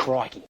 Crikey.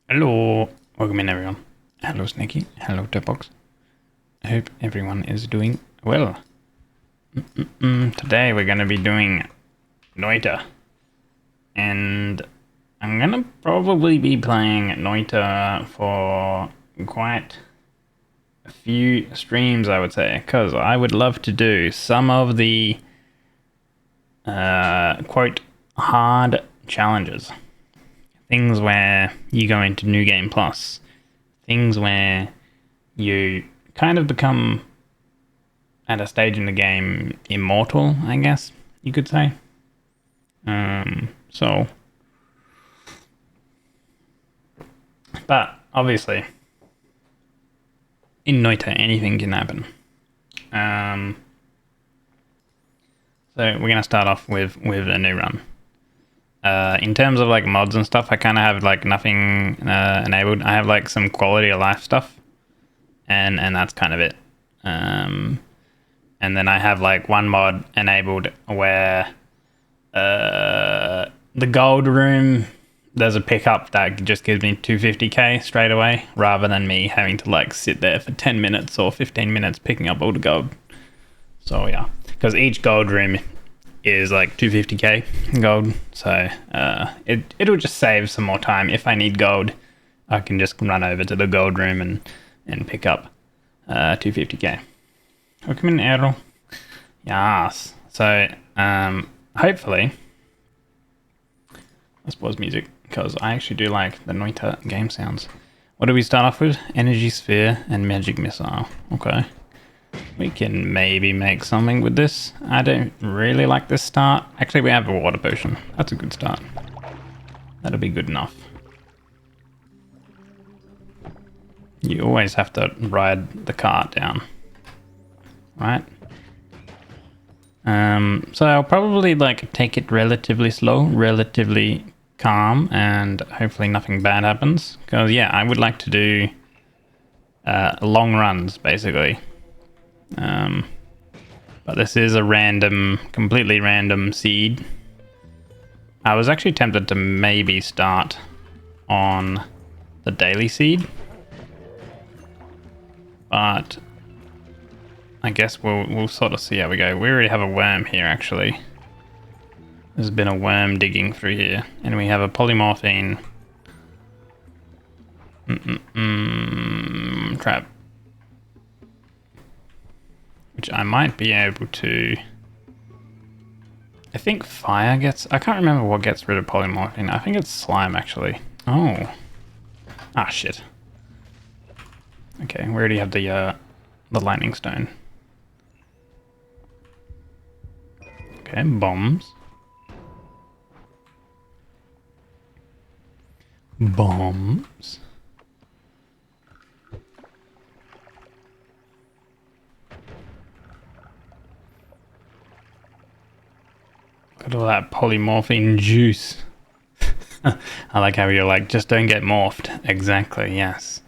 Hello, welcome in everyone. Hello Snaky, hello Topbox. I hope everyone is doing well. Today we're gonna be doing Noita. And I'm gonna probably be playing Noita for quite a few streams, I would say, because I would love to do some of the quote hard challenges, things where you go into New Game Plus, things where you kind of become at a stage in the game immortal, I guess you could say. So, but obviously, in Noita, anything can happen. So we're gonna start off with a new run. In terms of like mods and stuff, I kind of have like nothing enabled. I have like some quality of life stuff, and that's kind of it. And then I have like one mod enabled where the gold room, there's a pickup that just gives me 250k straight away, rather than me having to like sit there for 10 minutes or 15 minutes picking up all the gold. So yeah, because each gold room is like 250k gold, so it'll just save some more time. If I need gold, I can just run over to the gold room and pick up 250k. Welcome in, Errol. Yes. So hopefully, let's pause music because I actually do like the Noita game sounds. What do we start off with? Energy sphere and magic missile. Okay. We can maybe make something with this. I don't really like this start. Actually, we have a water potion. That's a good start. That'll be good enough. You always have to ride the cart down. Right? So I'll probably like take it relatively slow, relatively calm, and hopefully nothing bad happens. Because yeah, I would like to do long runs, basically. But this is a random, completely random seed. I was actually tempted to maybe start on the daily seed, but I guess we'll sort of see how we go. We already have a worm here, actually. There's been a worm digging through here, and we have a polymorphine trap, which I might be able to. I think fire gets. I can't remember what gets rid of polymorphine. I think it's slime, actually. Oh, shit. Okay, we already have the lightning stone. Okay, bombs. Bombs. Look at all that polymorphine juice. I like how you're like, just don't get morphed. Exactly, yes.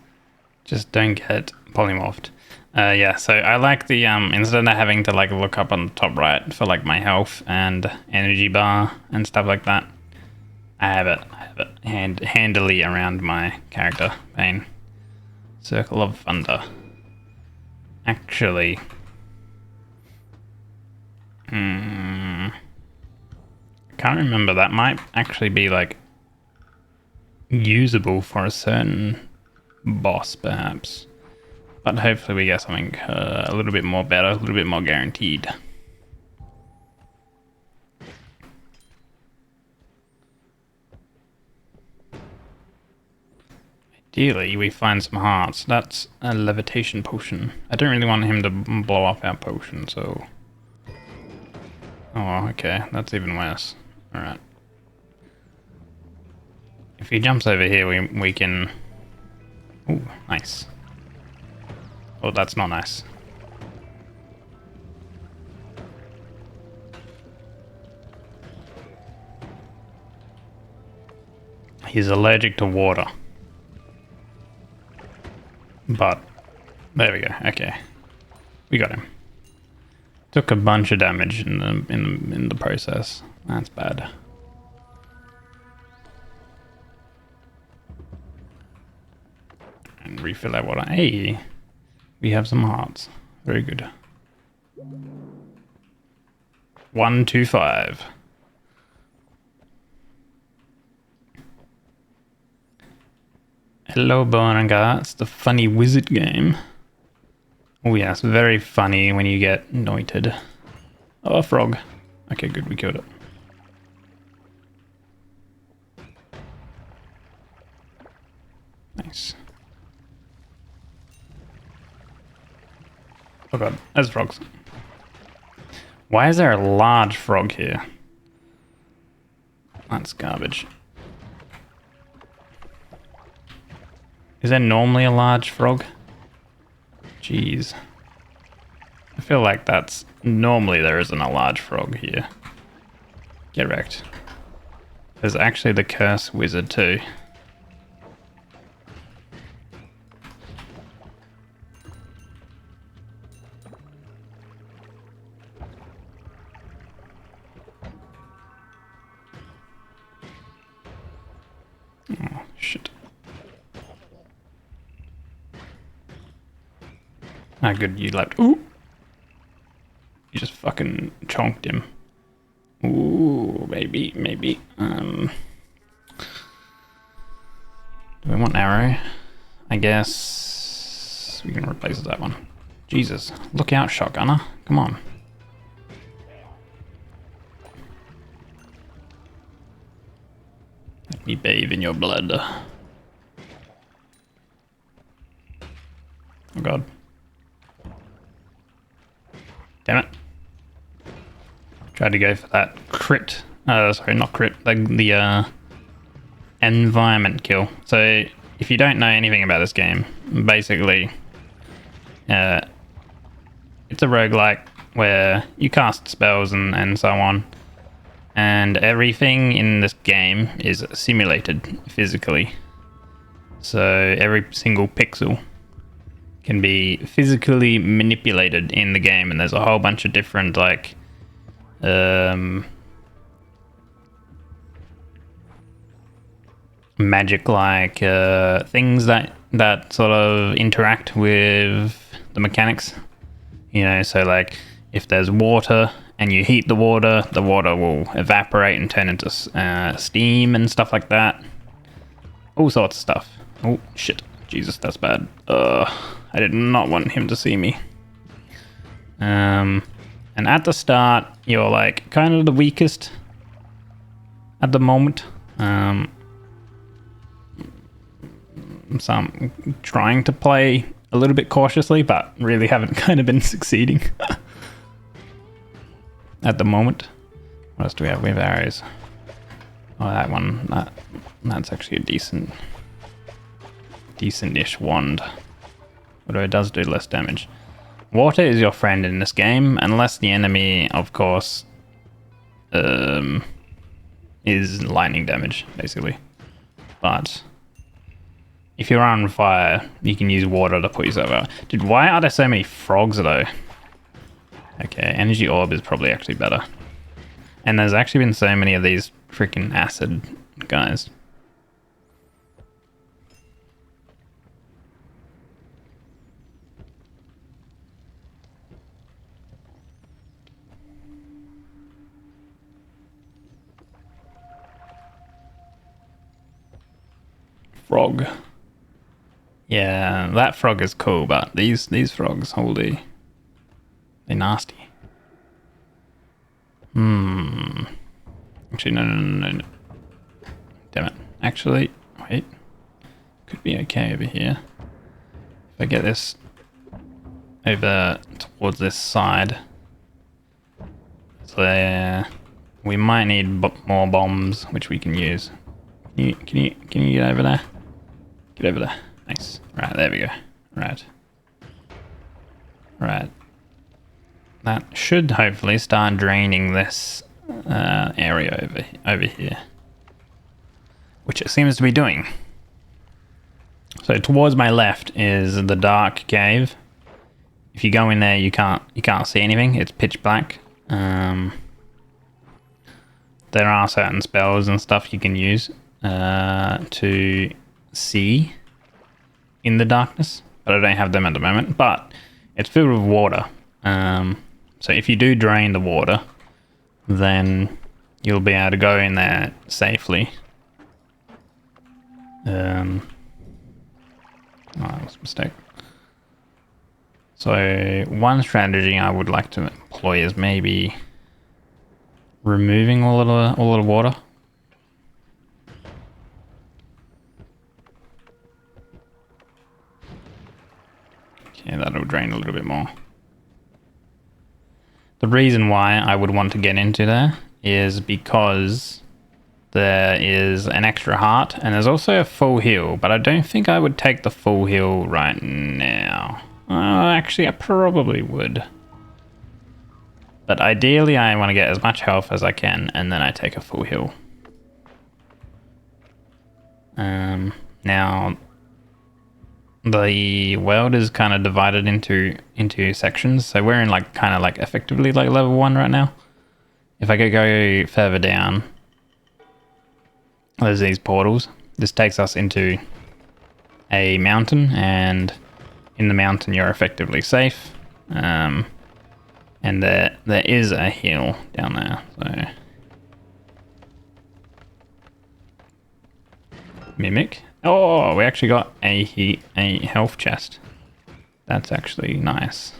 Just don't get polymorphed. Yeah, so I like the, instead of having to like look up on the top right for like my health and energy bar and stuff like that, I have it handily around my character pane. Circle of Thunder. Actually, I can't remember. That might actually be like usable for a certain boss, perhaps. But hopefully we get something a little bit more better, a little bit more guaranteed. Ideally, we find some hearts. That's a levitation potion. I don't really want him to blow up our potion, so... Oh, okay. That's even worse. Alright. If he jumps over here, we can... Ooh, nice. Oh, that's not nice. He's allergic to water. But, there we go. Okay. We got him. Took a bunch of damage in the process. That's bad. And refill our water. Hey! We have some hearts. Very good. 125. Hello, Bonanga. It's the funny wizard game. Oh yeah, it's very funny when you get noited. Oh, a frog. Okay, good, we killed it. Nice. Oh god, there's frogs. Why is there a large frog here? That's garbage. Is there normally a large frog? Jeez. I feel like that's... Normally there isn't a large frog here. Get wrecked. There's actually the curse wizard too. Oh, shit. Ah, good, you left. Ooh! You just fucking chonked him. Ooh, maybe. Do we want arrow? I guess we can replace that one. Jesus, look out, shotgunner. Come on. Let me bathe in your blood. Oh god. Damn it. Tried to go for that crit. Sorry, not crit. The environment kill. So, if you don't know anything about this game, basically, it's a roguelike where you cast spells and so on. And everything in this game is simulated physically. So, every single pixel can be physically manipulated in the game, and there's a whole bunch of different like magic like things that sort of interact with the mechanics, you know. So like if there's water and you heat the water will evaporate and turn into steam and stuff like that, all sorts of stuff. Oh shit, Jesus, that's bad. I did not want him to see me. And at the start, you're like kind of the weakest at the moment. So I'm trying to play a little bit cautiously, but really haven't kind of been succeeding at the moment. What else do we have? We have arrows. Oh, that one. That's actually a decent-ish wand. Although it does do less damage. Water is your friend in this game, unless the enemy, of course, is lightning damage, basically. But if you're on fire, you can use water to put yourself out. Dude, why are there so many frogs, though? Okay, energy orb is probably actually better. And there's actually been so many of these freaking acid guys. Frog. Yeah, that frog is cool, but these frogs, holy, they're nasty. Actually, no. Damn it. Actually, wait. Could be okay over here. If I get this over towards this side. So we might need more bombs, which we can use. Can you get over there? Get over there. Nice. Right, there we go. Right. That should hopefully start draining this area over here, which it seems to be doing. So towards my left is the dark cave. If you go in there, you can't see anything. It's pitch black. There are certain spells and stuff you can use to see in the darkness, but I don't have them at the moment. But it's filled with water, so if you do drain the water, then you'll be able to go in there safely. Can you get over there? Get over there. Nice. Right, there we go. Right. That should hopefully start draining this area over here, which it seems to be doing. So towards my left is the dark cave. If you go in there, you can't see anything. It's pitch black. There are certain spells and stuff you can use to see in the darkness, but I don't have them at the moment. But it's filled with water, so if you do drain the water, then you'll be able to go in there safely. mistake. So one strategy I would like to employ is maybe removing all of the water. Okay, that'll drain a little bit more. The reason why I would want to get into there is because there is an extra heart and there's also a full heal, but I don't think I would take the full heal right now. Actually, I probably would. But ideally, I want to get as much health as I can and then I take a full heal. Now, the world is kind of divided into sections, so we're in like kind of like effectively like level 1 right now. If I could go further down, there's these portals. This takes us into a mountain, and in the mountain you're effectively safe. And there is a hill down there. So mimic. Oh, we actually got a health chest. That's actually nice.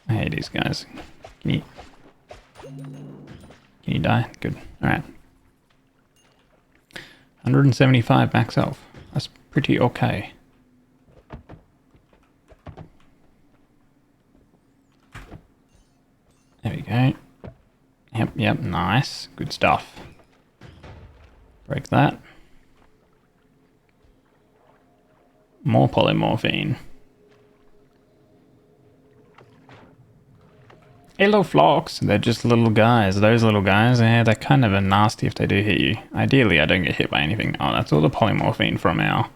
I hate these guys. Can you die? Good. Alright. 175 max health. That's pretty okay. There we go. Yep, nice. Good stuff. Break that. More polymorphine. Hello, flocks. They're just little guys. Those little guys, yeah, they're kind of nasty if they do hit you. Ideally, I don't get hit by anything. Oh, that's all the polymorphine from our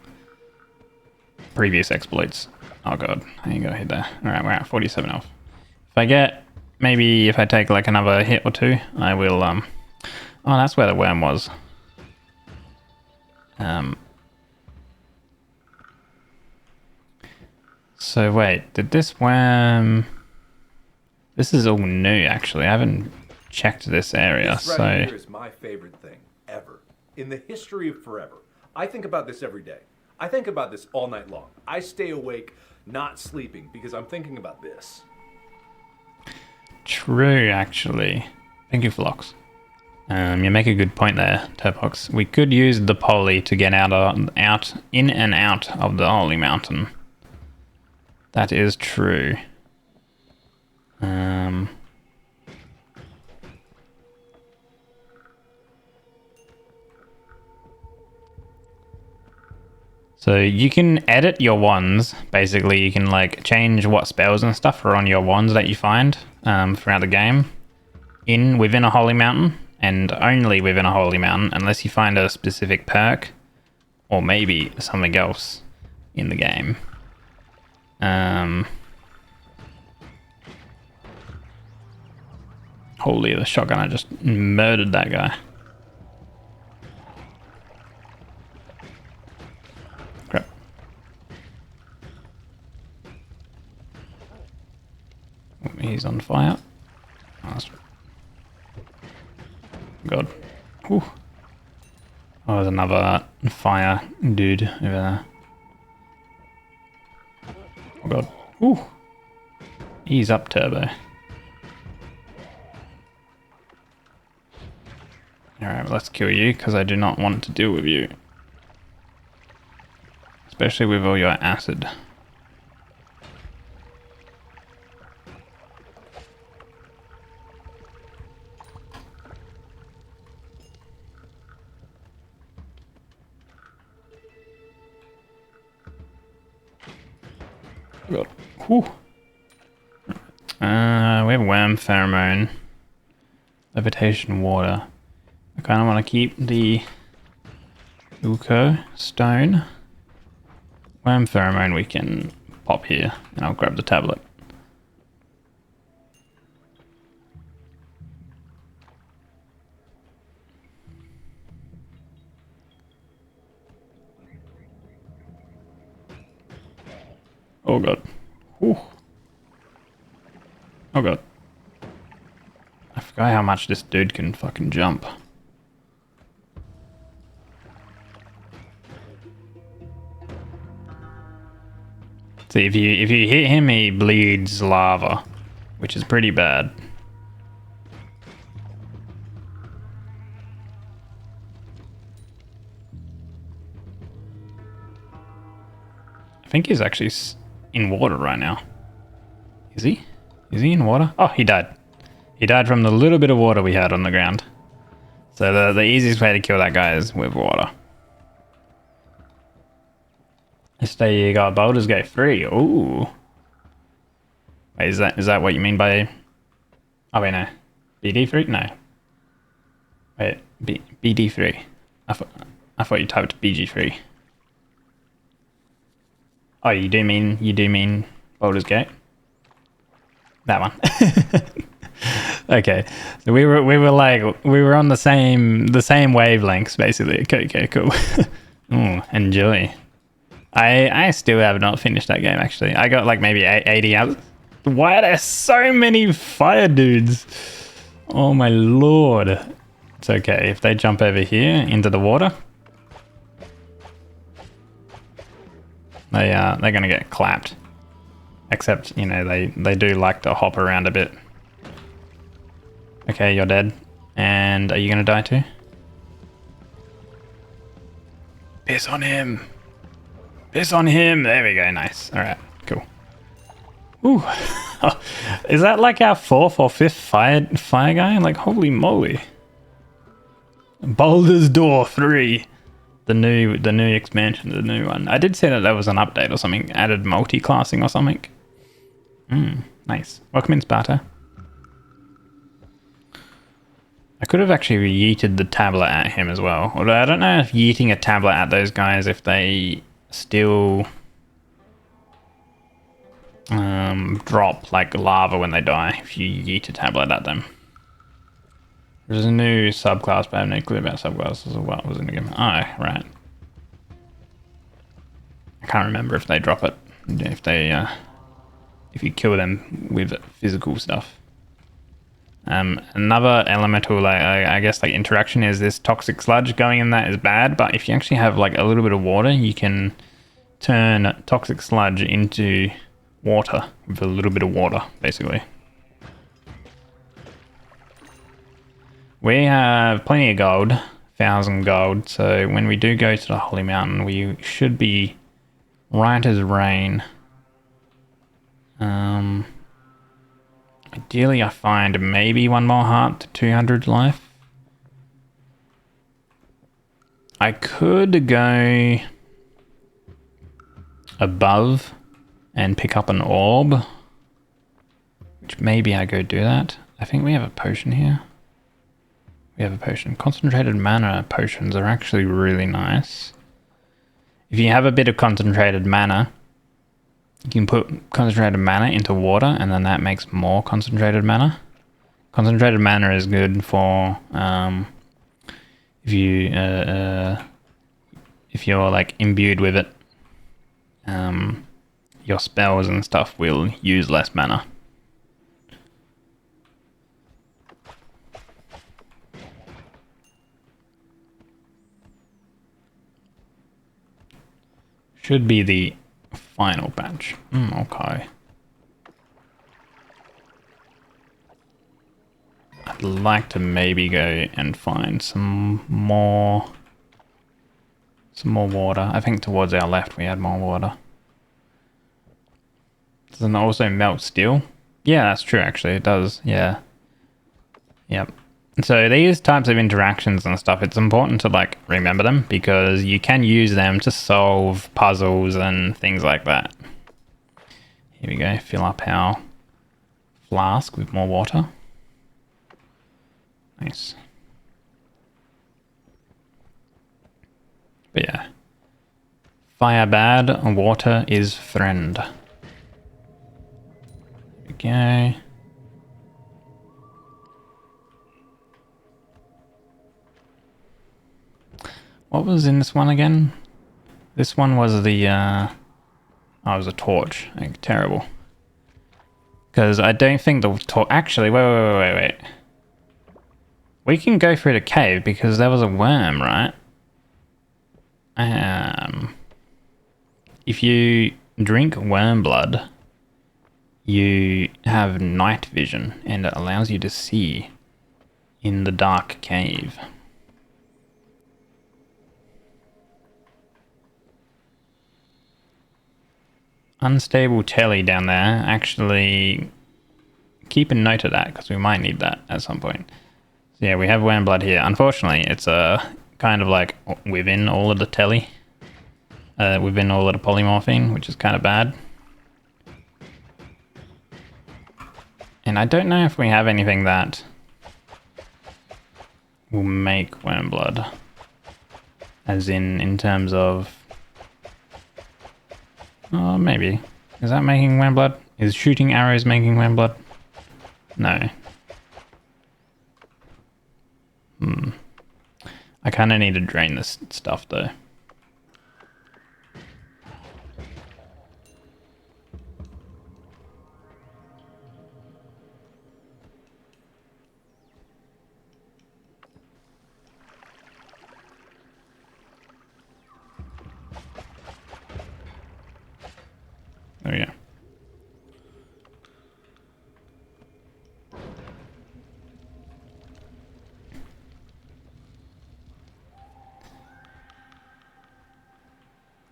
previous exploits. Oh god, I ain't gonna hit that. Alright, we're at 47 health. If I take like another hit or two, I will, oh, that's where the worm was. So wait, did this worm... This is all new, actually. I haven't checked this area, this right here is my favorite thing ever in the history of forever. I think about this every day. I think about this all night long. I stay awake, not sleeping, because I'm thinking about this. True, actually. Thank you, Flox. You make a good point there, Turpox. We could use the poly to get in and out of the Holy Mountain. That is true. So you can edit your wands. Basically, you can like change what spells and stuff are on your wands that you find throughout the game within a holy mountain, and only within a holy mountain, unless you find a specific perk or maybe something else in the game. Holy, the shotgunner just murdered that guy. Crap. He's on fire. Oh, God. Whew. Oh, there's another fire dude over there. Oh god. Ooh. Ease up, Turbo. Alright, let's kill you, because I do not want to deal with you. Especially with all your acid. God. Whew. We have worm pheromone. Levitation water. I kind of want to keep the Uko stone. Worm pheromone we can pop here, and I'll grab the tablet. Oh god. Whew. Oh god. I forgot how much this dude can fucking jump. So if you hit him, he bleeds lava, which is pretty bad. I think he's actually in water right now. Is he? Is he in water? Oh, he died. He died from the little bit of water we had on the ground. So the easiest way to kill that guy is with water. So you got Baldur's Gate 3. Ooh. Wait, is that what you mean by... Oh, wait, no. BD3? No. Wait, BD3. I thought you typed BG3. Oh, you do mean Baldur's Gate? That one. Okay. So we were on the same wavelengths basically. Okay, cool. Ooh, enjoy. I still have not finished that game actually. I got like maybe 80 hours. Why are there so many fire dudes? Oh my lord. It's okay if they jump over here into the water. They're gonna get clapped. Except, you know, they do like to hop around a bit. Okay, you're dead. And are you gonna die too? Piss on him! Piss on him! There we go, nice. Alright, cool. Ooh. Is that like our 4th or 5th fire guy? Like, holy moly. Baldur's Door 3. The new expansion, the new one. I did say that was an update or something. Added multi-classing or something. Nice. Welcome in, Sparta. I could have actually yeeted the tablet at him as well. Although I don't know if yeeting a tablet at those guys, if they still drop like lava when they die, if you yeet a tablet at them. There's a new subclass, but I have no clue about subclasses or what was in the game. Oh, right. I can't remember if they drop it. If you kill them with physical stuff. Another elemental, like I guess, like interaction is this toxic sludge. Going in that is bad, but if you actually have like a little bit of water, you can turn toxic sludge into water with a little bit of water, basically. We have plenty of gold, 1,000 gold. So when we do go to the Holy Mountain, we should be right as rain. Ideally, I find maybe one more heart to 200 life. I could go above and pick up an orb, which maybe I go do that. I think we have a potion here. We have a potion. Concentrated mana potions are actually really nice. If you have a bit of concentrated mana, you can put concentrated mana into water and then that makes more concentrated mana. Concentrated mana is good for if you're like imbued with it. Your spells and stuff will use less mana. Should be the final batch. Okay. I'd like to maybe go and find some more water. I think towards our left we had more water. Doesn't it also melt steel? Yeah, that's true actually, it does, yeah. Yep. So these types of interactions and stuff, it's important to like remember them because you can use them to solve puzzles and things like that. Here we go, fill up our flask with more water. Nice. But yeah. Fire bad, water is friend. There we go. What was in this one again? This one was the, oh, it was a torch. Like, terrible. Because I don't think the torch... Actually, wait. We can go through the cave because there was a worm, right? If you drink worm blood, you have night vision and it allows you to see in the dark cave. Unstable telly down there. Actually, keep a note of that because we might need that at some point. So yeah, we have worm blood here. Unfortunately, it's kind of like within all of the telly. Within all of the polymorphing, which is kind of bad. And I don't know if we have anything that will make worm blood. As in terms of... Oh, maybe. Is that making worm blood? Is shooting arrows making worm blood? No. I kind of need to drain this stuff though. There we go.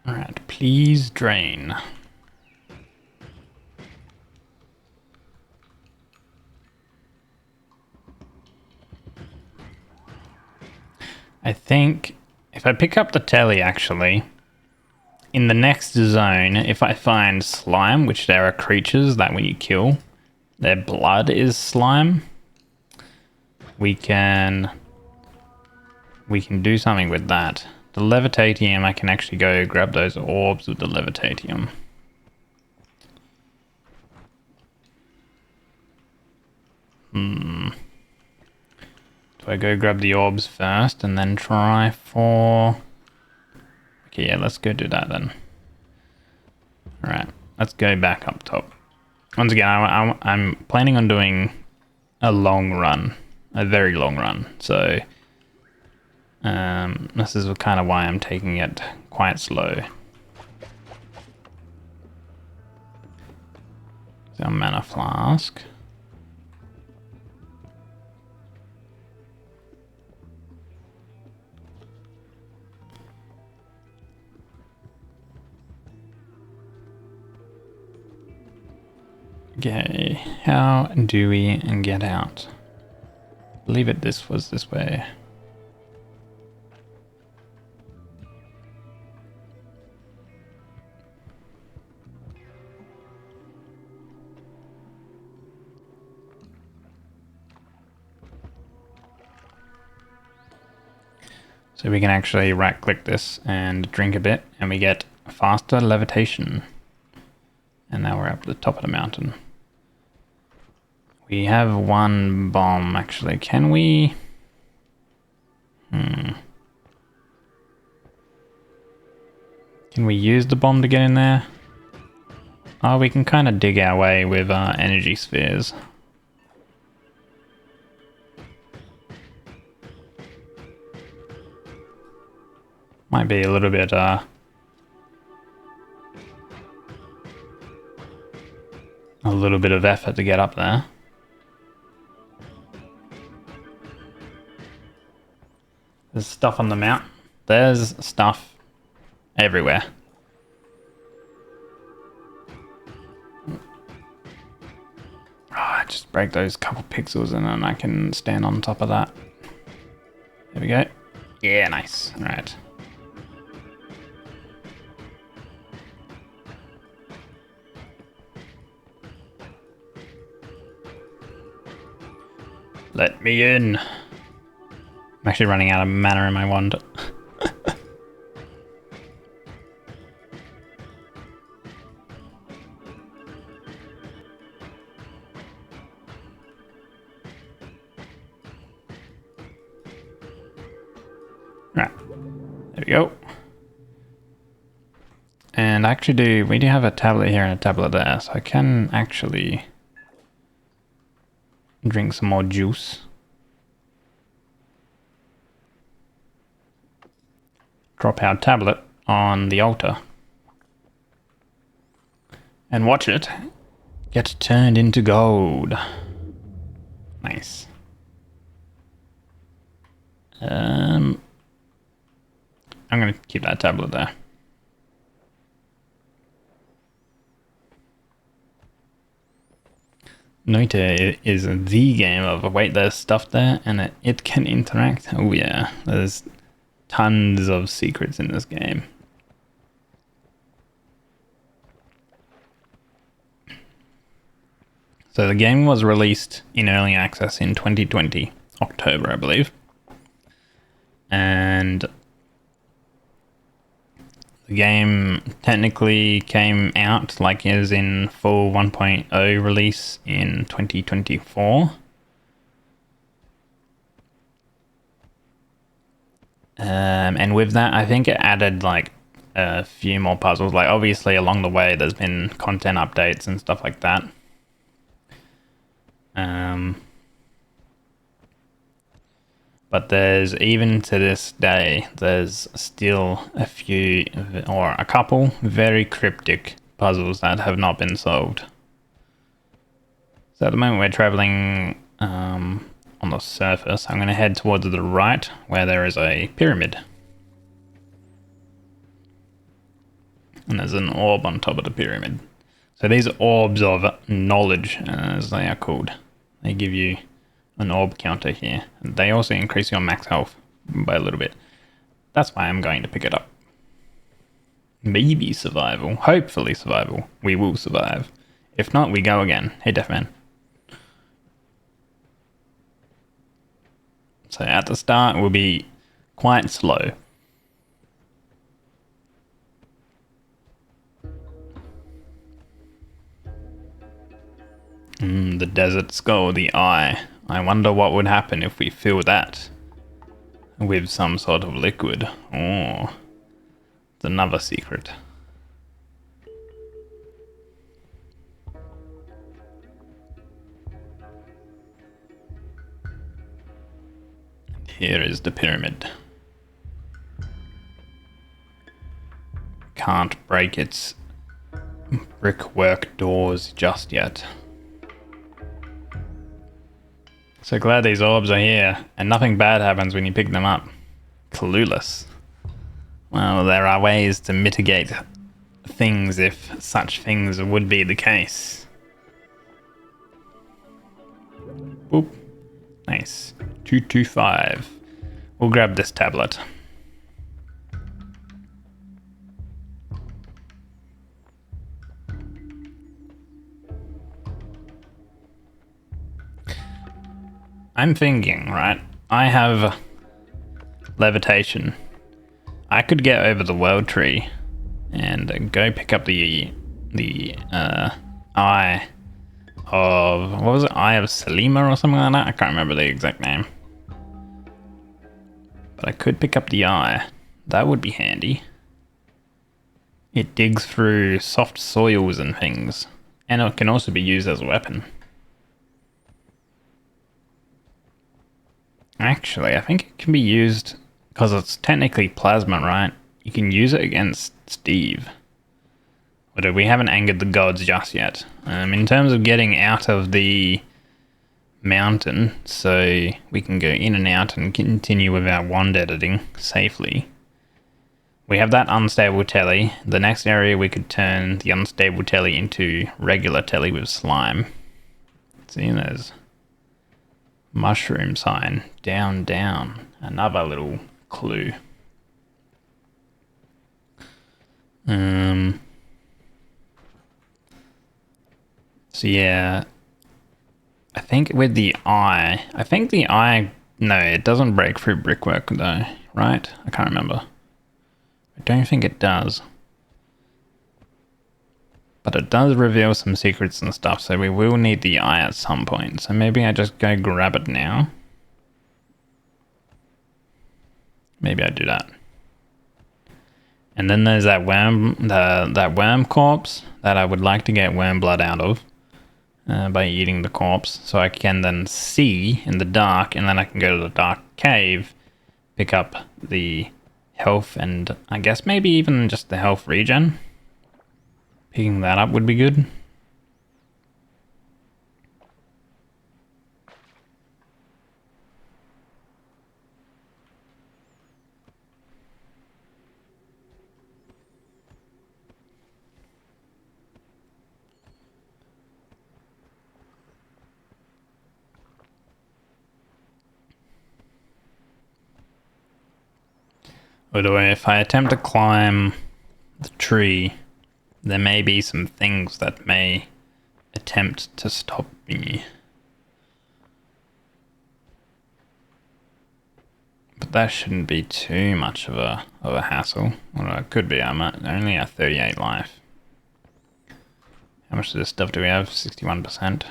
Alright, please drain. I think if I pick up the telly actually, in the next zone, if I find slime, which there are creatures that when you kill, their blood is slime, we can do something with that. The levitatium, I can actually go grab those orbs with the levitatium. Do I go grab the orbs first and then try for... Okay, yeah, let's go do that then. Alright, let's go back up top. Once again, I'm planning on doing a long run. A very long run. So, this is kind of why I'm taking it quite slow. So, mana flask. Okay, how do we get out? I believe this was this way. So we can actually right click this and drink a bit and we get faster levitation. And now we're up to the top of the mountain. We have one bomb actually. Can we? Can we use the bomb to get in there? Oh, we can kind of dig our way with energy spheres. Might be a little bit of effort to get up there. There's stuff on the mount. There's stuff everywhere. Oh, just break those couple pixels and then I can stand on top of that. There we go. Yeah, nice. All right. Let me in. I'm actually running out of mana in my wand. Right. There we go. And actually we do have a tablet here and a tablet there, so I can actually drink some more juice. Drop our tablet on the altar. and watch it get turned into gold. Nice. I'm going to keep that tablet there. Noita is the game of, wait, there's stuff there and it can interact. Oh yeah, there's tons of secrets in this game. So the game was released in early access in 2020, October, I believe. And the game technically came out, like is in full 1.0 release in 2024. And with that, I think it added like a few more puzzles. Like obviously along the way, there's been content updates and stuff like that. But there's, even to this day, there's still a few, or a couple, very cryptic puzzles that have not been solved. So at the moment we're traveling on the surface. I'm going to head towards the right, where there is a pyramid. And there's an orb on top of the pyramid. So these orbs of knowledge, as they are called, they give you an orb counter here. They also increase your max health by a little bit. That's why I'm going to pick it up. Maybe survival. Hopefully survival. We will survive. If not, we go again. Hey, Deathman. So at the start, we'll be quite slow. The desert skull, the eye. I wonder what would happen if we fill that with some sort of liquid. Oh, it's another secret. And here is the pyramid. Can't break its brickwork doors just yet. So glad these orbs are here, and nothing bad happens when you pick them up. Clueless. Well, there are ways to mitigate things if such things would be the case. Boop. Nice. 225. We'll grab this tablet. I'm thinking, right? I have levitation. I could get over the world tree and go pick up the eye of, what was it? Eye of Selima or something like that? I can't remember the exact name. But I could pick up the eye. That would be handy. It digs through soft soils and things. And it can also be used as a weapon. Actually, I think it can be used, because it's technically plasma, right? You can use it against Steve. But we haven't angered the gods just yet. In terms of getting out of the mountain, so we can go in and out and continue with our wand editing safely. We have that unstable telly. The next area we could turn the unstable telly into regular telly with slime. See, there's mushroom sign, down, down. Another little clue. So yeah, I think with the eye, no, it doesn't break through brickwork though, right? I can't remember. I don't think it does. But it does reveal some secrets and stuff, so we will need the eye at some point. So maybe I just go grab it now. Maybe I do that. And then there's that worm, that worm corpse that I would like to get worm blood out of by eating the corpse. So I can then see in the dark, and then I can go to the dark cave, pick up the health, and I guess maybe even just the health regen. Picking that up would be good. Although if I attempt to climb the tree, there may be some things that may attempt to stop me. But that shouldn't be too much of a hassle. Well, it could be. I'm only at 38 life. How much of this stuff do we have? 61%.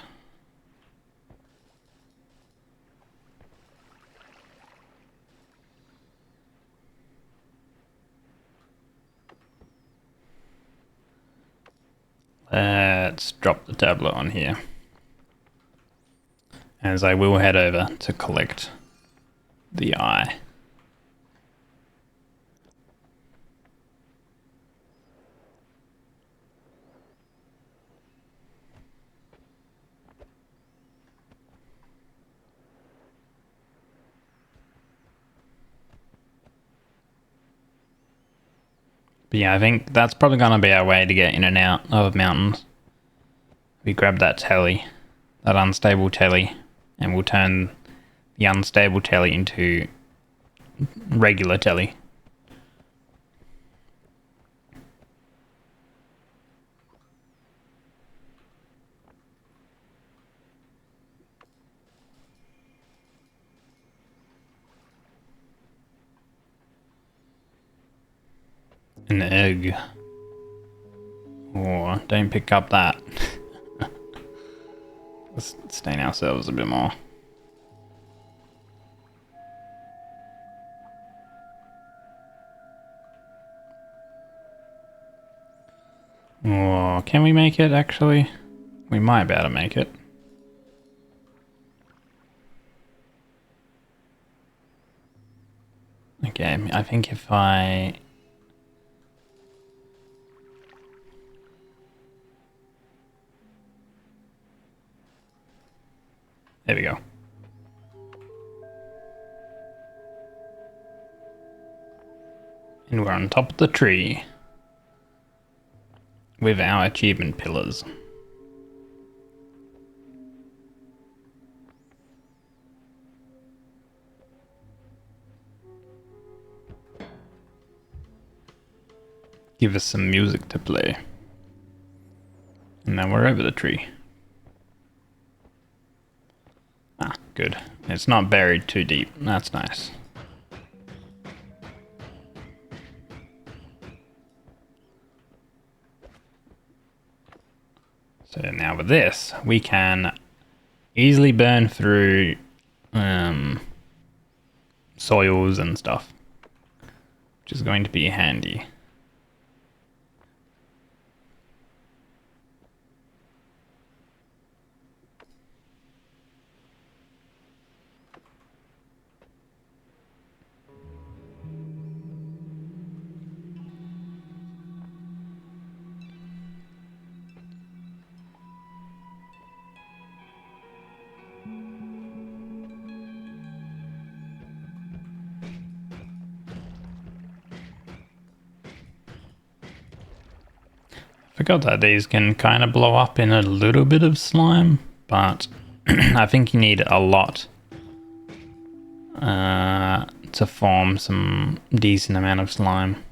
Let's drop the tablet on here, as I will head over to collect the eye. But yeah, I think that's probably going to be our way to get in and out of mountains. We grab that telly, that unstable telly, and we'll turn the unstable telly into regular telly. An egg. Oh, don't pick up that. Let's stain ourselves a bit more. Oh, can we make it actually? We might be able to make it. Okay, I think if I... There we go. And we're on top of the tree with our achievement pillars. Give us some music to play. And now we're over the tree. Ah, good. It's not buried too deep. That's nice. So now with this, we can easily burn through soils and stuff, which is going to be handy. Forgot that these can kind of blow up in a little bit of slime, but I think you need a lot to form some decent amount of slime.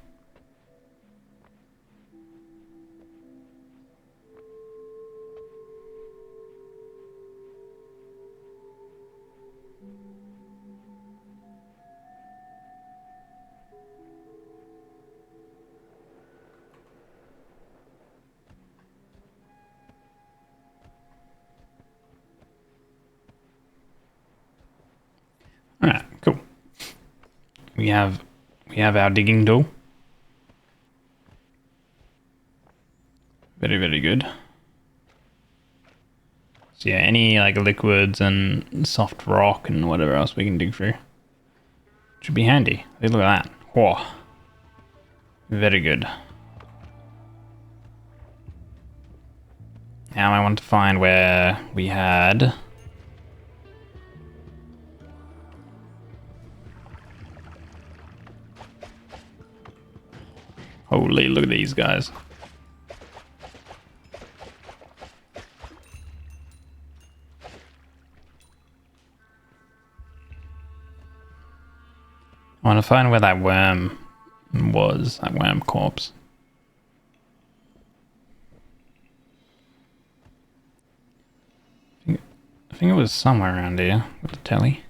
Alright, cool. We have our digging tool. Very, very good. So yeah, any like liquids and soft rock and whatever else we can dig through should be handy. Hey, look at that. Whoa. Very good. Now I want to find where we had... Holy, look at these guys. I want to find where that worm was, that worm corpse. I think it was somewhere around here with the telly.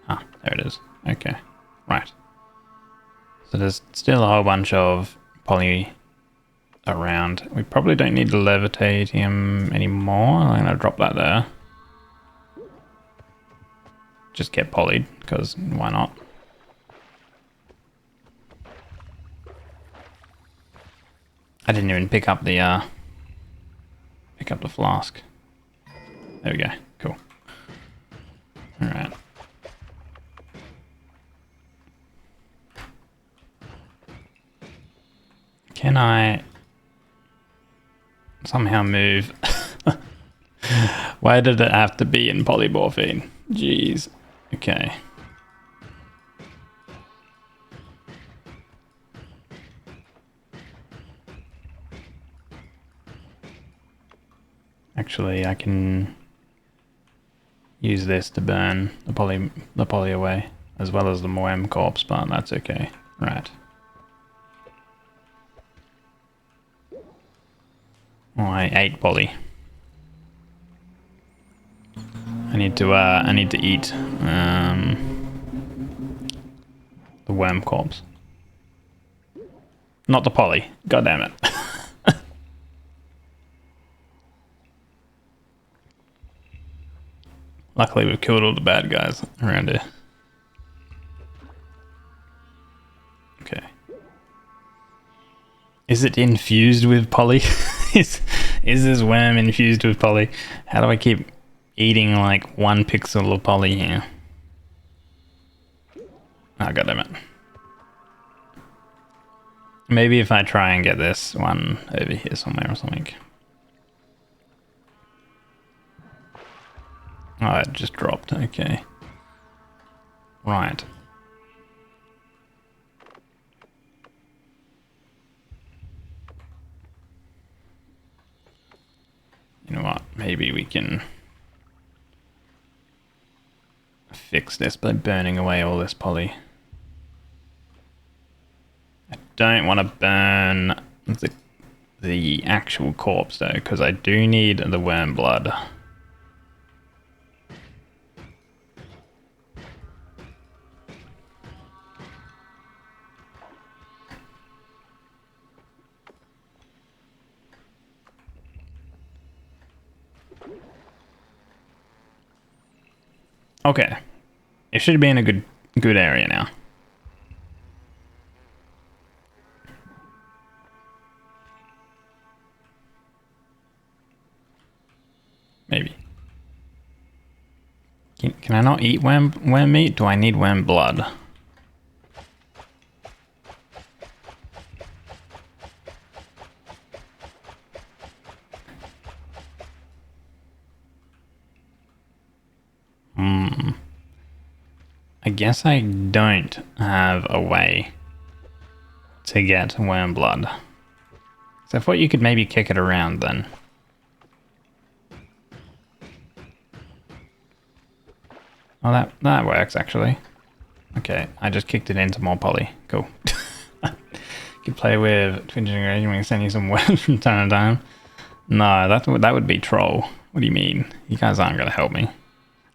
Ah, there it is. Okay, right. So there's still a whole bunch of poly around. We probably don't need to levitate him anymore. I'm gonna drop that there. Just get polyed, because why not? I didn't even pick up the flask. There we go. Cool. Alright. Can I somehow move? Why did it have to be in polymorphine? Jeez. Okay. Actually, I can use this to burn the poly away, as well as the Moem corpse, but that's okay. Right. Oh, I ate poly. I need to eat the worm corpse. Not the poly. God damn it. Luckily we've killed all the bad guys around here. Okay. Is it infused with poly? is this worm infused with poly? How do I keep eating like 1 pixel of poly here? Oh, goddammit. Maybe if I try and get this one over here somewhere or something. Oh, it just dropped. Okay. Right. You know what? Maybe we can fix this by burning away all this poly. I don't want to burn the actual corpse though, because I do need the worm blood. Okay, it should be in a good area now. Maybe. Can I not eat worm meat? Do I need worm blood? I guess I don't have a way to get worm blood. So I thought you could maybe kick it around then. Oh, that works actually. Okay, I just kicked it into more poly. Cool. You can play with Twitch integration. We can send you some worms from time to time. No, that would be troll. What do you mean? You guys aren't gonna help me.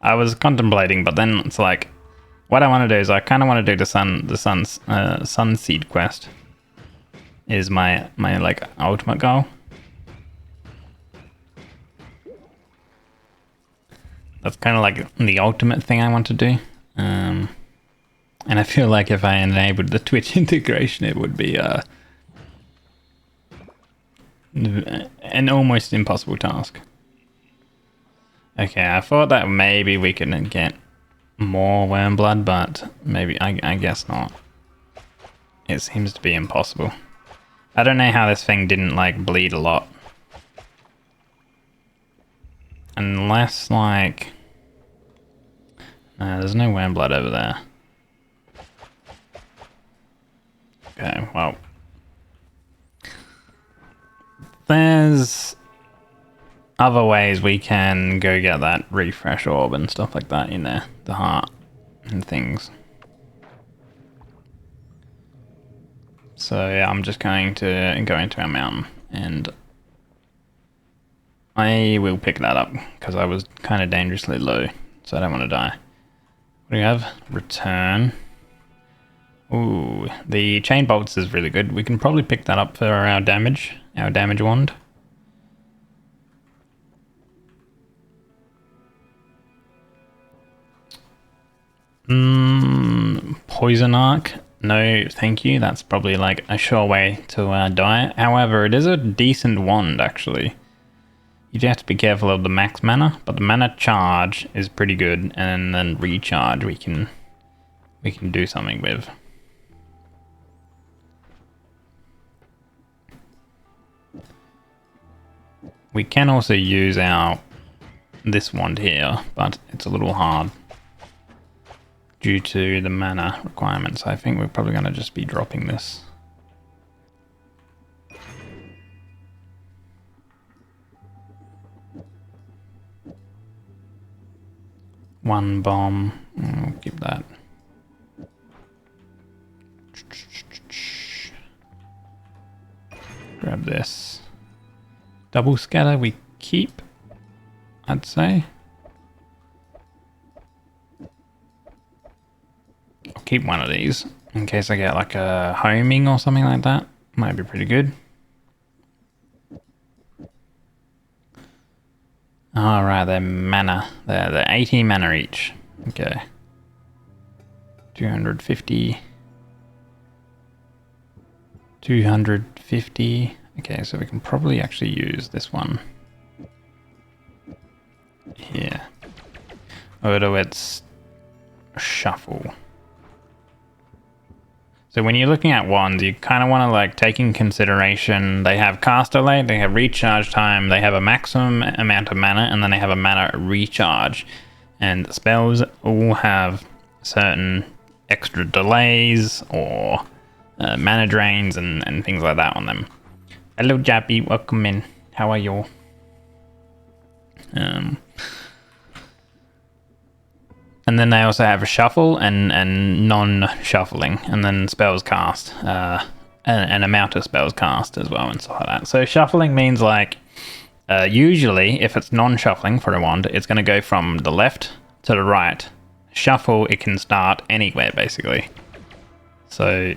I was contemplating, but then it's like, what I want to do is I kind of want to do the sun seed quest. Is my like ultimate goal. That's kind of like the ultimate thing I want to do. And I feel like if I enabled the Twitch integration, it would be an almost impossible task. Okay, I thought that maybe we could get more worm blood, but maybe I guess not. It seems to be impossible. I don't know how this thing didn't like bleed a lot. Unless, like... No, there's no wormblood over there. Okay, well... There's other ways we can go get that refresh orb and stuff like that in there. The heart and things. So yeah, I'm just going to go into our mountain and I will pick that up because I was kind of dangerously low, so I don't want to die. What do we have? Return. Ooh, the chain bolts is really good. We can probably pick that up for our damage wand. Poison arc. No, thank you. That's probably like a sure way to die. However, it is a decent wand, actually. You do have to be careful of the max mana, but the mana charge is pretty good, and then recharge we can do something with. We can also use this wand here, but it's a little hard due to the mana requirements. I think we're probably going to just be dropping this. One bomb. We'll keep that. Grab this. Double scatter we keep, I'd say. I'll keep one of these in case I get like a homing or something like that. Might be pretty good. Alright, they're mana. They're 80 mana each. Okay. 250. 250. Okay, so we can probably actually use this one. Here. Although it's shuffle. So when you're looking at wands, you kind of want to like take in consideration they have cast delay, they have recharge time, they have a maximum amount of mana, and then they have a mana recharge. And spells all have certain extra delays or mana drains and things like that on them. Hello Jappy, welcome in. How are you? And then they also have a shuffle and non-shuffling, and then spells cast, an amount of spells cast as well and stuff like that. So shuffling means like, usually if it's non-shuffling for a wand, it's going to go from the left to the right. Shuffle, it can start anywhere basically. So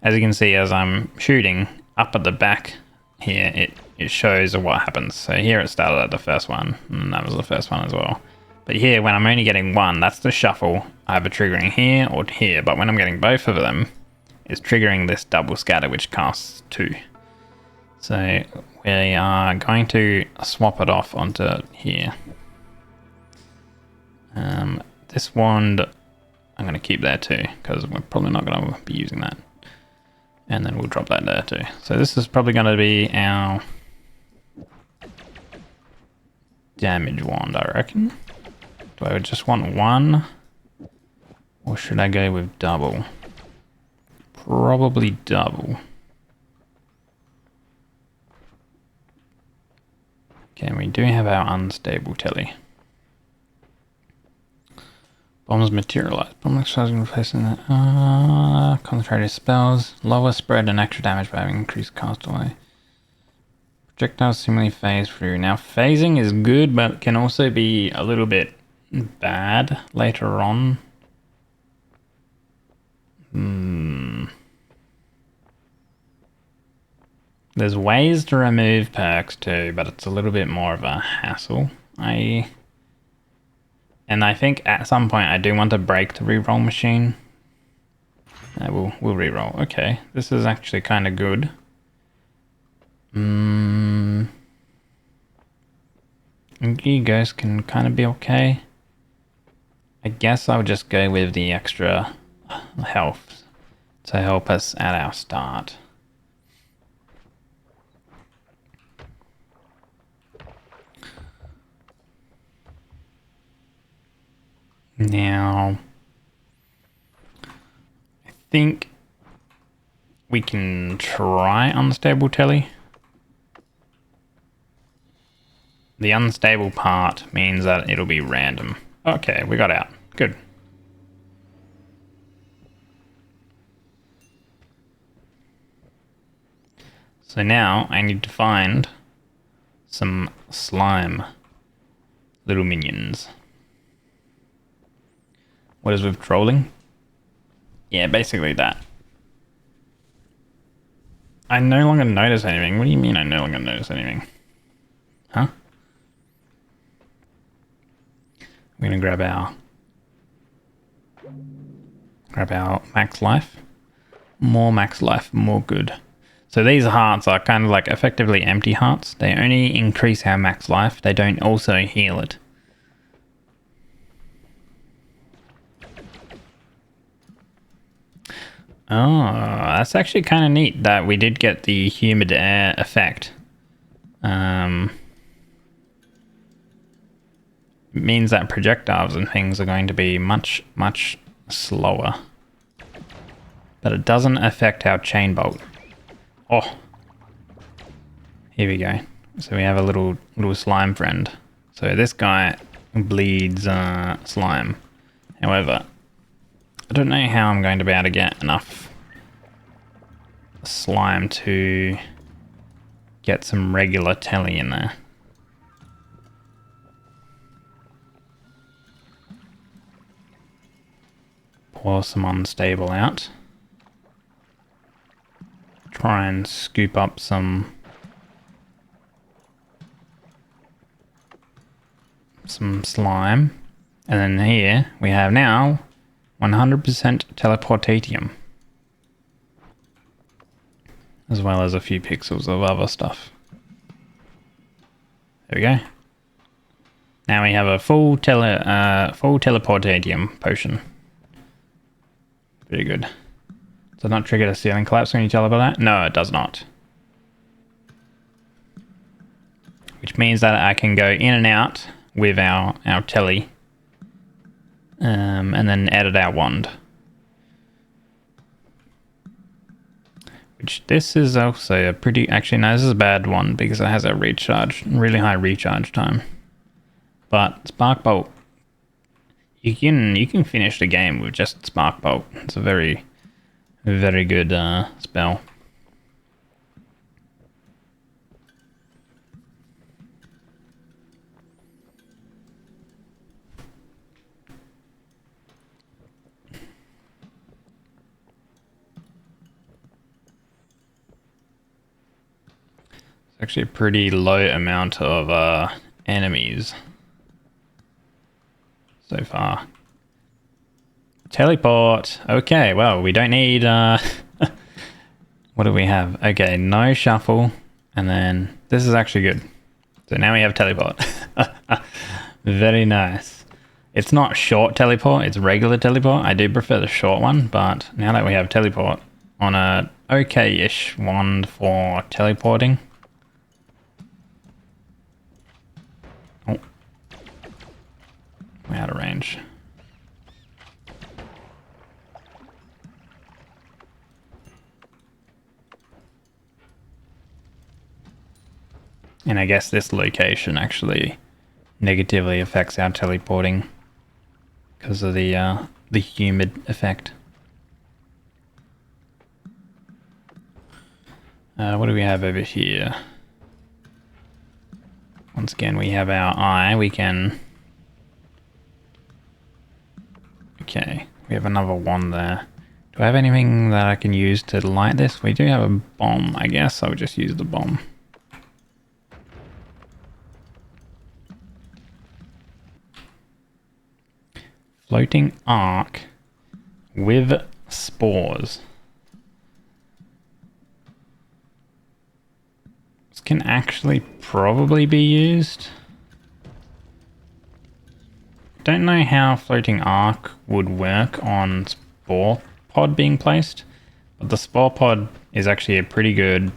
as you can see, as I'm shooting up at the back here, it shows what happens. So here it started at the first one, and that was the first one as well. But here, when I'm only getting one, that's the shuffle. I have a triggering here or here, but when I'm getting both of them, it's triggering this double scatter, which casts 2. So we are going to swap it off onto here. This wand, I'm going to keep there too, because we're probably not going to be using that. And then we'll drop that there too. So this is probably going to be our damage wand, I reckon. Do I just want one? Or should I go with double? Probably double. Okay, and we do have our unstable telly. Bombs materialize. Bomb exercising replacing that. Concentrated spells. Lower spread and extra damage by having increased cast away. Projectiles similarly phase through. Now phasing is good, but can also be a little bit bad later on. There's ways to remove perks too, but it's a little bit more of a hassle. I think at some point I do want to break the reroll machine. We'll reroll. Okay, this is actually kind of good. You guys can kind of be okay. I guess I'll just go with the extra health to help us at our start. Now, I think we can try unstable telly. The unstable part means that it'll be random. Okay, we got out. Good. So now I need to find some slime little minions. What is with trolling? Yeah, basically that. I no longer notice anything. What do you mean I no longer notice anything? Huh? We're gonna grab our max life. More max life, more good. So these hearts are kind of like effectively empty hearts. They only increase our max life. They don't also heal it. Oh, that's actually kind of neat that we did get the humid air effect. It means that projectiles and things are going to be much, much slower. But it doesn't affect our chain bolt. Oh, here we go. So we have a little slime friend. So this guy bleeds slime. However, I don't know how I'm going to be able to get enough slime to get some regular telly in there. Pour some unstable out. Try and scoop up some slime. And then here we have now 100% teleportatium. As well as a few pixels of other stuff. There we go. Now we have a full teleportatium potion. Very good. Does it not trigger the ceiling collapse when you teleport that? No, it does not. Which means that I can go in and out with our telly. And then edit our wand. Which this is also a pretty... Actually, no, this is a bad one because it has a really high recharge time. But Spark Bolt, you can finish the game with just Spark Bolt. It's a very, very good spell. It's actually a pretty low amount of enemies so far. Teleport. Okay, well, we don't need... what do we have? Okay, no shuffle. And then this is actually good. So now we have teleport. Very nice. It's not short teleport, it's regular teleport. I do prefer the short one, but now that we have teleport on a okay-ish wand for teleporting. Oh. We're out of range. And I guess this location actually negatively affects our teleporting because of the humid effect. What do we have over here? Once again, we have our eye. We can... Okay, we have another wand there. Do I have anything that I can use to light this? We do have a bomb. I guess I would just use the bomb. Floating arc with spores. This can actually probably be used. Don't know how floating arc would work on spore pod being placed, but the spore pod is actually a pretty good...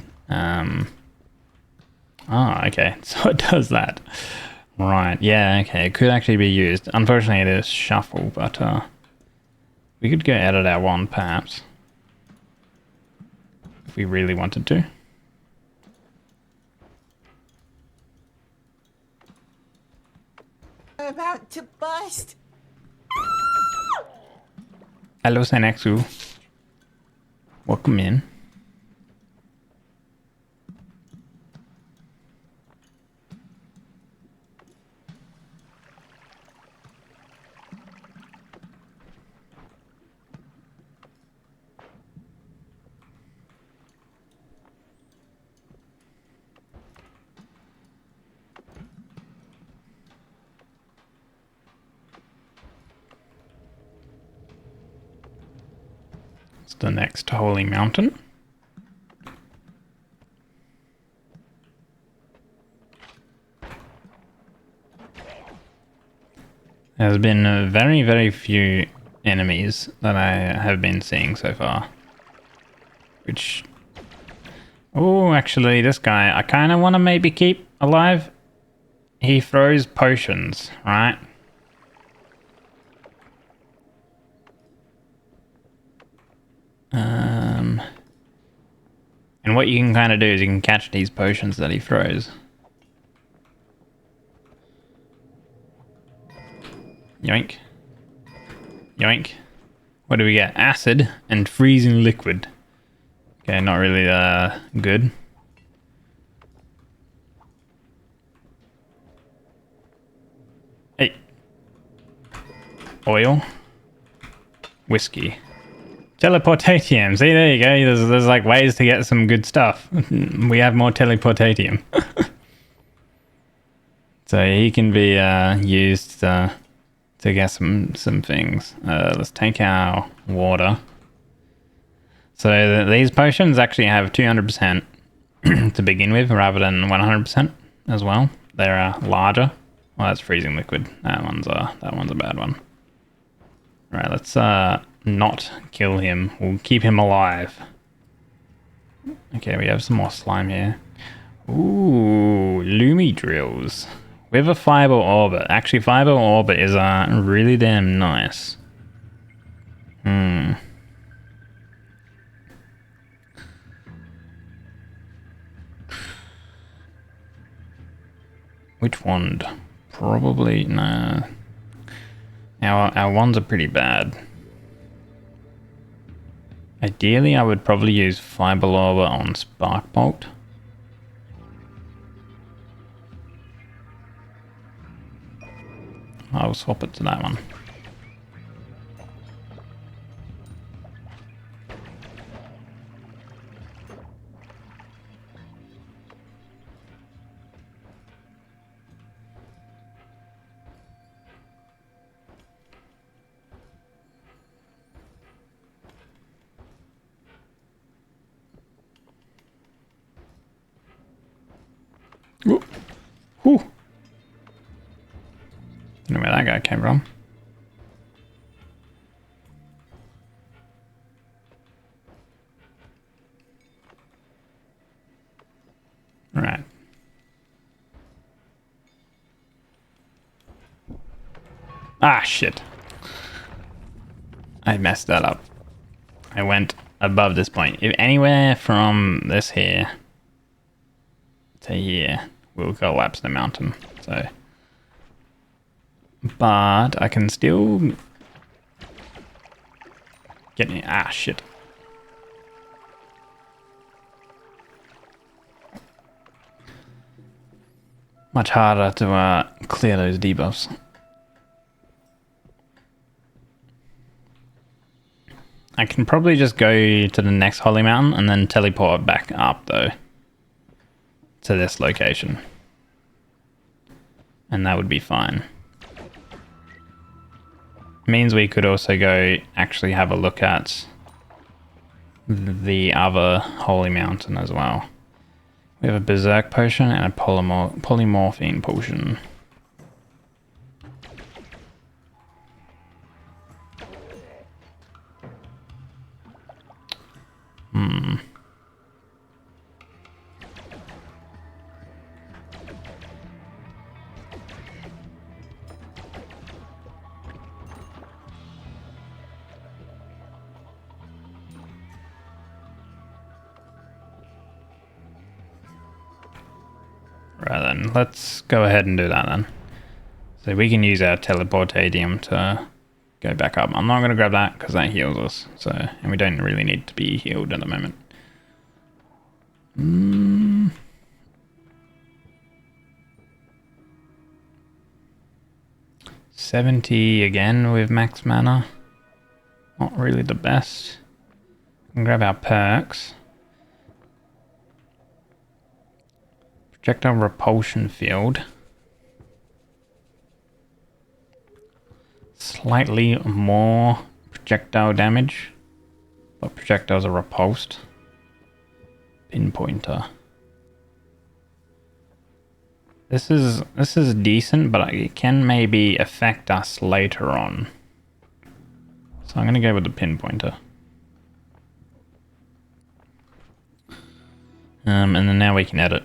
okay, so it does that. Right, yeah, okay. It could actually be used. Unfortunately, it is shuffle, but we could go edit our wand, perhaps. If we really wanted to. About to bust. Hello, Senexu. Welcome in. It's the next holy mountain. There's been very, very few enemies that I have been seeing so far. Which... Oh, actually, this guy, I kind of want to maybe keep alive. He throws potions, right? And what you can kind of do is you can catch these potions that he throws. Yoink. Yoink. What do we get? Acid and freezing liquid. Okay, not really good. Hey. Oil. Whiskey. Teleportatium. See, there you go. There's like ways to get some good stuff. We have more teleportatium. So he can be used to get some things. Let's take our water. So these potions actually have 200% to begin with, rather than 100% as well. They're larger. Well, that's freezing liquid. That one's a bad one. Right, let's not kill him. We'll keep him alive. Okay, we have some more slime here. Ooh, Lumi drills with a fiber orbit. Actually, fiber orbit is really damn nice. Which wand? Probably no. Our wands are pretty bad. Ideally, I would probably use fiber orbit on spark bolt. I'll swap it to that one. Ooh. Ooh. Don't know where that guy came from. Right. Ah, shit. I messed that up. I went above this point. If anywhere from this here to here will collapse the mountain. So, but I can still get me. Ah, shit. Much harder to clear those debuffs. I can probably just go to the next holy mountain and then teleport back up though to this location, and that would be fine. Means we could also go actually have a look at the other holy mountain as well. We have a berserk potion and a polymorphine potion. then. Let's go ahead and do that then. So we can use our teleportadium to go back up. I'm not going to grab that because that heals us. So, and we don't really need to be healed at the moment. 70 again with max mana. Not really the best. We can grab our perks. Projectile repulsion field. Slightly more projectile damage, but projectiles are repulsed. Pinpointer. This is decent, but it can maybe affect us later on. So I'm gonna go with the pinpointer. And then now we can edit.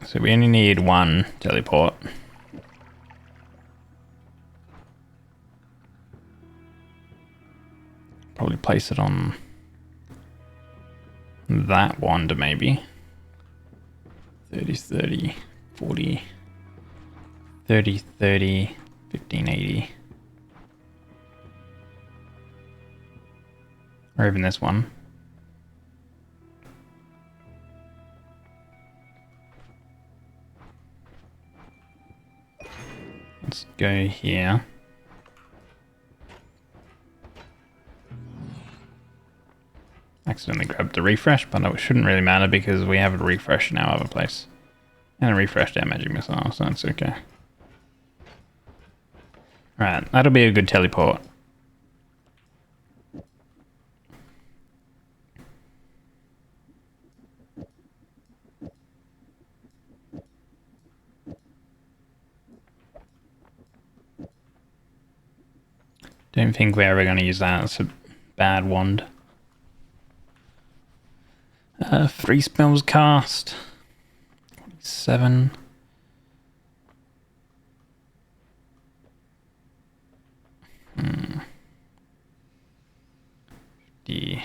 So we only need one teleport. Probably place it on that wand maybe. 30, 30, 40, 30, 30, 15, 80. Or even this one. Let's go here. Accidentally grabbed the refresh, but it shouldn't really matter because we have a refresh in our other place. And a refreshed our magic missile, so that's okay. Right, that'll be a good teleport. Don't think we're ever going to use that. It's a bad wand. 3 spells cast. 7. D.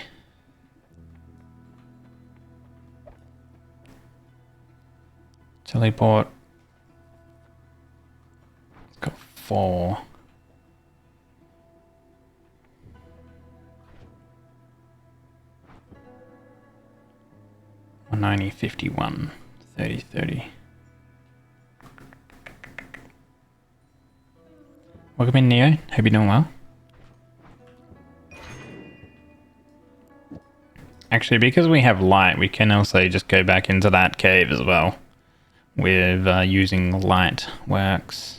Teleport. It's got 4. 190, 51, 30, 30. Welcome in, Neo. Hope you're doing well. Actually, because we have light, we can also just go back into that cave as well. With using light works.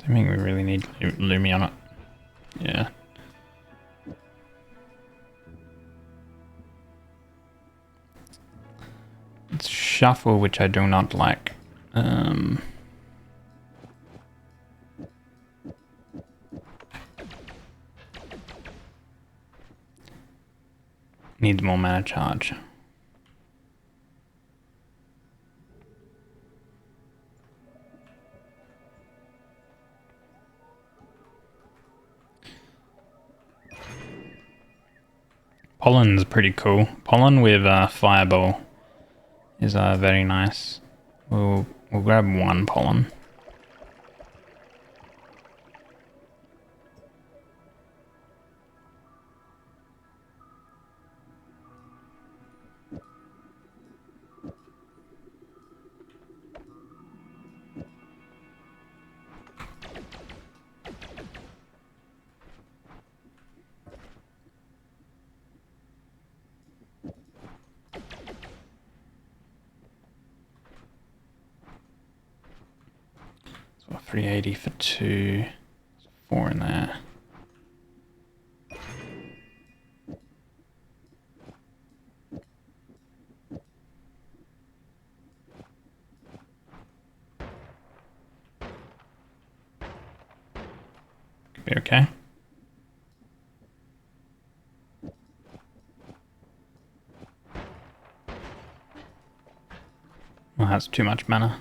I think we really need Lumi on it. Yeah. It's shuffle, which I do not like. Needs more mana charge. Pollen's pretty cool. Pollen with fireball is very nice. We'll grab 1 pollen. So 380 for 2. 4 in there. You okay? Well, that's too much mana.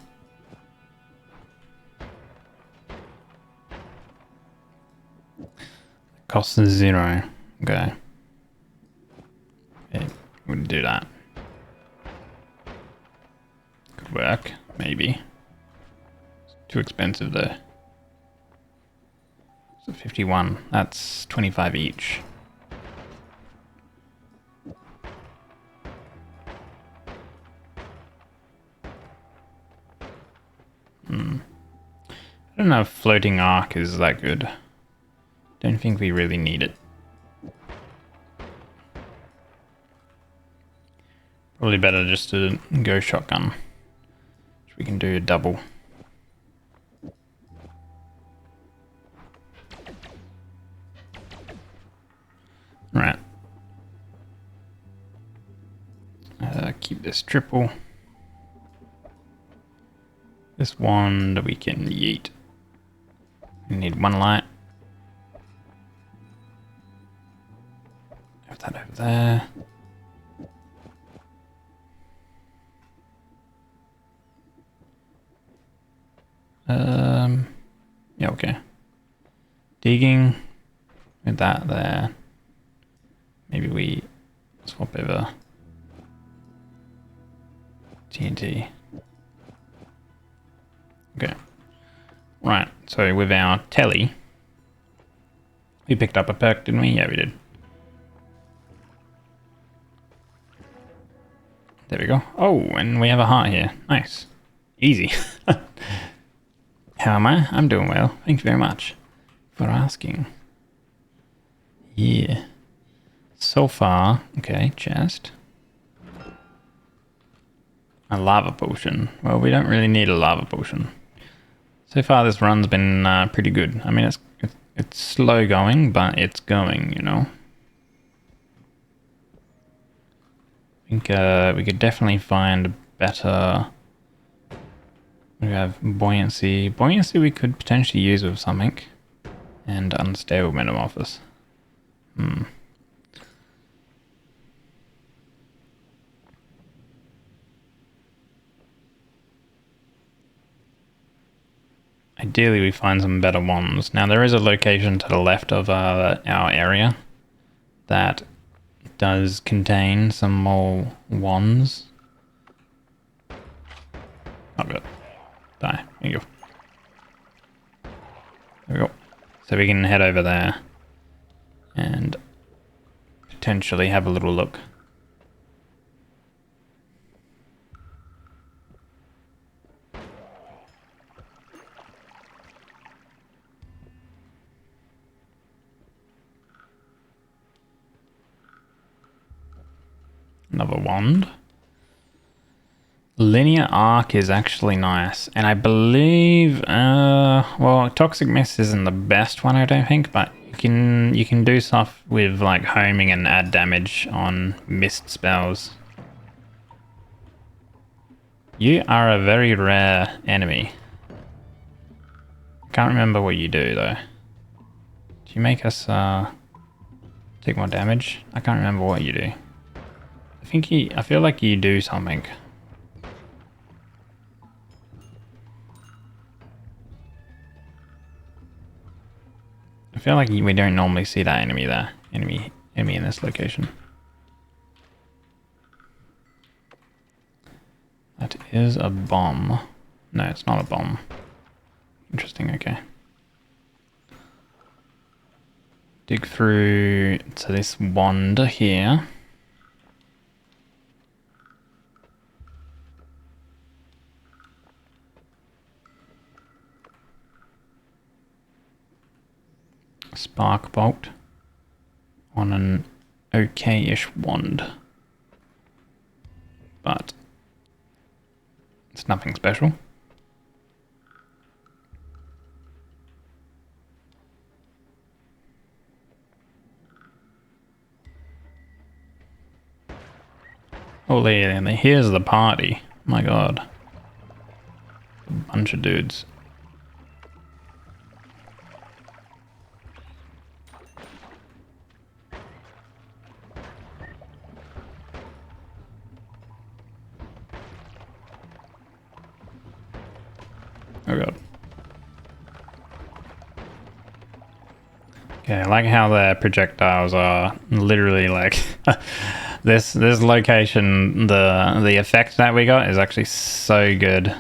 Cost is 0. Okay. Okay, wouldn't do that. Could work, maybe. It's too expensive though. So 51, that's 25 each. I don't know if floating arc is that good. Don't think we really need it. Probably better just to go shotgun. Which we can do a double. Right. Keep this triple. This wand we can yeet. We need one light. Have that over there. Yeah, okay. Digging with that there. Maybe we swap over TNT. Okay. Right, so with our telly, we picked up a perk, didn't we? Yeah, we did. There we go. Oh, and we have a heart here. Nice. Easy. How am I? I'm doing well. Thank you very much for asking. Yeah. So far, okay, chest. A lava potion. Well, we don't really need a lava potion. So far, this run's been pretty good. I mean, it's slow going, but it's going, you know. I think we could definitely find better. We have buoyancy. Buoyancy we could potentially use with something. And unstable metamorphosis. Ideally we find some better wands. Now there is a location to the left of our area that does contain some more wands. Oh good. Die. There you go. There we go. So we can head over there and potentially have a little look. Another wand. Linear arc is actually nice, and I believe, well, toxic mist isn't the best one, I don't think, but you can do stuff with like homing and add damage on mist spells. You are a very rare enemy. Can't remember what you do though. Do you make us take more damage? I can't remember what you do. I feel like you do something. I feel like we don't normally see that enemy there. Enemy in this location. That is a bomb. No, it's not a bomb. Interesting, okay. Dig through to this wand here. Spark bolt on an okay-ish wand, but it's nothing special. Holy, and here's the party. My god. A bunch of dudes. Oh god. Okay, I like how the projectiles are literally like this location, the effect that we got is actually so good.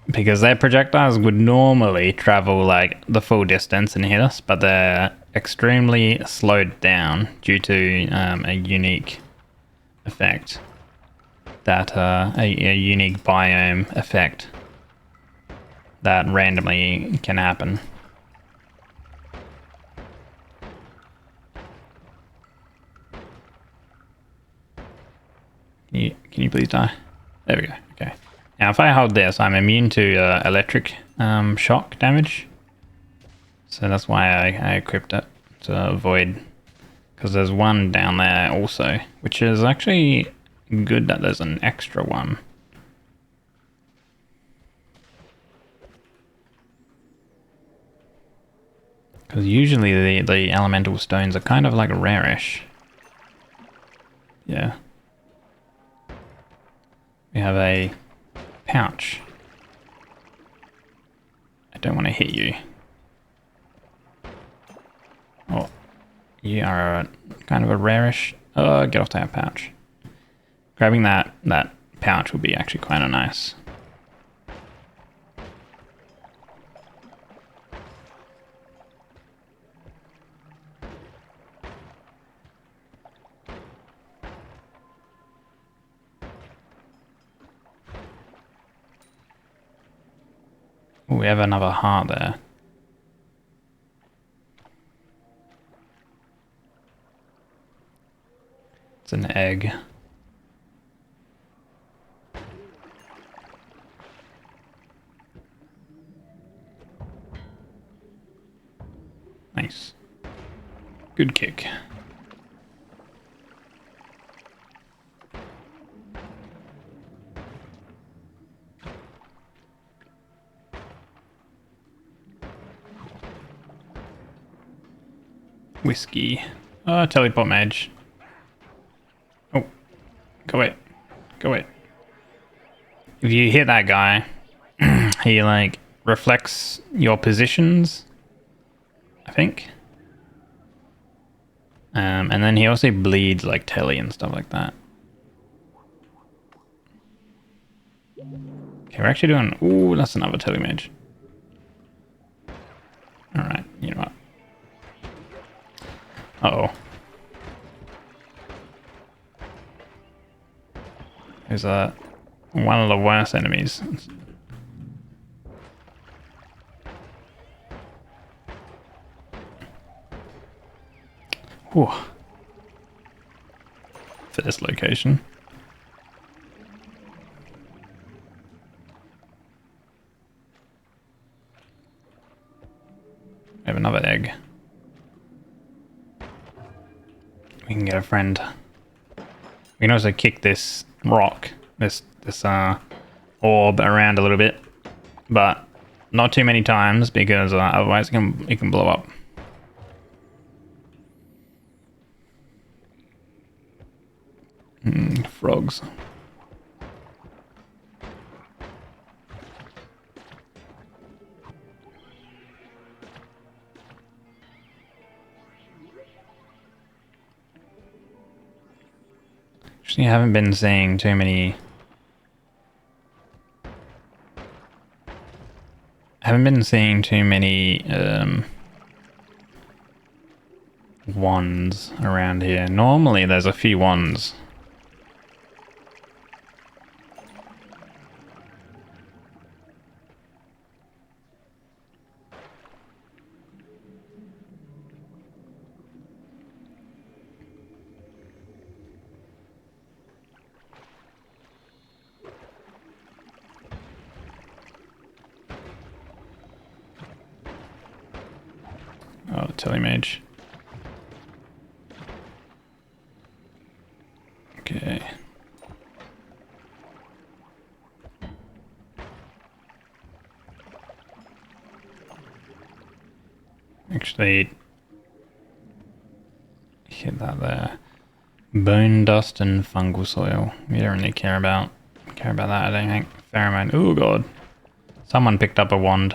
Because their projectiles would normally travel like the full distance and hit us, but they're extremely slowed down due to a unique effect. That a unique biome effect that randomly can happen. Can you please die? There we go. Okay. Now, if I hold this, I'm immune to electric shock damage. So that's why I equipped it to avoid. Because there's one down there also, which is actually good that there's an extra one. Because usually the elemental stones are kind of like rarish. Yeah. We have a pouch. I don't want to hit you. Oh, you are kind of a rarish. Oh, get off that pouch. Grabbing that pouch would be actually kind of nice. Ooh, we have another heart there. It's an egg. Nice. Good kick. Whiskey. Teleport mage. Oh. Go away. Go away. If you hit that guy, he like reflects your positions, I think. And then he also bleeds like telly and stuff like that. Okay, we're actually doing... Ooh, that's another telly mage. Alright, you know what? Uh-oh. There's one of the worst enemies. Whew. For this location. We have another egg. We can get a friend. We can also kick this rock, this orb around a little bit, but not too many times because otherwise it can blow up. Frogs. Actually, I haven't been seeing too many... wands around here. Normally there's a few wands. Oh, telemage. Okay. Actually, hit that there. Bone dust and fungal soil. We don't really care about that, I don't think. Pheromone. Oh god. Someone picked up a wand.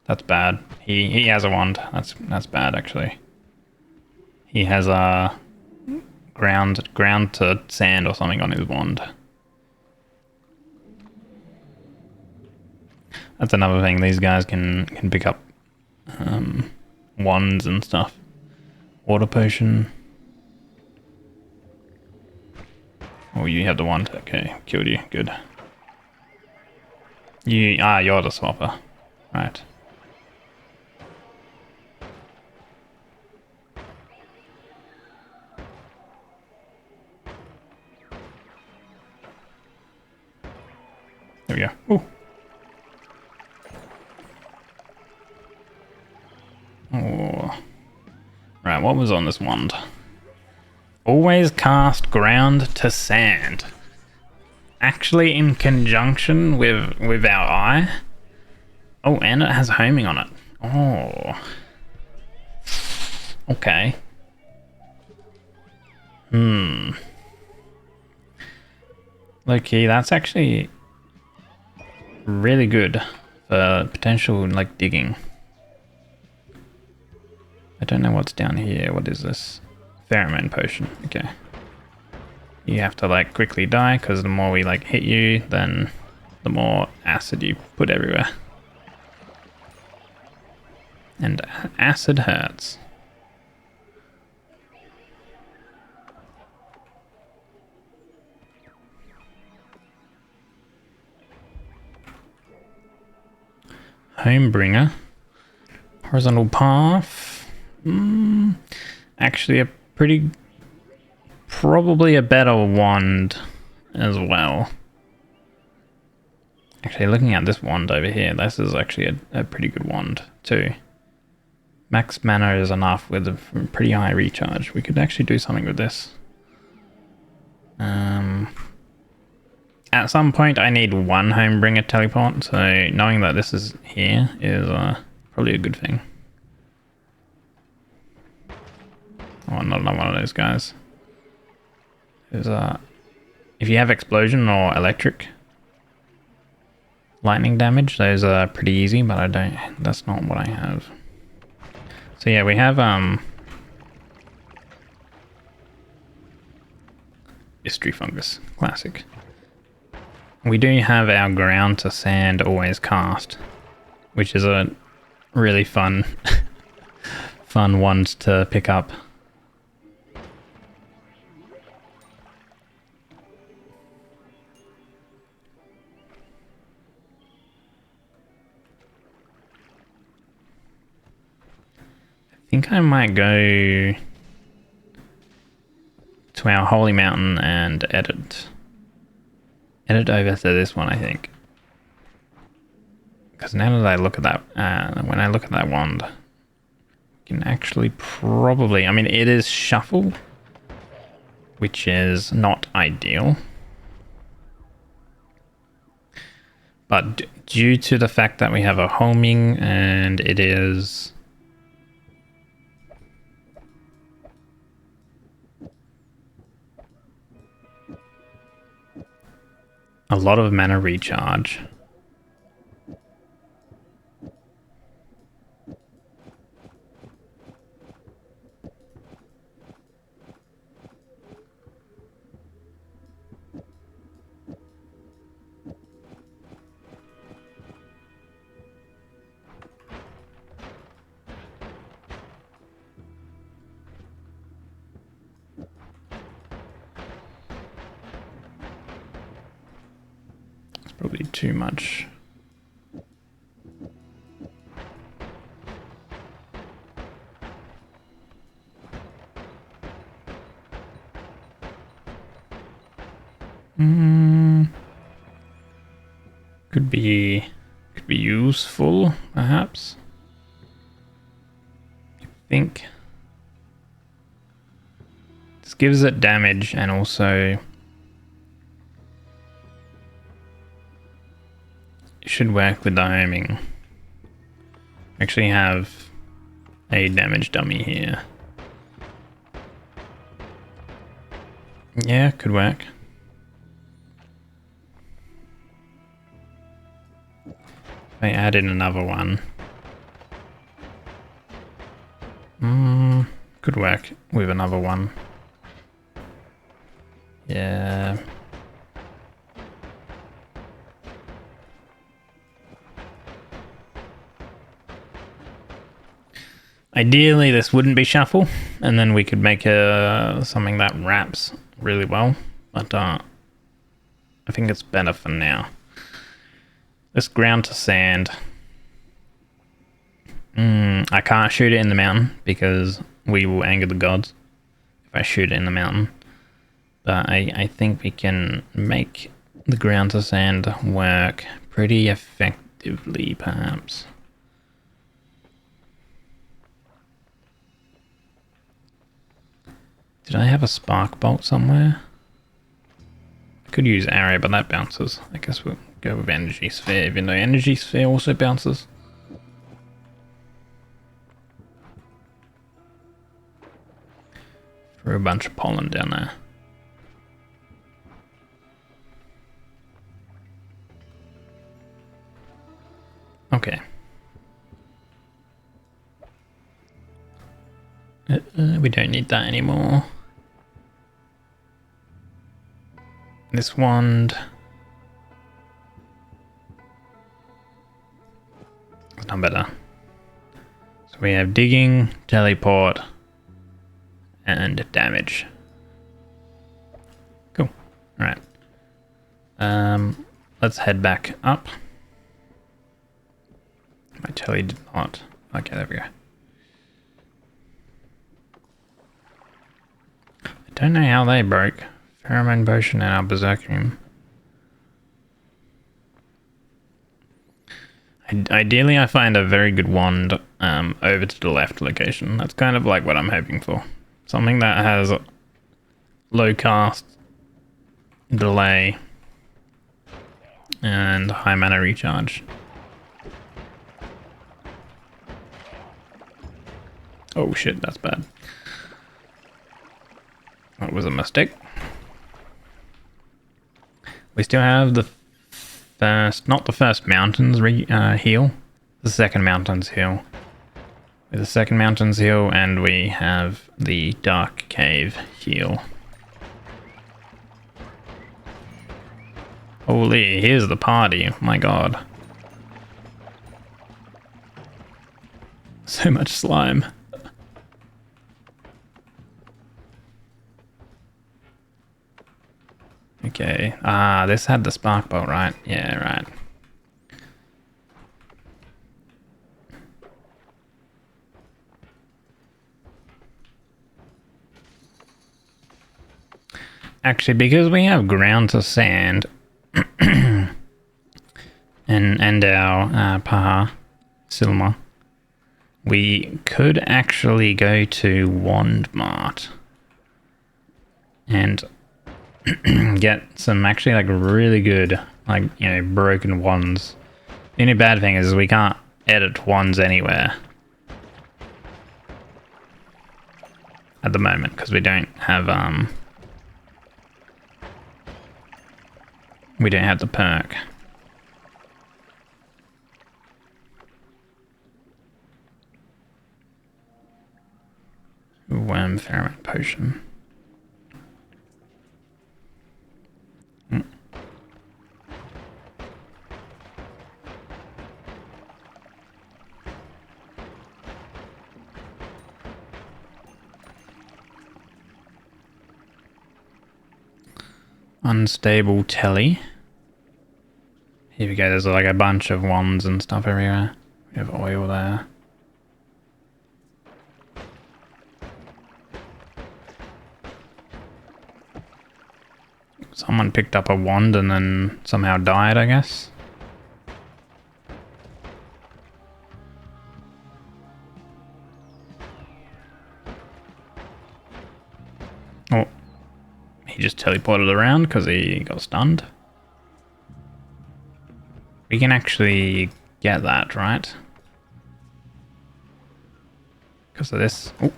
That's bad. He has a wand. That's bad actually. He has a ground to sand or something on his wand. That's another thing. These guys can pick up wands and stuff. Water potion. Oh, you have the wand. Okay, killed you. Good. You're the swapper. Right. There we go. Ooh. Oh. Right, what was on this wand? Always cast ground to sand. Actually in conjunction with our eye. Oh, and it has homing on it. Oh. Okay. Low-key, that's actually really good for potential, like, digging. I don't know what's down here. What is this? Pheromone potion. Okay. You have to, like, quickly die, because the more we, like, hit you, then the more acid you put everywhere. And acid hurts. Homebringer. Horizontal path. Actually probably a better wand as well. Actually, looking at this wand over here, this is actually a pretty good wand too. Max mana is enough with a pretty high recharge. We could actually do something with this. At some point I need one Homebringer teleport, so knowing that this is here is probably a good thing. Oh, not another one of those guys. There's if you have explosion or electric lightning damage, those are pretty easy, but that's not what I have. So yeah, we have Mystery Fungus, classic. We do have our ground to sand always cast, which is a really fun one to pick up. I think I might go to our holy mountain and edit over to this one, I think. Because now that I look at that, when I look at that wand, we can actually probably, I mean, it is shuffle, which is not ideal. But due to the fact that we have a homing and it is a lot of mana recharge. Probably too much. Could be useful, perhaps. I think this gives it damage and also should work with the homing. Actually have a damage dummy here. Yeah, could work. I add in another one. Could work with another one. Yeah. Ideally, this wouldn't be shuffle, and then we could make something that wraps really well. But I think it's better for now. This ground to sand. I can't shoot it in the mountain because we will anger the gods if I shoot it in the mountain. But I think we can make the ground to sand work pretty effectively, perhaps. Did I have a spark bolt somewhere? I could use arrow, but that bounces. I guess we'll go with energy sphere, even though energy sphere also bounces. Threw a bunch of pollen down there. Okay. We don't need that anymore. This wand. It's not better. So we have digging, teleport, and damage. Cool. Alright. Let's head back up. My telly did not. Okay, there we go. I don't know how they broke. Pheromone potion and our berserkrium. Ideally, I find a very good wand over to the left location. That's kind of like what I'm hoping for. Something that has low cast, delay, and high mana recharge. Oh shit, that's bad. That was a mistake. We still have the first, not the first mountains heal, the second mountains heal. With the second mountains heal, and we have the dark cave heal. Holy, here's the party, my god. So much slime. Okay, this had the spark bolt, right? Yeah, right. Actually, because we have ground to sand and our Paha Silma, we could actually go to Wand Mart and get some actually like really good, like, you know, broken wands. The only bad thing is we can't edit wands anywhere at the moment because we don't have the perk. Worm pheromone potion. Unstable telly. Here we go, there's like a bunch of wands and stuff everywhere. We have oil there. Someone picked up a wand and then somehow died, I guess. Oh. He just teleported around because he got stunned. We can actually get that, right? Because of this. Oh.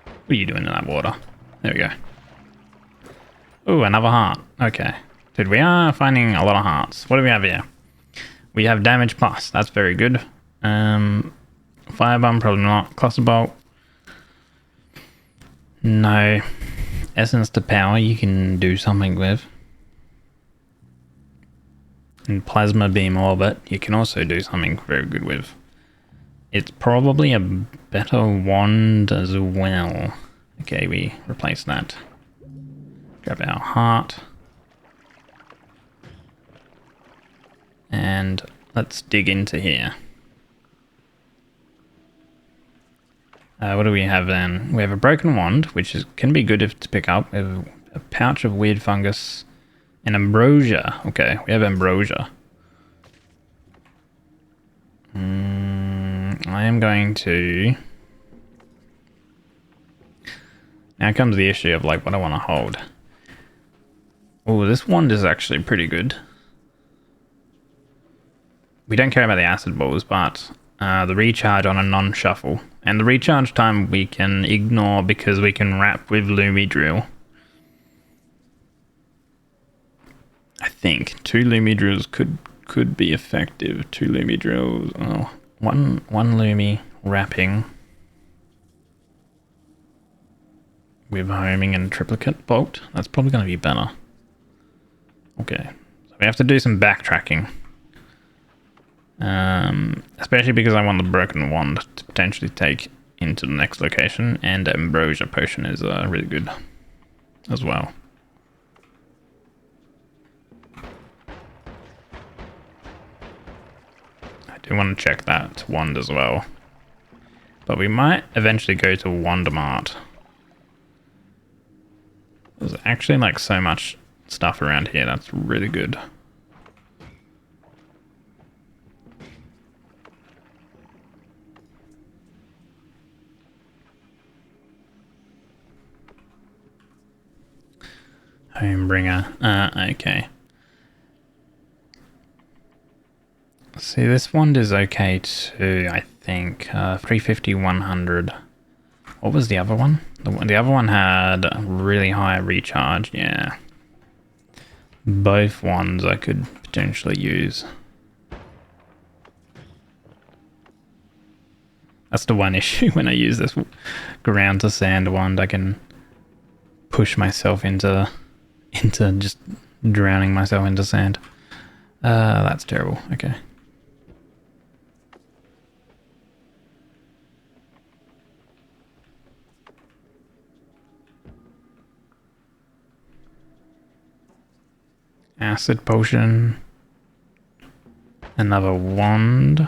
What are you doing in that water? There we go. Oh, another heart. Okay. Dude, we are finding a lot of hearts. What do we have here? we have damage plus. That's very good. Firebomb, probably not. Cluster bolt. No. Essence to power you can do something with. And plasma beam orbit you can also do something very good with. It's probably a better wand as well. Okay, we replace that. Grab our heart. And let's dig into here. What do we have then? We have a broken wand, which can be good to pick up. We have a pouch of weird fungus and ambrosia. Okay, we have ambrosia. I am going to... Now comes the issue of like what I want to hold. Oh, this wand is actually pretty good. We don't care about the acid balls, but the recharge on a non-shuffle. And the recharge time we can ignore because we can wrap with Lumi Drill. I think 2 Lumi Drills could be effective. 2 Lumi Drills. Oh, one Lumi wrapping with homing and triplicate bolt. That's probably going to be better. Okay, so we have to do some backtracking. Especially because I want the broken wand to potentially take into the next location, and ambrosia potion is really good as well. I do want to check that wand as well, but we might eventually go to Wonder Mart. There's actually like so much stuff around here that's really good. Homebringer. Okay. See, this wand is okay too, I think. 350, 100. What was the other one? The other one had a really high recharge, yeah. Both wands I could potentially use. That's the one issue when I use this ground to sand wand. I can push myself into just drowning myself into sand. That's terrible. Okay. Acid potion. Another wand.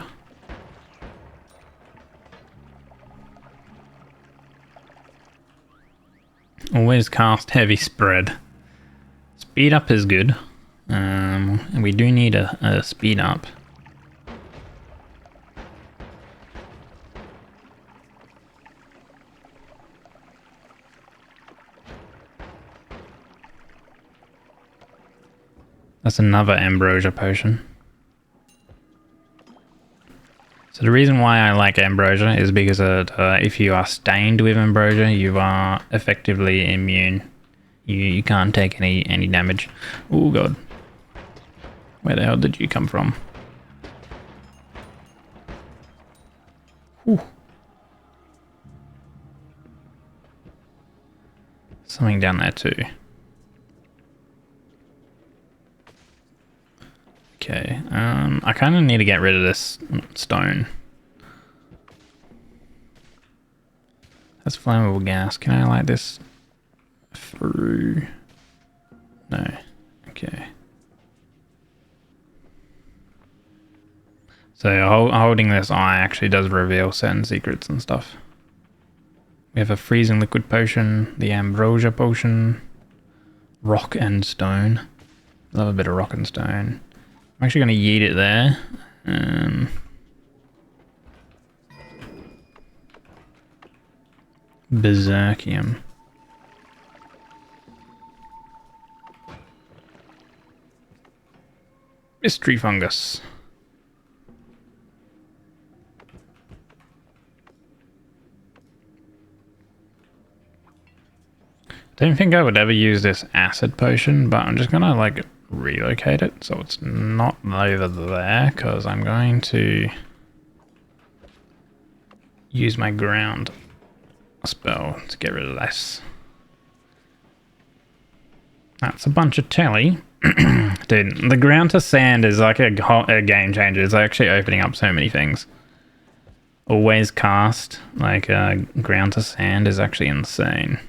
Always cast heavy spread. Speed up is good. And we do need a speed up. That's another ambrosia potion. So the reason why I like ambrosia is because if you are stained with ambrosia, you are effectively immune. You can't take any damage. Oh god. Where the hell did you come from? Whew. Something down there too. Okay, I kind of need to get rid of this stone. That's flammable gas. Can I light this through? No. Okay. So holding this eye actually does reveal certain secrets and stuff. We have a freezing liquid potion, the ambrosia potion, rock and stone. Love a bit of rock and stone. I'm actually going to yeet it there. Berserkium. Mystery fungus. Don't think I would ever use this acid potion, but I'm just gonna like relocate it so it's not over there, because I'm going to use my ground spell to get rid of this. That's a bunch of telly. Dude, the ground to sand is like a game changer. It's actually opening up so many things. Always cast like ground to sand is actually insane.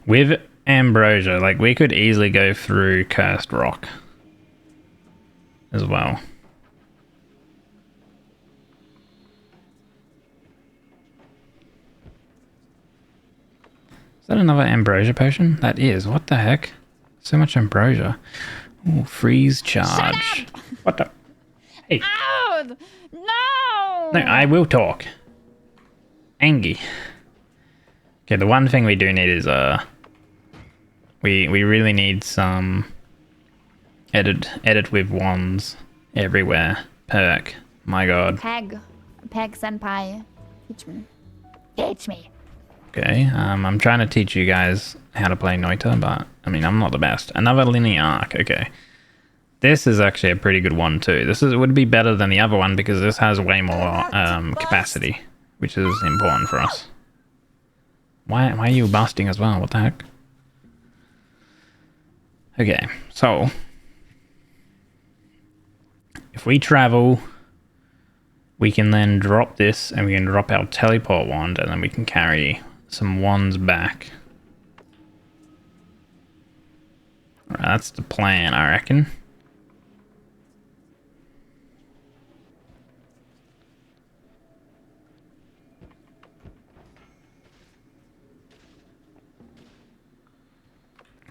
With ambrosia, like we could easily go through cursed rock as well. Is that another ambrosia potion? That is. What the heck? So much ambrosia. Ooh, freeze charge. What the? Hey. Ow! No! No, I will talk. Angie. Okay, the one thing we do need is we really need some edit with wands everywhere perk. My god. Peg senpai. Teach me. Teach me. Okay, I'm trying to teach you guys how to play Noita, but I mean, I'm not the best. Another linear arc, okay. This is actually a pretty good one too. Would be better than the other one because this has way more capacity, which is important for us. Why are you busting as well? What the heck? Okay, so if we travel, we can then drop this and we can drop our teleport wand and then we can carry some wands back. Alright, that's the plan, I reckon.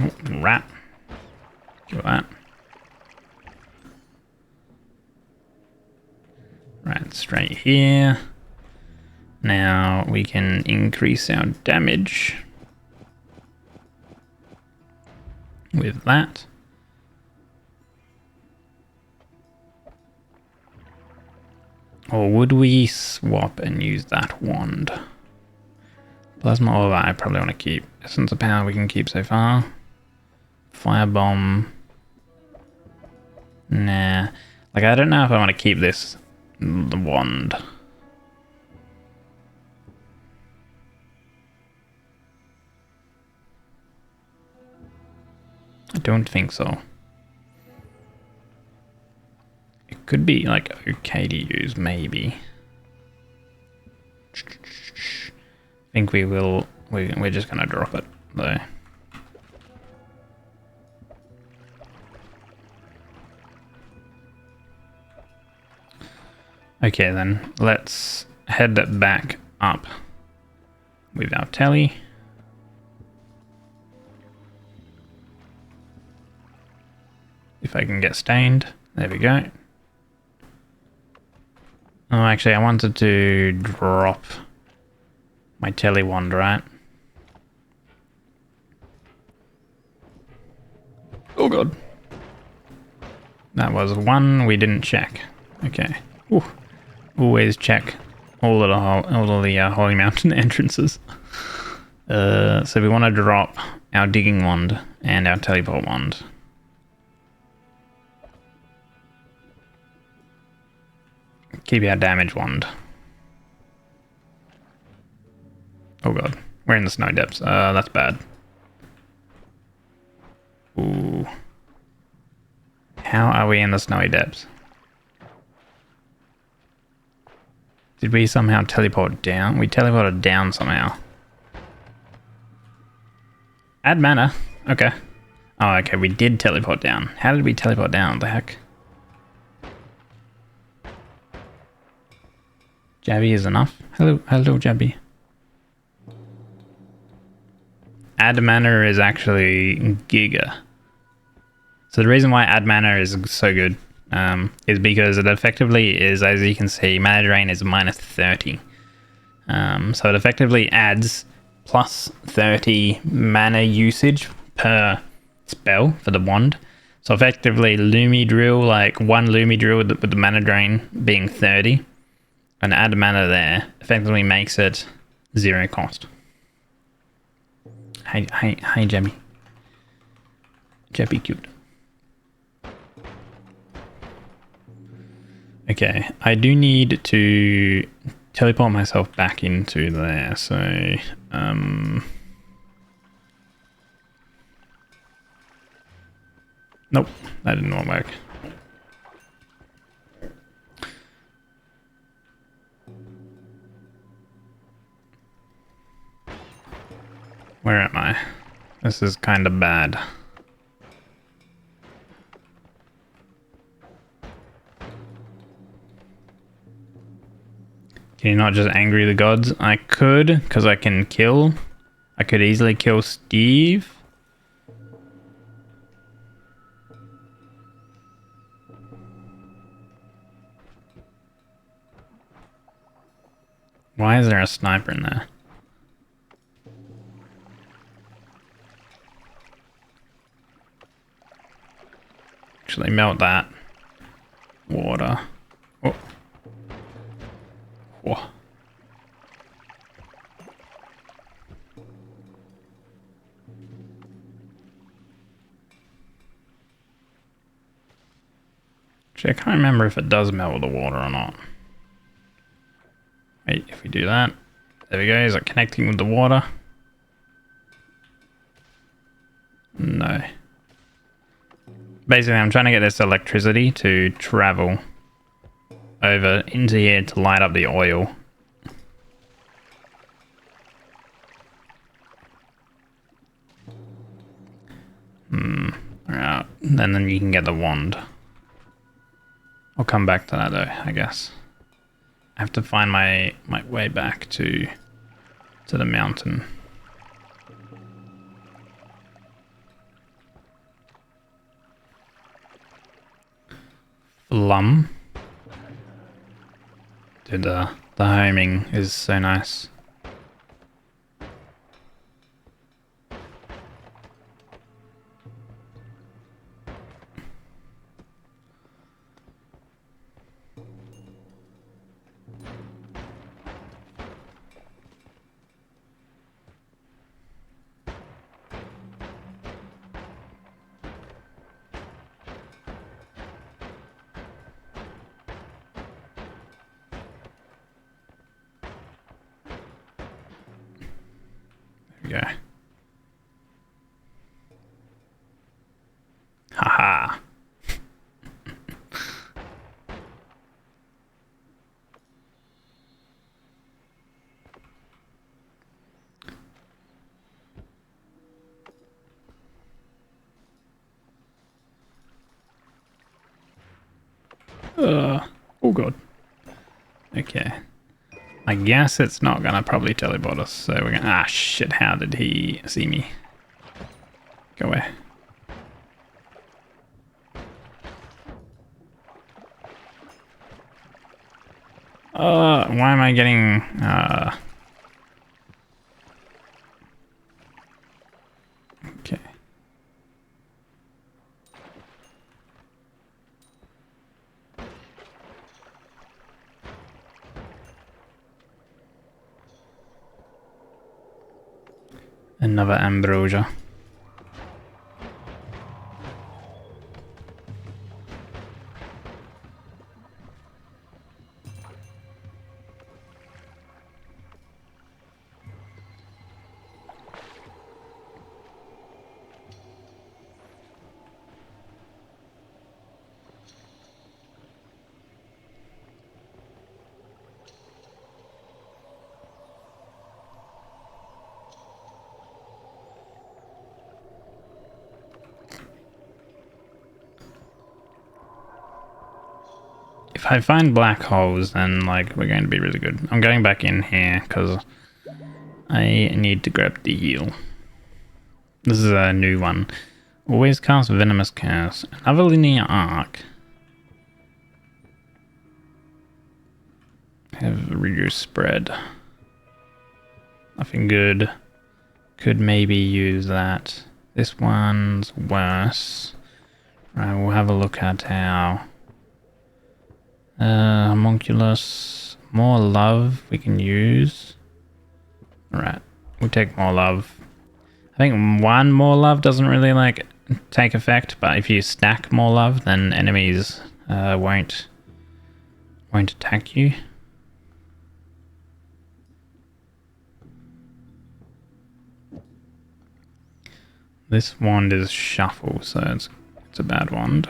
Oh, rat. Kill that. Right, straight here. Now we can increase our damage with that. Or would we swap and use that wand? Plasma orb I probably want to keep. Essence of power we can keep so far. Firebomb. Nah. Like I don't know if I want to keep this the wand. I don't think so. It could be like okay to use, maybe. I think we will. We're just gonna drop it though. Okay then, let's head back up with our telly. If I can get stained. There we go. Oh, actually, I wanted to drop my telly wand, right? Oh god. That was one we didn't check. Okay. Ooh. Always check all of the Holy Mountain entrances. So we want to drop our digging wand and our teleport wand. Keep our damage wand. Oh god, we're in the snow depths. That's bad. Ooh. How are we in the snowy depths? Did we somehow teleport down? We teleported down somehow. Add mana. Okay. Oh, okay, we did teleport down. How did we teleport down? What the heck? Jabby is enough. Hello, Jabby. Add mana is actually Giga. So the reason why add mana is so good is because it effectively is, as you can see, mana drain is minus 30. So it effectively adds plus 30 mana usage per spell for the wand. So effectively Lumi Drill, like one Lumi Drill with the mana drain being 30. and add mana there effectively makes it 0 cost. Hi, Jemmy. Jeppy cute. Okay, I do need to teleport myself back into there, so nope, that didn't work. Where am I? This is kind of bad. Can you not just angry the gods? I could, because I can kill. I could easily kill Steve. Why is there a sniper in there? Actually, melt that. Water. Oh. Whoa. Actually, I can't remember if it does melt with the water or not. Wait, if we do that. There we go. Is it connecting with the water? No. Basically, I'm trying to get this electricity to travel over into here to light up the oil. Alright, and then you can get the wand. I'll come back to that though, I guess. I have to find my way back to the mountain. Flum. Dude, the homing is so nice. Go. Haha. Oh god. Okay. I guess it's not gonna probably teleport us, so we're gonna... Ah, shit, how did he see me? Go away. Why am I getting... Okay. Another ambrosia. If I find black holes, then like we're going to be really good. I'm going back in here because I need to grab the heal. This is a new one. Always cast venomous curse. Another linear arc. Have reduced spread. Nothing good. Could maybe use that. This one's worse. Right, we'll have a look at how... homunculus, more love we can use. Alright, we'll take more love. I think one more love doesn't really like take effect, but if you stack more love, then enemies won't attack you. This wand is shuffle, so it's a bad wand.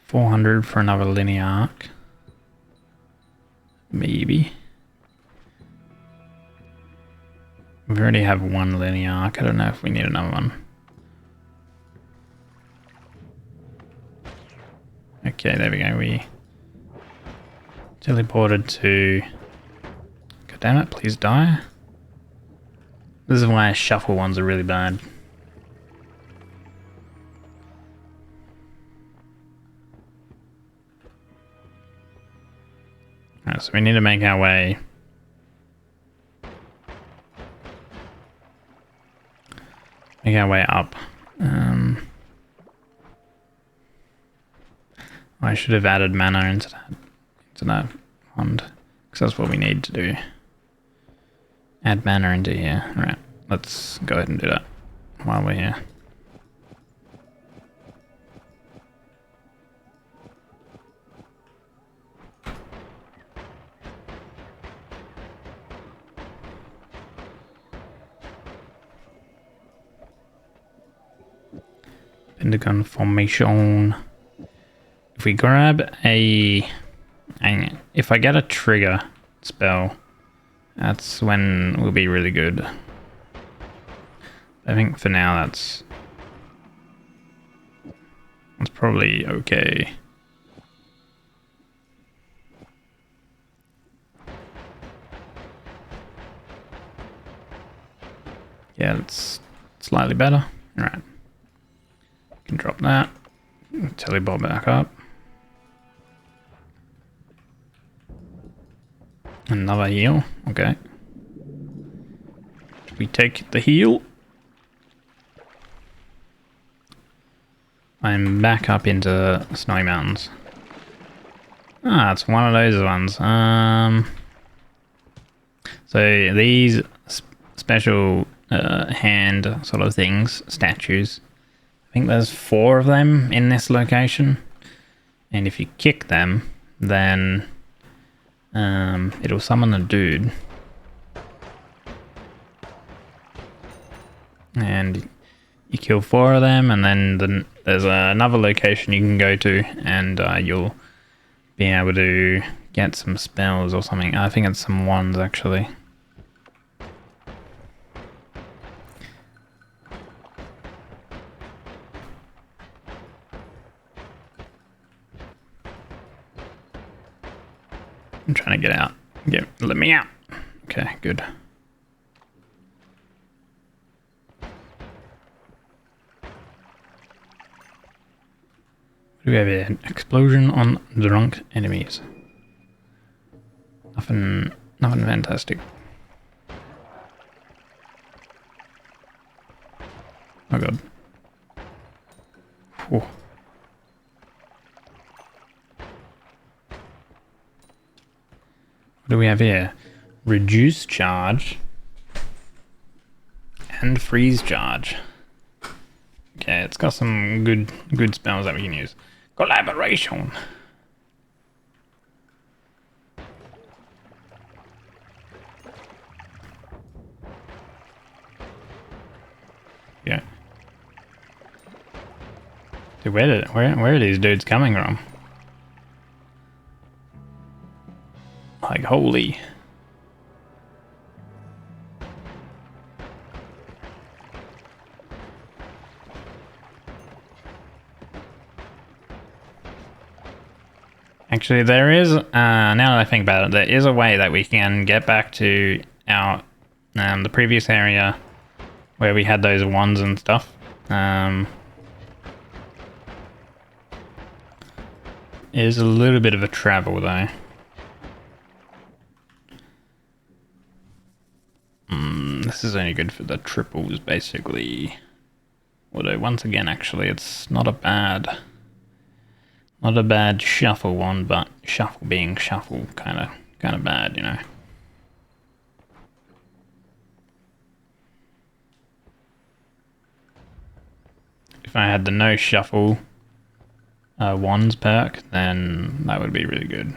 400 for another linear arc. Maybe. We already have one linear arc. I don't know if we need another one. Okay, there we go. We teleported to... God damn it, please die. This is why shuffle ones are really bad. Alright, so we need to make our way. Make our way up. I should have added mana into that wand, because that's what we need to do. Add mana into here. Alright, let's go ahead and do that while we're here. Pentagon formation. If we grab if I get a trigger spell, that's when we'll be really good. I think for now that's probably okay. Yeah, it's slightly better. All right. Can drop that. Teleport back up. Another heal. Okay. We take the heal. I'm back up into Snowy Mountains. Ah, it's one of those ones. So these special hand sort of things, statues. I think there's 4 of them in this location, and if you kick them, then it'll summon a dude, and you kill 4 of them, and then there's another location you can go to, and you'll be able to get some spells or something. I think it's some wands actually. I'm trying to get out. Let me out. Okay, good. What do we have here? Explosion on drunk enemies. Nothing fantastic. Oh god. Whew. What do we have here? Reduce charge and freeze charge. Okay, it's got some good spells that we can use. Collaboration. Yeah. Dude, where are these dudes coming from? Like, holy. Actually, there is, now that I think about it, there is a way that we can get back to our, the previous area where we had those wands and stuff. It is a little bit of a travel, though. This is only good for the triples, basically. Although, once again, actually, it's not a bad Not a bad shuffle one, but shuffle being shuffle, kind of bad, you know. If I had the no shuffle wands perk, then that would be really good.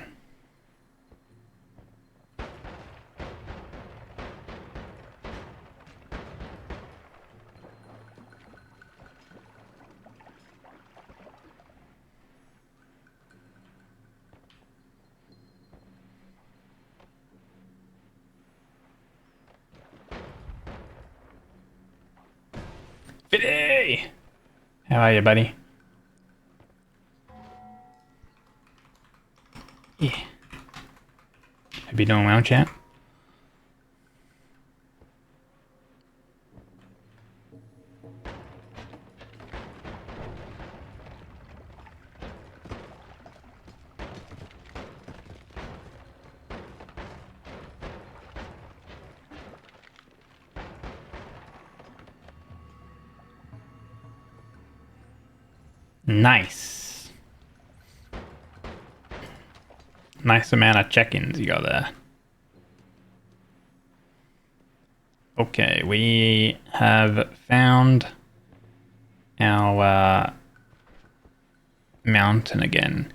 Fiddy! How are you, buddy? Yeah. Hope you're doing well, chat. Nice. Nice amount of check-ins you got there. Okay, we have found our mountain again.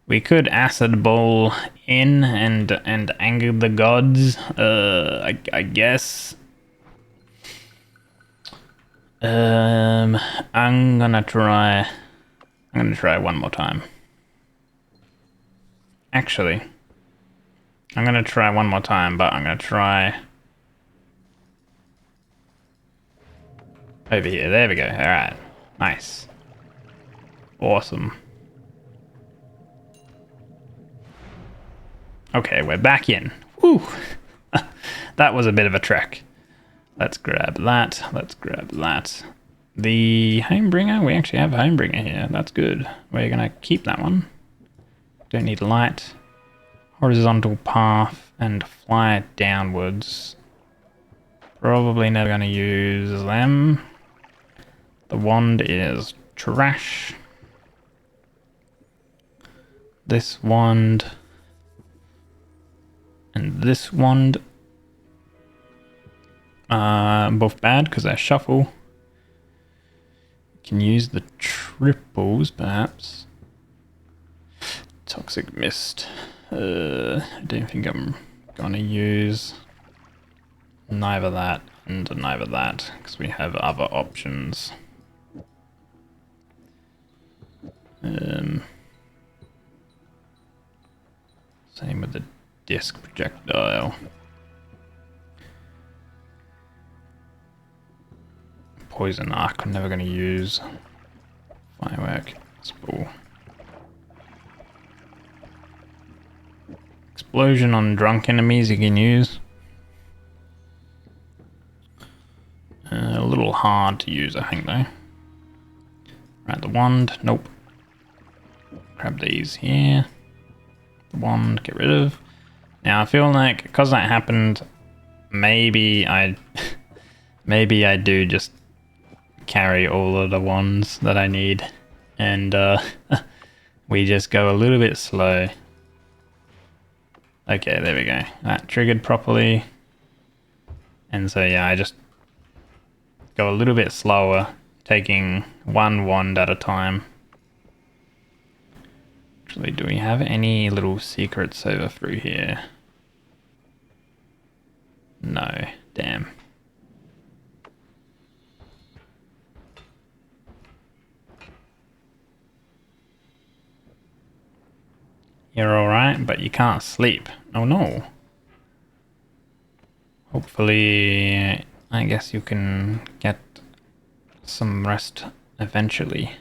We could acid bowl in and anger the gods. I guess. I'm gonna try one more time. Actually, I'm gonna try one more time, but I'm gonna try over here. There we go. All right, nice, awesome. Okay, we're back in. Woo! That was a bit of a trek. Let's grab that. Let's grab that. The Homebringer, we actually have Homebringer here. That's good. We're gonna keep that one. Don't need light. Horizontal path and fly downwards. Probably never gonna use them. The wand is trash. This wand and this wand, both bad because they're shuffle. Can use the triples perhaps. Toxic mist. I don't think I'm gonna use neither that and neither that because we have other options. Same with the disc projectile. Poison arc, I'm never going to use. Firework, spool. Explosion on drunk enemies you can use. A little hard to use, I think, though. Right, the wand, nope. Grab these here. The wand, get rid of. Now I feel like because that happened, maybe I do just carry all of the wands that I need, and we just go a little bit slow. Okay, there we go. That triggered properly, and so yeah, I just go a little bit slower, taking one wand at a time. Actually, do we have any little secrets over through here? No, damn. You're alright, but you can't sleep. Oh no. Hopefully, I guess you can get some rest eventually.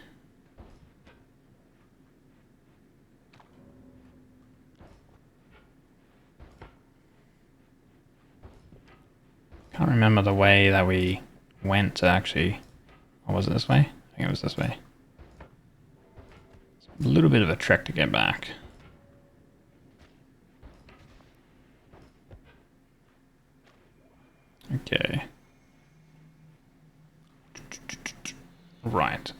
Can't remember the way that we went to actually... Or was it this way? I think it was this way. It's a little bit of a trek to get back. Okay. Right.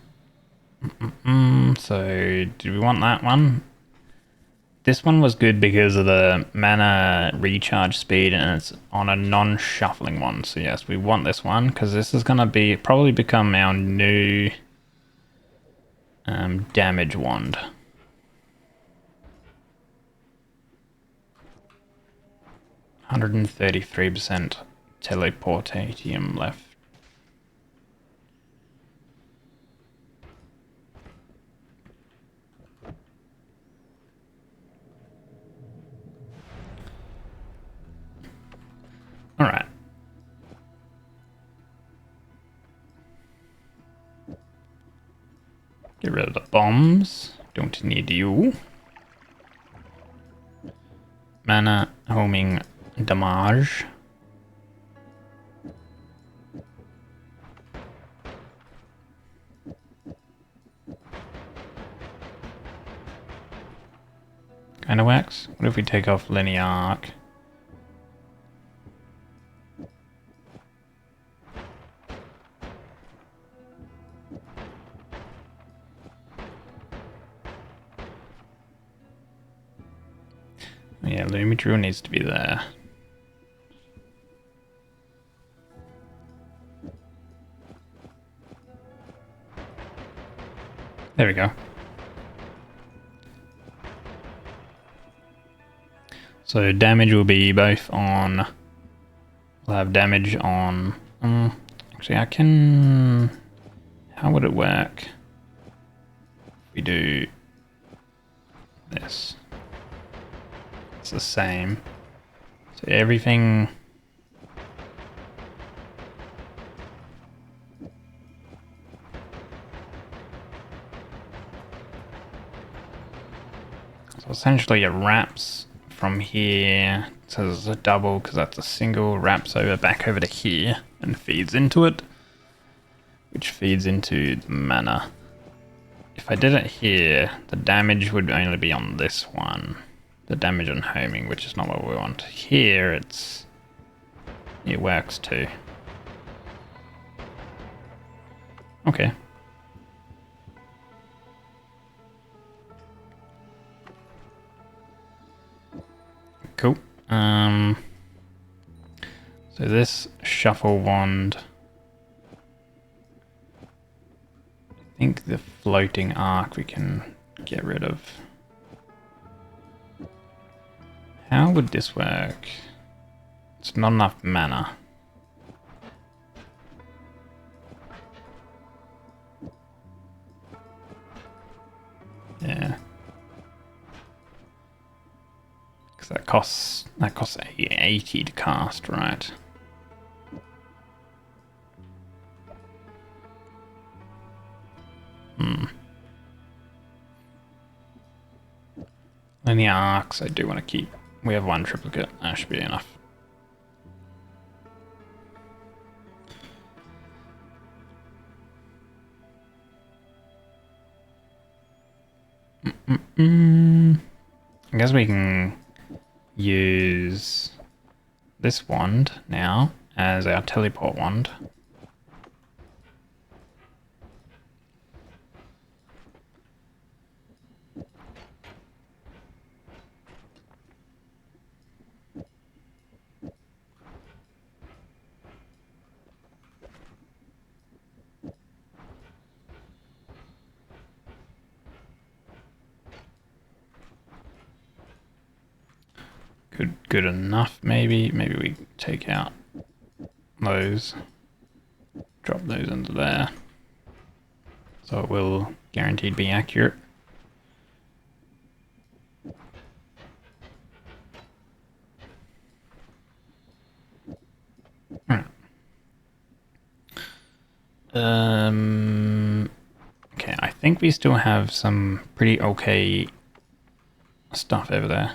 So did we want that one? This one was good because of the mana recharge speed and it's on a non-shuffling one. So yes, we want this one because this is going to probably become our new damage wand. %133% teleportatium left. All right. Get rid of the bombs. Don't need you. Mana homing damage. Kinda wax. What if we take off linear arc? Yeah, Lumitru needs to be there. There we go. So damage will be both on... We'll have damage on... actually, I can... How would it work? If we do... this. It's the same. So everything... So essentially it wraps from here, so there's a double because that's a single, wraps back over to here and feeds into it, which feeds into the mana. If I did it here, the damage would only be on this one. The damage on homing, which is not what we want. Here it works too. Okay. Cool. So this shuffle wand, I think the floating arc we can get rid of. How would this work? It's not enough mana. Yeah. Because that costs 80 to cast, right? Linear arcs I do want to keep. We have one triplicate, that should be enough. I guess we can use this wand now as our teleport wand. Good enough, maybe. Maybe we take out those, drop those into there, so it will guaranteed be accurate. Okay, I think we still have some pretty okay stuff over there.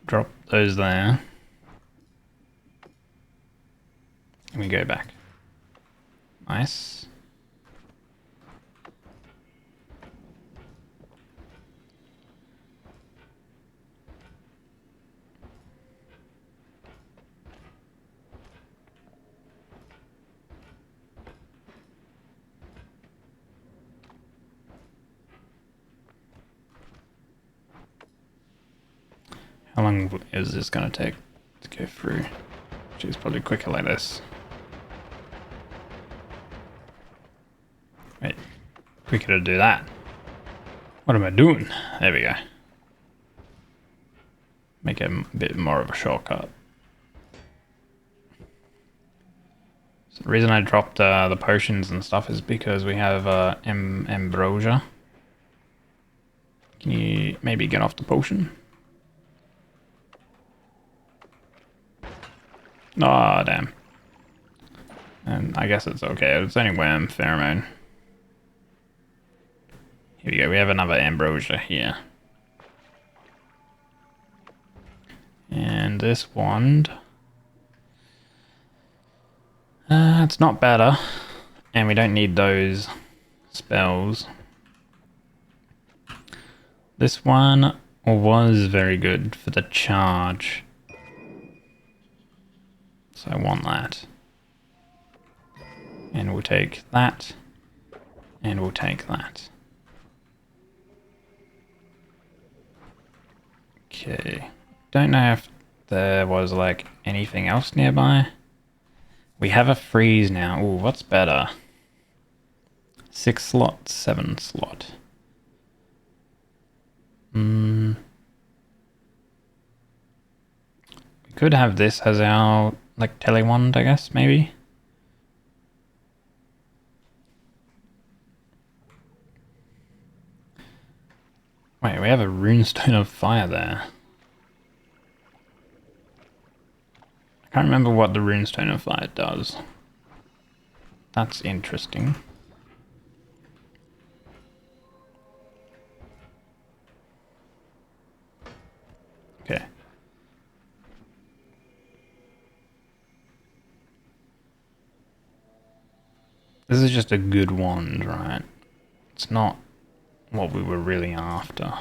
Drop those there. And we go back. Nice. How long is this going to take to go through? Which is probably quicker like this. Wait, quicker to do that. What am I doing? There we go. Make it a bit more of a shortcut. So the reason I dropped the potions and stuff is because we have ambrosia. Can you maybe get off the potion? Oh, damn. And I guess it's okay. It's only worm pheromone. Here we go. We have another ambrosia here. And this wand. It's not better. And we don't need those spells. This one was very good for the charge. So I want that. And we'll take that. And we'll take that. Okay. Don't know if there was like anything else nearby. We have a freeze now. Ooh, what's better? 6 slot, 7 slot. We could have this as our like telewand, I guess, maybe. Wait, we have a runestone of fire there. I can't remember what the runestone of fire does. That's interesting. Okay. This is just a good wand, right? It's not what we were really after.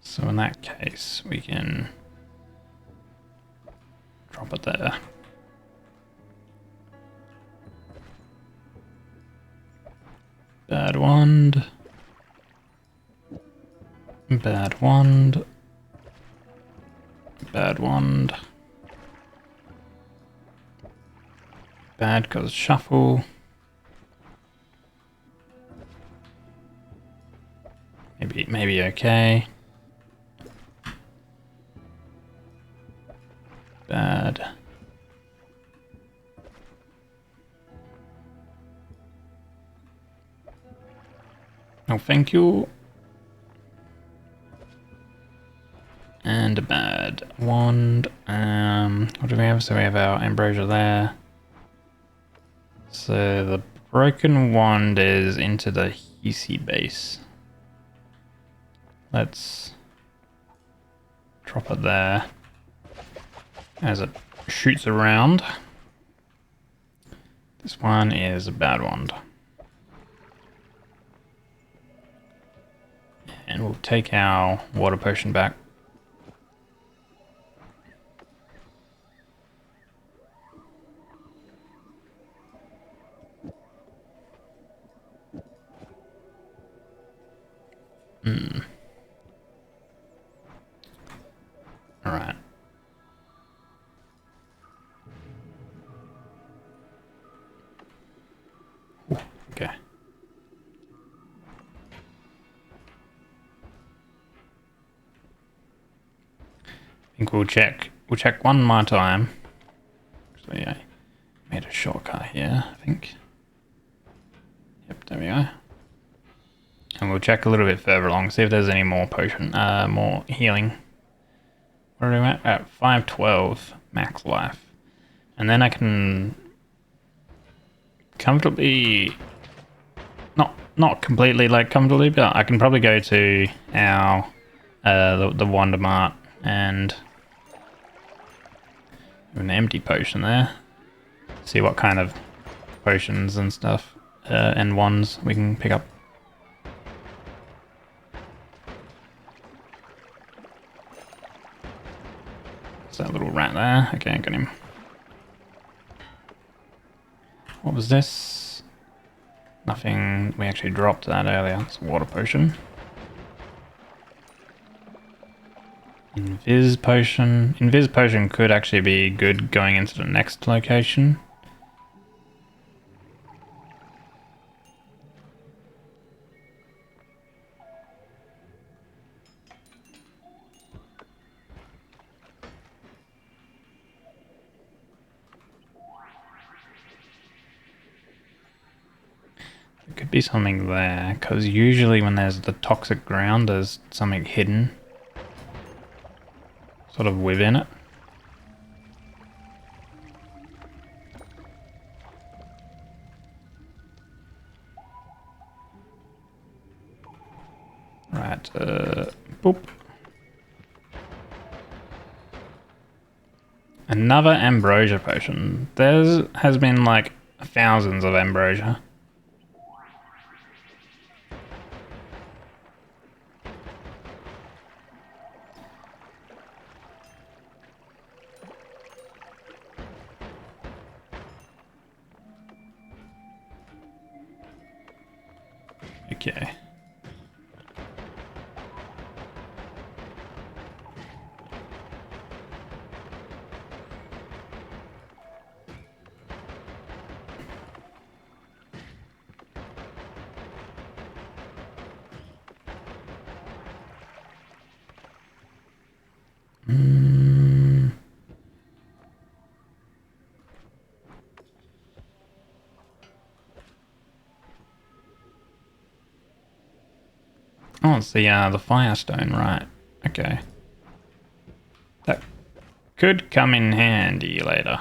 So in that case, we can drop it there. Bad wand. Bad wand. Bad wand. Bad cause shuffle. Maybe okay. Bad. No, thank you. And a bad wand. What do we have? So we have our ambrosia there. So the broken wand is into the Hisi base. Let's drop it there as it shoots around. This one is a bad wand. And we'll take our water potion back. Alright. Okay. I think we'll check one more time. Actually, I made a shortcut here, I think. Yep, there we go. And we'll check a little bit further along, see if there's any more potion, more healing. Where are we at 512 max life. And then I can comfortably, not completely like comfortably, but I can probably go to our, the Wonder Mart and an empty potion there. See what kind of potions and stuff, and wands we can pick up. Is that little rat there? Okay, got him. What was this? Nothing. We actually dropped that earlier. It's a water potion. Invis potion. Invis potion could actually be good going into the next location. There could be something there, because usually when there's the toxic ground, there's something hidden. Sort of within it. Right, boop. Another ambrosia potion. There has been like thousands of ambrosia. Okay. Oh, it's the firestone, right? Okay. That could come in handy later.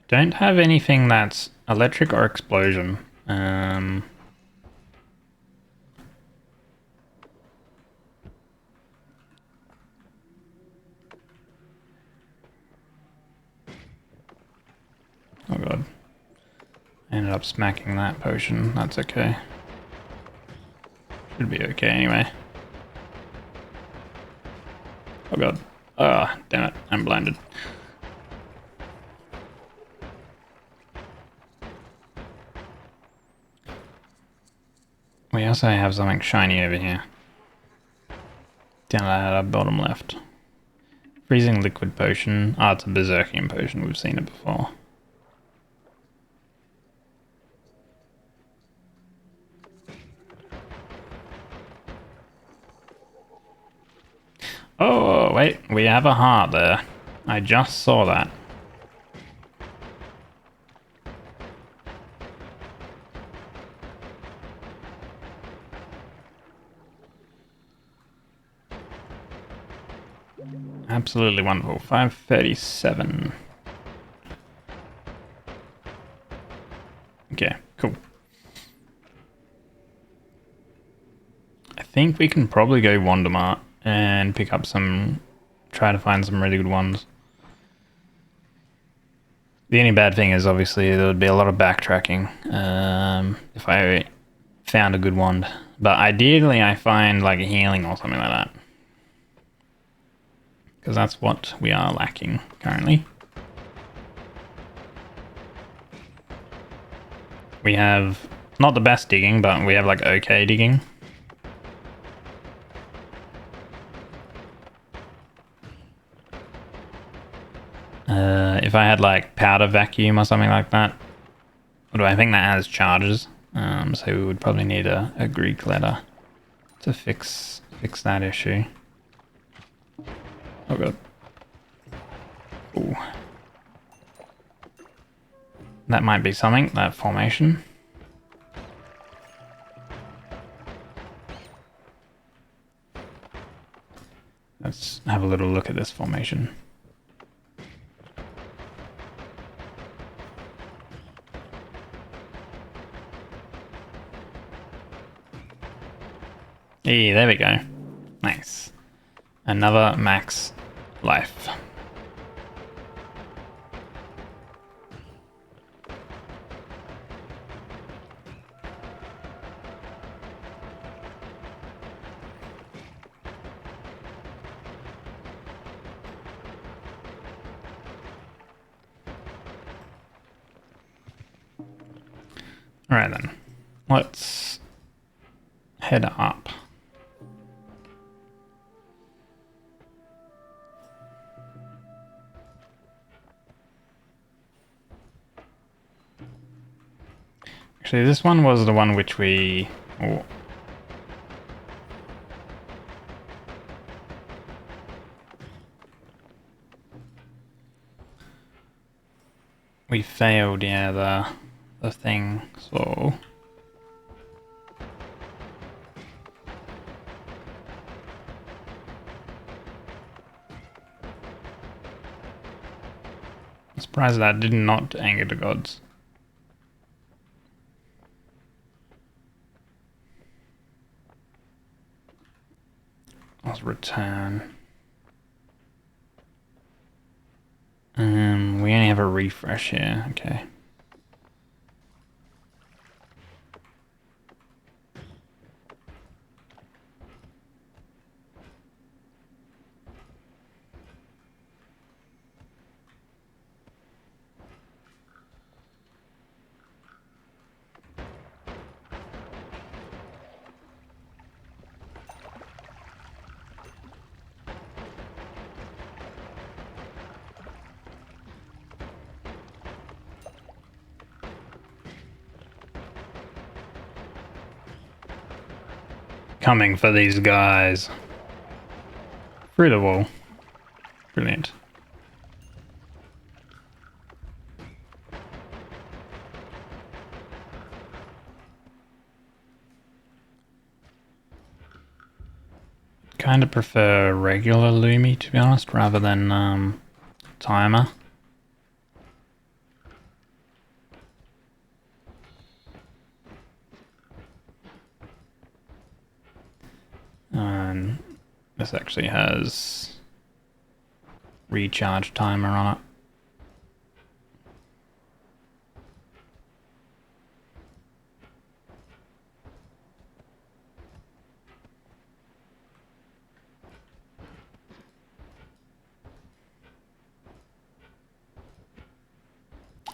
Don't have anything that's electric or explosion. Oh god. I ended up smacking that potion. That's okay. Should be okay anyway. Oh god. Ah, damn it. I'm blinded. We also have something shiny over here. Down at our bottom left. Freezing liquid potion. Ah, it's a berserkian potion. We've seen it before. Oh, wait. We have a heart there. I just saw that. Absolutely wonderful. 537. Okay, cool. I think we can probably go Wandamart and pick up some... try to find some really good ones. The only bad thing is obviously there would be a lot of backtracking if I found a good wand. But ideally I find like a healing or something like that. Because that's what we are lacking currently. We have not the best digging, but we have like okay digging. If I had like powder vacuum or something like that, although I think that has charges, so we would probably need a Greek letter to fix that issue. Oh god. Ooh. That might be something, that formation. Let's have a little look at this formation. Hey, there we go. Nice. Another max life. Alright then, let's head up. Actually, this one was the one which we... Oh. We failed, yeah, the thing, so... I'm surprised that did not anger the gods. Let's return. We only have a refresh here, okay. Coming for these guys. Through the wall. Brilliant. Kind of prefer regular Lumi, to be honest, rather than timer. And this actually has recharge timer on it.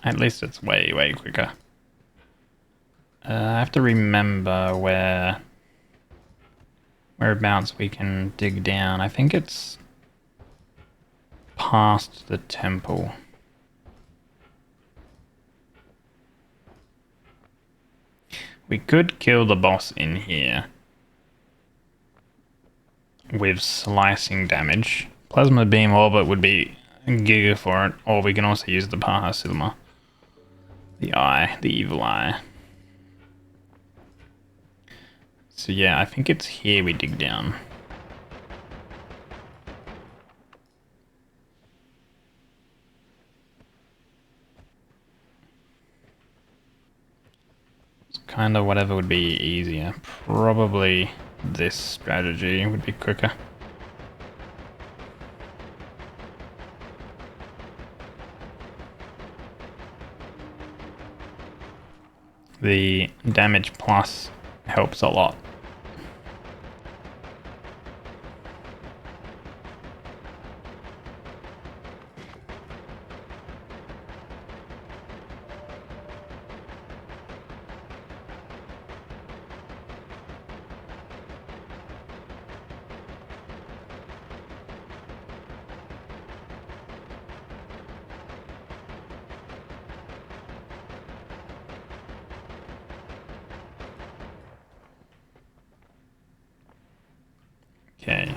At least it's way, way quicker. I have to remember whereabouts we can dig down. I think it's past the temple. We could kill the boss in here with slicing damage. Plasma beam orbit would be giga for it, or we can also use the Pahasilma. The eye, the evil eye. So yeah, I think it's here we dig down. It's kind of whatever would be easier. Probably this strategy would be quicker. The damage plus helps a lot. Okay.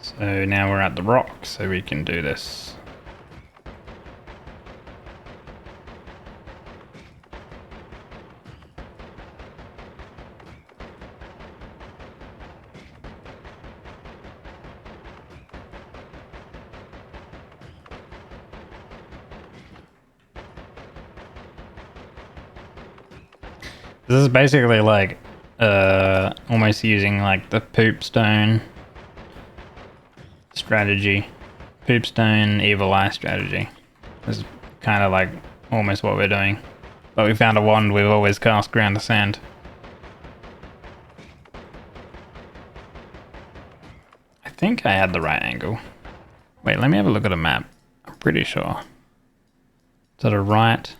So now we're at the rock, so we can do this. This is basically like almost using like the poop stone strategy. Poop stone evil eye strategy. This is kind of like almost what we're doing. But we found a wand we've always cast ground to sand. I think I had the right angle. Wait, let me have a look at a map. I'm pretty sure. Is that a right?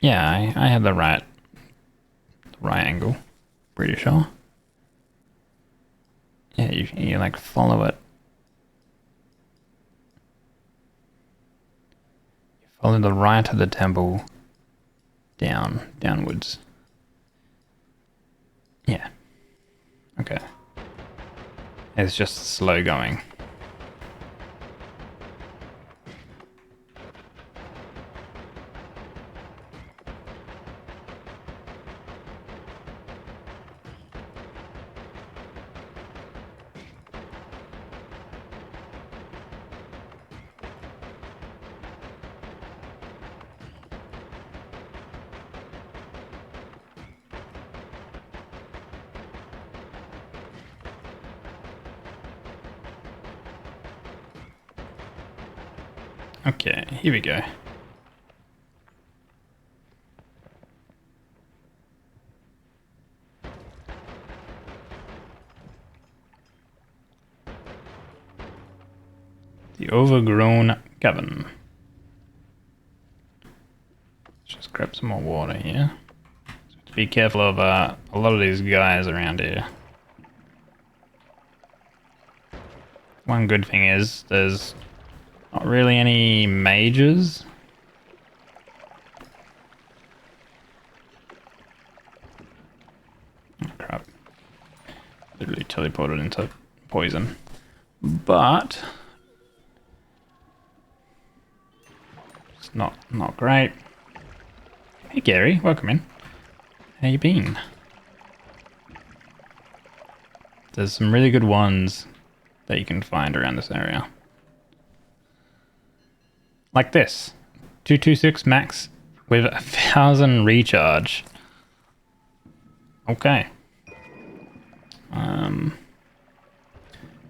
Yeah, I had the right angle. Pretty sure. Yeah, you like follow it. You follow the right of the temple downwards. Yeah. Okay. It's just slow going. Okay, here we go. The overgrown cavern. Let's just grab some more water here. So be careful of a lot of these guys around here. One good thing is there's not really any mages. Oh, crap. Literally teleported into poison. But it's not great. Hey Gary, welcome in. How you been? There's some really good ones that you can find around this area. Like this. 226 max with 1,000 recharge. Okay.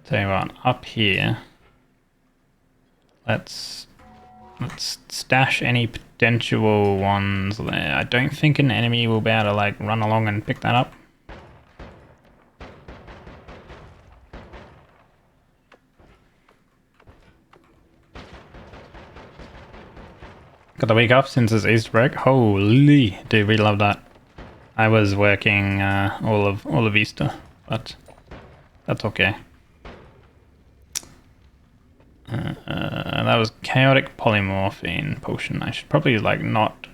Tell you what, up here, let's stash any potential ones there. I don't think an enemy will be able to like run along and pick that up. Got the week off since it's Easter break. Holy, dude, we love that. I was working all of Easter, but that's okay. That was chaotic polymorphine potion. I should probably like not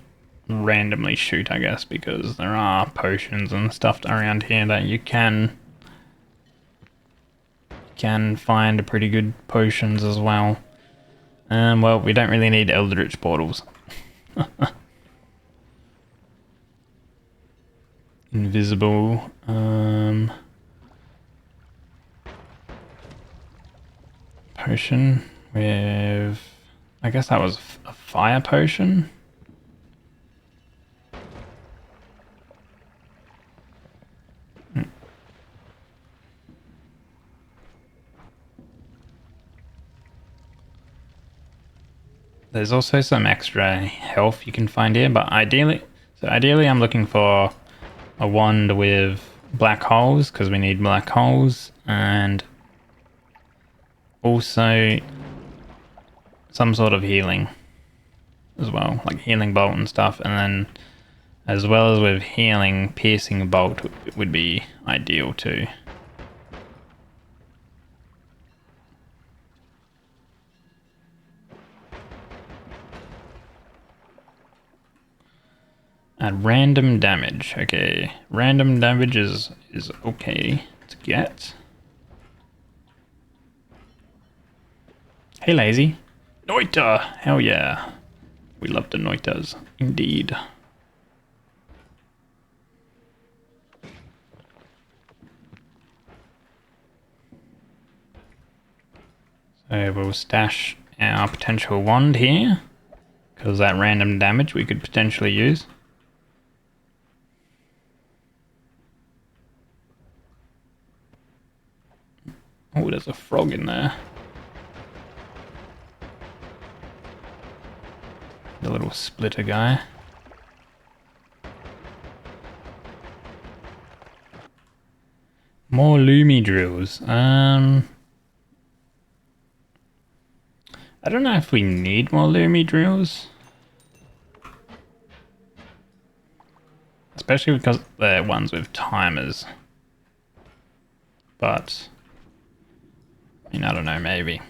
randomly shoot, I guess, because there are potions and stuff around here that you can find pretty good potions as well. Well, we don't really need Eldritch portals. Invisible. Potion with... I guess that was a fire potion. There's also some extra health you can find here, but ideally I'm looking for a wand with black holes, because we need black holes, and also some sort of healing as well, like healing bolt and stuff, and then as well as with healing, piercing bolt would be ideal too. And random damage. Okay, random damage is okay to get. Hey, lazy. Noita! Hell yeah. We love the Noitas. Indeed. So we'll stash our potential wand here. Because that random damage we could potentially use. Oh, there's a frog in there. The little splitter guy. More Lumi drills. I don't know if we need more Lumi drills. Especially because they're ones with timers. But, I mean, I don't know, maybe.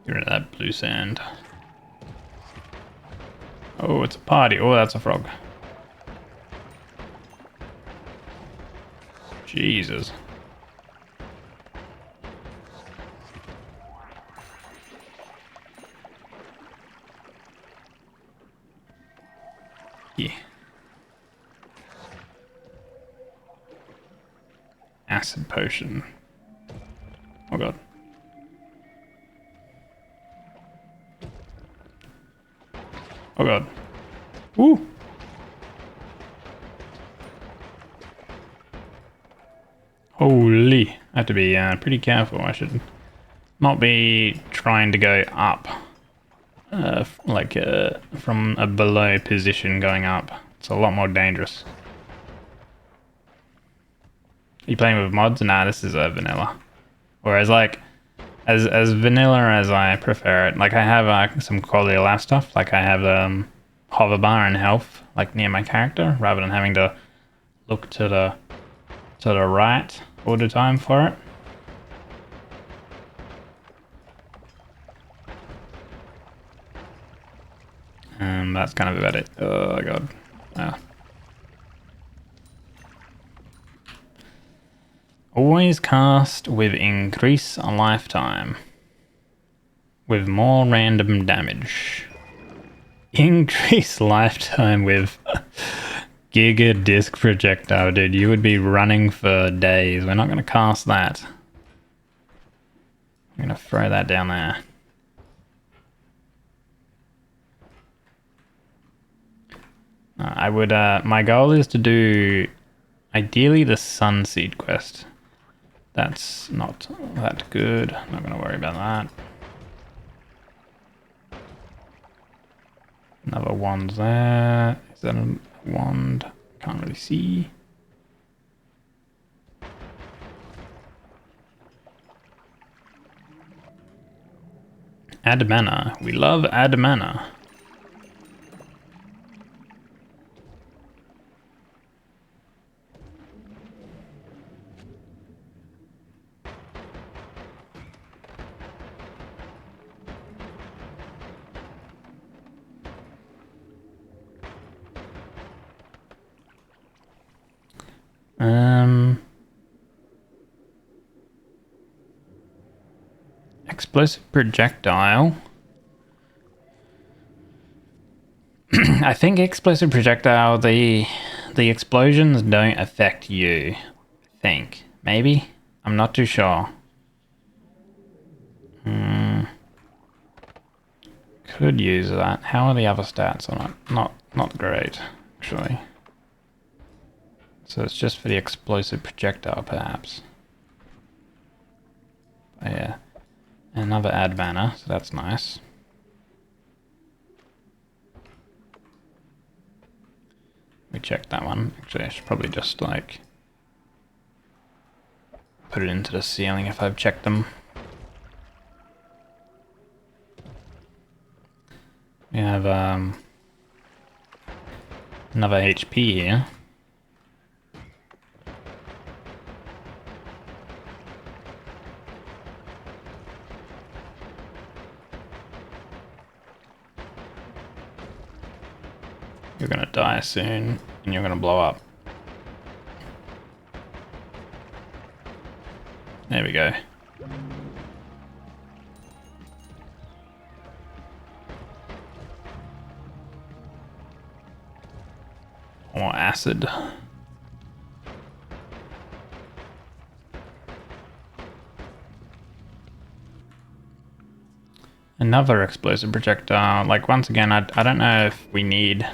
Get rid of that blue sand. Oh, it's a party. Oh, that's a frog. Jesus. Yeah. Acid potion. Oh god. Oh god. Woo! Holy. I have to be pretty careful. I should not be trying to go up. From a below position going up. It's a lot more dangerous. Are you playing with mods? Nah, this is vanilla. Whereas like, as vanilla as I prefer it, like I have some quality of life stuff. Like I have hover bar and health like near my character, rather than having to look to the right all the time for it. That's kind of about it. Oh god. Always cast with increase lifetime. With more random damage. Increase lifetime with Giga Disc Projectile, dude. You would be running for days. We're not going to cast that. I'm going to throw that down there. I would, my goal is to do, ideally, the Sunseed quest. That's not that good. I'm not going to worry about that. Another wand there. Is that a wand? Can't really see. Add mana. We love add mana. Explosive projectile. I think explosive projectile, the explosions don't affect you. I think. Maybe? I'm not too sure. Could use that. How are the other stats on it? Not great, actually. So it's just for the explosive projectile, perhaps. But yeah. Another add mana, so that's nice. We checked that one. Actually, I should probably just like put it into the ceiling if I've checked them. We have another HP here. You're gonna die soon, and you're gonna blow up. There we go. More acid. Another explosive projectile. Like, once again, I don't know if we need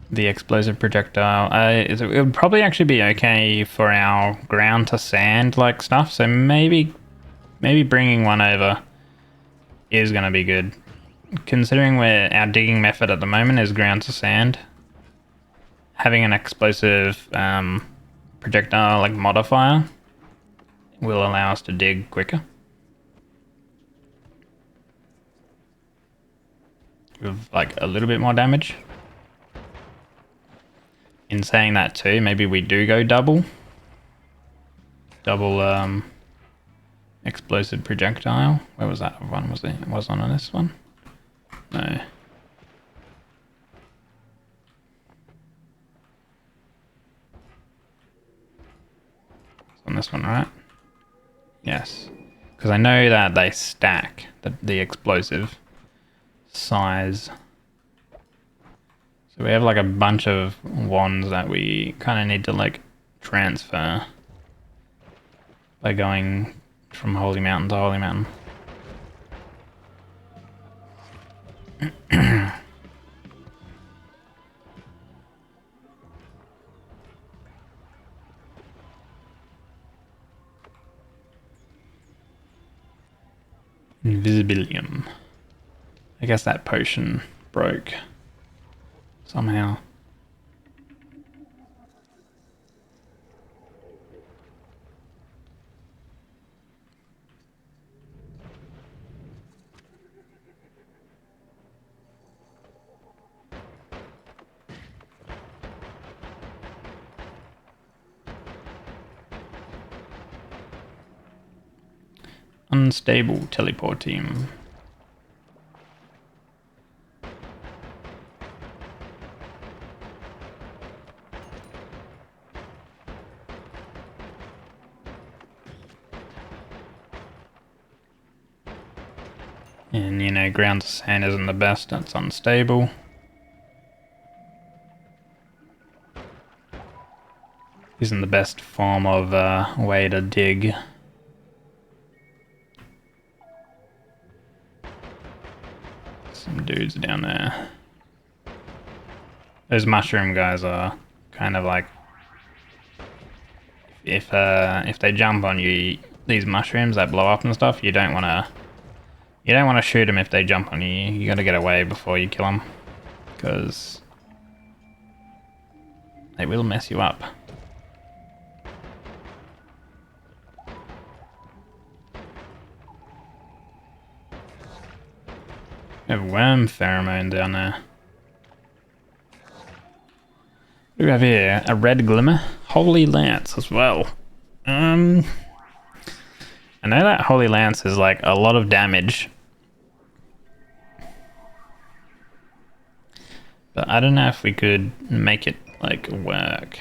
the explosive projectile. It would probably actually be okay for our ground to sand like stuff, so maybe bringing one over is going to be good. Considering our digging method at the moment is ground to sand, having an explosive projectile like modifier will allow us to dig quicker. With like a little bit more damage. In saying that too, maybe we do go double explosive projectile. Where was that one? Was it on this one? No. It's on this one, right? Yes. Because I know that they stack the explosive size. So we have like a bunch of wands that we kind of need to like transfer by going from Holy Mountain to Holy Mountain. Invisibilium. I guess that potion broke somehow. Unstable teleporting. And you know, ground to sand isn't the best, that's unstable. Isn't the best form of way to dig. Some dudes down there. Those mushroom guys are kind of like, if they jump on you, these mushrooms that blow up and stuff, you don't want to shoot them if they jump on you. You got to get away before you kill them, because they will mess you up. We have worm pheromone down there. What do we have here? A red glimmer? Holy Lance as well. I know that Holy Lance is like a lot of damage. But I don't know if we could make it like work.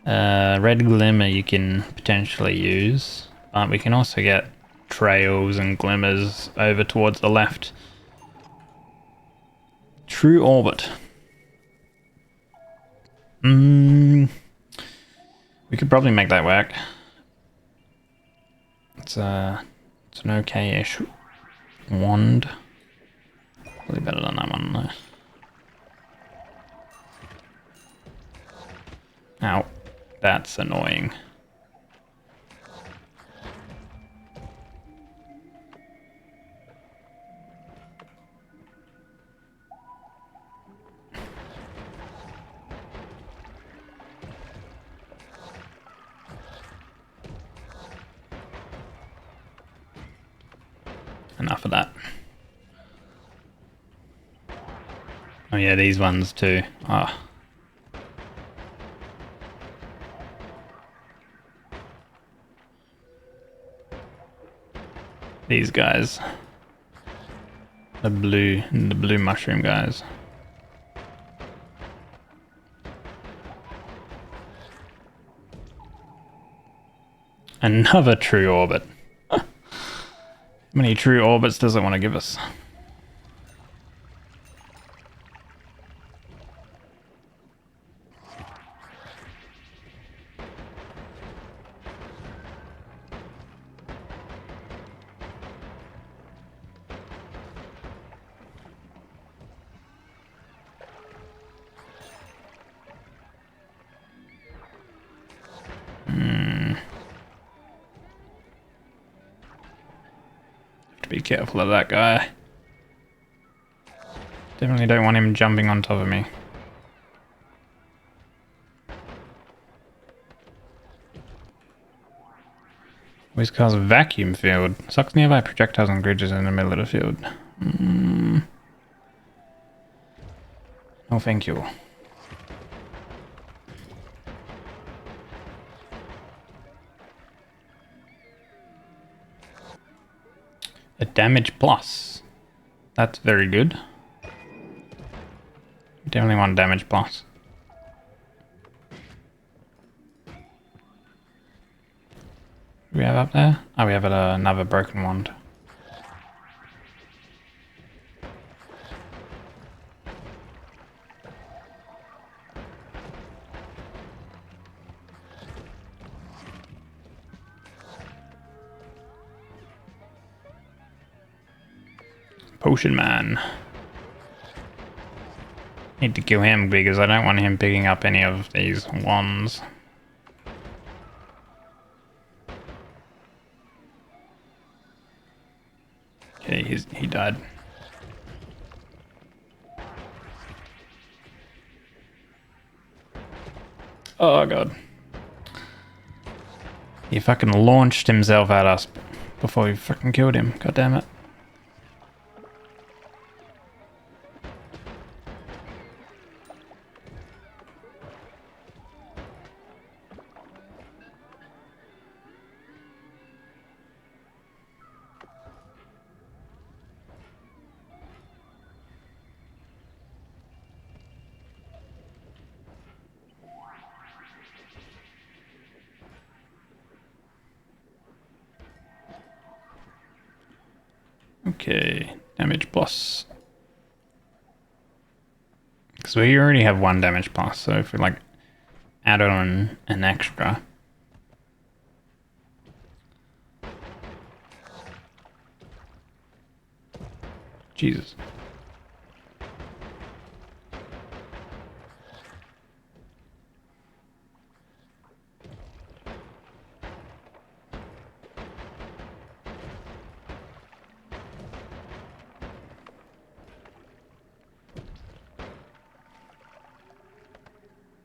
Red glimmer you can potentially use. But we can also get trails and glimmers over towards the left. True orbit. We could probably make that work. It's an okay-ish wand. Probably better than that one though. Ow, that's annoying. enough of that. Oh yeah, these ones too. Ah. These guys. The blue mushroom guys. Another true orbit. How many true orbits does it want to give us? Be careful of that guy. Definitely don't want him jumping on top of me. Always cause a vacuum field. Sucks nearby projectiles and bridges in the middle of the field. No thank you. A damage plus. That's very good. Definitely want damage plus. What do we have up there? Oh, we have another broken wand. Potion man. Need to kill him because I don't want him picking up any of these wands. Okay, he died. Oh god. He fucking launched himself at us before we fucking killed him. God damn it. Okay, damage plus. Because we already have one damage plus, so if we like add on an extra. Jesus.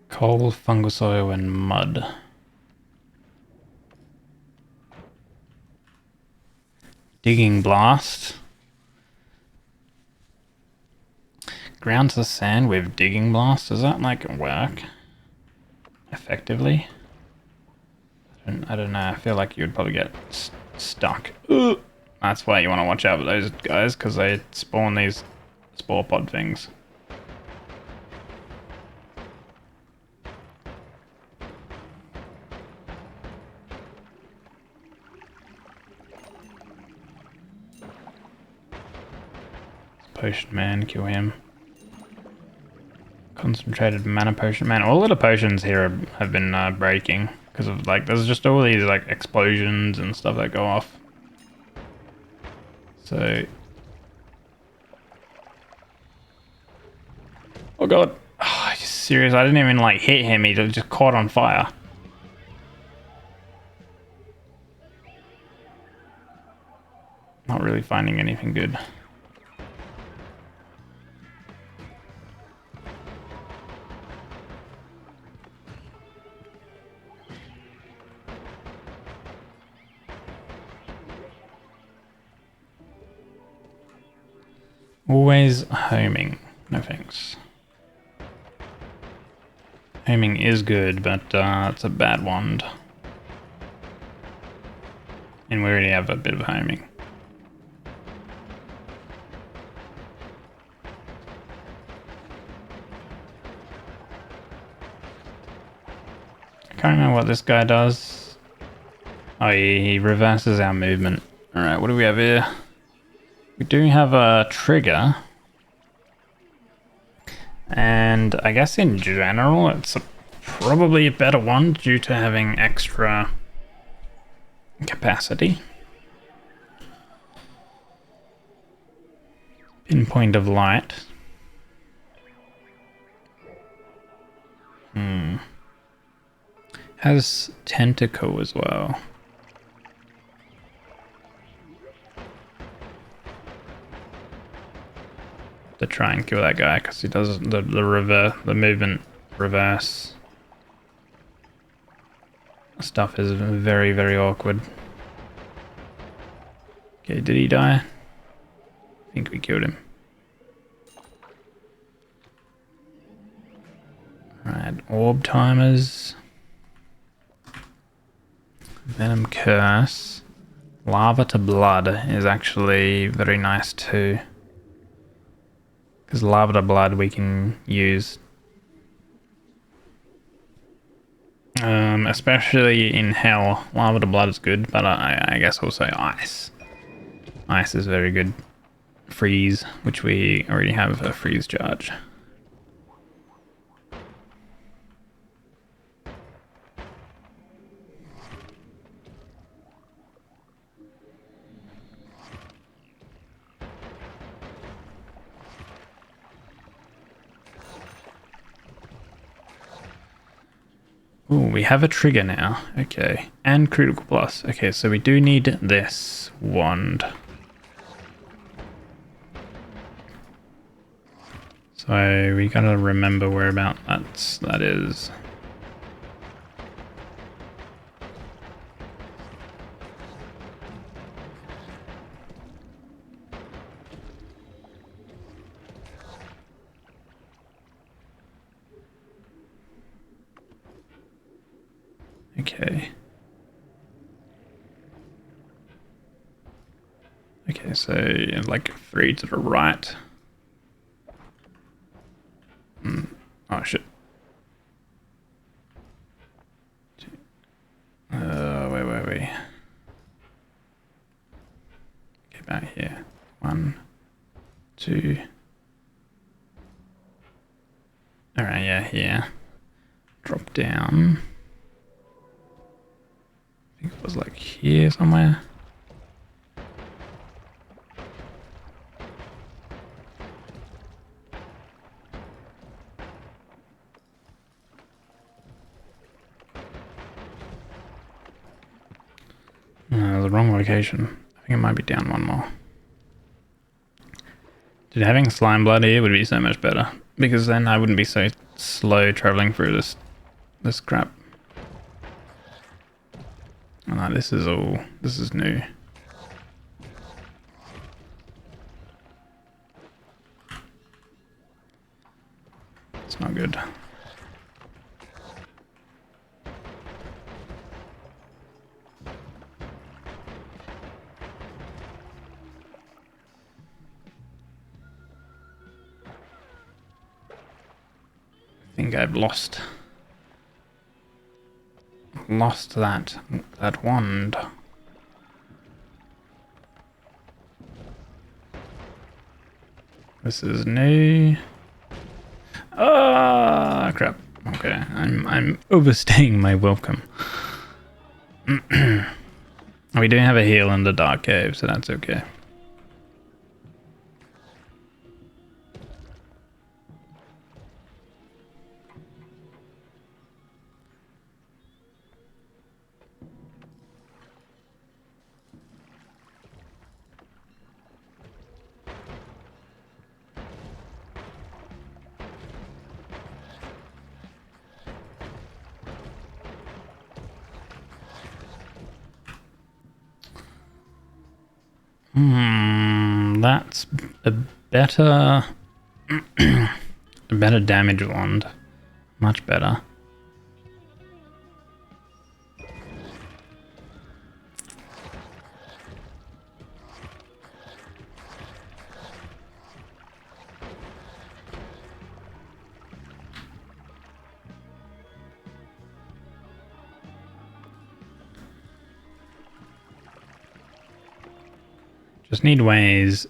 Coal, fungus oil, and mud. Digging blast. Ground to sand with digging blast. Does that like work effectively? I don't know. I feel like you would probably get stuck. Ugh. That's why you want to watch out for those guys, because they spawn these spore pod things. Potion man, kill him. Concentrated mana potion man. All of the potions here have been breaking because of like there's just all these like explosions and stuff that go off. So, oh god, are you serious? I didn't even like hit him. He just caught on fire. Not really finding anything good. Always homing. No thanks. Homing is good, but it's a bad wand. And we already have a bit of homing. I can't remember what this guy does. Oh, he reverses our movement. Alright, what do we have here? We do have a trigger. And I guess in general, it's probably a better one due to having extra capacity. Pinpoint of light. Has tentacle as well. To try and kill that guy because he does the movement reverse stuff is very, very awkward. Okay, did he die? I think we killed him. Right, orb timers. Venom curse. Lava to blood is actually very nice too. Because lava to blood we can use. Especially in hell, lava to blood is good, but I guess also ice. Ice is very good. Freeze, which we already have a freeze charge. Ooh, we have a trigger now. Okay. And critical plus. Okay, so we do need this wand. So we gotta remember whereabouts that is. Okay. Okay, so like 3 to the right. Oh shit. Wait. Get back here. 1, 2. Alright, yeah, here. Drop down. I think it was like here somewhere. No, the wrong location. I think it might be down one more. Dude, having slime blood here would be so much better. Because then I wouldn't be so slow traveling through this crap. Oh no, this is new. It's not good. I think I've lost that wand. This is new. Ah, crap. Okay, I'm overstaying my welcome. We do have a heal in the dark cave, so that's okay. That's a better, a better damage wand. Much better. Just need ways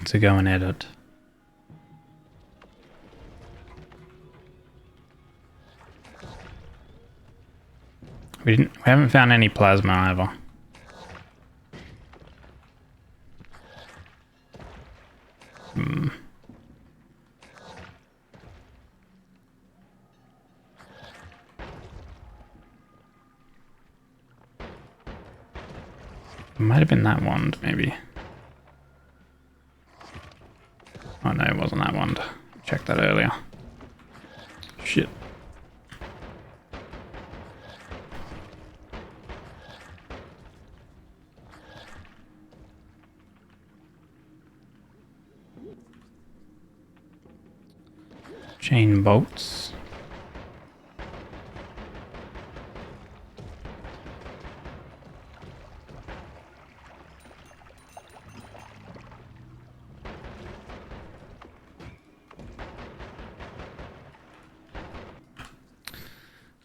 to go and edit. We haven't found any plasma either. It might have been that wand, maybe. Oh no, it wasn't that wand. Checked that earlier. Shit. Chain bolts.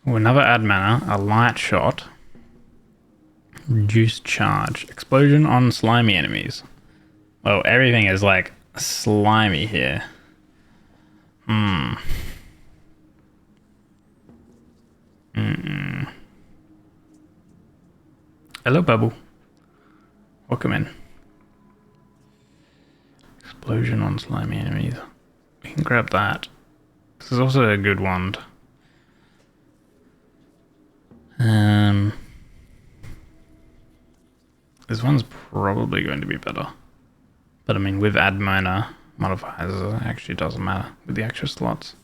Ooh, another add mana, a light shot, reduced charge, explosion on slimy enemies. Well, everything is like slimy here. Hello, Bubble. Welcome in. Explosion on slimy enemies. We can grab that. This is also a good wand. This one's probably going to be better. But I mean, with add mana modifiers, it actually doesn't matter with the extra slots.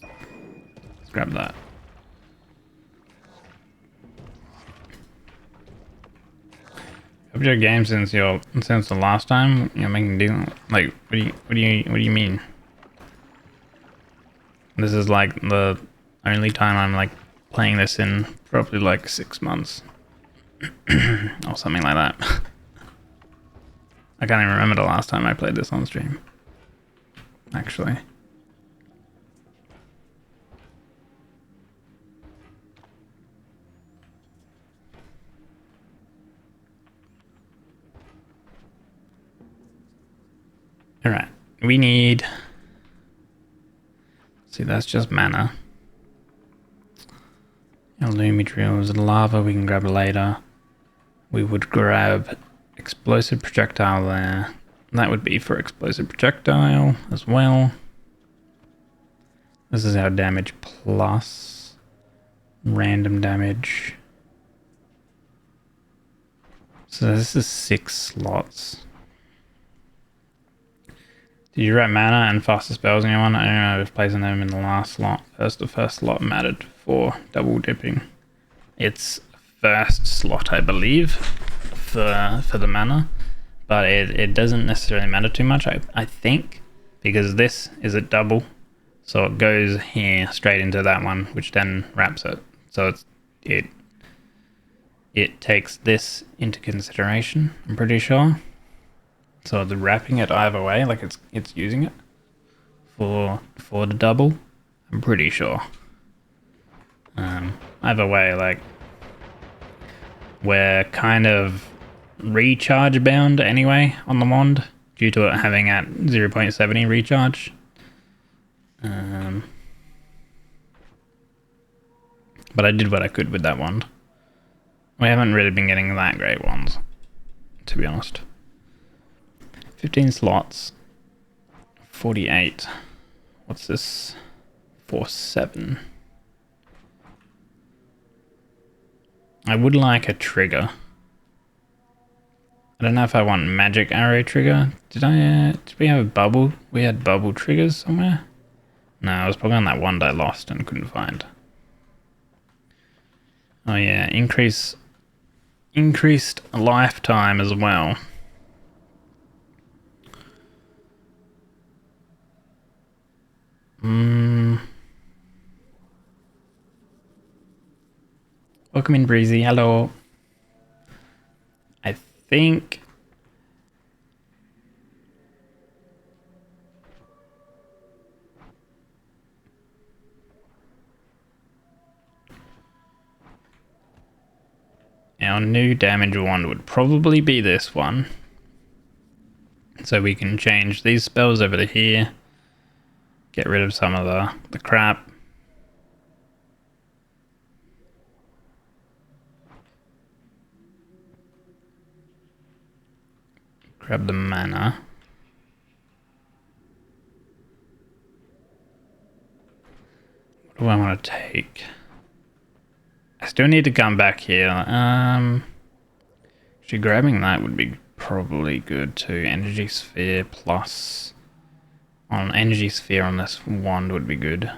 Let's grab that. Have your game since the last time you're making deal? Like, what do you mean? This is like the only time I'm like playing this in probably like 6 months or something like that. I can't even remember the last time I played this on stream, actually. All right, we need. See, that's just mana. Illumitrills, lava we can grab later. We would grab explosive projectile there. That would be for explosive projectile as well. This is our damage plus random damage. So this is 6 slots. Did you write mana and faster spells in your one? I don't know if placing them in the last slot. The first slot mattered for double dipping. It's first slot, I believe, for the mana, but it doesn't necessarily matter too much. I think because this is a double, so it goes here straight into that one, which then wraps it. So it takes this into consideration. I'm pretty sure. So the wrapping it either way, like it's using it for the double. I'm pretty sure. Either way, like we're kind of recharge bound anyway on the wand due to it having at 0.70 recharge. But I did what I could with that wand. We haven't really been getting that great ones, to be honest. 15 slots. 48. What's this? 47. I would like a trigger. I don't know if I want magic arrow trigger. Did we have a bubble? We had bubble triggers somewhere? No, I was probably on that wand I lost and couldn't find. Oh yeah, increased lifetime as well. Welcome in, Breezy. Hello. I think... our new damage wand would probably be this one. So we can change these spells over to here. Get rid of some of the crap. Grab the mana. What do I want to take? I still need to come back here. Actually, grabbing that would be probably good too. Energy sphere plus... on energy sphere on this wand would be good.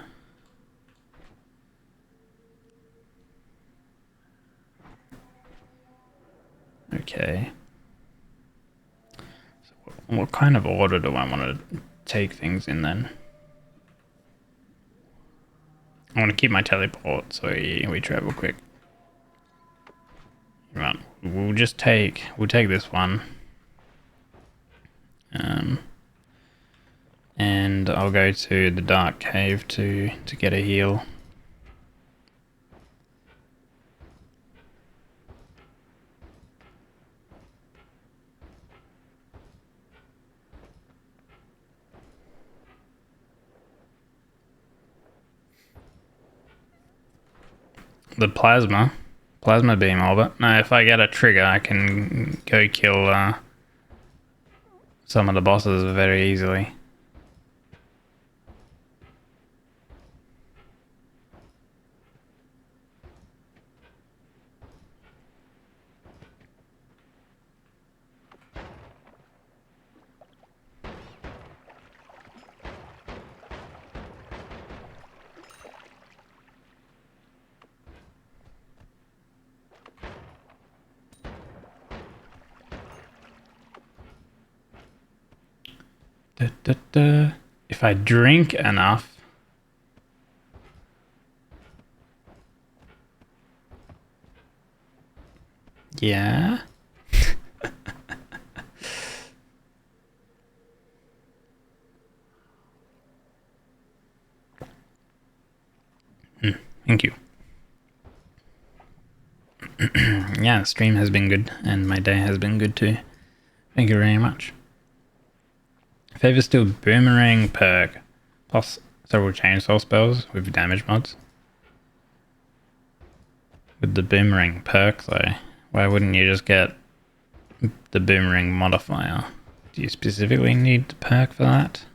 Okay. So what kind of order do I want to take things in then? I want to keep my teleport so we travel quick. Right, we'll take this one. And I'll go to the dark cave to get a heal. The plasma beam orbit. No, if I get a trigger, I can go kill some of the bosses very easily. If I drink enough... Yeah? Thank you. Yeah, the stream has been good, and my day has been good too. Thank you very much. Favor still boomerang perk, plus several chainsaw spells with damage mods. With the boomerang perk though, why wouldn't you just get the boomerang modifier? Do you specifically need the perk for that?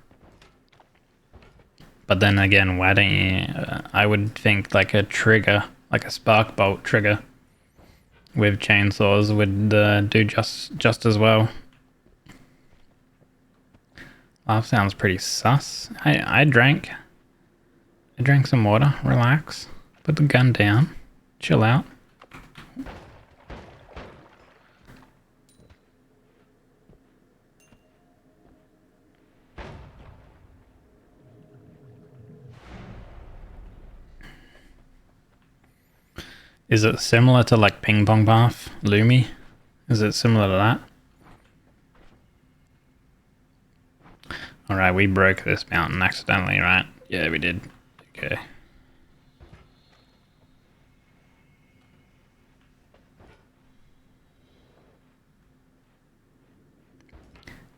But then again, why don't you... I would think like a trigger, like a spark bolt trigger with chainsaws would do just as well. Laugh sounds pretty sus. I drank some water. Relax. Put the gun down. Chill out. Is it similar to like Ping Pong Path, Lumi? Is it similar to that? Alright, we broke this mountain accidentally, right? Yeah, we did. Okay.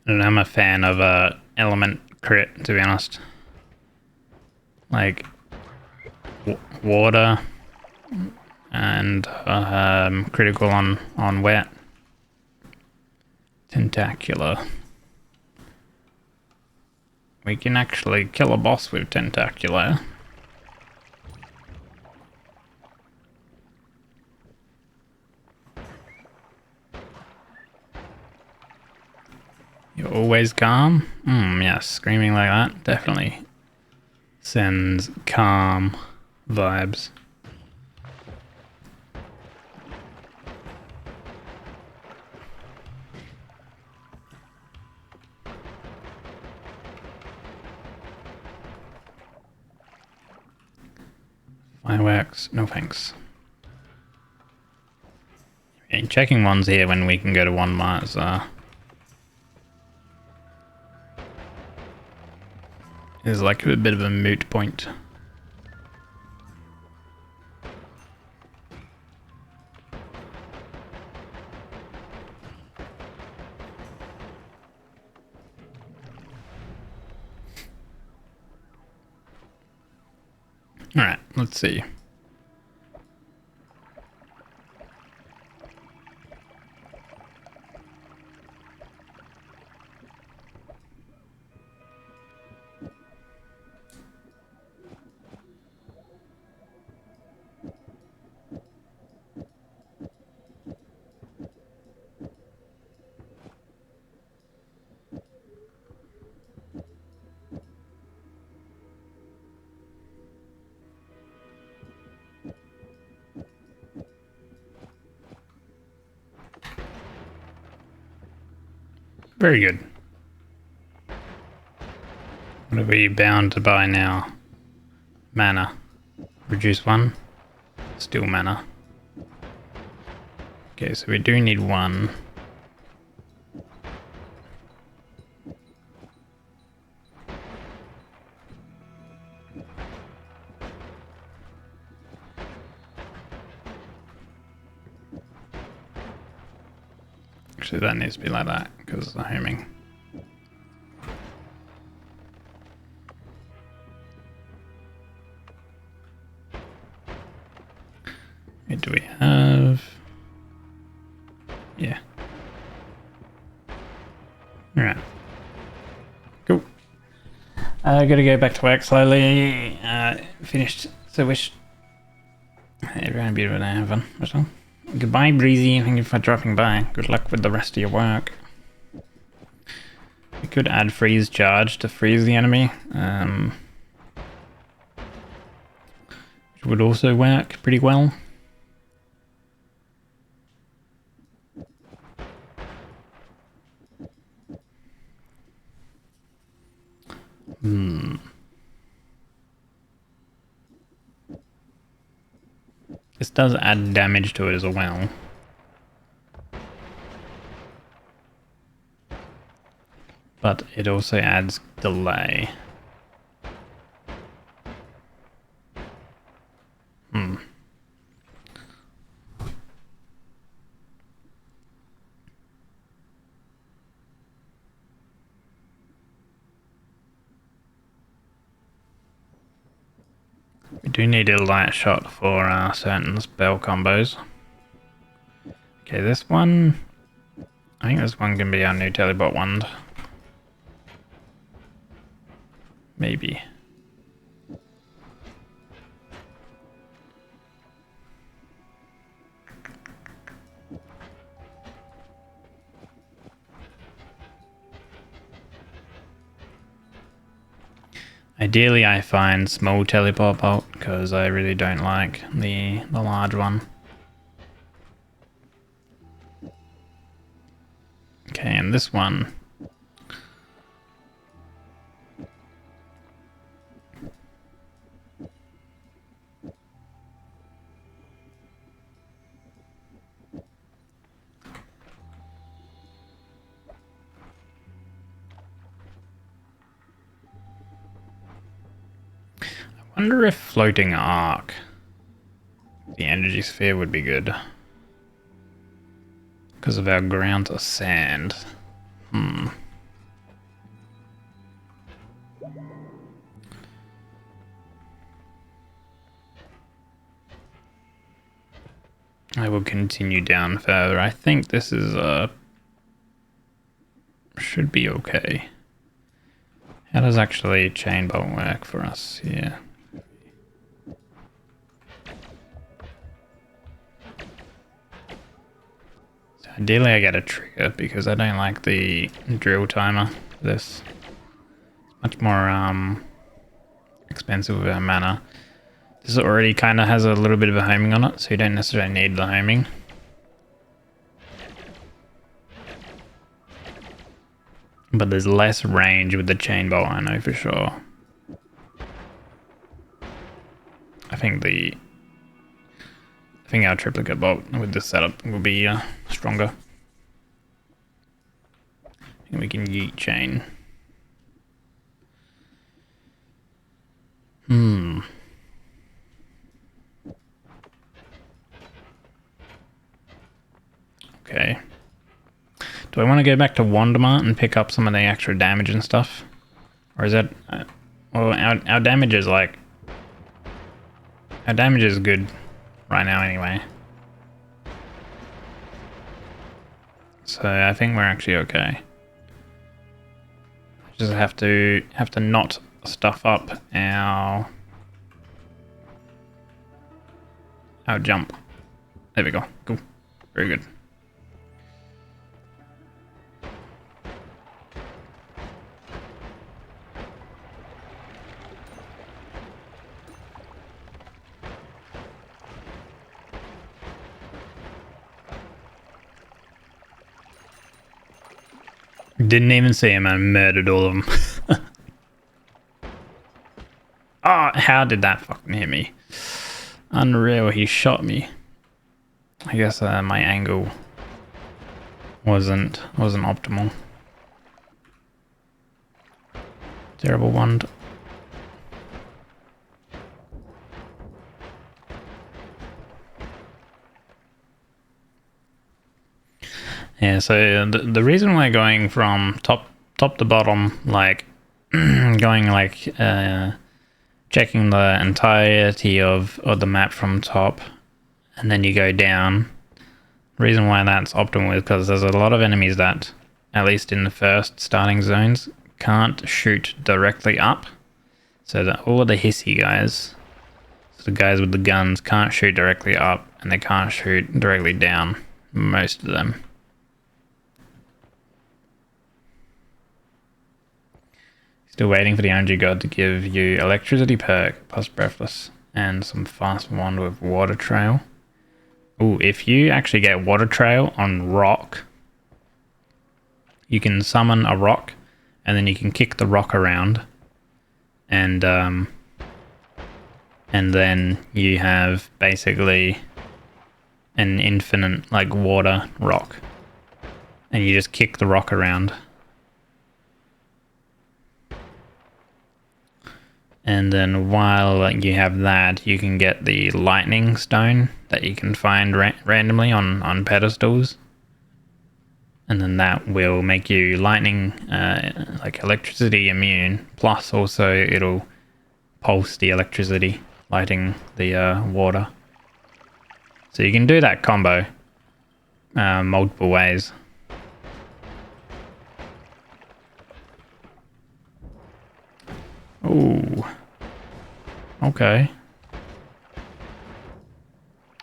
And I'm a fan of element crit, to be honest. Like water and critical on wet. Tentacular. We can actually kill a boss with Tentacular. You're always calm? Yes, screaming like that definitely sends calm vibes. Fireworks, no thanks. Okay, checking ones here when we can go to one miles is like a bit of a moot point. Alright, let's see. Very good. What are we bound to buy now? Mana. Reduce 1. Still mana. Okay, so we do need 1. Actually, that needs to be like that because of the homing. What do we have? Yeah. Alright. Cool. Gotta go back to work slowly. Finished. So wish everyone a beautiful day. Have fun. Goodbye, Breezy. Thank you for dropping by. Good luck with the rest of your work. We could add freeze charge to freeze the enemy. Which would also work pretty well. This does add damage to it as well. But it also adds delay. We do need a light shot for certain spell combos. Okay, this one... I think this one can be our new telebot wand. Maybe. Ideally, I find small teleport bolt because I really don't like the large one. Okay, and this one. I wonder if floating arc, the energy sphere, would be good. Because of our ground to sand. I will continue down further. I think this is should be okay. How does actually chain bolt work for us here? So ideally I get a trigger because I don't like the drill timer for this. It's much more expensive with our mana. This already kind of has a little bit of a homing on it, so you don't necessarily need the homing. But there's less range with the chain bolt, I know for sure. I think the I think our triplicate bolt with this setup will be stronger. I think we can yeet chain. Okay. Do I want to go back to Wandamart and pick up some of the extra damage and stuff? Or is that... well, our damage is like... Our damage is good right now anyway. So I think we're actually okay. Just have to not stuff up our jump. There we go. Cool. Very good. Didn't even see him and murdered all of them. Oh, how did that fucking hit me? Unreal, he shot me. I guess my angle wasn't optimal. Terrible wand. Yeah, so the reason we're going from top to bottom, like going like checking the entirety of the map from top, and then you go down. The reason why that's optimal is because there's a lot of enemies that, at least in the first starting zones, can't shoot directly up. So that all of the hissy guys, so the guys with the guns, can't shoot directly up, and they can't shoot directly down. Most of them. Still waiting for the energy god to give you electricity perk plus breathless and some fast wand with water trail. Ooh, if you actually get water trail on rock, you can summon a rock and then you can kick the rock around and then you have basically an infinite like water rock and you just kick the rock around. And then while you have that, you can get the lightning stone that you can find randomly on pedestals. And then that will make you lightning, like electricity immune. Plus also it'll pulse the electricity, lighting the water. So you can do that combo multiple ways. Ooh. Okay.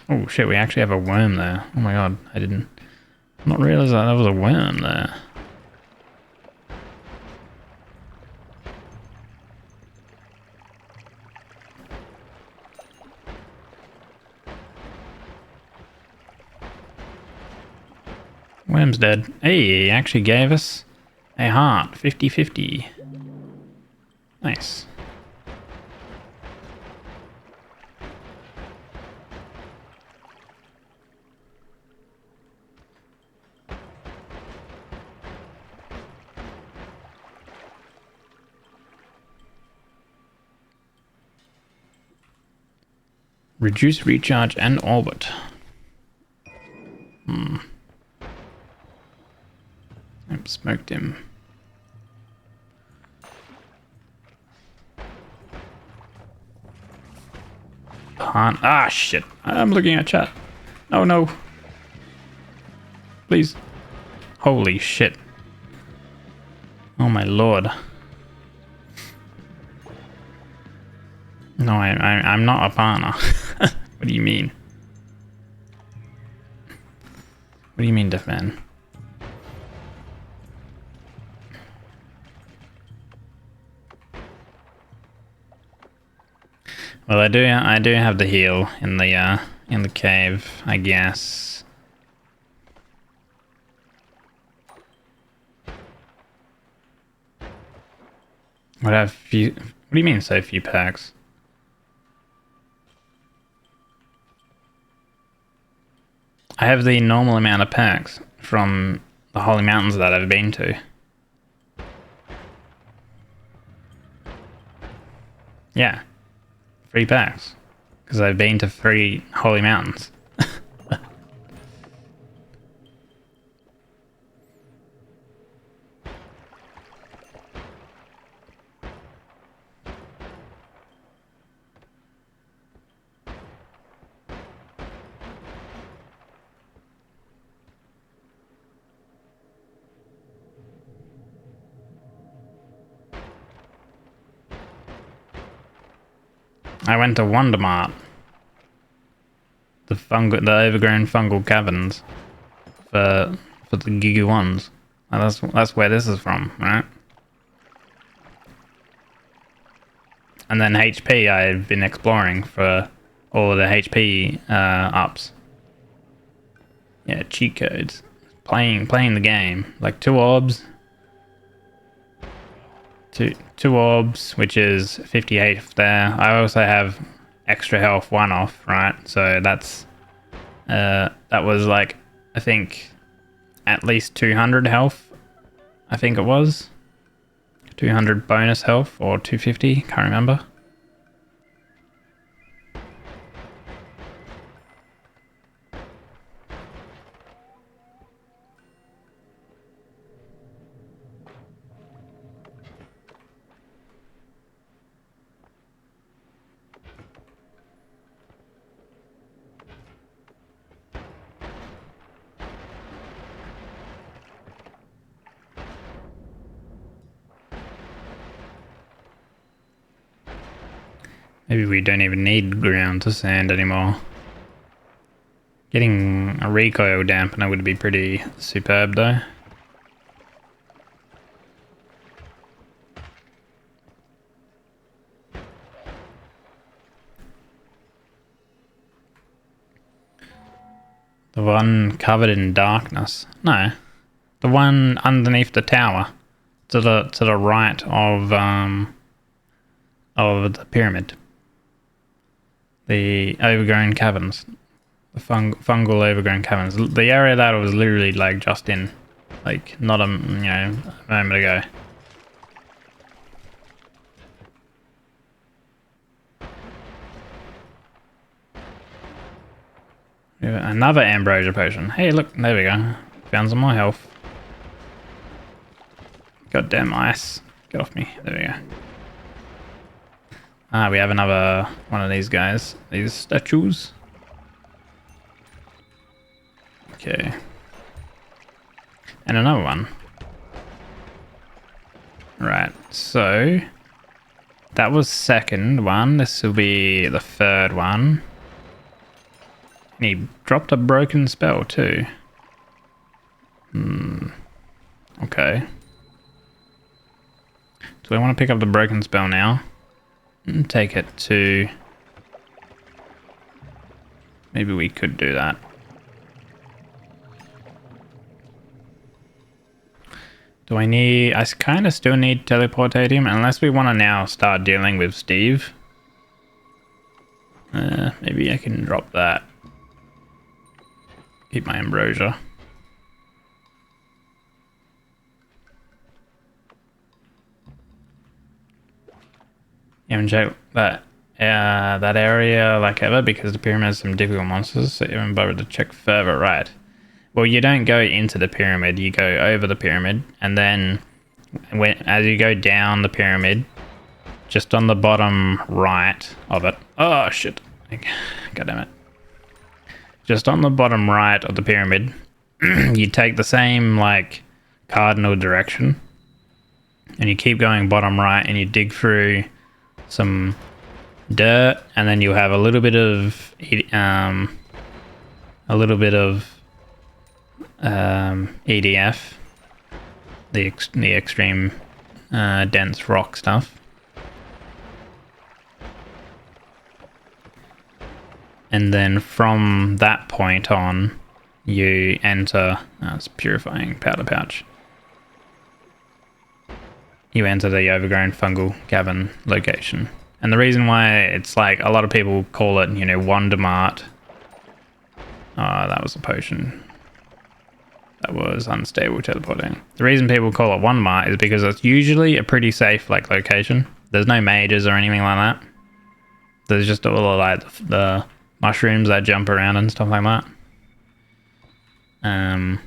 Oh shit, we actually have a worm there. Oh my god, I didn't not realize that there was a worm there. Worm's dead. Hey, he actually gave us a heart. 50-50. Nice. Reduce recharge and orbit. I've smoked him. Ah, shit. I'm looking at chat. Oh, no. Please. Holy shit. Oh, my lord. No, I'm not a partner. What do you mean? What do you mean, deaf man? Well, I do have the heal in the cave, I guess. What have few? What do you mean so few packs? I have the normal amount of packs from the Holy Mountains that I've been to. Yeah. 3 packs. Because I've been to 3 Holy Mountains. I went to Wondermart. The overgrown fungal caverns for the Giga ones. That's where this is from, right? And then HP, I've been exploring for all of the HP ups. Yeah, cheat codes. Playing the game. Like 2 orbs. Two orbs, which is 58 there. I also have extra health 1 off, right? So that's that was like, I think at least 200 health. I think it was 200 bonus health or 250. Can't remember. Maybe we don't even need ground to sand anymore. Getting a recoil dampener would be pretty superb though. The one covered in darkness. No. The one underneath the tower. To the right of the pyramid. The overgrown caverns. The fungal overgrown caverns. The area that I was literally like just in. Like not a moment ago. Yeah, another ambrosia potion. Hey look, there we go. Found some more health. Goddamn ice. Get off me. There we go. Ah, we have another one of these guys. These statues. Okay. And another one. Right, so that was second one. This will be the third one. And he dropped a broken spell too. Okay. Do I want to pick up the broken spell now? And take it to... Maybe we could do that. Do I need... I kind of still need teleportatium, unless we want to now start dealing with Steve. Maybe I can drop that. Keep my ambrosia. Even check that area like ever because the pyramid has some difficult monsters, so even bother to check further right. Well, you don't go into the pyramid, you go over the pyramid, and then as you go down the pyramid, just on the bottom right of it. Oh shit. God damn it. Just on the bottom right of the pyramid, you take the same like cardinal direction, and you keep going bottom right, and you dig through some dirt, and then you have a little bit of EDF, the extreme dense rock stuff, and then from that point on you enter it's purifying powder pouch. You enter the overgrown fungal cavern location. And the reason why it's like a lot of people call it, Wondermart, That was a potion. That was unstable teleporting. The reason people call it one mart is because it's usually a pretty safe like location. There's no mages or anything like that. There's just all of like the mushrooms that jump around and stuff like that. And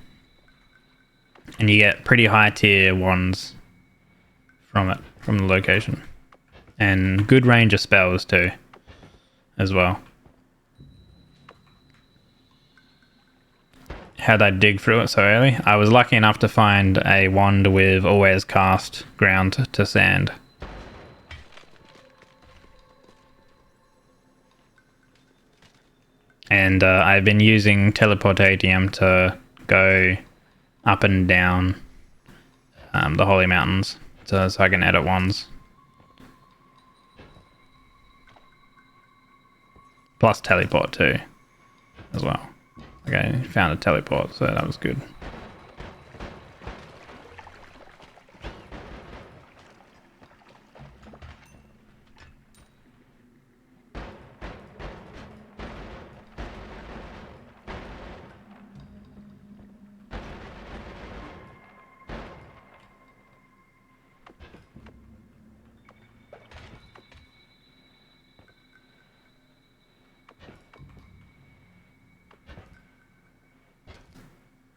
you get pretty high tier ones from it, from the location. And good range of spells too, as well. How'd I dig through it so early? I was lucky enough to find a wand with always cast ground to sand. And I've been using teleportatium to go up and down the holy mountains so I can edit wands. Plus teleport too, as well. Okay, found a teleport, so that was good.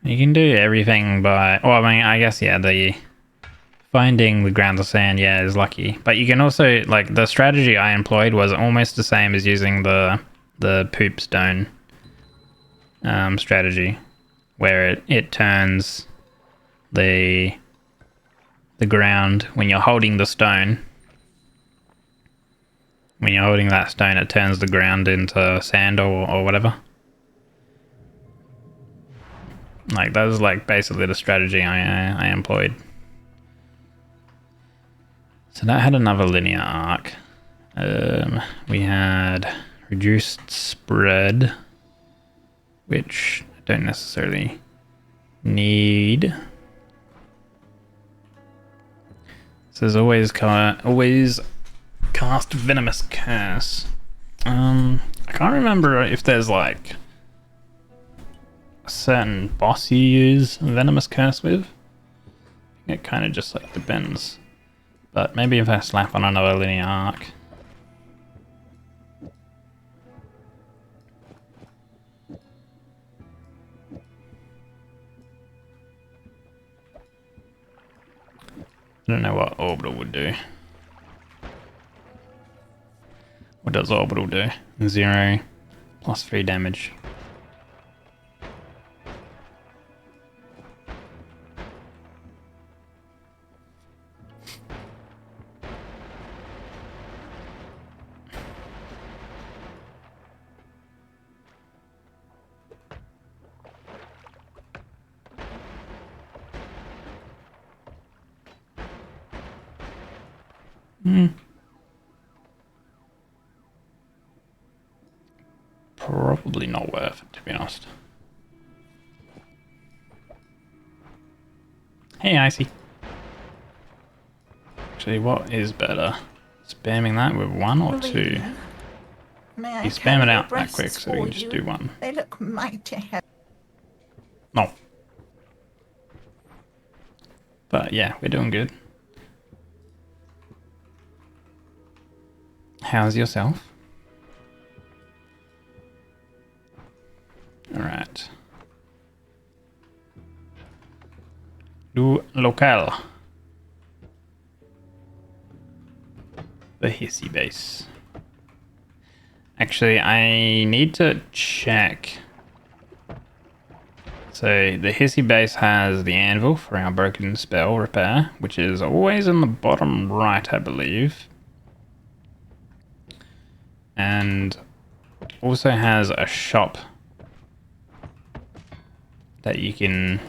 You can do everything by... Well, I mean, I guess, yeah, the... Finding the ground of sand, yeah, is lucky. But you can also... Like, the strategy I employed was almost the same as using the poop stone strategy. Where it turns the ground... When you're holding the stone... When you're holding that stone, it turns the ground into sand or whatever. Like, that was like basically the strategy I employed. So that had another linear arc. We had reduced spread, which I don't necessarily need. So there's always cast venomous curse. I can't remember if there's like certain boss you use venomous curse with. It kind of just like depends, but maybe if I slap on another linear arc. I don't know what orbital would do. What does orbital do? 0 plus 3 damage. Probably not worth it, to be honest. Hey, Icy. Actually, what is better? Spamming that with 1 or 2? May I You spam carry it your out that quick, breasts so we for can just you? do 1. They look mighty heavy. No. But yeah, we're doing good. How's yourself? Alright. Do local. The hissy base. Actually, I need to check. So the hissy base has the anvil for our broken spell repair, which is always in the bottom right, I believe. And also has a shop that you can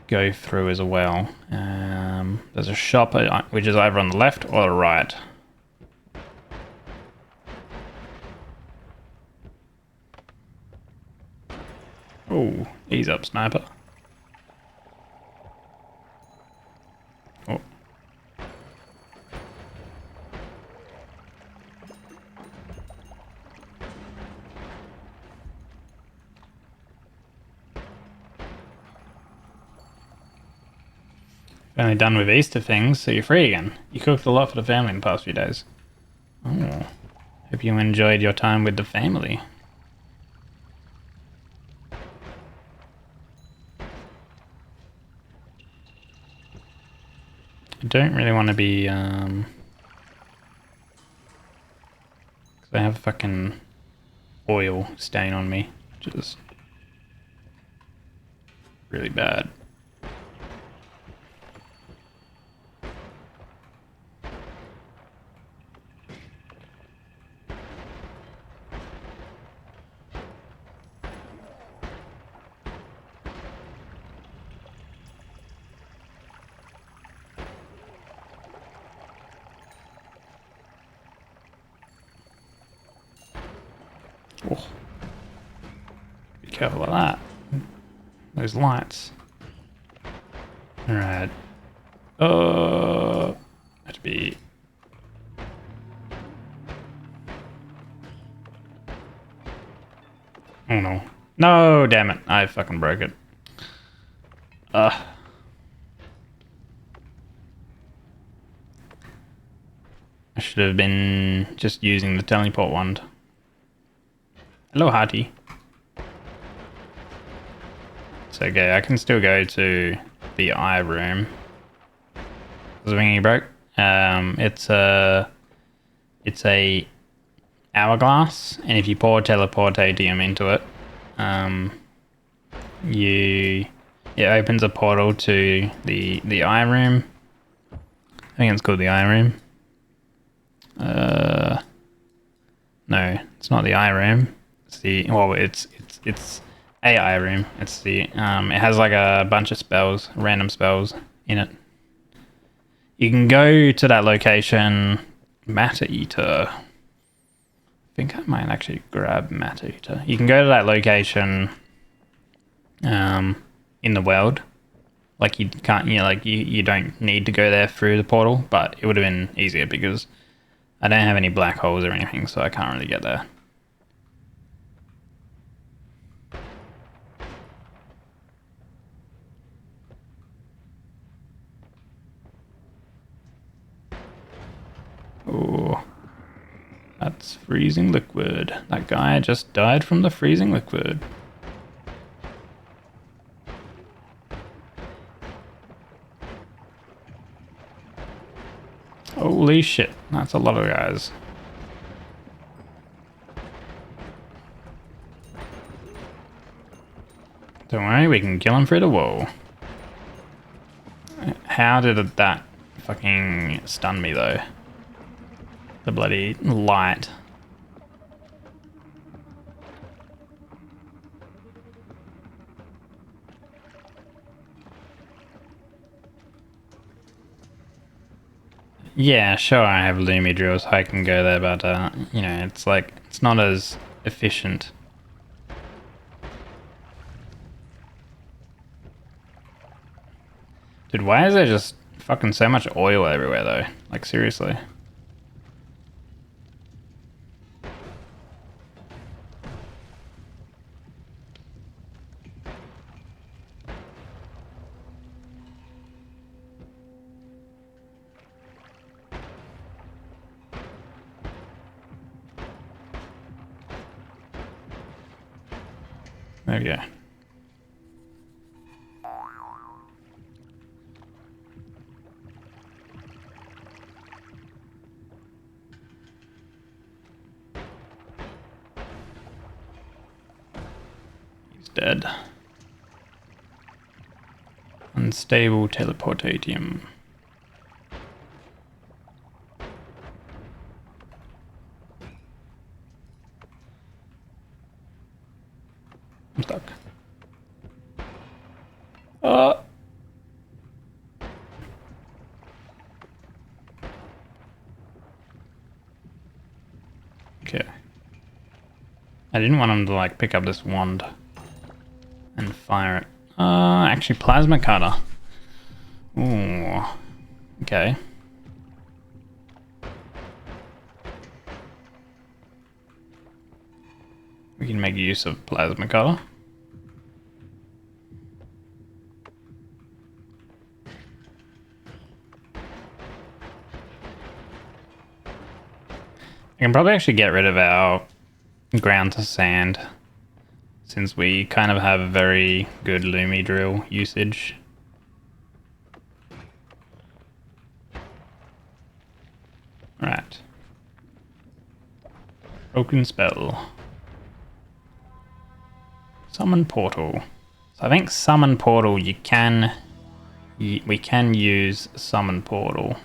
go through as well. There's a shop which is either on the left or the right. Oh, ease up, sniper. Oh. Finally done with Easter things, so you're free again. You cooked a lot for the family in the past few days. Oh. Hope you enjoyed your time with the family. I don't really want to be, 'cause I have fucking oil stain on me, which is really bad. Oh. Be careful of that. Those lights. Alright. Have to be. Oh no. No, damn it. I fucking broke it. I should have been just using the teleport wand. Hello, Hearty. It's okay, I can still go to the eye room. Was the ringing broke? It's a hourglass, and if you pour teleportatium into it, it opens a portal to the eye room. I think it's called the eye room. No, it's not the eye room. It's the it's a eye room. It's the it has like a bunch of spells, random spells in it. You can go to that location, Matter Eater. I think I might actually grab Matter Eater. You can go to that location in the world. Like you can't, you don't need to go there through the portal, but it would have been easier because I don't have any black holes or anything, so I can't really get there. Oh, that's freezing liquid. That guy just died from the freezing liquid. Holy shit, that's a lot of guys. Don't worry, we can kill him through the wall. How did that fucking stun me though? The bloody light. Yeah, sure, I have Lumi drills, I can go there, but, it's like, it's not as efficient. Dude, why is there just fucking so much oil everywhere, though? Like, seriously. There we go. He's dead. Unstable teleportatium. I'm stuck. Okay. I didn't want him to like pick up this wand and fire it. Actually plasma cutter. Ooh. Okay. We can make use of plasma cutter. can probably actually get rid of our ground to sand, since we kind of have very good Lumi drill usage. Right. Broken spell. Summon portal. So I think summon portal we can use summon portal.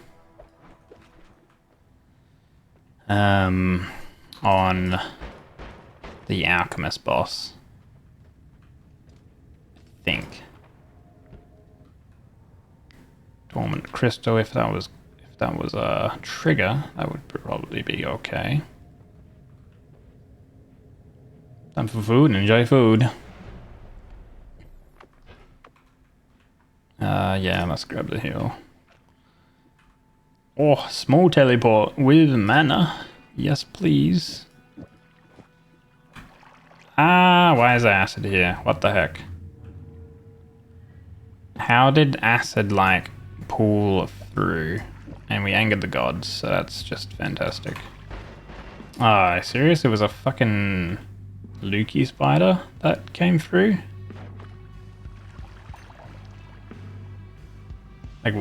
On the alchemist boss. I think. Dormant crystal, if that was a trigger, that would probably be okay. Time for food, enjoy food. Yeah, let's grab the heal. Oh, small teleport with mana. Yes, please. Ah, why is acid here? What the heck? How did acid, like, pull through? And we angered the gods, so that's just fantastic. Ah, serious? It was a fucking Lukey spider that came through? Like,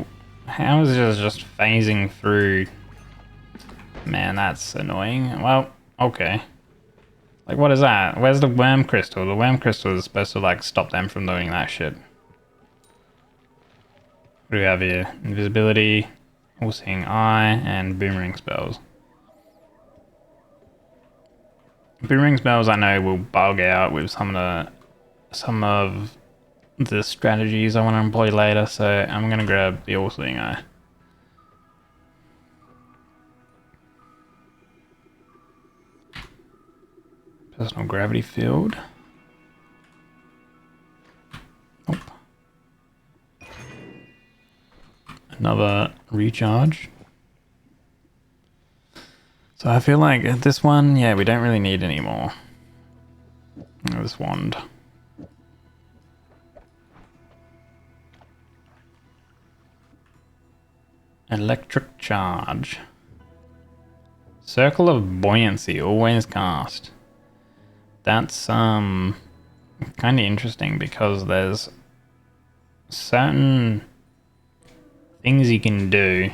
how is it just phasing through? Man, that's annoying. Well, okay. Like, what is that? Where's the worm crystal? The worm crystal is supposed to, like, stop them from doing that shit. What do we have here? Invisibility, all-seeing eye, and boomerang spells. Boomerang spells I know will bug out with some of the strategies I want to employ later, so I'm gonna grab the all-seeing eye. Personal gravity field. Nope. Another recharge. So I feel like this one, yeah, we don't really need any more. This wand. Electric charge. Circle of buoyancy, always cast. That's kind of interesting because there's certain things you can do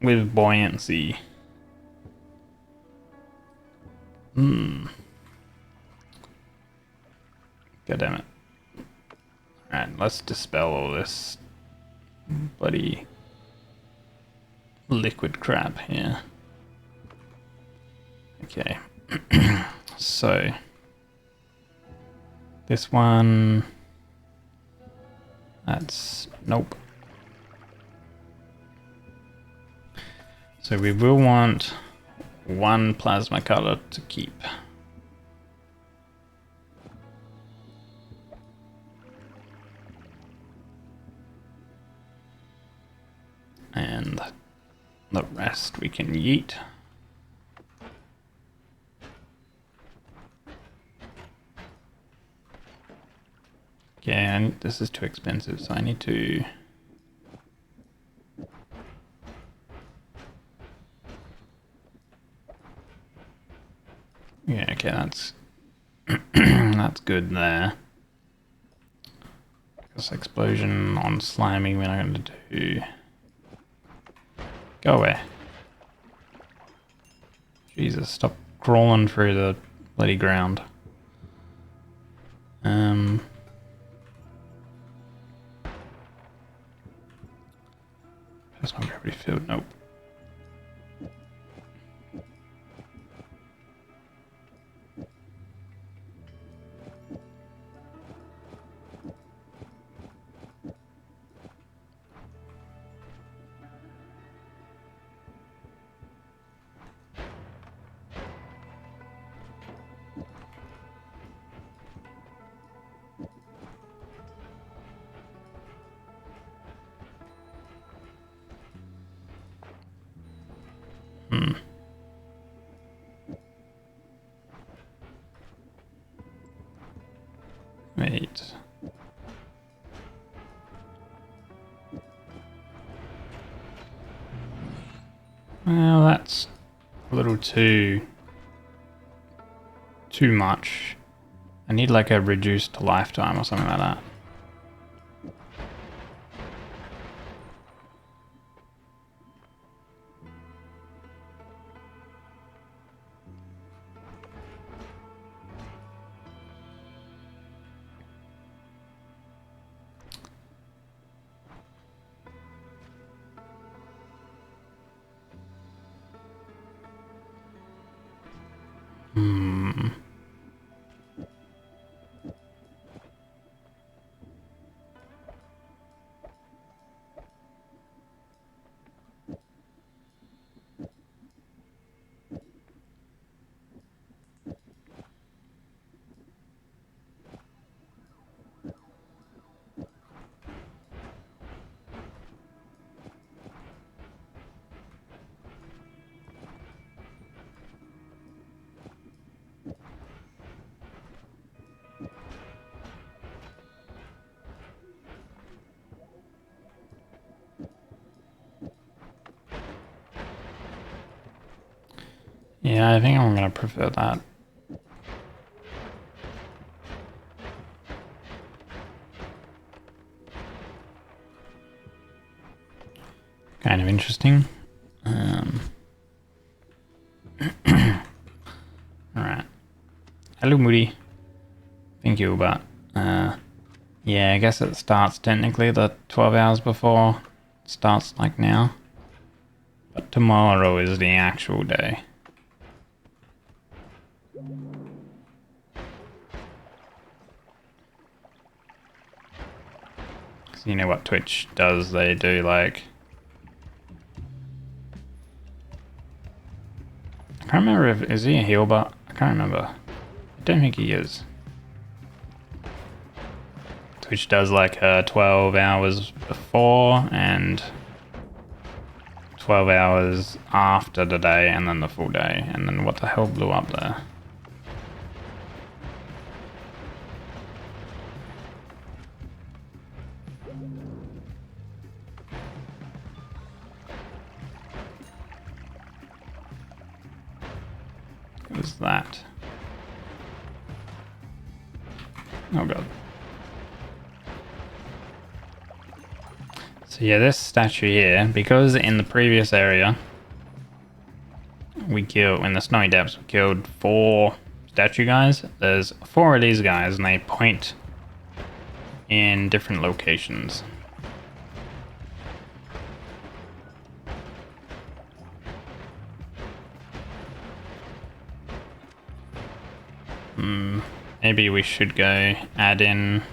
with buoyancy. God damn it. Alright, let's dispel all this bloody liquid crap here. Okay. So this one, that's nope. So we will want one plasma cutter to keep. And the rest we can yeet. Yeah, and this is too expensive, so I need to... Yeah, okay, that's that's good there. This explosion on slimy we're not going to do. Go away. Jesus, stop crawling through the bloody ground. Personal gravity field, nope. Wait. Well, that's a little too much. I need like a reduced lifetime or something like that. Yeah, I think I'm gonna prefer that. Kind of interesting. Alright. Hello, Moody. Thank you, but yeah, I guess it starts technically the 12 hours before. It starts like now. But tomorrow is the actual day. So you know what Twitch does? They do like... I can't remember if... Is he a heal bot? I can't remember. I don't think he is. Twitch does like 12 hours before and 12 hours after the day and then the full day. And then what the hell blew up there? What was that? Oh god. So yeah, this statue here, because in the previous area we killed, in the Snowy Depths, we killed 4 statue guys. There's 4 of these guys and they point in different locations. Maybe we should go add in...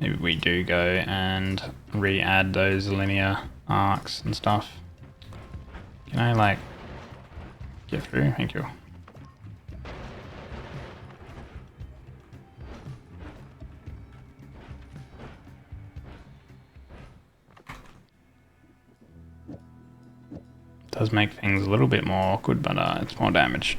Maybe we do go and re-add those linear arcs and stuff. Can I, like, get through? Thank you. Does make things a little bit more awkward, but it's more damage.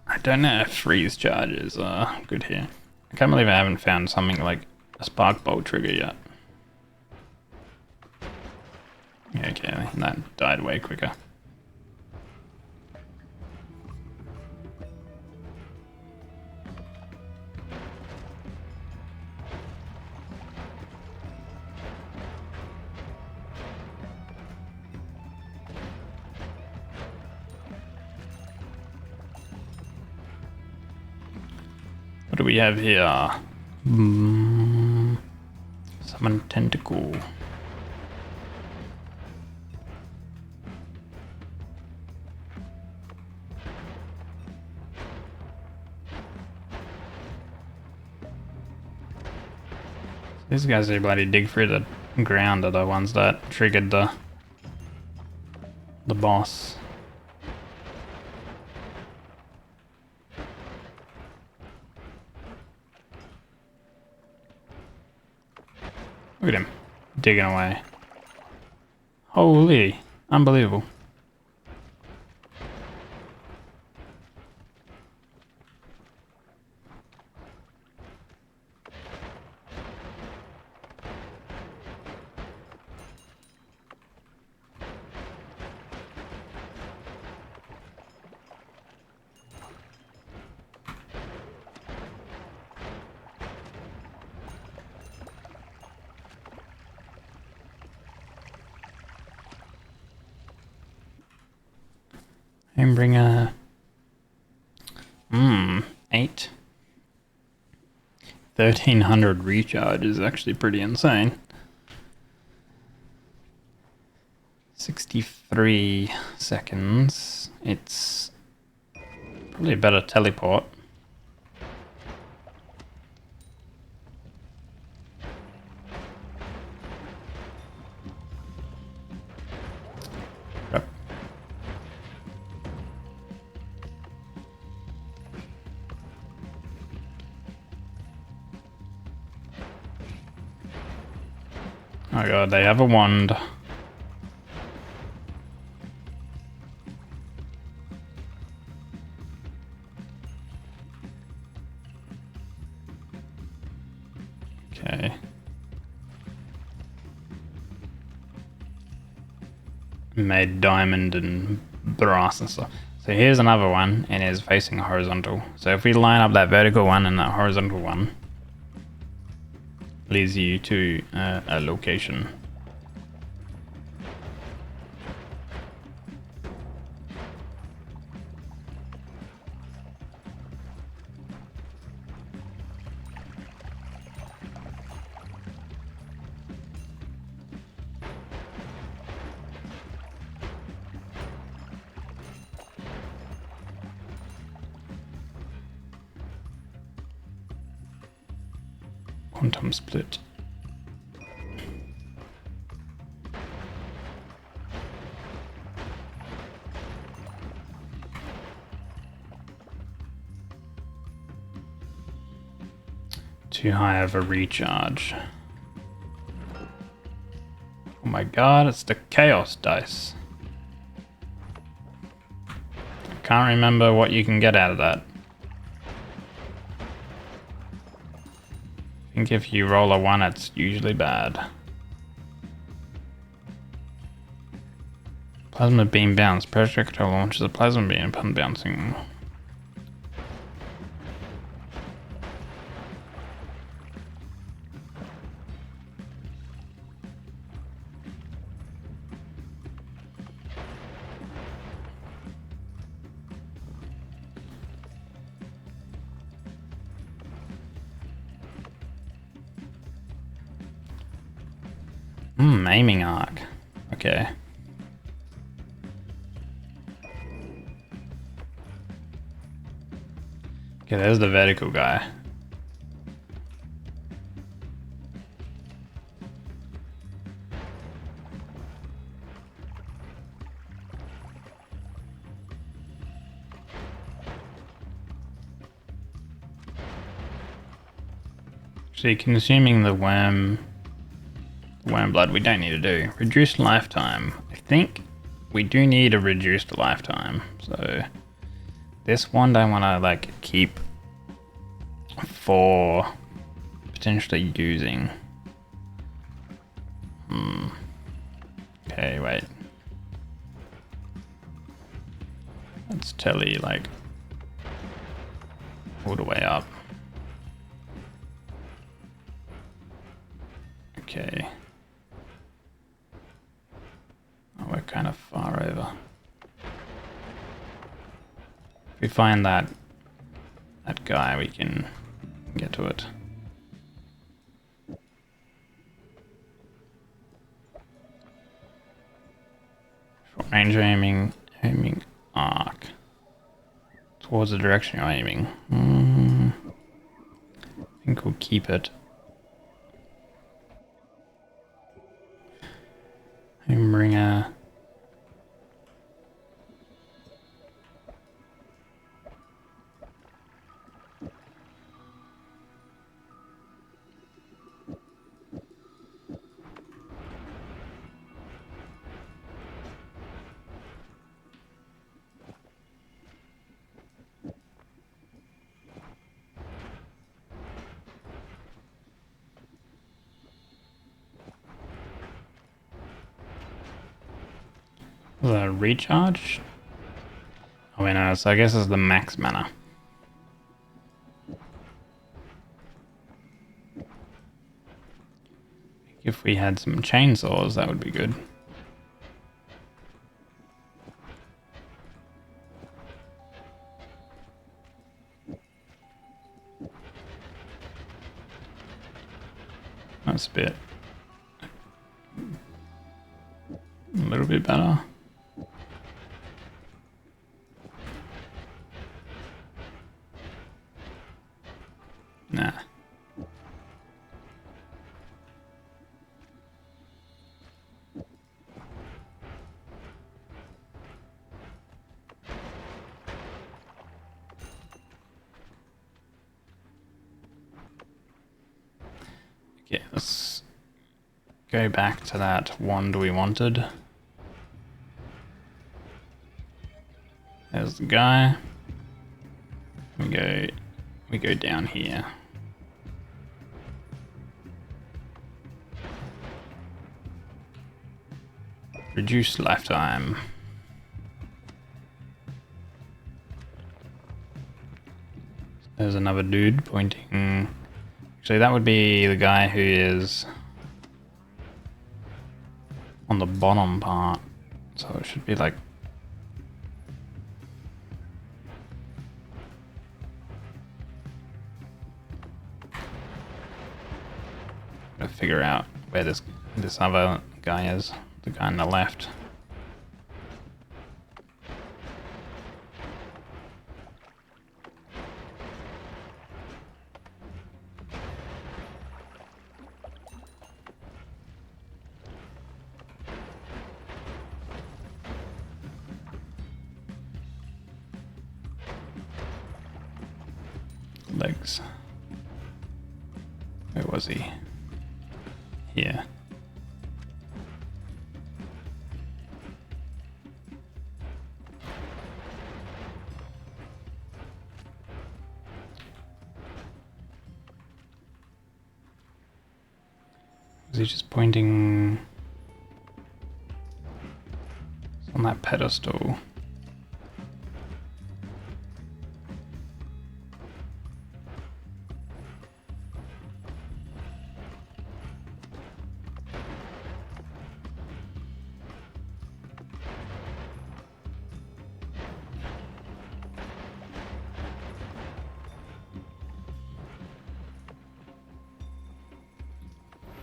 I don't know if freeze charges are good here. I can't believe I haven't found something like a spark bolt trigger yet. Yeah, okay, that died way quicker. What do we have here? Summon tentacle. These guys who bloody dig through the ground are the ones that triggered the boss. Look at him, digging away. Holy, unbelievable. Homebringer. 8. 1300 recharge is actually pretty insane. 63 seconds. It's probably a better teleport. Yep. Oh god, they have a wand. Okay. Made diamond and brass and stuff. So here's another one, and it's facing horizontal. So if we line up that vertical one and that horizontal one, leads you to a location. Quantum split. Too high of a recharge. Oh my god, it's the chaos dice. I can't remember what you can get out of that. I think if you roll a 1, it's usually bad. Plasma beam bounce. Pressure control launches a plasma beam upon bouncing. Aiming arc. Okay. Okay, there's the vertical guy. Actually, consuming the worm blood we don't need to do. Reduced lifetime. I think we do need a reduced lifetime. So this wand I want to like keep for potentially using. Okay, wait. Let's telly like all the way up. Okay. Oh, we're kind of far over. If we find that guy, we can get to it. Short range aiming arc. Towards the direction you're aiming. I think we'll keep it. Homebringer. The recharge? Oh wait, no, so I guess it's the max mana. If we had some chainsaws, that would be good. That's a little bit better. Nah. Okay, let's go back to that wand we wanted. There's the guy. We go down here. Reduce lifetime. There's another dude pointing. Actually, that would be the guy who is on the bottom part. So it should be like. Gotta figure out where this other guy is. The guy on the left. Legs. Where was he? Here. Is he just pointing on that pedestal?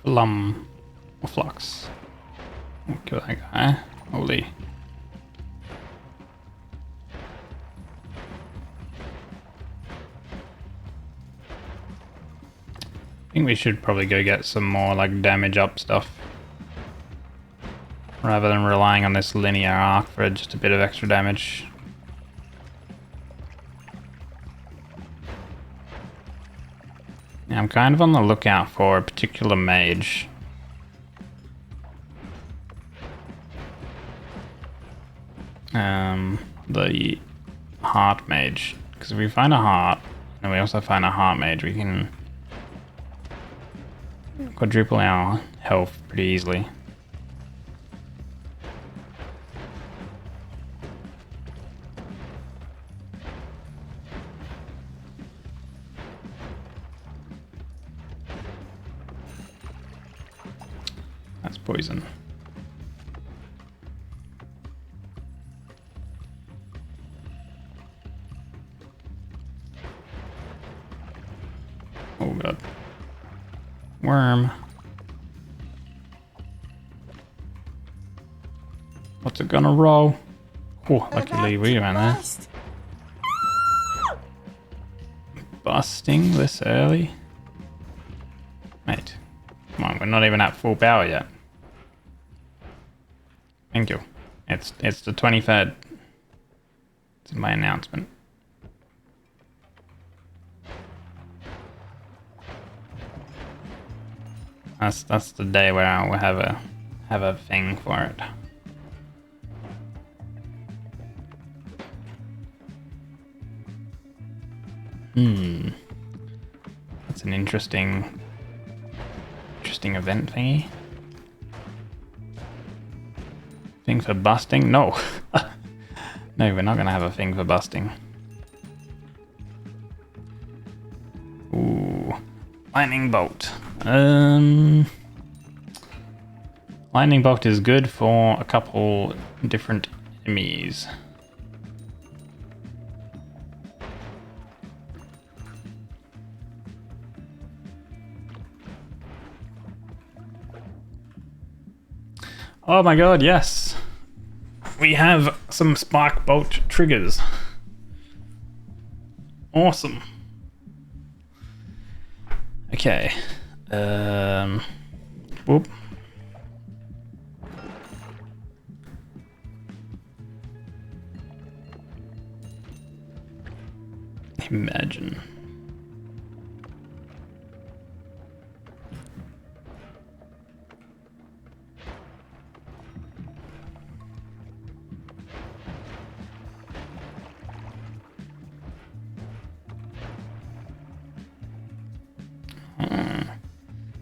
Flum or flux. Kill that guy. Holy. I think we should probably go get some more like damage up stuff. Rather than relying on this linear arc for just a bit of extra damage. Yeah, I'm kind of on the lookout for a particular mage. The heart mage. Because if we find a heart, and we also find a heart mage, we can quadruple our health pretty easily. That's poison. Oh god. Worm. What's it gonna roll? Oh, luckily we went there. Busting this early? Mate. Come on, we're not even at full power yet. Thank you. It's the 23rd. It's in my announcement. That's the day where I will have a thing for it. That's an interesting event thingy. Thing for busting? No. No, we're not gonna have a thing for busting. Ooh. Lightning bolt. Lightning bolt is good for a couple different enemies. Oh my god, yes. We have some spark bolt triggers. Awesome. Okay. Whoop. Imagine.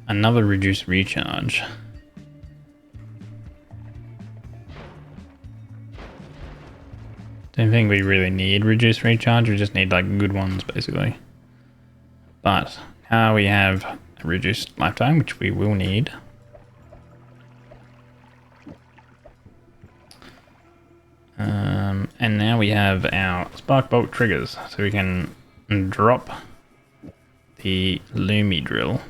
Another reduced recharge. Don't think we really need reduced recharge, we just need like good ones basically. But now we have a reduced lifetime, which we will need. And now we have our spark bolt triggers, so we can drop the Lumi drill.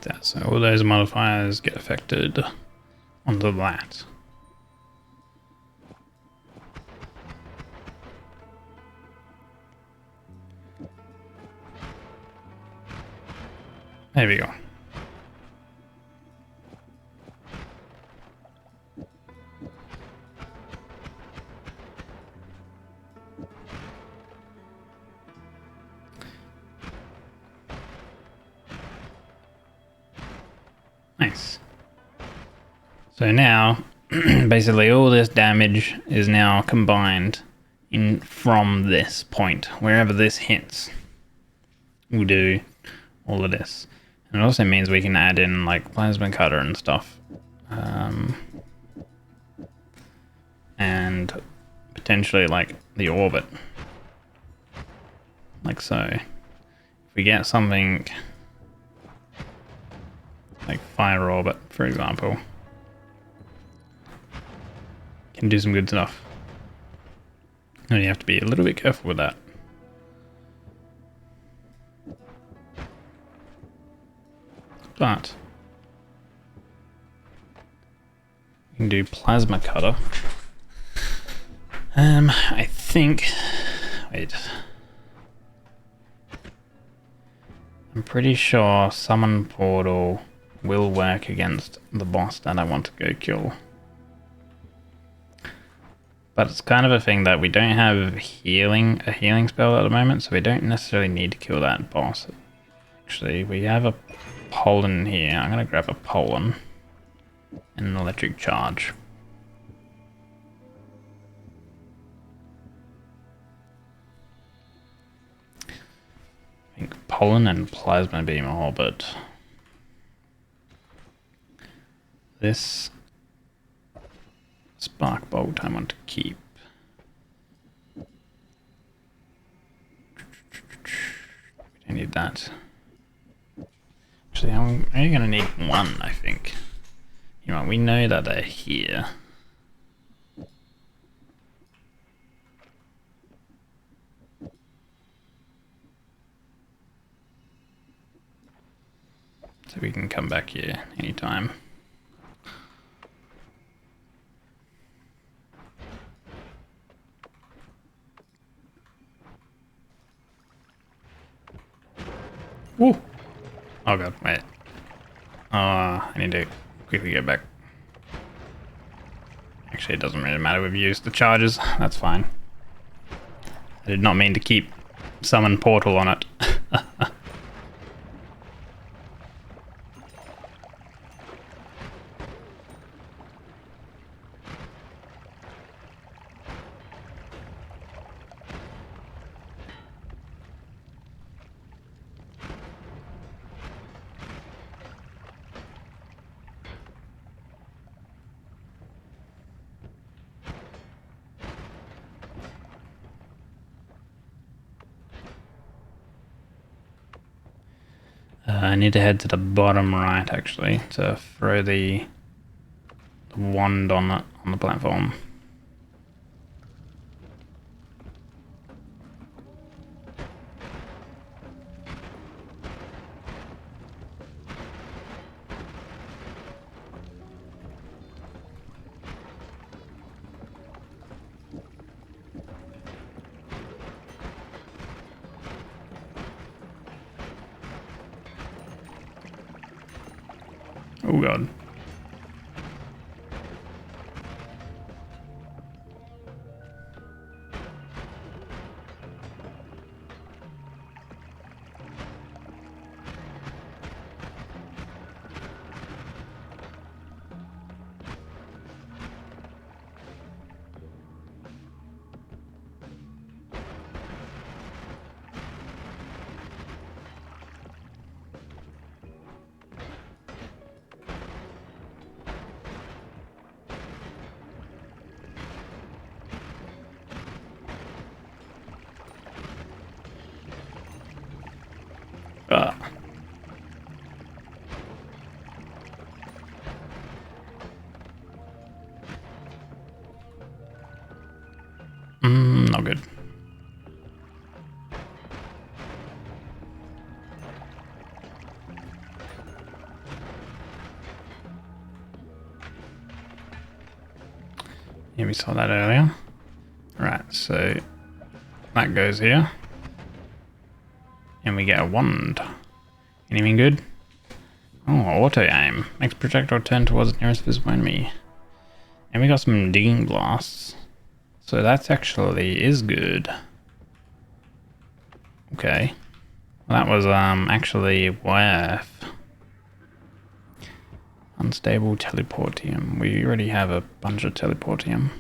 That, so all those modifiers get affected onto that. There we go. Nice. So now, basically all this damage is now combined in from this point. Wherever this hits, we'll do all of this. And it also means we can add in like plasma cutter and stuff. And potentially like the orbit. Like so. If we get something like fire orbit, for example, can do some good stuff. And you have to be a little bit careful with that. But you can do plasma cutter. I think. Wait. I'm pretty sure summon portal will work against the boss that I want to go kill. But it's kind of a thing that we don't have a healing spell at the moment, so we don't necessarily need to kill that boss. Actually, we have a pollen here. I'm gonna grab a pollen and an electric charge. I think pollen and plasma beam orbit. This spark bolt I want to keep. We don't need that. Actually, I'm only going to need one, I think. You know, we know that they're here. So we can come back here anytime. Woo! Oh god, wait. I need to quickly get back. Actually, it doesn't really matter. We've used the charges. That's fine. I did not mean to keep summon portal on it. I need to head to the bottom right, actually, to throw the wand on the platform. Oh god. Ah. Not good. Yeah, we saw that earlier. Right, so that goes here. And we get a wand. Anything good? Oh, auto aim. Makes projectile turn towards the nearest visible enemy. And we got some digging blasts. So that's actually is good. Okay. Well, that was actually worth. Unstable teleportium. We already have a bunch of teleportium.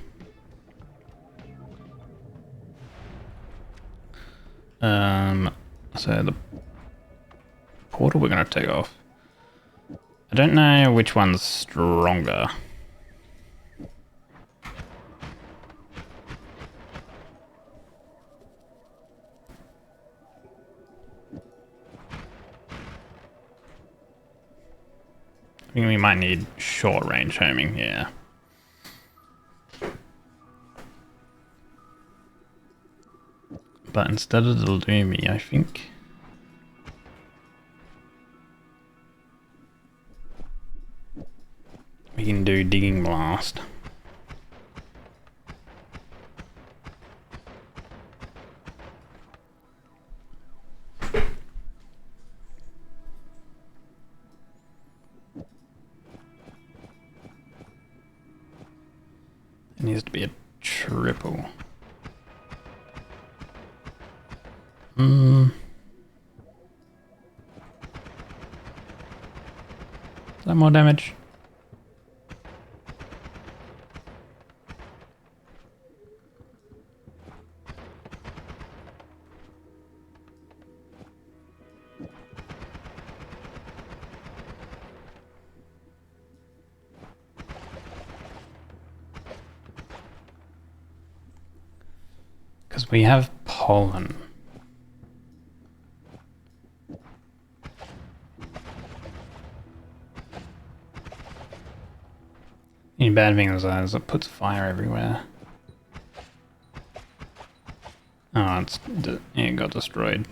So the portal we're gonna take off. I don't know which one's stronger. I think we might need short range homing, yeah. But instead of the Lumi, I think we can do digging blast. It needs to be a triple. Is that more damage? Because we have pollen. The bad thing is it puts fire everywhere. Oh, it got destroyed.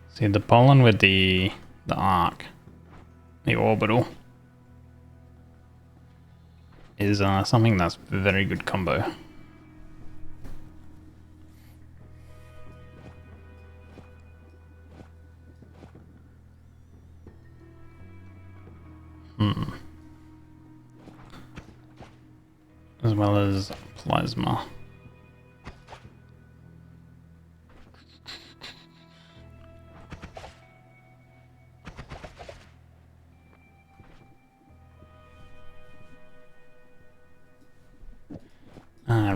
See, the pollen with the arc, the orbital, is something that's a very good combo. As well as plasma.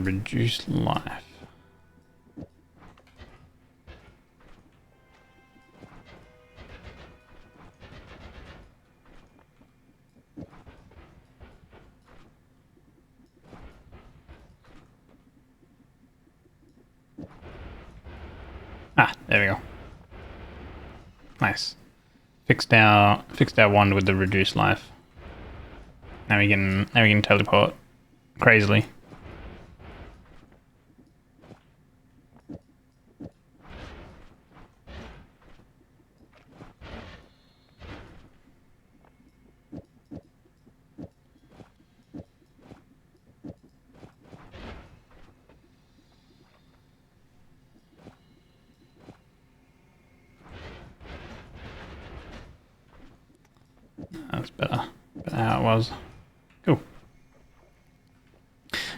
Reduce life. Ah, there we go. Nice. fixed our wand with the reduced life. Now we can teleport crazily. That's better. Better how it was. Cool.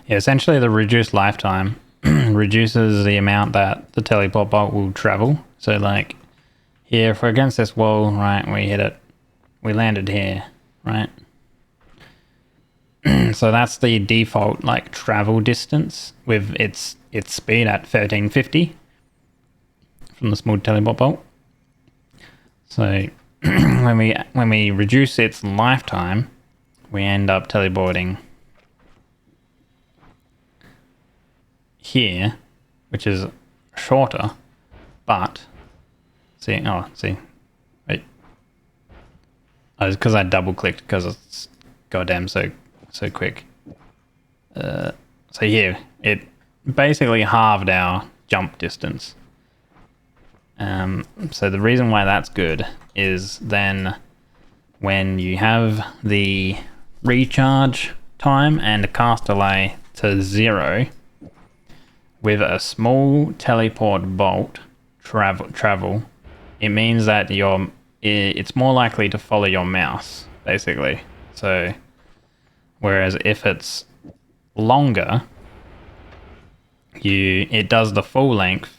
Yeah, essentially the reduced lifetime reduces the amount that the teleport bolt will travel. So like here, if we're against this wall, right, we hit it. We landed here, right? So that's the default like travel distance with its speed at 1350 from the small teleport bolt. So when we reduce its lifetime, we end up teleporting here, which is shorter, but see, wait. Oh, it's because I double clicked because it's goddamn so quick. So here, it basically halved our jump distance. So the reason why that's good is then when you have the recharge time and cast delay to 0 with a small teleport bolt travel, it means that it's more likely to follow your mouse, basically. So whereas if it's longer, it does the full length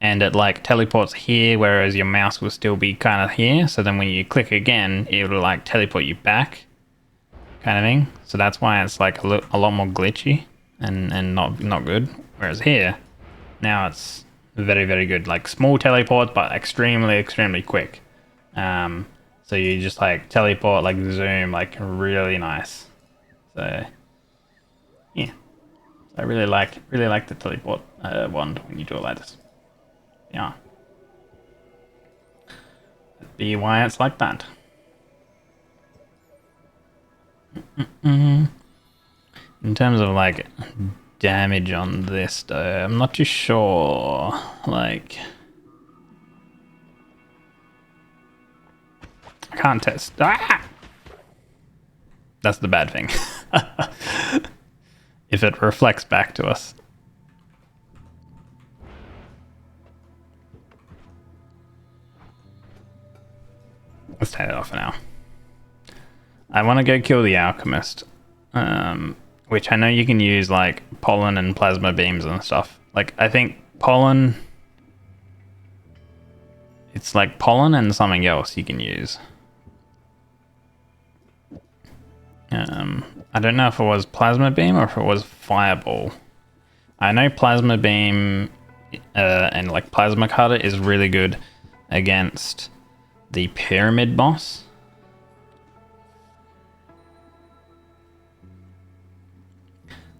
and it like teleports here, whereas your mouse will still be kind of here. So then when you click again, it will like teleport you back, kind of thing. So that's why it's like a lot more glitchy and not good. Whereas here, now it's very, very good. Like small teleport, but extremely quick. So you just like teleport, like zoom, like really nice. So yeah, I really like the teleport wand when you do it like this. Yeah. That'd be why it's like that. In terms of like damage on this though, I'm not too sure. Like I can't test. Ah! That's the bad thing. If it reflects back to us. Let's take it off for now. I want to go kill the alchemist, which I know you can use like pollen and plasma beams and stuff. Like I think pollen, it's like pollen and something else you can use. I don't know if it was plasma beam or if it was fireball. I know plasma beam and like plasma cutter is really good against the pyramid boss.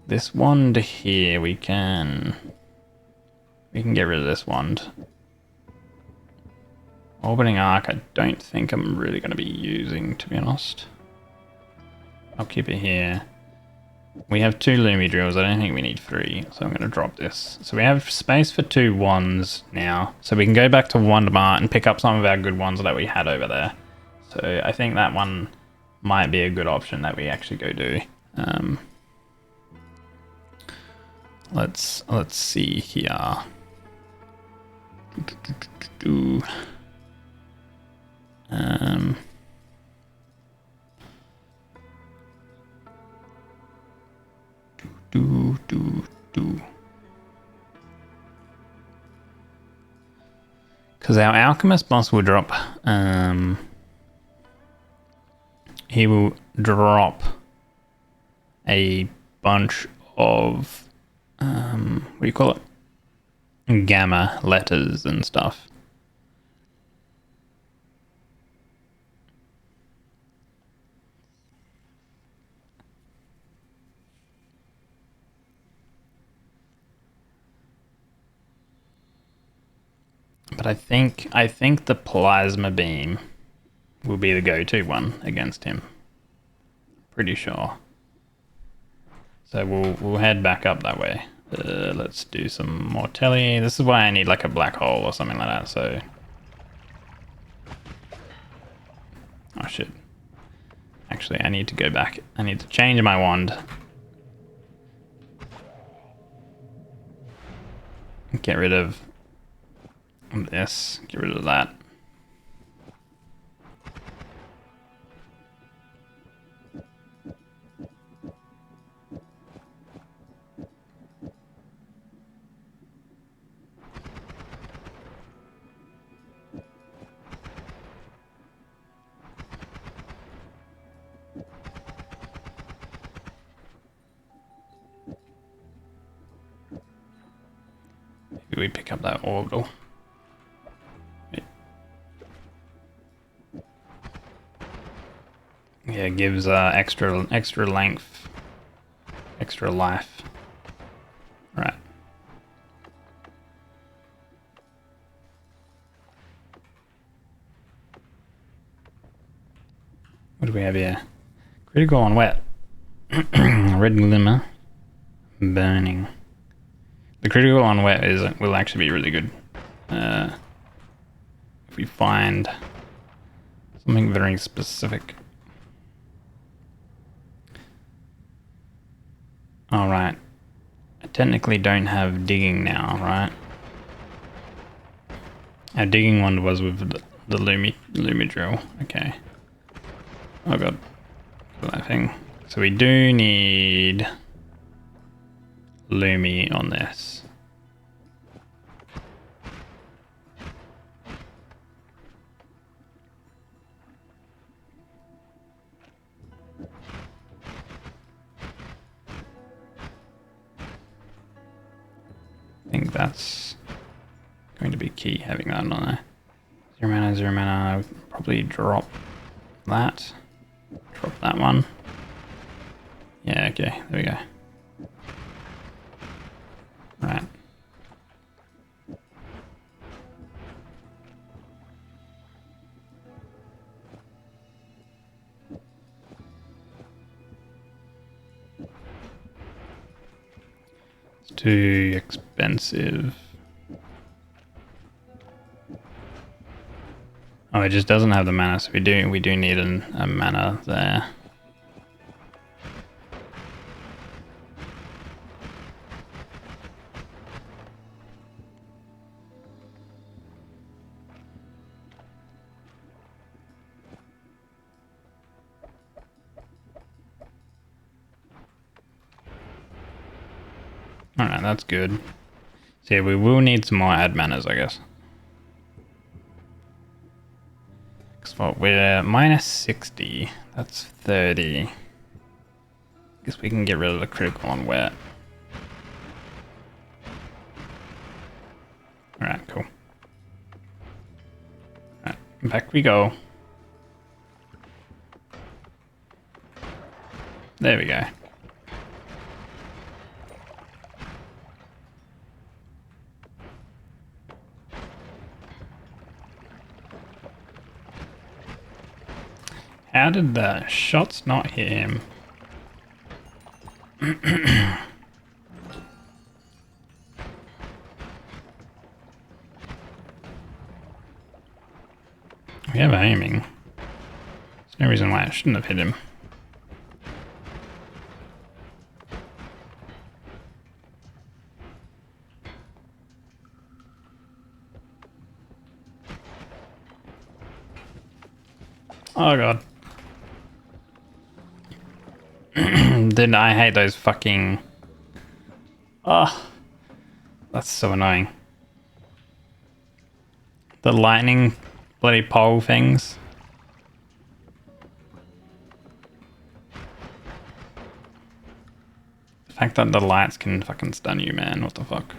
This wand here, we can get rid of this wand. Orbiting arc, I don't think I'm really going to be using, to be honest. I'll keep it here. We have 2 Lumi drills. I don't think we need 3, so I'm going to drop this. So we have space for 2 wands now. So we can go back to Wand Mart and pick up some of our good ones that we had over there. So I think that one might be a good option that we actually go do. Let's see here. Because our alchemist boss will drop, he will drop a bunch of, what do you call it? Gamma letters and stuff. But I think the plasma beam will be the go-to one against him. Pretty sure. So we'll head back up that way. Let's do some more telly. This is why I need like a black hole or something like that. So, oh shit. Actually, I need to go back. I need to change my wand. Get rid of this. Get rid of that. Maybe we pick up that orbital. Yeah, it gives extra length, extra life. Right. What do we have here? Critical on wet. Red glimmer. Burning. The critical on wet will actually be really good. If we find something very specific. Alright. I technically don't have digging now, right? Our digging one was with the Lumi drill. Okay. Oh god. That thing. So we do need Lumi on this. I think that's going to be key, having that on there. 0 mana, 0 mana. We can probably drop that. Drop that one. Yeah, okay, there we go. Right. It's too expensive. Oh, it just doesn't have the mana, so we do need a mana there. Alright, that's good. So yeah, we will need some more ad manas, I guess. Well, we're minus 60. That's 30. Guess we can get rid of the critical on wet. Alright, cool. Alright, back we go. There we go. How did the shots not hit him? We have aiming. There's no reason why I shouldn't have hit him. Oh god. Then I hate those fucking... Oh, that's so annoying. The lightning bloody pole things. The fact that the lights can fucking stun you, man. What the fuck?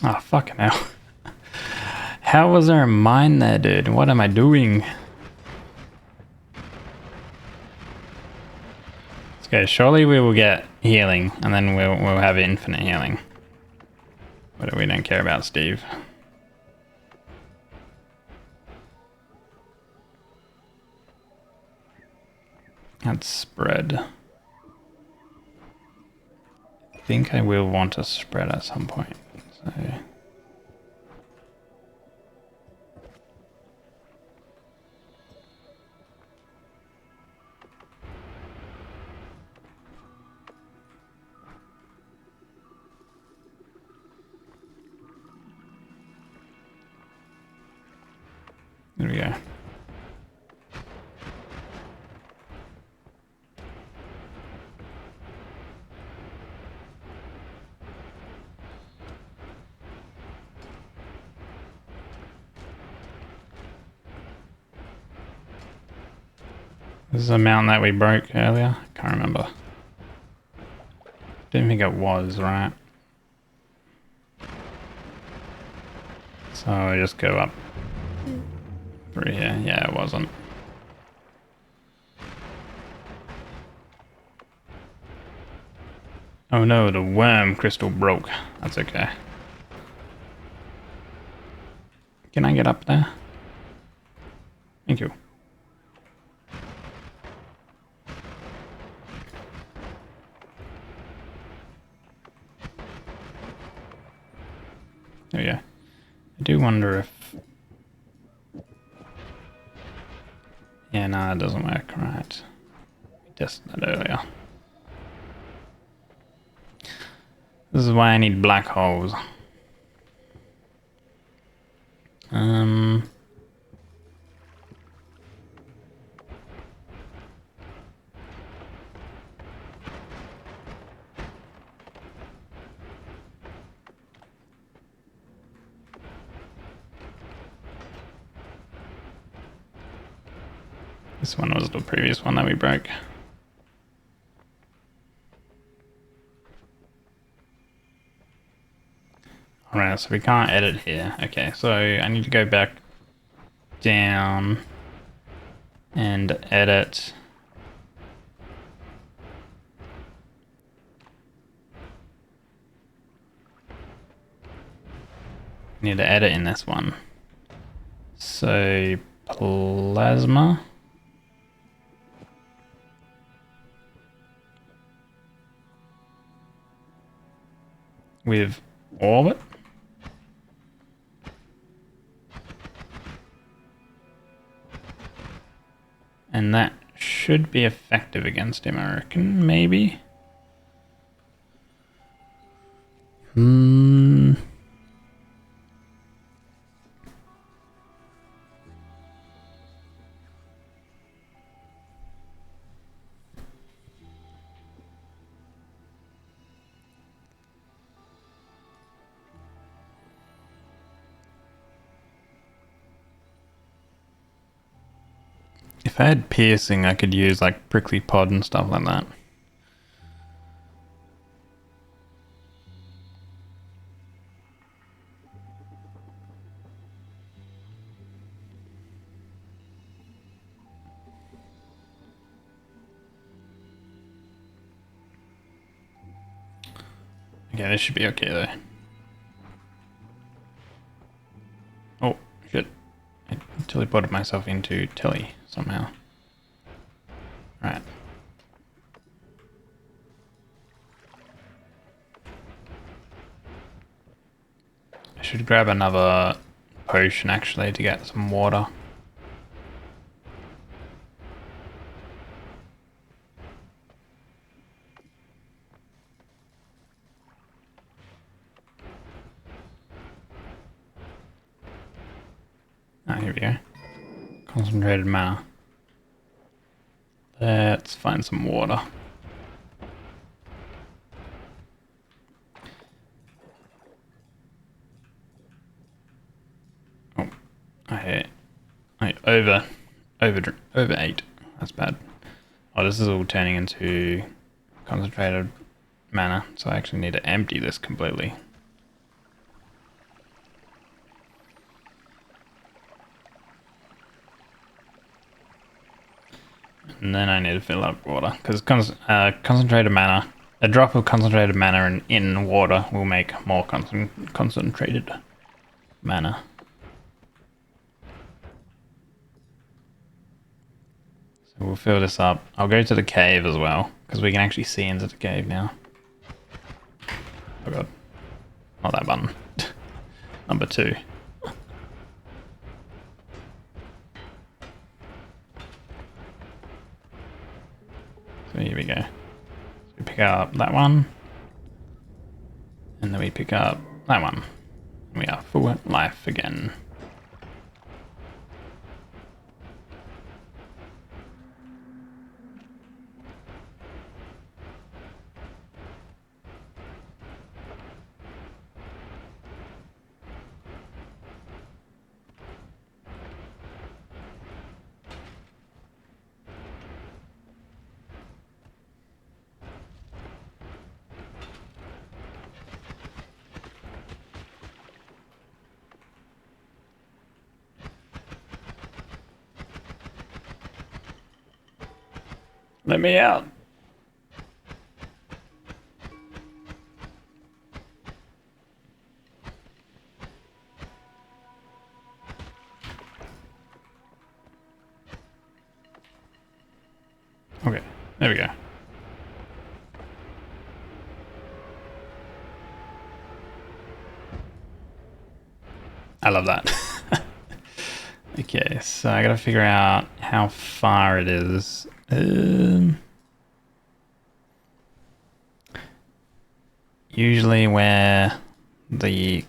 Oh, fucking hell. How was there a mine there, dude? What am I doing? Okay, surely we will get healing, and then we'll have infinite healing. But we don't care about Steve. Let's spread. I think I will want to spread at some point. So. There we go. This is a mountain that we broke earlier. I can't remember. Didn't think it was, right? So I just go up through here. Yeah, it wasn't. Oh no, the worm crystal broke. That's okay. Can I get up there? Thank you. There we go. I do wonder if... Yeah, no, that doesn't work, right. We tested that earlier. This is why I need black holes. This one was the previous one that we broke. Alright, so we can't edit here. Okay, so I need to go back down and edit. I need to edit in this one. So plasma. With orbit. And that should be effective against him, I reckon, maybe. If I had piercing, I could use like prickly pod and stuff like that. Okay, this should be okay though. Oh, shit. I teleported myself into Telly somehow. Right. I should grab another potion actually to get some water. Ah, here we go. Concentrated mana. Let's find some water. Oh, I overate. That's bad. Oh, this is all turning into concentrated mana, so I actually need to empty this completely. And then I need to fill up water. Because concentrated mana, a drop of concentrated mana in water will make more concentrated mana. So we'll fill this up. I'll go to the cave as well. Because we can actually see into the cave now. Oh god. Not that button. Number 2. So here we go. So we pick up that one. And then we pick up that one. We are full life again. Let me out. Okay, there we go. I love that. Okay, so I gotta figure out how far it is. Usually where the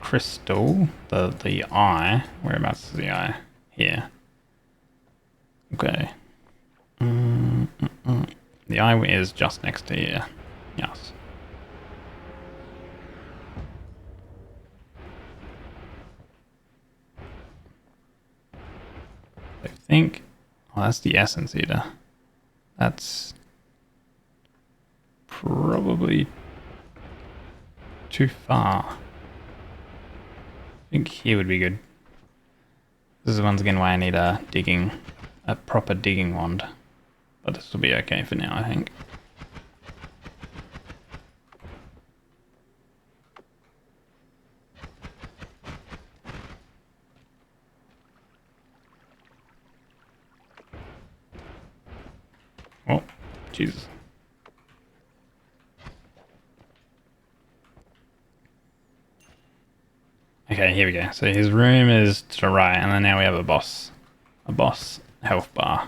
crystal, the eye, whereabouts is the eye? Here. Okay. The eye is just next to here. Yes. I think... Oh, that's the essence eater. That's... probably... too far. I think here would be good. This is once again why I need a proper digging wand. But this will be okay for now, I think. Oh, Jesus. Okay, here we go. So his room is to the right, and then now we have a boss health bar.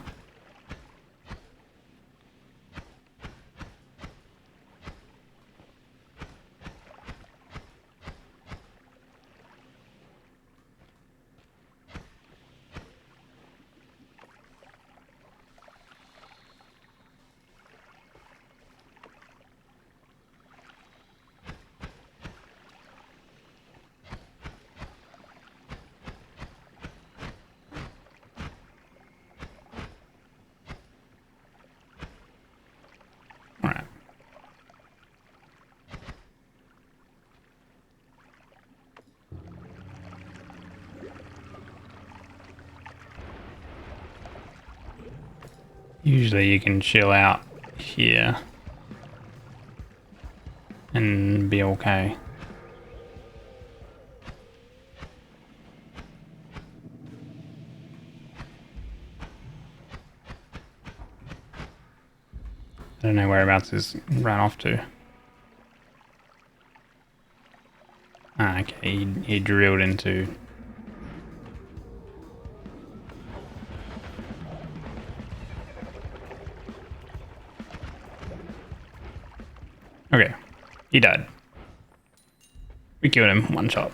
Alright. Usually you can chill out here and be okay. I don't know whereabouts he's ran off to. Ah, okay, he drilled into... Okay, he died. We killed him, one shot.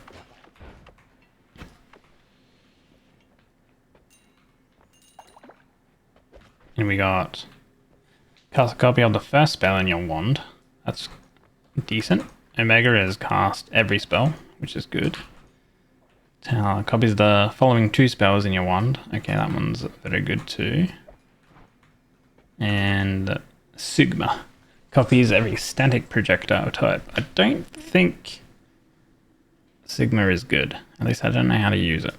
And we got... cast a copy of the first spell in your wand. That's decent. Omega is cast every spell, which is good. Tower copies the following 2 spells in your wand. Okay, that one's very good too. And Sigma copies every static projectile type. I don't think Sigma is good. At least I don't know how to use it.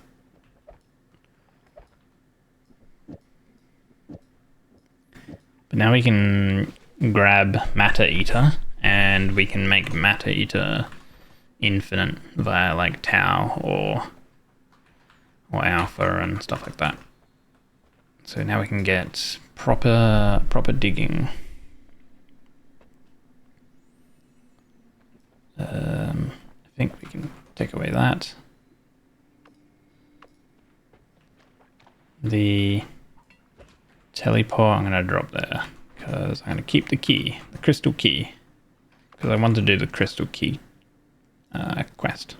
But now we can grab Matter Eater, and we can make Matter Eater infinite via like Tau or Alpha and stuff like that. So now we can get proper digging. I think we can take away that. The teleport I'm going to drop there because I'm going to keep the key, the crystal key, because I want to do the crystal key quest.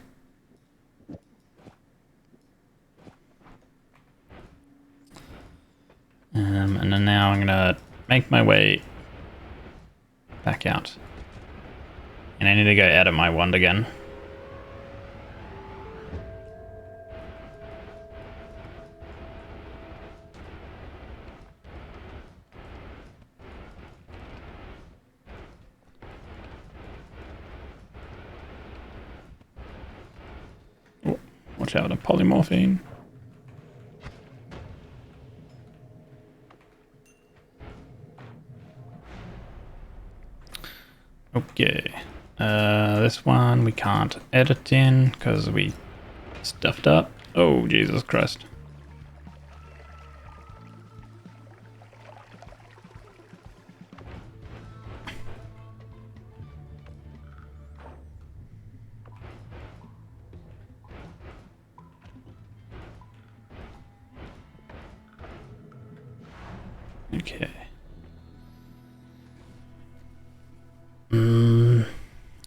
And then now I'm going to make my way back out. And I need to go out of my wand again. Oh, watch out, a polymorphine. Okay, this one we can't edit in because we stuffed up. Oh, Jesus Christ. Okay.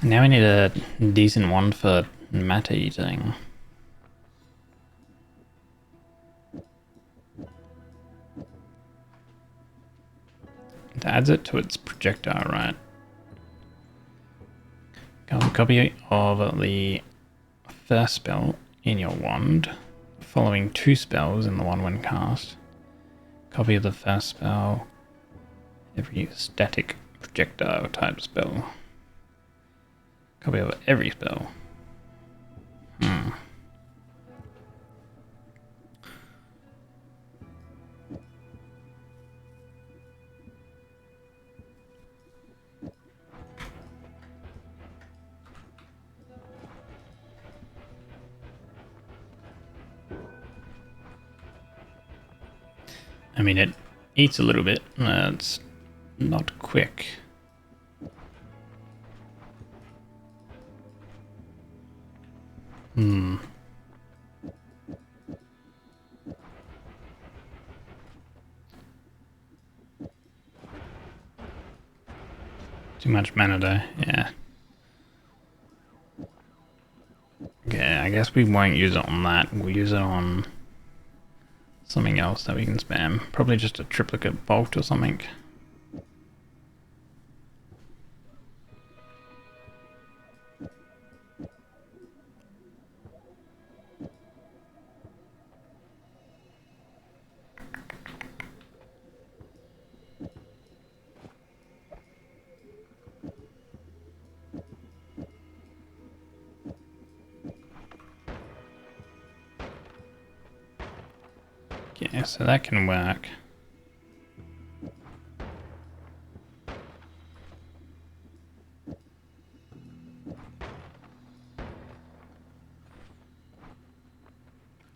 Now we need a decent one for matter eating. It adds it to its projectile, right? Copy of the first spell in your wand, following 2 spells in the one when cast. Copy of the first spell, every static projectile type spell. Copy of every spell. I mean, it eats a little bit. It's not quick. Too much mana though, yeah. Okay, I guess we won't use it on that. We'll use it on something else that we can spam. Probably just a triplicate bolt or something. Okay, so that can work.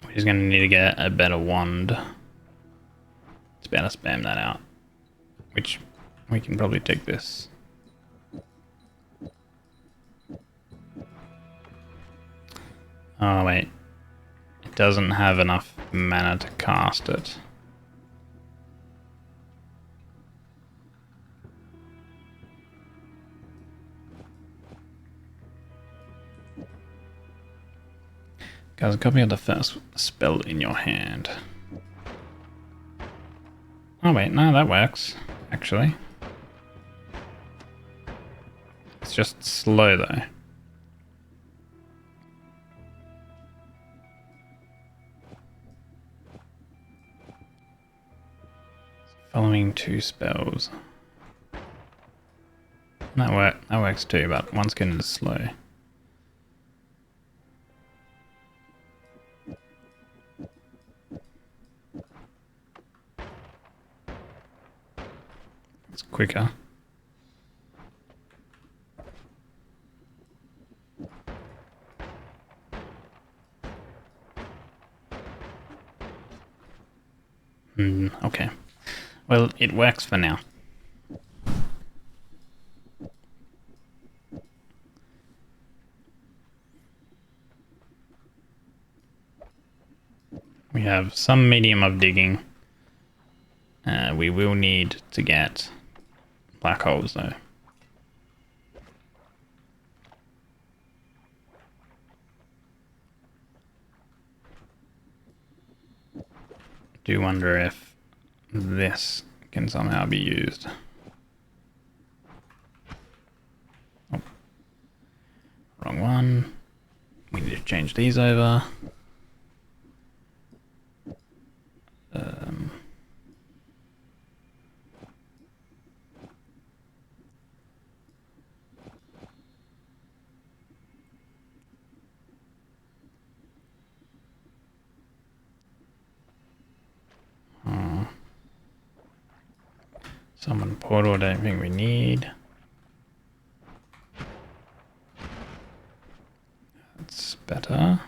We're just gonna need to get a better wand to be able to spam that out. Which we can probably take this. Oh wait. It doesn't have enough mana to cast it. Guys, copy of the first spell in your hand. Oh wait, no, that works, actually. It's just slow though. Following 2 spells. That works too, but one's getting slow. It's quicker. Okay. Well, it works for now. We have some medium of digging. We will need to get black holes though. Do wonder if this can somehow be used. Oh. Wrong one. We need to change these over. Summon portal, don't think we need. That's better.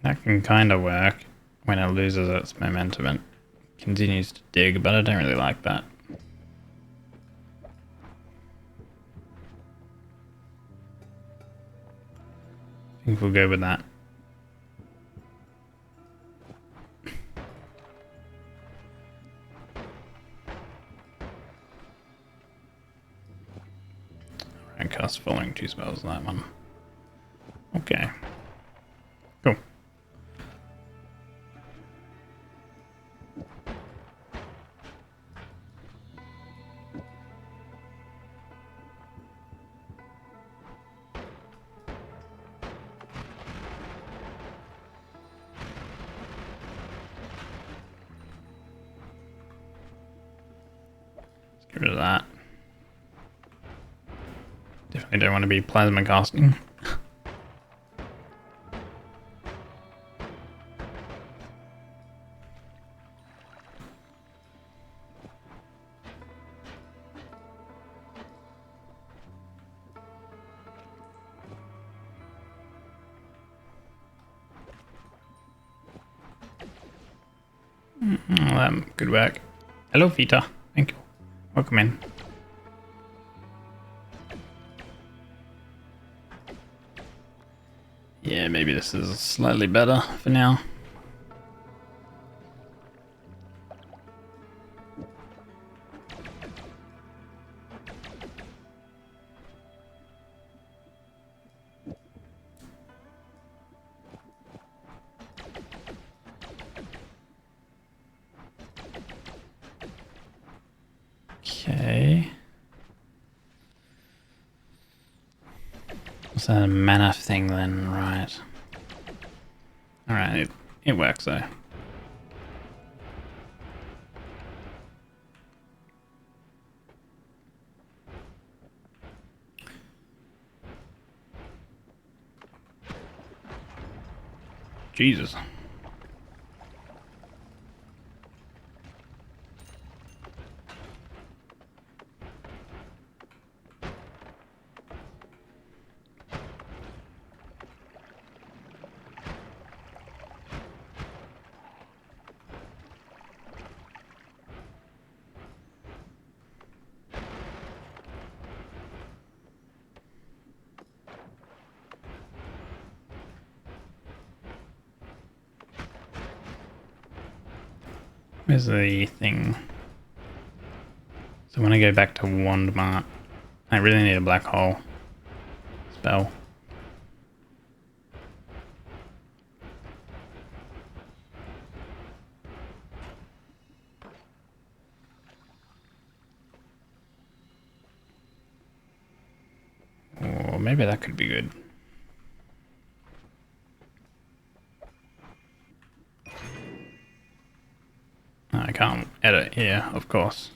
That can kind of work when it loses its momentum and continues to dig, but I don't really like that. I think we'll go with that. Alright, cast following 2 spells, that one. Okay. Cool. Get rid of that. Definitely don't want to be plasma casting. Good work. Hello, Vita. Thank you. Welcome in. Yeah, maybe this is slightly better for now. Okay. What's that mana thing then? Right. Alright, it works though. Jesus. Where's the thing? So when I go back to Wand Mart, I really need a black hole spell. Or maybe that could be good. I can't edit here, of course.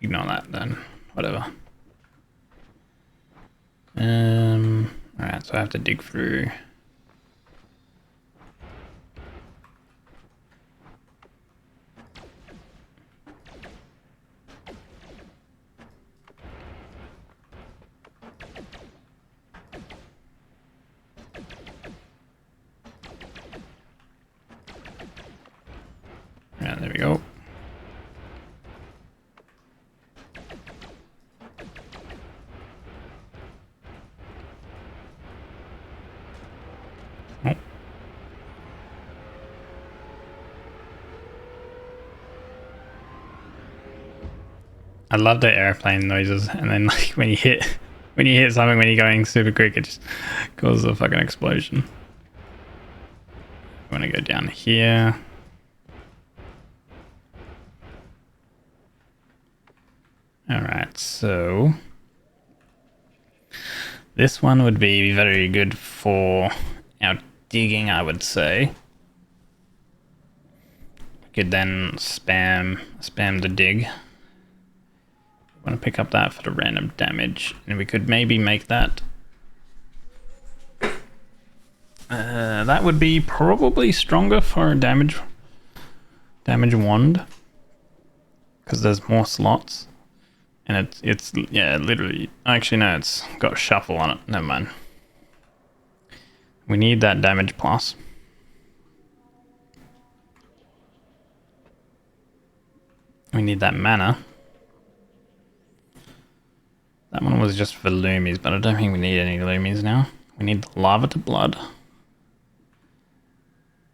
ignore that then. Whatever. Alright, so I have to dig through. Yeah, there we go. Oh. I love the airplane noises, and then like when you hit something when you're going super quick, it just causes a fucking explosion. I want to go down here. Alright, so this one would be very good for our digging, I would say. We could then spam the dig. Want to pick up that for the random damage, and we could maybe make that. That would be probably stronger for a damage wand, because there's more slots. And it's yeah, literally. Actually, no, it's got shuffle on it. Never mind. We need that damage plus. We need that mana. That one was just for loomies, but I don't think we need any loomies now. We need the lava to blood.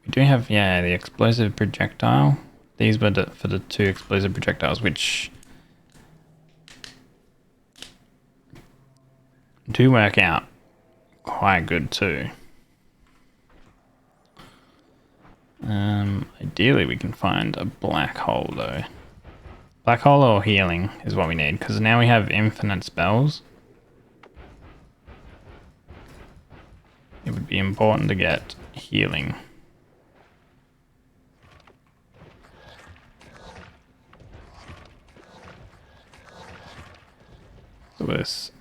We do have, yeah, the explosive projectile. These were for the 2 explosive projectiles, which do work out quite good too. Ideally we can find a black hole though. Black hole or healing is what we need, because now we have infinite spells. It would be important to get healing. So this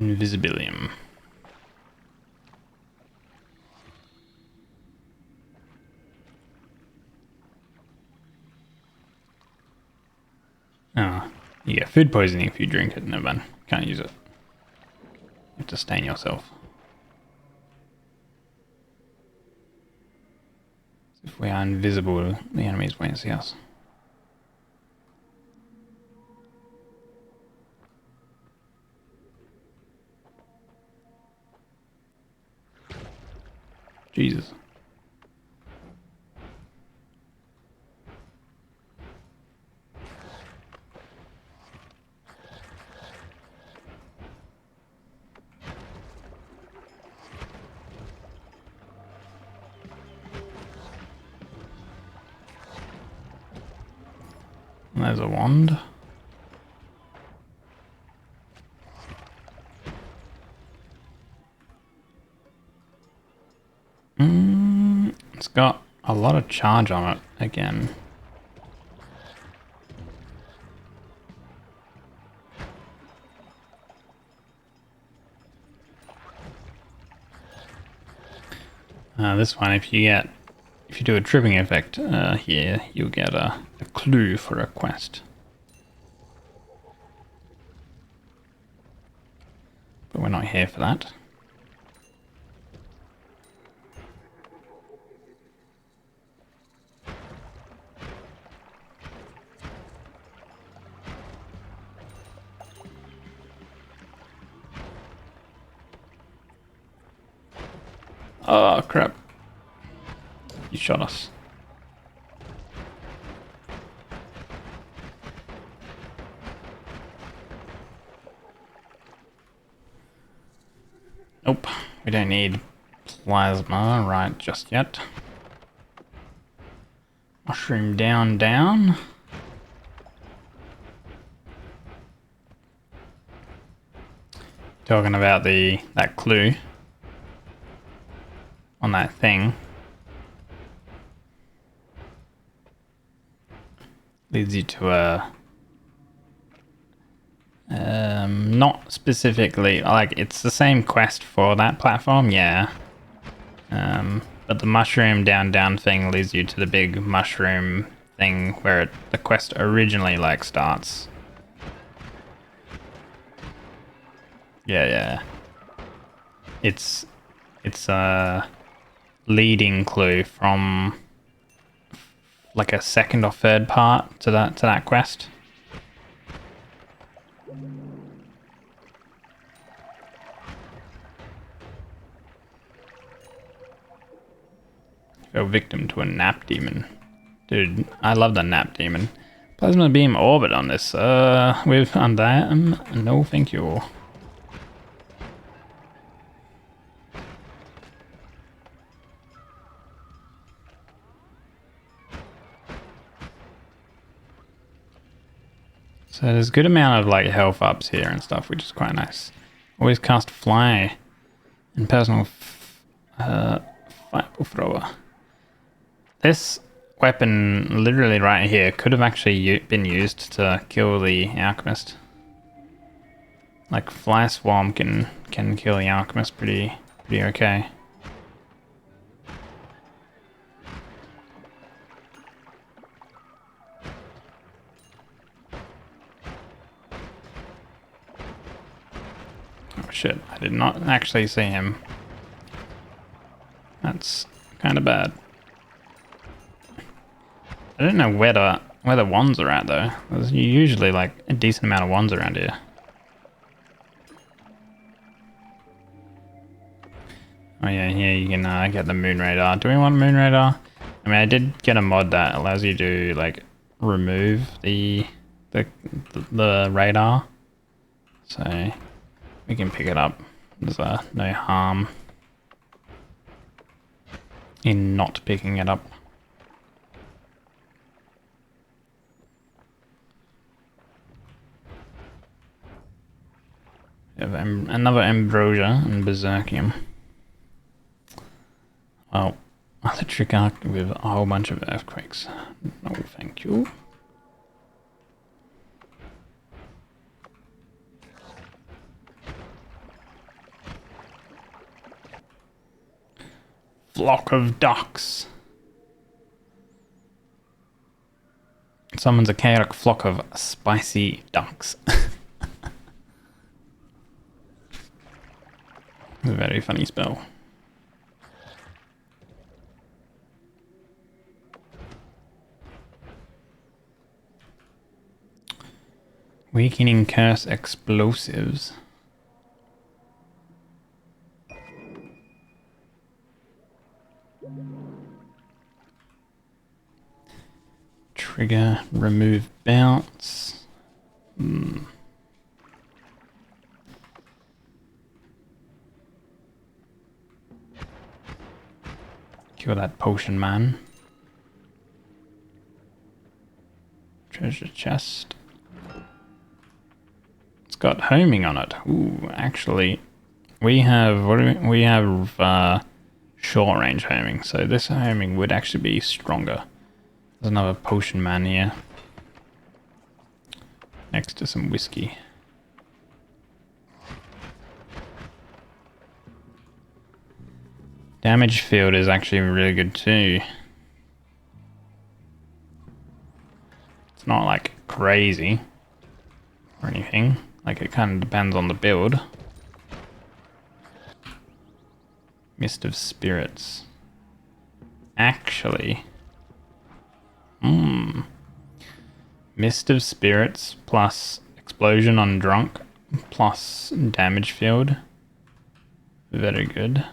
Invisibilium. Oh, you get food poisoning if you drink it. No man, can't use it. You have to stain yourself. If we are invisible, the enemies won't see us. Jesus. And there's a wand. It's got a lot of charge on it again. This one, if you do a tripping effect here, you'll get a clue for a quest. But we're not here for that. Oh crap. You shot us. Nope, we don't need plasma right just yet. Mushroom down, down. Talking about that clue on that thing. leads you to a not specifically like it's the same quest for that platform, yeah. But the mushroom down thing leads you to the big mushroom thing where the quest originally like starts. Yeah. It's a leading clue from like a second or third part to that quest. Fell victim to a nap demon. Dude, I love the nap demon. Plasma beam orbit on this. With that, no thank you. So there's a good amount of like health ups here and stuff, which is quite nice. Always cast fly and personal fireball thrower. This weapon, literally right here, could have actually been used to kill the alchemist. Like fly swarm can kill the alchemist pretty okay. Oh shit, I did not actually see him. That's kind of bad. I don't know where the wands are at though. There's usually like a decent amount of wands around here. Oh yeah, here you can get the moon radar. Do we want moon radar? I mean, I did get a mod that allows you to like remove the radar, so we can pick it up. There's no harm in not picking it up. We have another ambrosia and berserkium. Well, electric arc with a whole bunch of earthquakes. No, thank you. Flock of ducks. Summons a chaotic flock of spicy ducks. A very funny spell. Weakening curse explosives. Trigger, remove bounce. Kill that potion man. Treasure chest. It's got homing on it. Ooh, actually, we have short range homing, so this homing would actually be stronger. There's another potion man here. Next to some whiskey. Damage field is actually really good too. It's not like crazy or anything. Like it kind of depends on the build. Mist of Spirits. Actually. Mist of Spirits plus Explosion on Drunk plus Damage Field. Very good.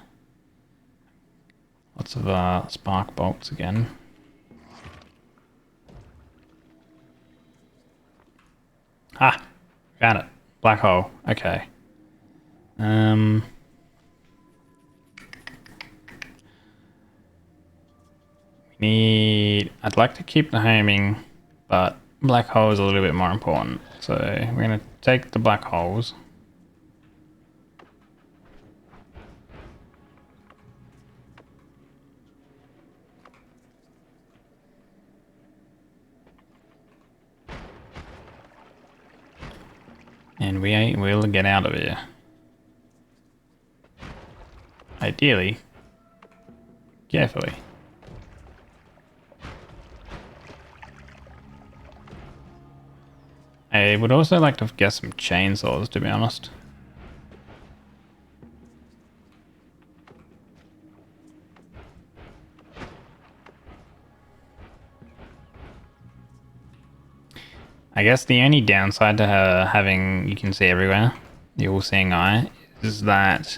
Lots of Spark Bolts again. Ah! Found it. Black hole. Okay. I'd like to keep the homing, but black hole is a little bit more important. So we're going to take the black holes. And we will get out of here. Ideally, carefully. I would also like to get some chainsaws, to be honest. I guess the only downside to having you can see everywhere, the all-seeing eye, is that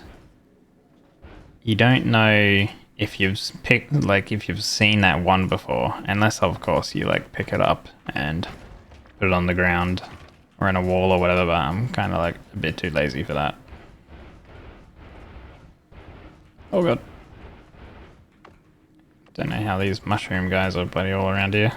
you don't know if you've if you've seen that one before, unless of course you like pick it up and put it on the ground or in a wall or whatever, but I'm kind of like a bit too lazy for that. Oh god. Don't know how these mushroom guys are bloody all around here.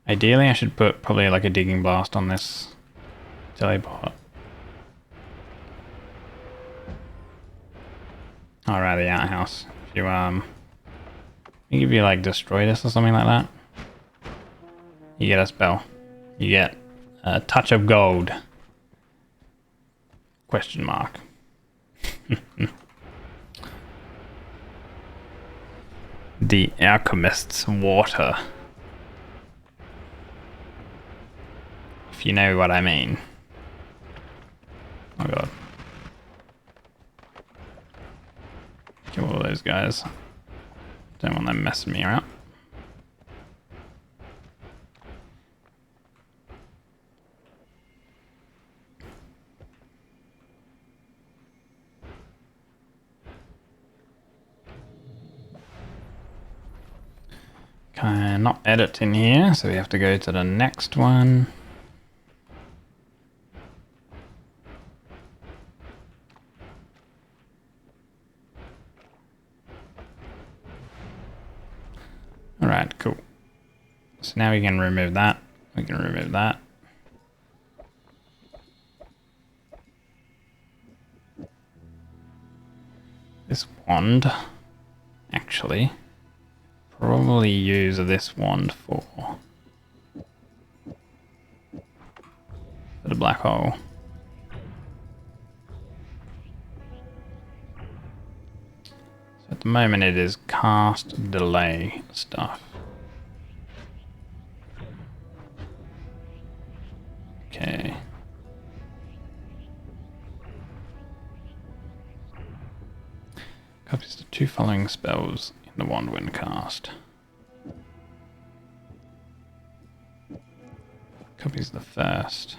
Ideally I should put probably like a digging blast on this teleport. Alright, the outhouse. If you if you like destroy this or something like that, you get a spell. You get a touch of gold. Question mark. The alchemist's water. If you know what I mean. Oh god. Kill all those guys. Don't want them messing me around. Cannot edit in here, so we have to go to the next one. Alright, cool. So now we can remove that. We can remove that. This wand, actually, probably use this wand for the black hole. So at the moment it is cast delay stuff. Okay. Copies the 2 following spells in the wand when cast. Copies the first.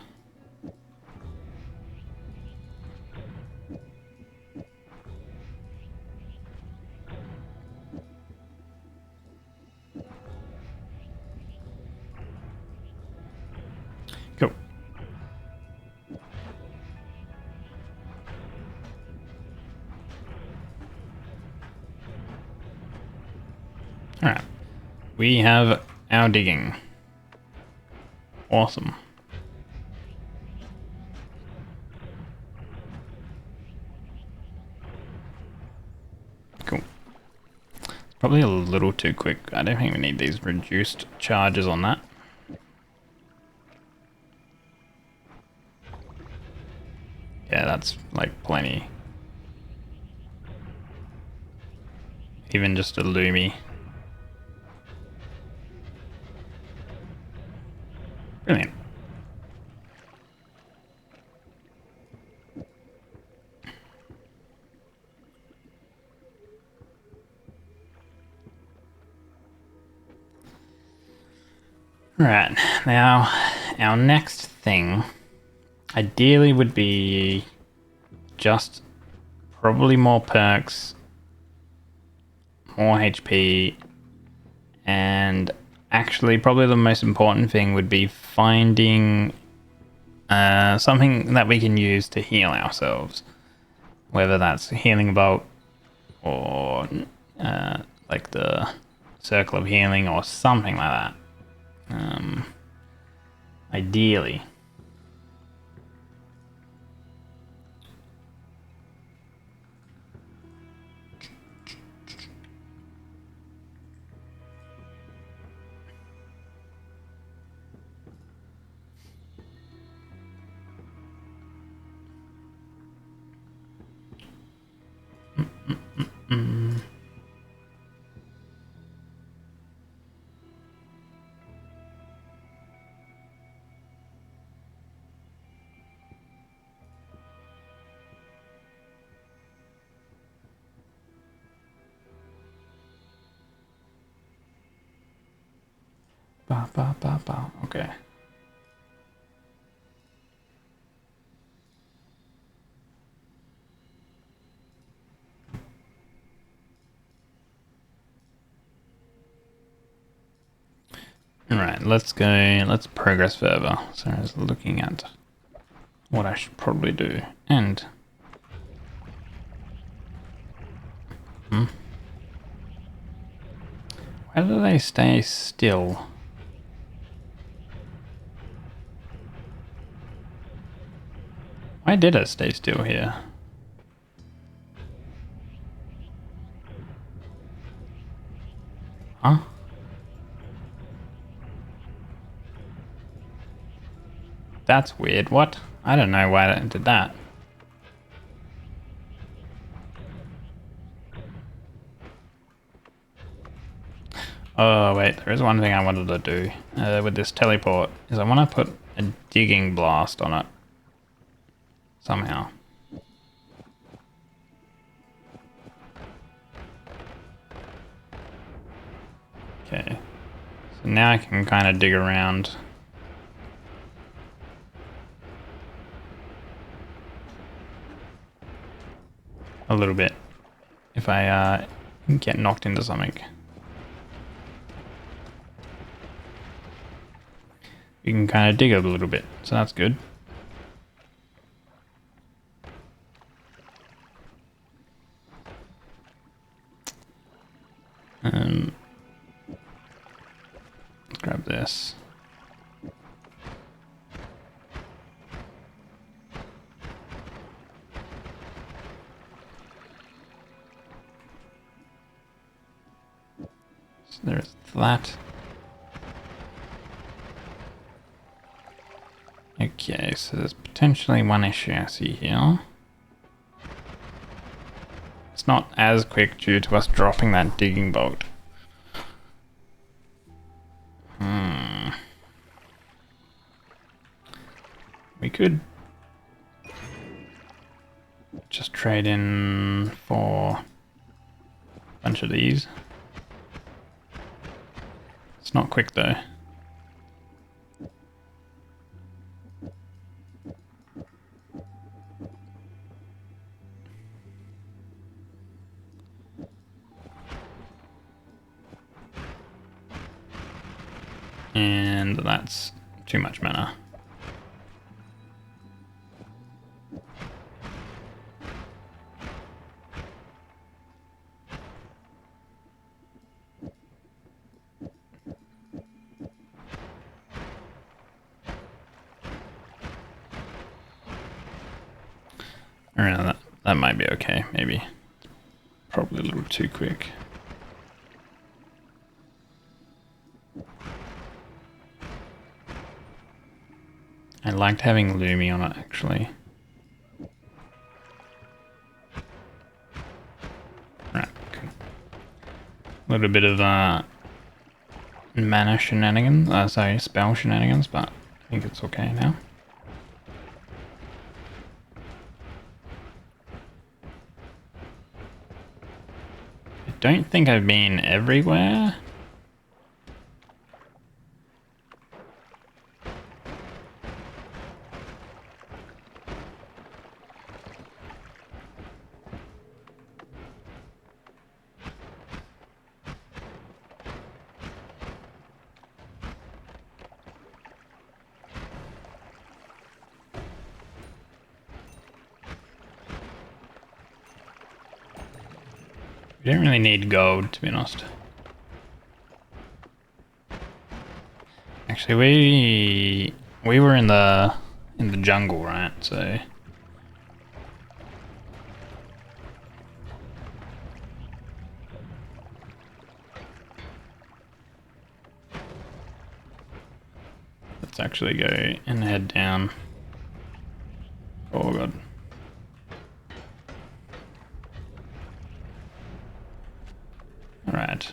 Cool. Alright. We have our digging. Awesome. Cool. It's probably a little too quick. I don't think we need these reduced charges on that. Yeah, that's like plenty. Even just a Lumi. Brilliant. Right, now our next thing ideally would be just probably more perks, more HP, and actually probably the most important thing would be finding something that we can use to heal ourselves, whether that's healing bolt or like the circle of healing or something like that. Ideally. Ba, ba, ba, ba. Okay. Alright, let's go, let's progress further. So I was looking at what I should probably do. And... Why do they stay still? Why did it stay still here? Huh? That's weird. What? I don't know why it did that. Oh wait, there is one thing I wanted to do with this teleport, is I want to put a digging blast on it. Somehow. Okay. So now I can kind of dig around. A little bit. If I get knocked into something. You can kind of dig a little bit, so that's good. Let's grab this. So there's that. Okay, so there's potentially one issue I see here. It's not as quick due to us dropping that digging bolt. We could just trade in for a bunch of these. It's not quick though. And that's too much mana. Or that might be okay, maybe. Probably a little too quick. I liked having Lumi on it, actually. Right, cool. A little bit of mana shenanigans, sorry, spell shenanigans, but I think it's okay now. I don't think I've been everywhere. We don't really need gold, to be honest. Actually, we were in the jungle, right? So let's actually go and head down. Oh god. Alright.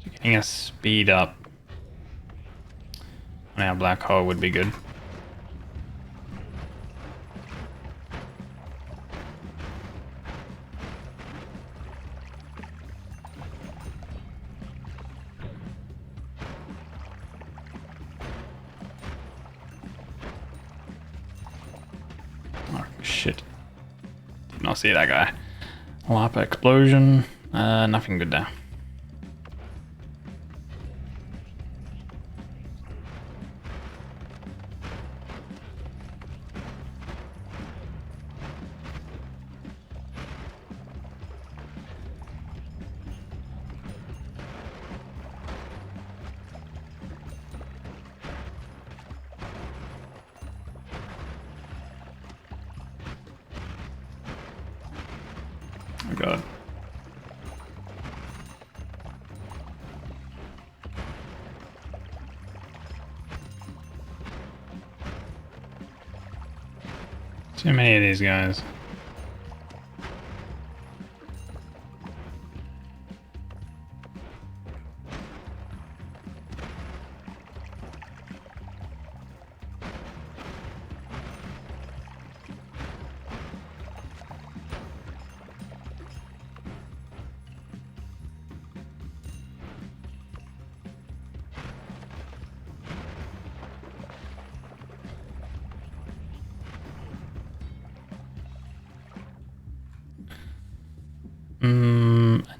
So getting us speed up. on our black hole would be good. Oh, shit. Did not see that guy. Lapa explosion. Nothing good there. Oh god. Too many of these guys.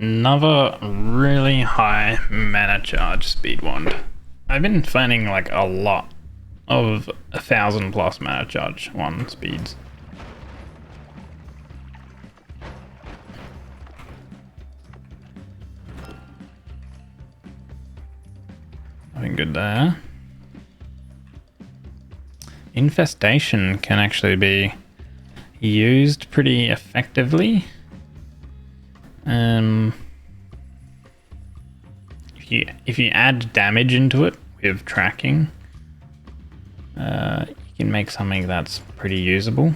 Another really high mana charge speed wand. I've been finding like a lot of 1,000 plus mana charge wand speeds. Nothing good there. Infestation can actually be used pretty effectively. If you add damage into it with tracking, you can make something that's pretty usable.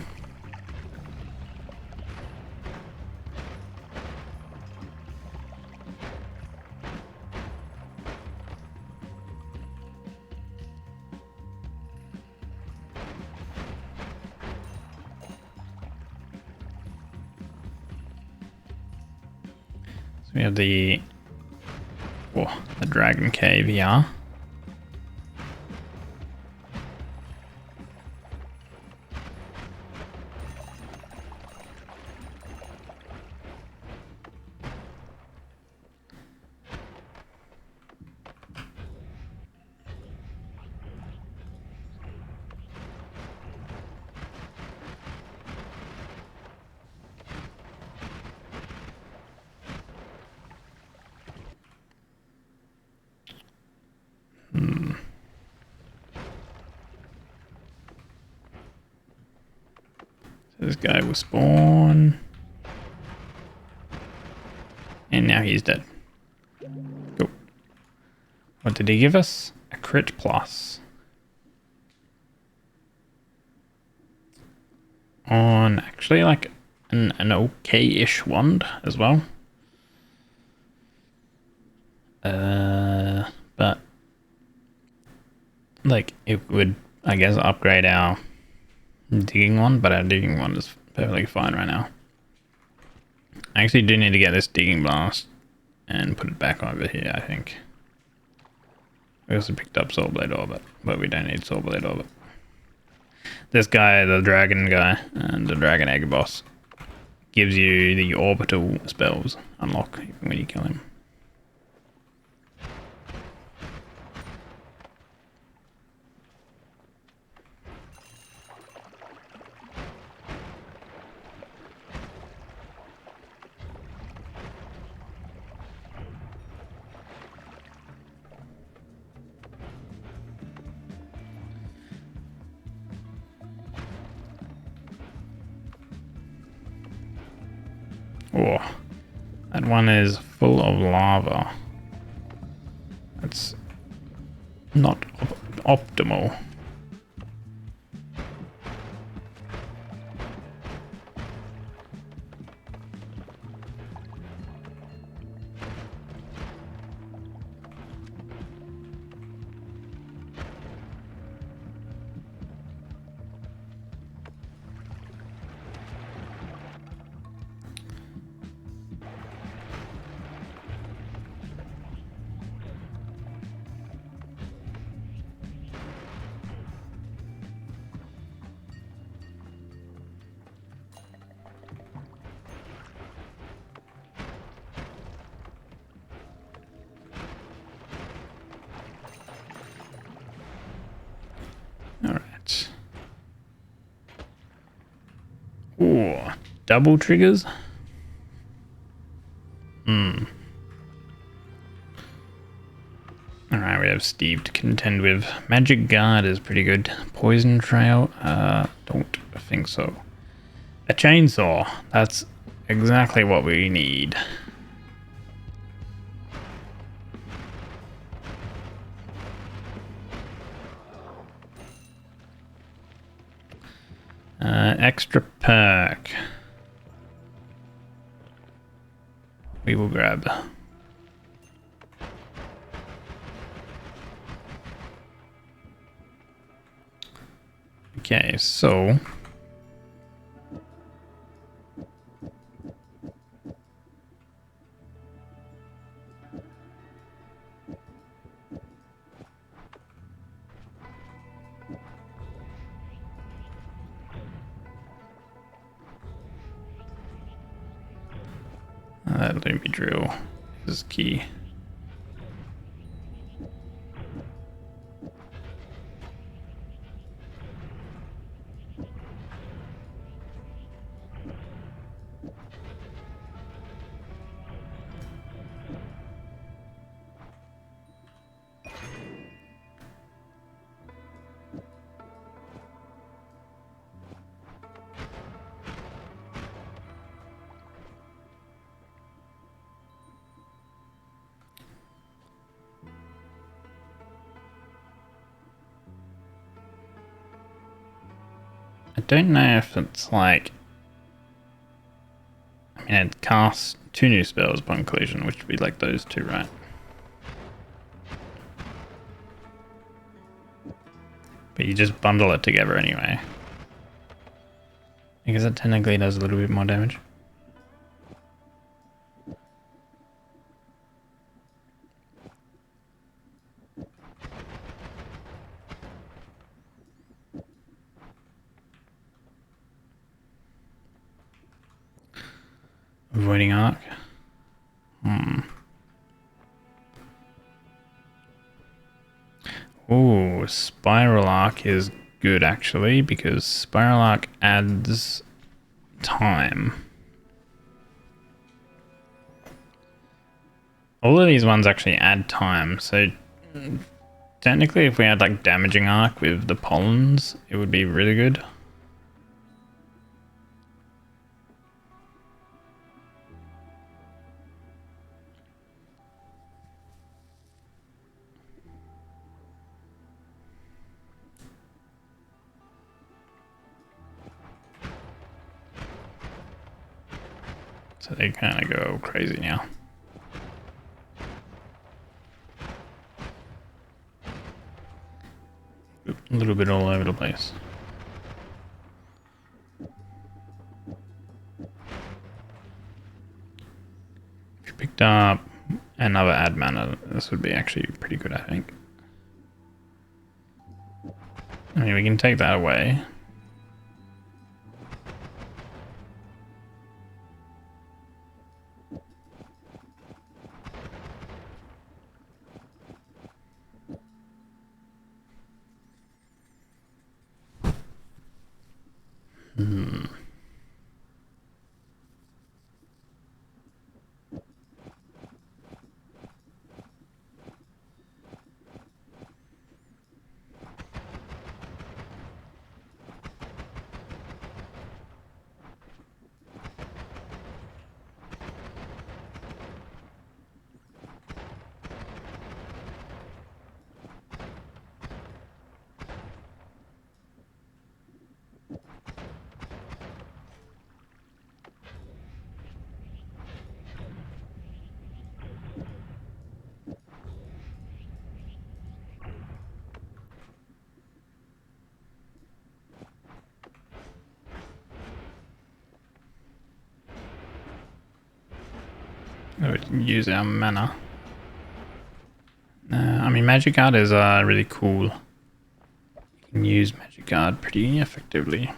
So we have the Dragon Cave here. This guy will spawn. And now he's dead. Cool. What did he give us? A crit plus. On actually like an okay-ish wand as well. But like it would, I guess, upgrade our digging one, but our digging one is perfectly fine right now. I actually do need to get this digging blast and put it back over here, I think. We also picked up Soul Blade Orbit, but we don't need Soul Blade Orbit. This guy, the dragon guy, and the dragon egg boss, gives you the orbital spells unlock when you kill him. Oh, that one is full of lava. That's not optimal. Ooh, double triggers? Alright, we have Steve to contend with. Magic Guard is pretty good. Poison Trail? Don't think so. A chainsaw. That's exactly what we need. Extra perk. We will grab. Okay, so let me drill is key. I don't know if it's like... I mean, it casts 2 new spells upon collision, which would be like those 2, right? But you just bundle it together anyway. Because it technically does a little bit more damage. Avoiding arc. Ooh, spiral arc is good actually, because spiral arc adds time. All of these ones actually add time, so technically if we had like damaging arc with the pollens, it would be really good. So they kind of go crazy now. A little bit all over the place. If you picked up another add mana, this would be actually pretty good, I think. I mean, we can take that away. We would use our mana. I mean, Magic Guard is really cool. You can use Magic Guard pretty effectively.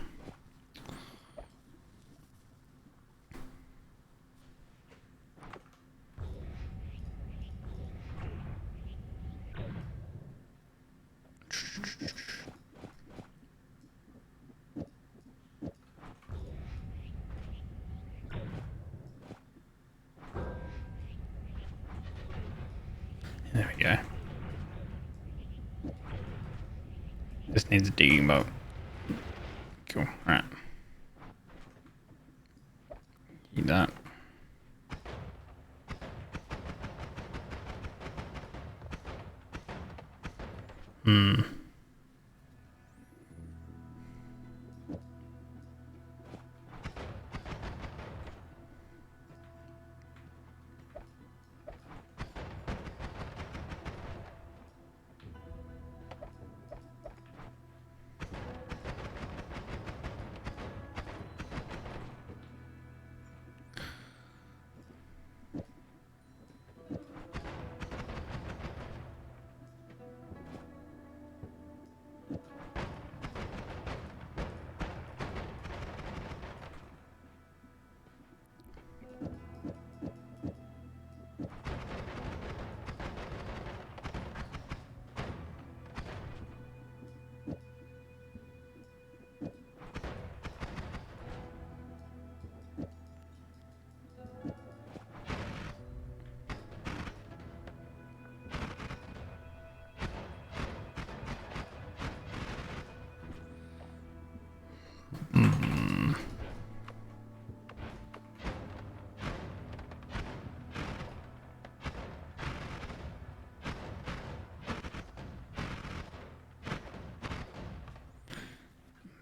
There we go. This needs a digging boat. Cool. Alright. Eat that.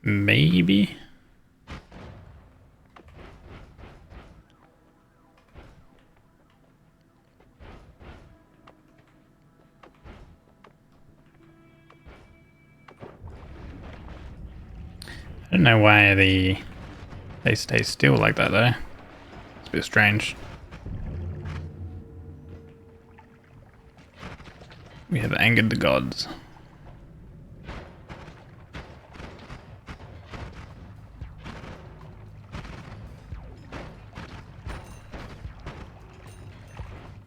Maybe. I don't know why they stay still like that though. It's a bit strange. We have angered the gods.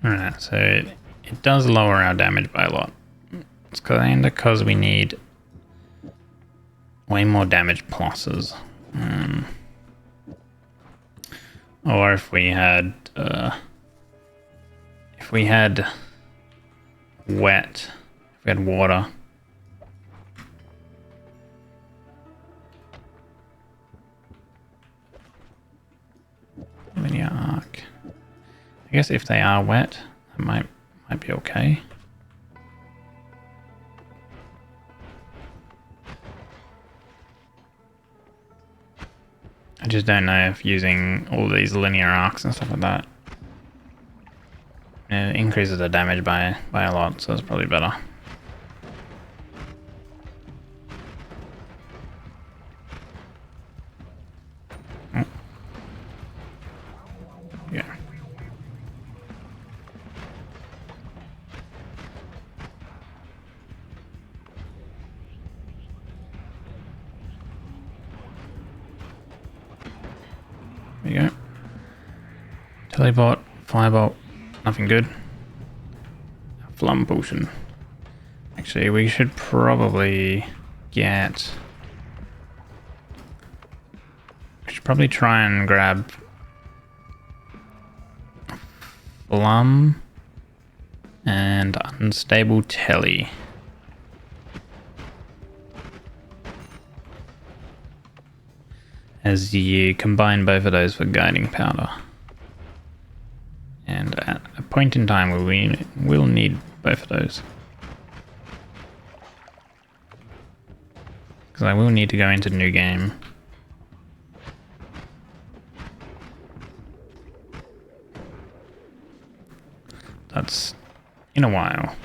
Alright, so it does lower our damage by a lot. It's kinda because we need way more damage pluses. Or if we had wet, if we had water. Linear arc. I guess if they are wet, that might be okay. I just don't know if using all these linear arcs and stuff like that increases the damage by a lot, so it's probably better. Oh. Yeah. There you go. Teleport, firebolt, nothing good. Flum potion. Actually, we should probably get... We should probably try and grab Flum and Unstable Telly. As you combine both of those for guiding powder. And at a point in time we will need both of those. Because I will need to go into new game. That's in a while.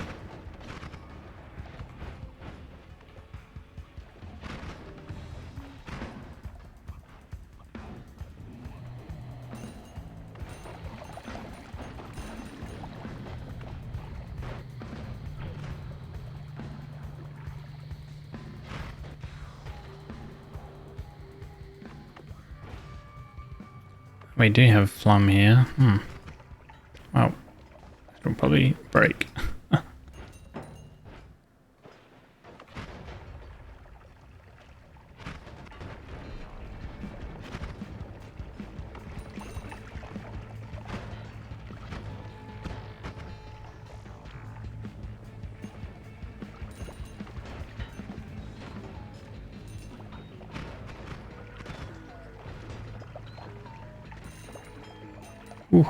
We do have Flum here. Well, it'll probably break. Ooh.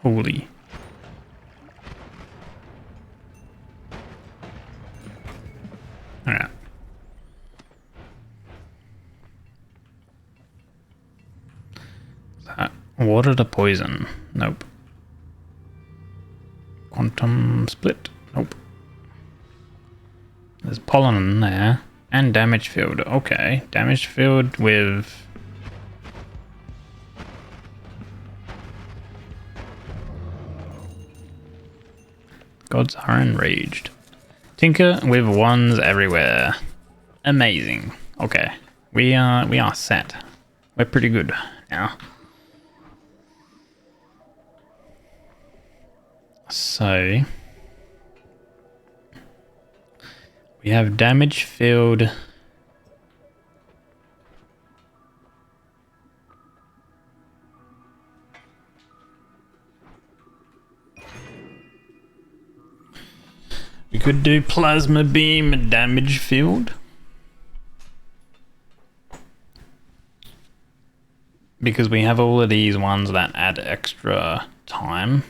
Holy. Alright. That water to poison? Nope. Quantum split? Nope. There's pollen in there. And damage field. Okay. Damage field with... Gods are enraged. Tinker with wands everywhere. Amazing. Okay. We are set. We're pretty good now. So we have damage field. We could do plasma beam and damage field. Because we have all of these ones that add extra time.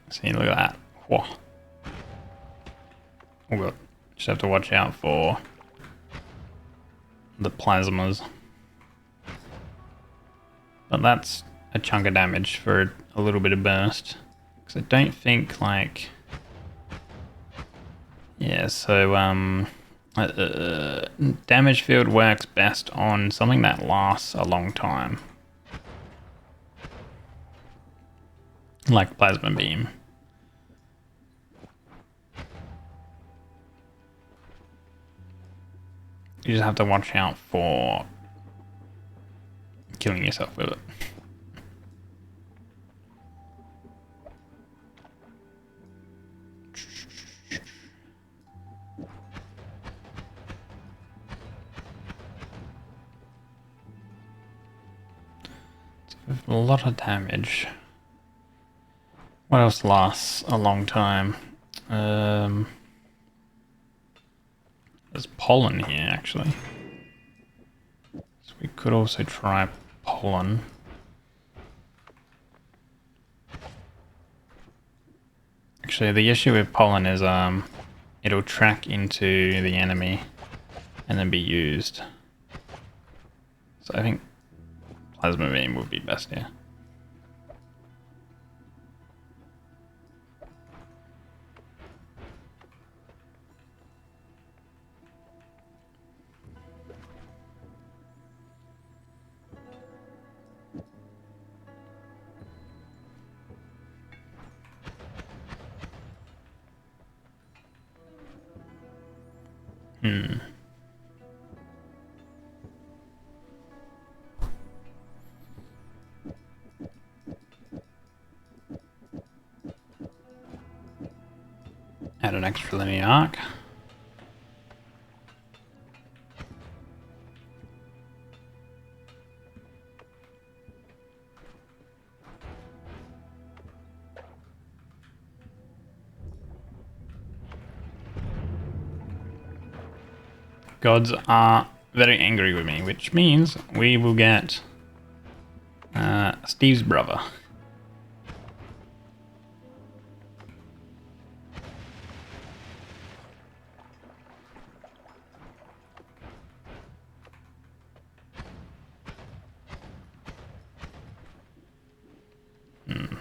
See, look at that. Whoa. Oh god. Just have to watch out for the plasmas. But that's a chunk of damage for a little bit of burst. Because I don't think, like... Yeah, so, damage field works best on something that lasts a long time. Like plasma beam. You just have to watch out for killing yourself with it. It's a lot of damage. What else lasts a long time? There's pollen here, actually. So we could also try pollen. Actually, the issue with pollen is it'll track into the enemy and then be used. So I think plasma beam would be best here. Add an extra linear arc. Gods are very angry with me, which means we will get Steve's brother.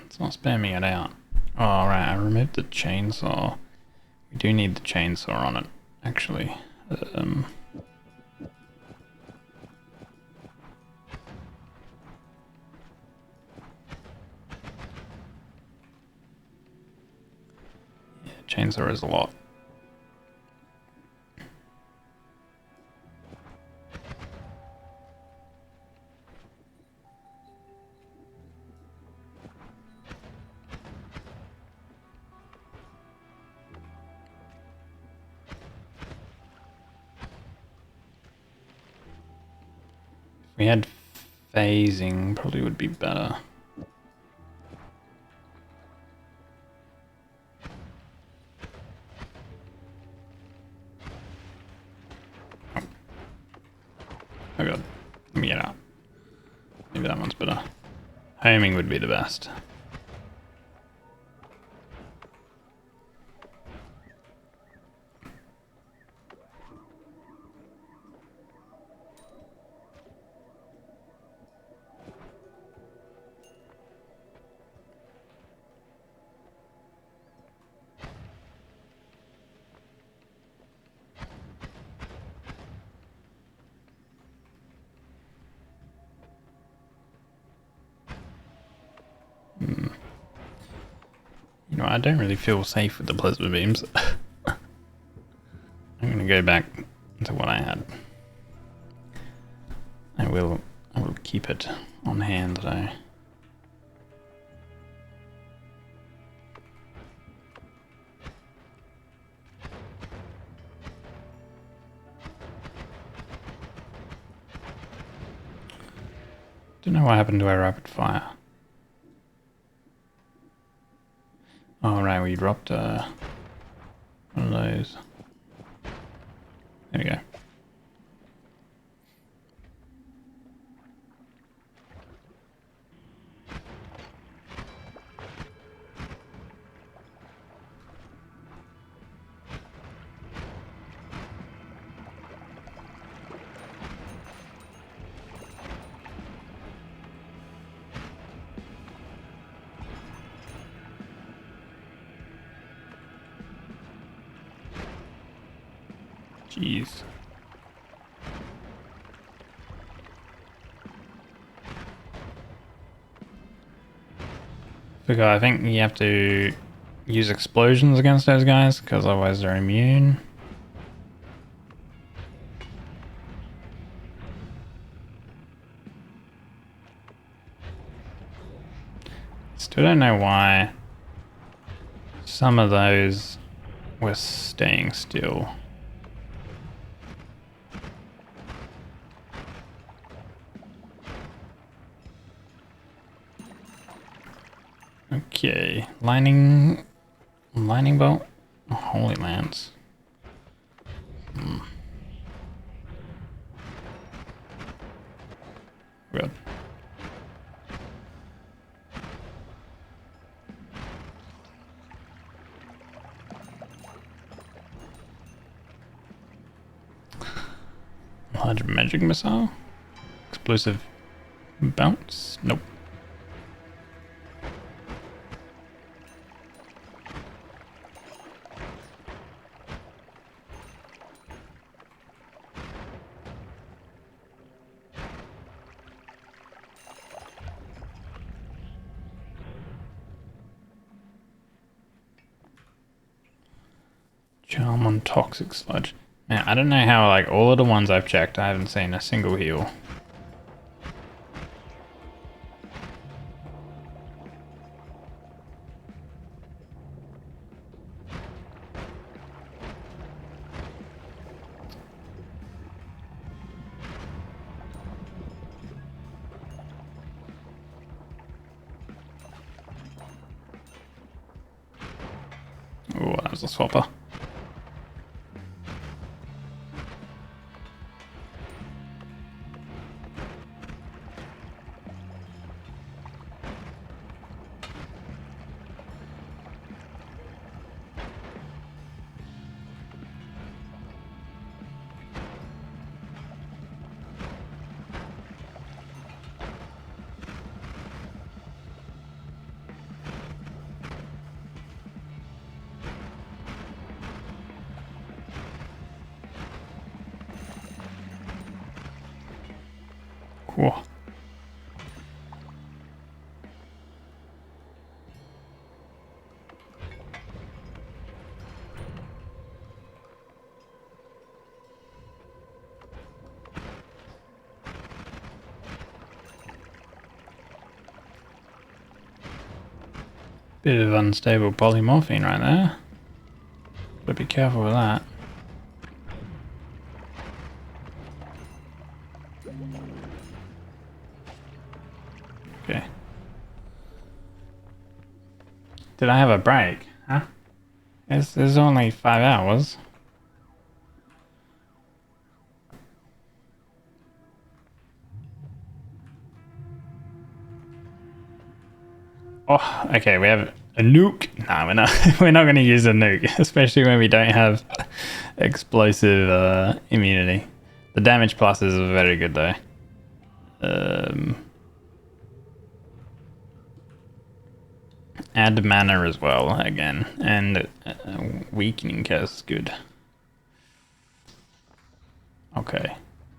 It's not spamming it out. Oh, right, I removed the chainsaw. We do need the chainsaw on it, actually. Yeah, chainsaw is a lot. If we had phasing, probably would be better. Oh god, let me get out. Maybe that one's better. Homing would be the best. You know, I don't really feel safe with the plasma beams. I'm gonna go back to what I had. I will keep it on hand though. Don't know what happened to our rapid fire. Oh right, we dropped one of those. There we go. Jeez. I think you have to use explosions against those guys, because otherwise they're immune. Still don't know why some of those were staying still. Okay, lightning bolt, oh, holy lance. Good. Large magic missile, explosive bounce. Nope. Charm on toxic sludge. Man, I don't know how, like, all of the ones I've checked, I haven't seen a single heal. Oh, that was a swapper. Cool. Bit of unstable polymorphine right there. But be careful with that. Okay. Did I have a break? Huh? It's only 5 hours. Oh, okay, we have a nuke. No, we're not. We're not going to use a nuke, especially when we don't have explosive immunity. The damage plus is very good though. Add mana as well again, and weakening curse is good. Okay,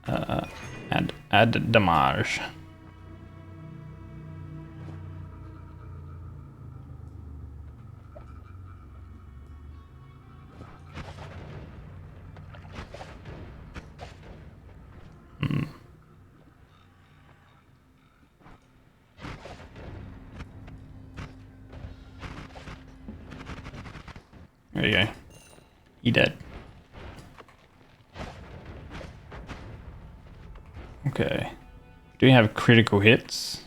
add damage. There you go. He dead. Okay. Do we have critical hits?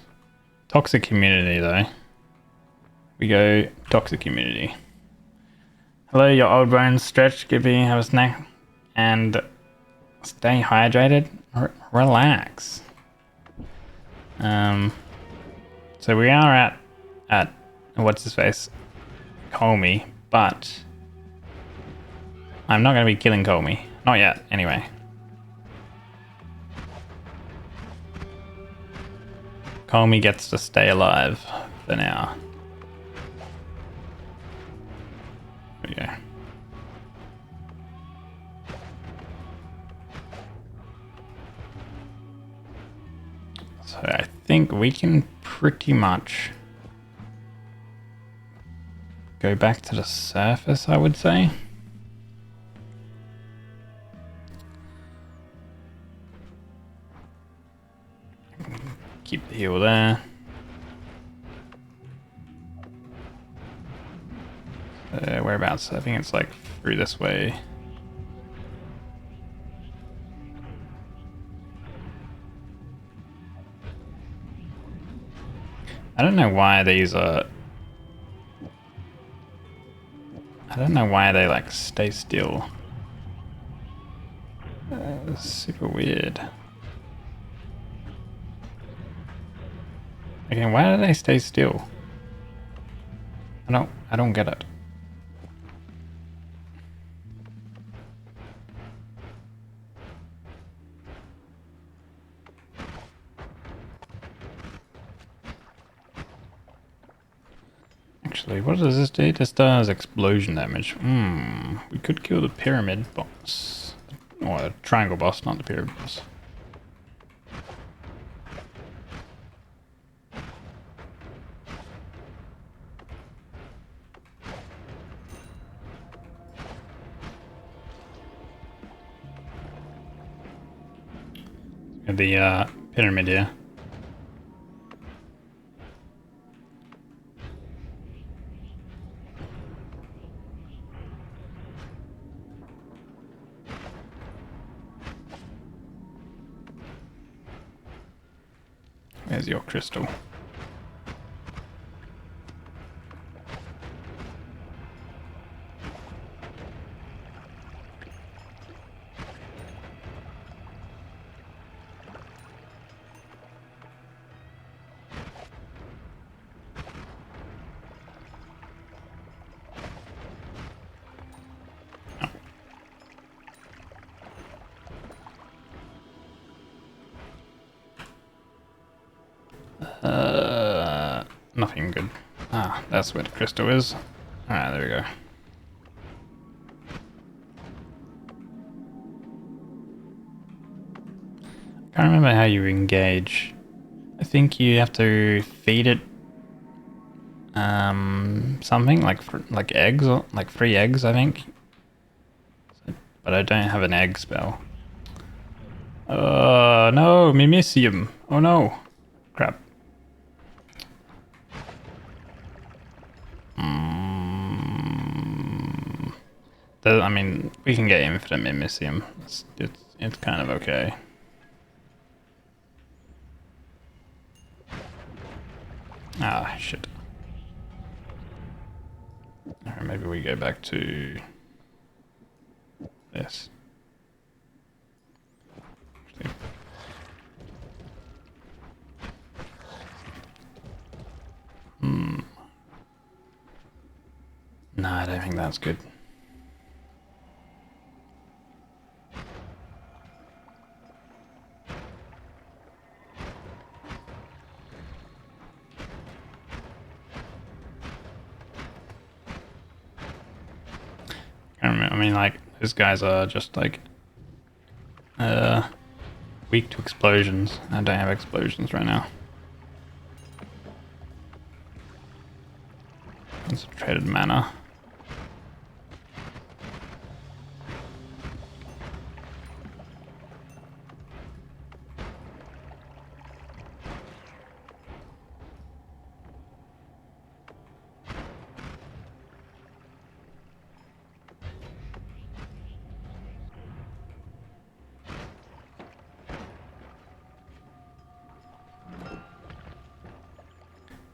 Toxic immunity though. We go toxic immunity. Hello, your old bones. Stretch, give me have a snack, and stay hydrated. Relax. So we are at what's his face, Colmy, but I'm not going to be killing Colmy. Not yet, anyway. Colmy gets to stay alive for now. There we go. So I think we can pretty much go back to the surface, I would say. Keep the heal there. Whereabouts? I think it's like through this way. I don't know why these are... I don't know why they like stay still. It's super weird. Again, why do they stay still? I don't get it. Actually, what does this do? This does explosion damage. We could kill the pyramid boss. Or the triangle boss, not the pyramid boss. The pyramid here. There's your crystal. Nothing good. Ah, that's where the crystal is. Ah, there we go. I can't remember how you engage. I think you have to feed it something like eggs, or like 3 eggs, I think. But I don't have an egg spell. No, Mimicium. Oh no. Crap. I mean, we can get infinite Mimicium. It's kind of okay. Ah, shit. Alright, maybe we go back to this. No, I don't think that's good. I mean, like, those guys are just, like, weak to explosions. I don't have explosions right now. Concentrated mana.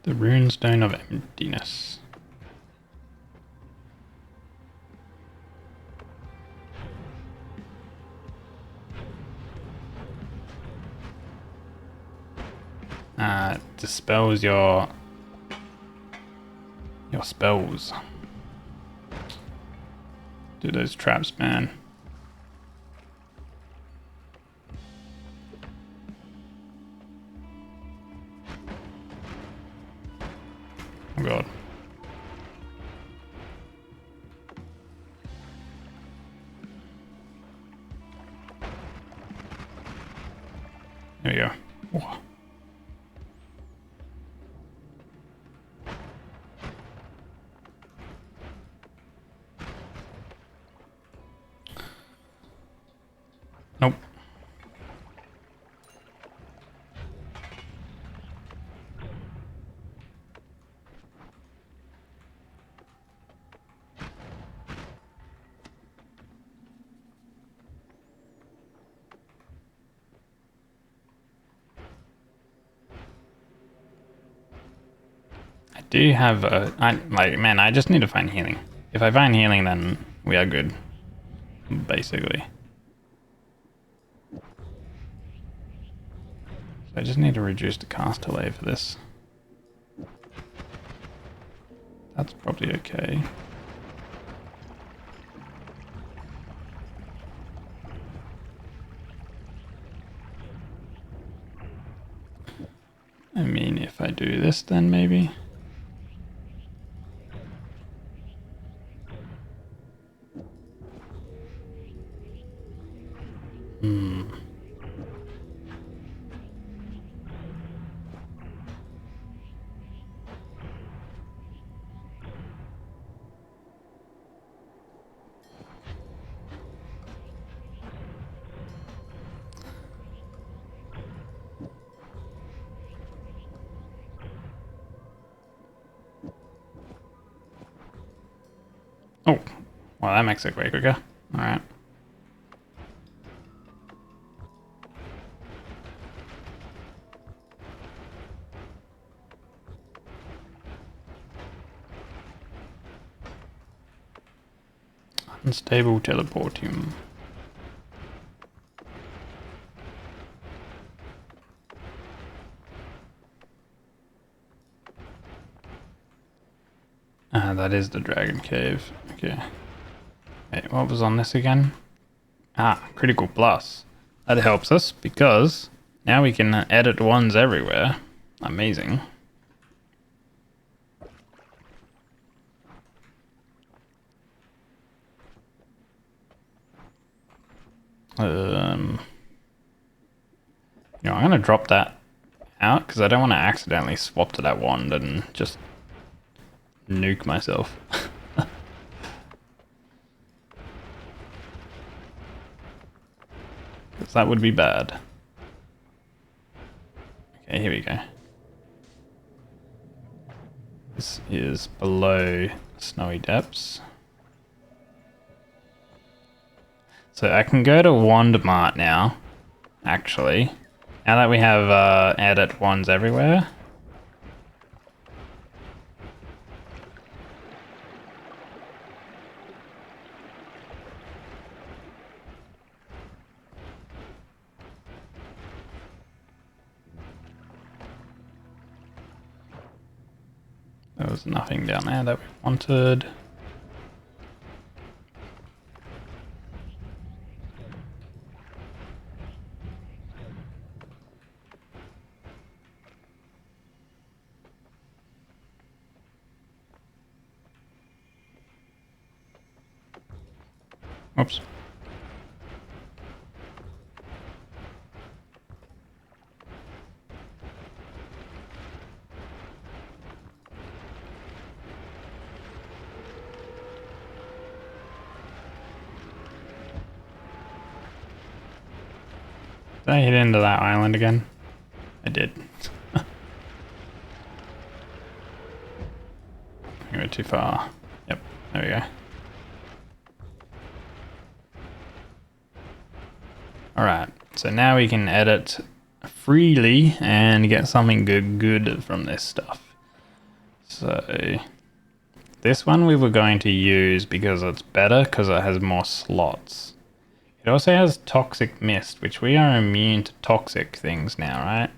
The Runestone of Emptiness. Dispels your spells. Do those traps, man. Oh god. There we go. Whoa. Nope. I do have man, I just need to find healing. If I find healing, then we are good. Basically. I just need to reduce the cast delay for this. That's probably okay. I mean, if I do this, then maybe. Oh, well, that makes it way quicker. All right. Unstable teleportium. That is the Dragon Cave. Okay. Wait, what was on this again? Ah, Critical Plus. That helps us because now we can edit ones everywhere. Amazing. You know, I'm gonna drop that out because I don't want to accidentally swap to that wand and just nuke myself. Because that would be bad. Okay, here we go. This is below Snowy Depths. So I can go to Wand Mart now, actually. Now that we have edit wands everywhere. There was nothing down there that we wanted. Oops. Did I hit into that island again? I did. I went too far. Yep, there we go. Alright, so now we can edit freely and get something good from this stuff. So this one we were going to use because it's better because it has more slots. It also has toxic mist, which we are immune to toxic things now, right?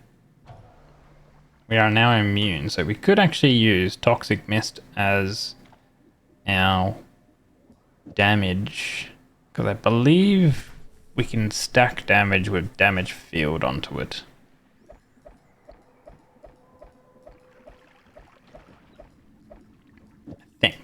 We are now immune, so we could actually use toxic mist as our damage, because I believe we can stack damage with damage field onto it. I think.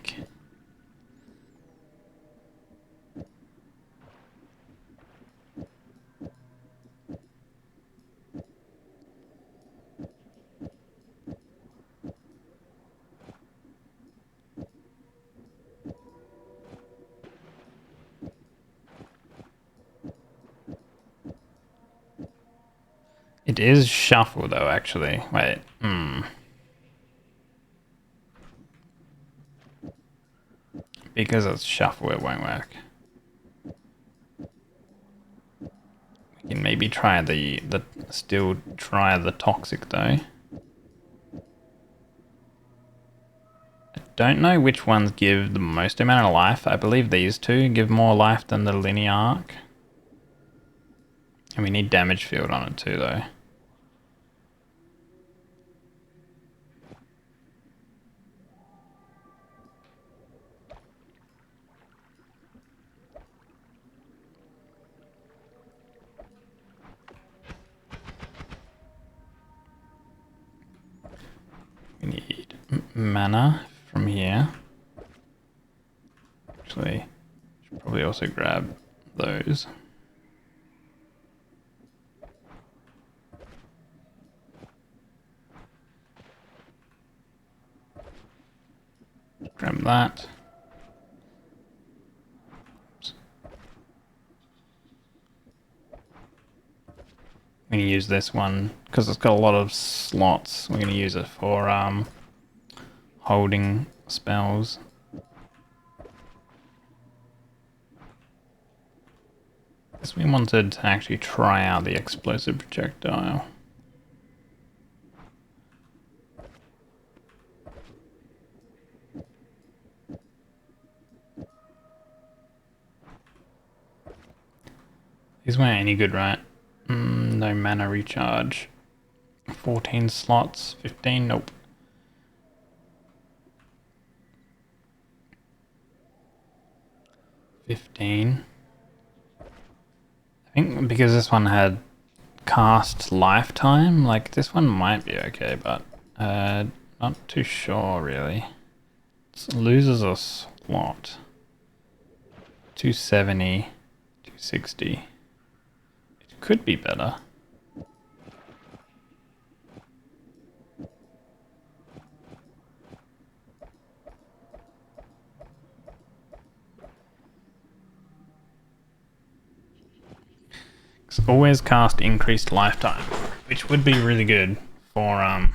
It is shuffle though, actually. Wait, Because it's shuffle, it won't work. We can maybe try still try the toxic though. I don't know which ones give the most amount of life. I believe these two give more life than the linear arc. And we need damage field on it too though. We need mana from here. Actually, should probably also grab those. Grab that. Oops. I'm going to use this one because it's got a lot of slots. We're going to use it for holding spells. Guess we wanted to actually try out the explosive projectile. These weren't any good, right? No mana recharge. 14 slots, 15, nope. I think because this one had cast lifetime, like this one might be okay, but not too sure really. It loses a slot. 270, 260. It could be better. Always cast increased lifetime, which would be really good for our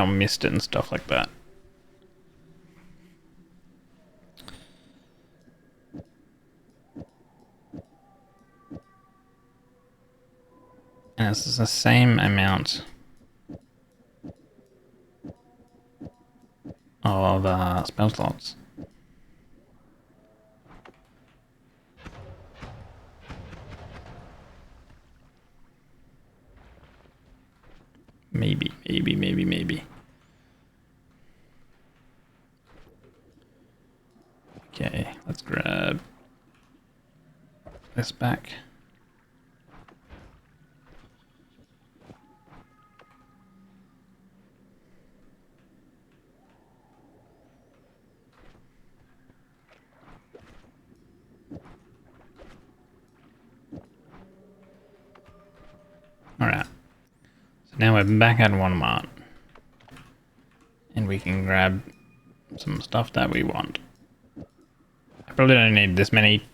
mist and stuff like that. And it's the same amount of spell slots. Maybe. Okay, let's grab this back. Alright. So now we're back at Walmart. And we can grab some stuff that we want. I probably don't need this many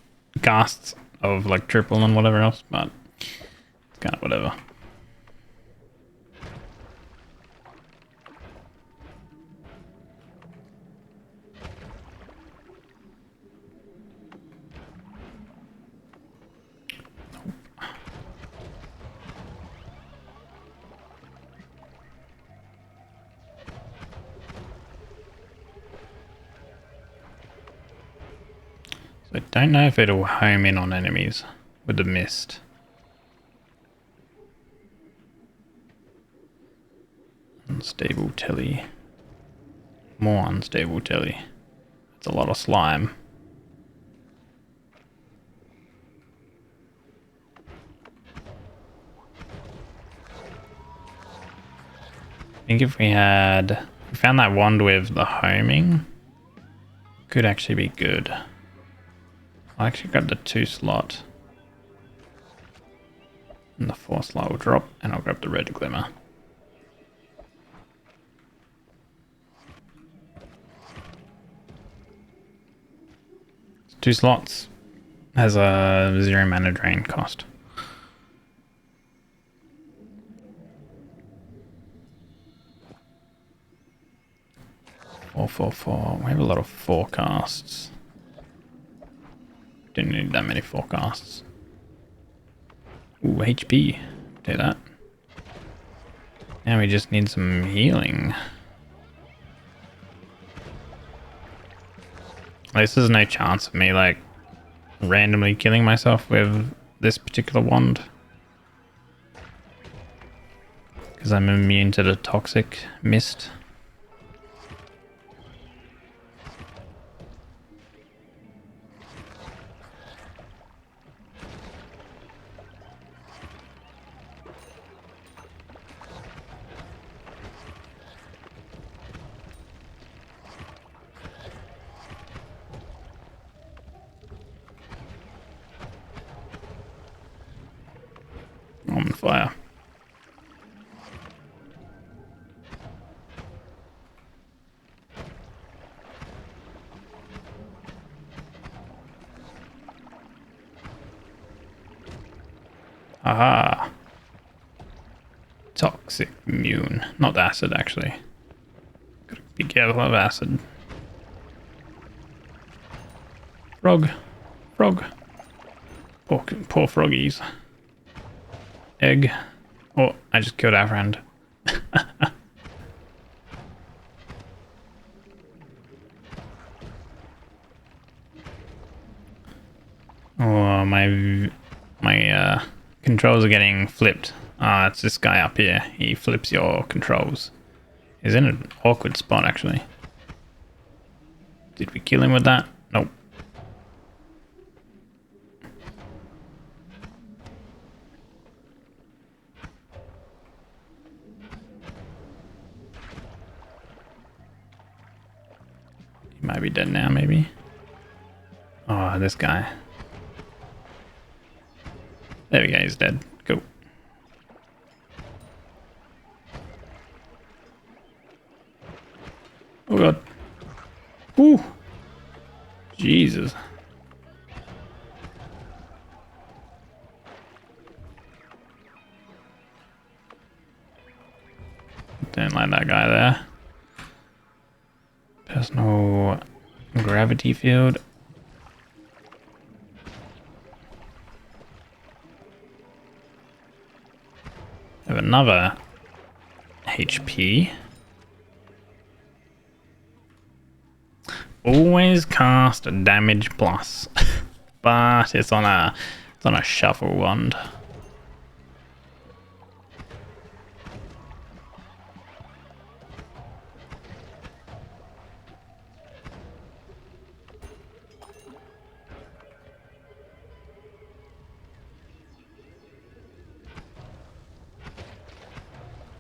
casts of like triple and whatever else, but it's kind of whatever. I don't know if it'll home in on enemies with the mist. Unstable telly. More unstable telly. It's a lot of slime. I think if we found that wand with the homing, could actually be good. I'll actually grab the 2 slot. And the 4 slot will drop, and I'll grab the red glimmer. It's 2 slots. Has a 0 mana drain cost. Four. We have a lot of forecasts. Didn't need that many forecasts. Ooh, HP. Do that. Now we just need some healing. This is no chance of me like randomly killing myself with this particular wand. Because I'm immune to the toxic mist. On fire. Aha. Toxic immune. Not acid, actually. Gotta be careful of acid. Frog. Poor froggies. Egg. Oh, I just killed our friend. Oh, my controls are getting flipped. It's this guy up here. He flips your controls. He's in an awkward spot, actually. Did we kill him with that? Nope. He might be dead now, maybe. Oh, this guy. There we go, he's dead. Cool. Oh god. Ooh. Jesus. Don't like that guy there. Personal gravity field. Have another HP. Always cast a damage plus, but it's on a shuffle wand.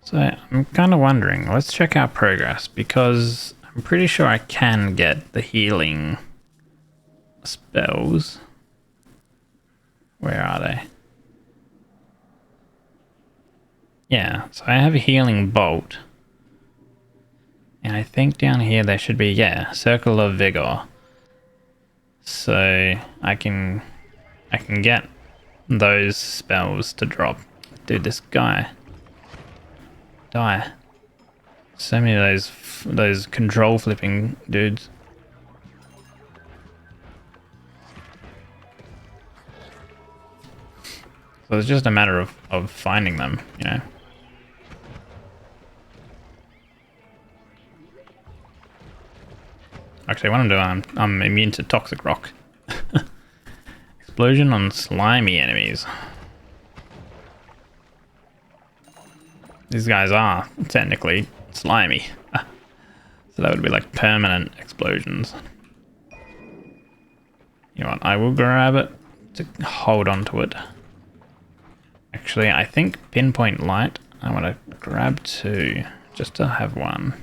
So I'm kind of wondering, let's check our progress because I'm pretty sure I can get the healing spells. Where are they? Yeah, so I have a healing bolt. And I think down here there should be, yeah, Circle of Vigor. So I can get those spells to drop. Dude, this guy. Die. So many of those control flipping dudes. So it's just a matter of finding them, you know. Actually, what I'm doing, I'm immune to toxic rock. Explosion on slimy enemies. These guys are technically slimy. So that would be like permanent explosions. You know what, I will grab it to hold on to it. Actually, I think pinpoint light, I want to grab 2 just to have 1.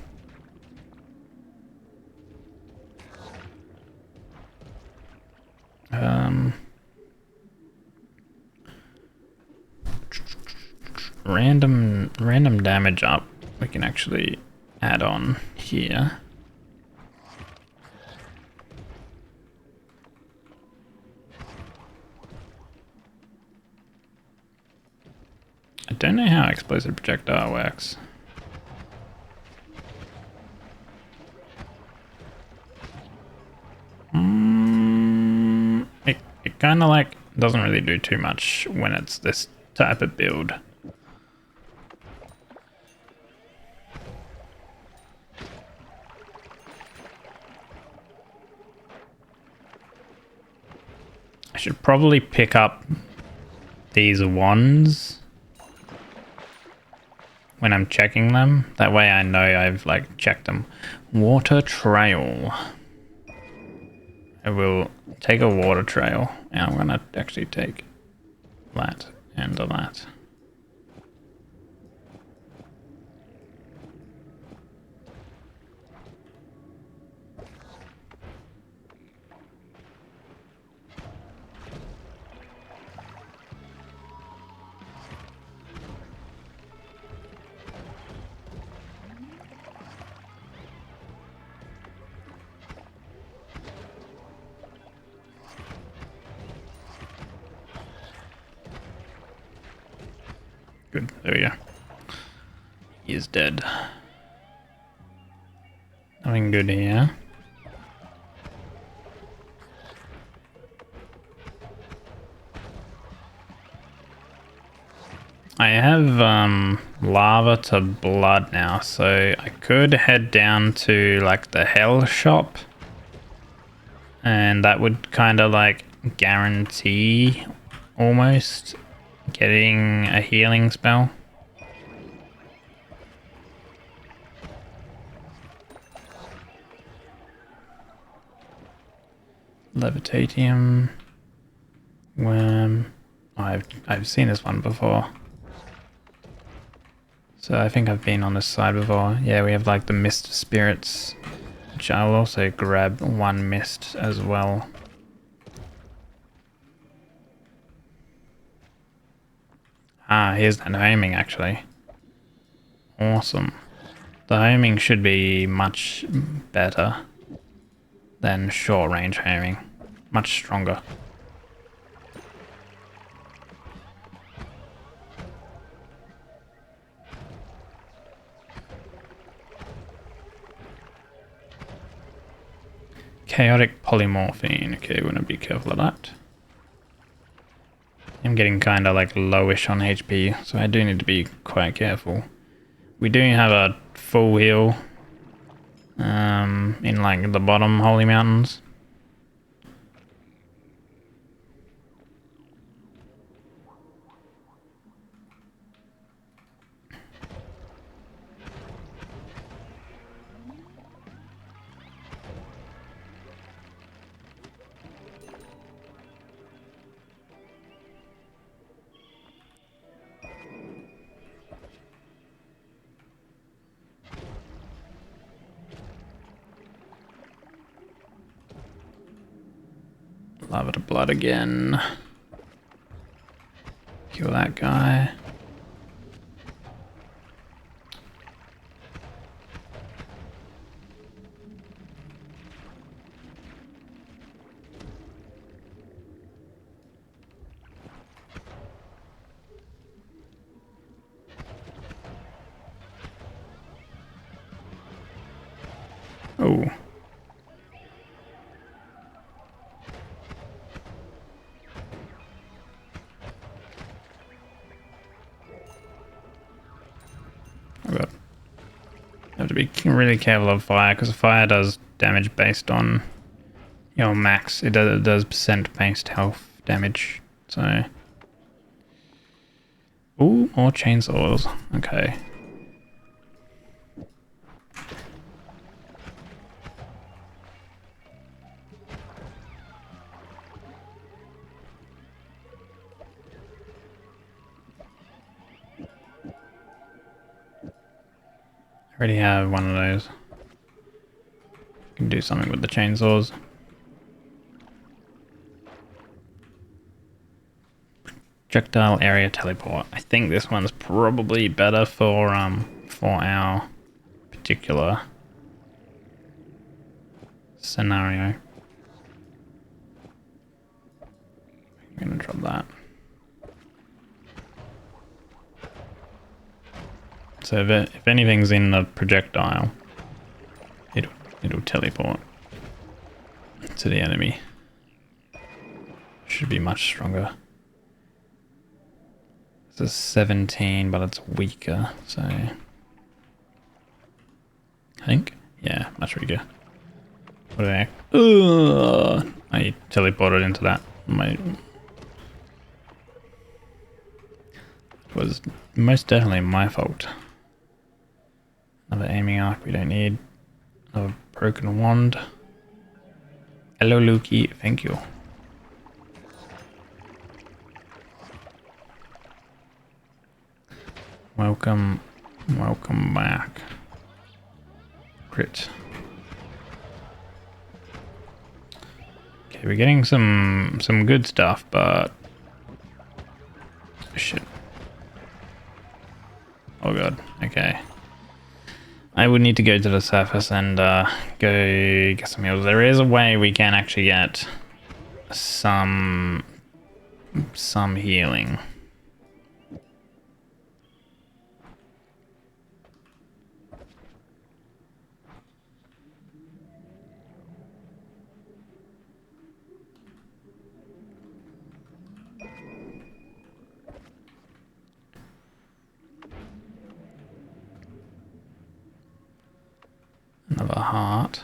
Random damage up we can actually add on here. I don't know how explosive projectile works. It kind of like doesn't really do too much when it's this type of build. I should probably pick up these wands when I'm checking them. That way I know I've like checked them. Water trail. I will take a water trail and I'm gonna actually take that and that. Good, there we go. He is dead. Nothing good here. I have lava to blood now, so I could head down to like the hell shop. And that would kind of like guarantee almost getting a healing spell. Levitatium. Worm. Oh, I've seen this one before. So I think I've been on this side before. Yeah, we have like the mist spirits, which I'll also grab 1 mist as well. Ah, here's the homing actually. Awesome. The homing should be much better than short range homing. Much stronger. Chaotic polymorphine. Okay, we're gonna be careful of that. I'm getting kind of like lowish on HP, so I do need to be quite careful. We do have a full heal in like the bottom holy mountains. Lava to blood again. Kill that guy. Oh. Oh god. Have to be really careful of fire because fire does damage based on your max. It does percent based health damage. So. Ooh, more chainsaws. Okay. Already have one of those. Can do something with the chainsaws. Projectile area teleport. I think this one's probably better for our particular scenario. I'm gonna drop that. So if anything's in the projectile, it'll teleport to the enemy. Should be much stronger. It's a 17, but it's weaker, so I think, yeah, much weaker. What the heck? I teleported into that. It was most definitely my fault. Another aiming arc we don't need. Another broken wand. Hello, Lukey. Thank you. Welcome back. Crit. Okay, we're getting some good stuff, but shit. Oh god. Okay. I would need to go to the surface and go get some heals. There is a way we can actually get some healing. Another heart.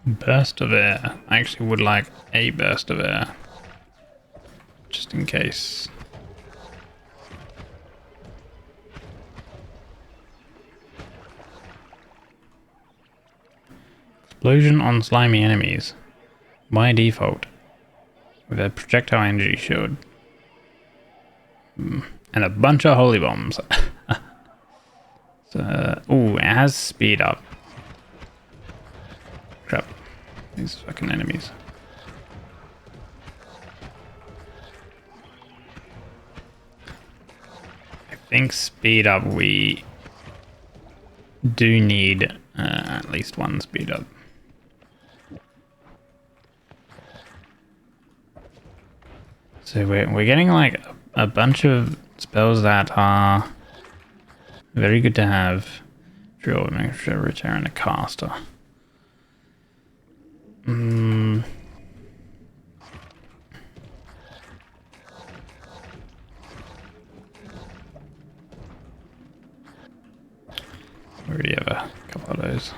Burst of air. I actually would like a burst of air. Just in case. Explosion on slimy enemies. By default. With a projectile energy shield. And a bunch of holy bombs. So, ooh, it has speed up. Crap. These fucking enemies. I think speed up we do need at least one speed up. So we're getting like a bunch of spells that are very good to have. Draw and make sure return a caster. We already have a couple of those.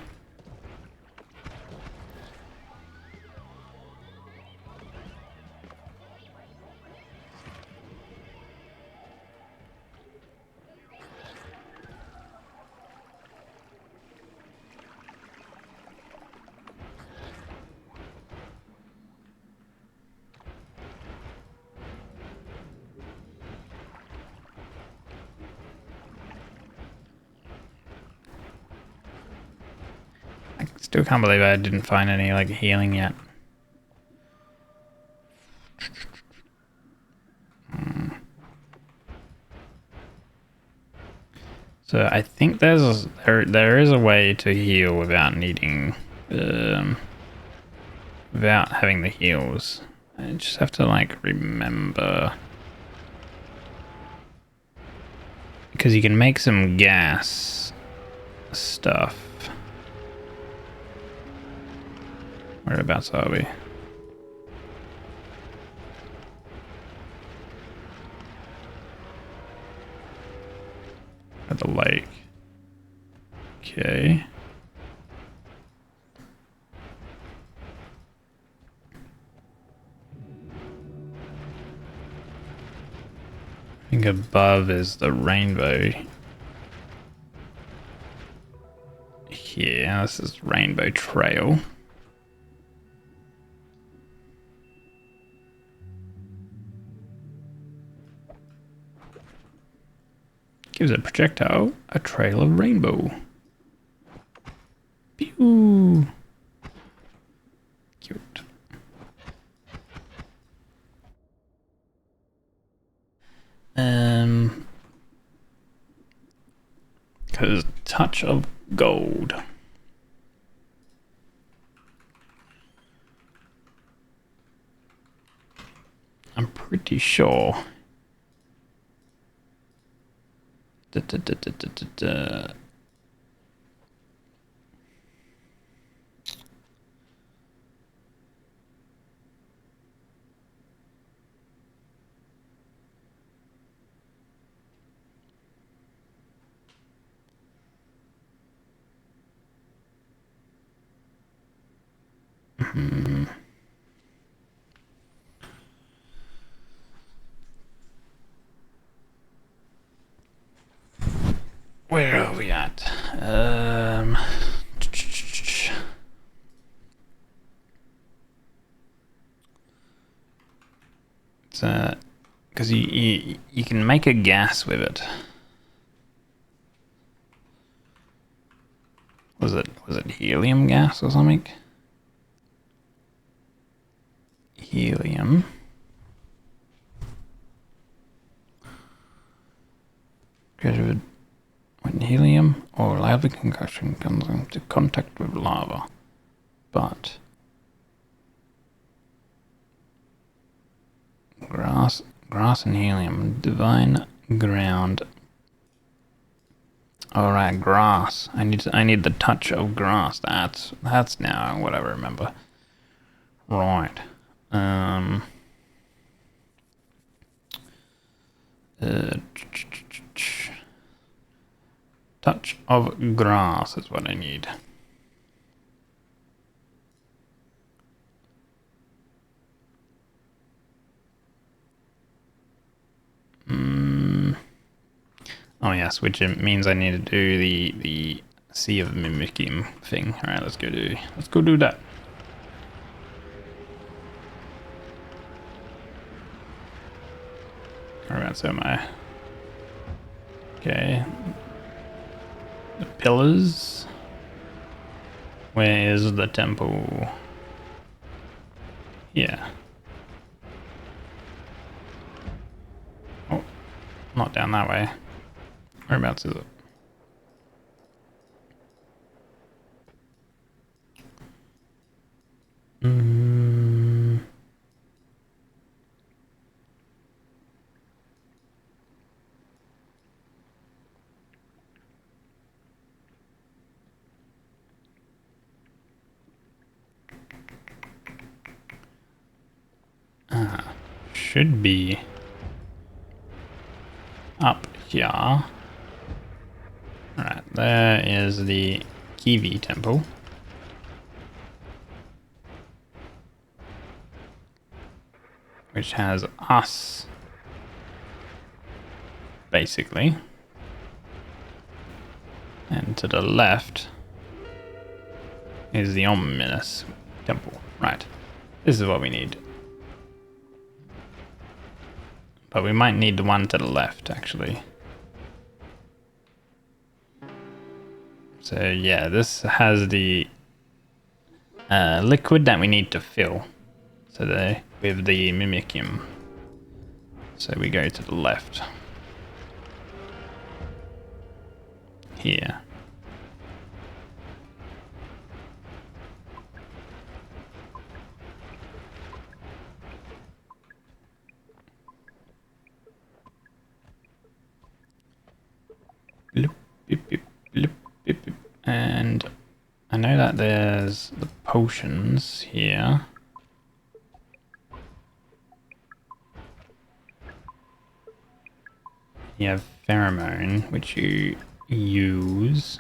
I still can't believe I didn't find any like healing yet. So I think there is a way to heal without needing without having the heals. I just have to like remember, because you can make some gas stuff. Whereabouts are we? At the lake. Okay. I think above is the rainbow. Here, this is Rainbow Trail. Gives a projectile a trail of rainbow. Pew! Cute. Because touch of gold. I'm pretty sure. Where are we at? It's because you can make a gas with it. Was it helium gas or something? Helium. Created when helium or lava concussion comes into contact with lava, but grass and helium, divine ground. All right, grass. I need the touch of grass. That's now what I remember. Right. Touch of grass is what I need. Oh yes, which means I need to do the Sea of Mimicking thing. All right, let's go do that. Alright, so okay. The pillars. Where is the temple? Yeah. Oh, not down that way. Whereabouts is it? should be up here. Alright, there is the Kiwi temple. Which has us, basically. And to the left is the ominous temple. Right, this is what we need. But we might need the one to the left, actually. So yeah, this has the liquid that we need to fill. So with the mimicium. So we go to the left. Here. Bloop, beep, beep, bloop, beep, beep. And I know that there's the potions here. You have pheromone, which you use.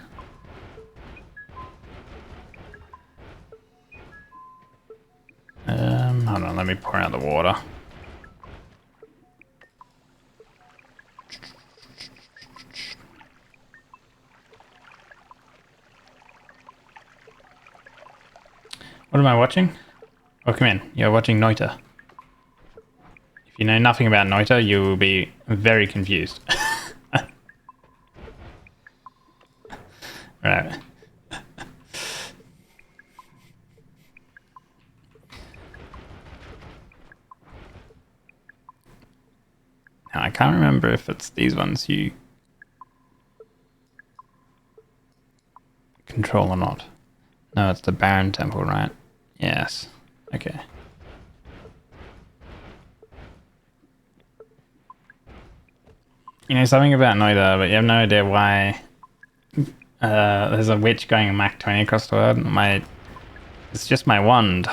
Hold on, let me pour out the water. What am I watching? Oh, come in. You're watching Noita. If you know nothing about Noita, you will be very confused. Right. Now, I can't remember if it's these ones you control or not. No, it's the Baron Temple, right? Yes. Okay. You know something about Noita, but you have no idea why there's a witch going Mach 20 across the world. It's just my wand.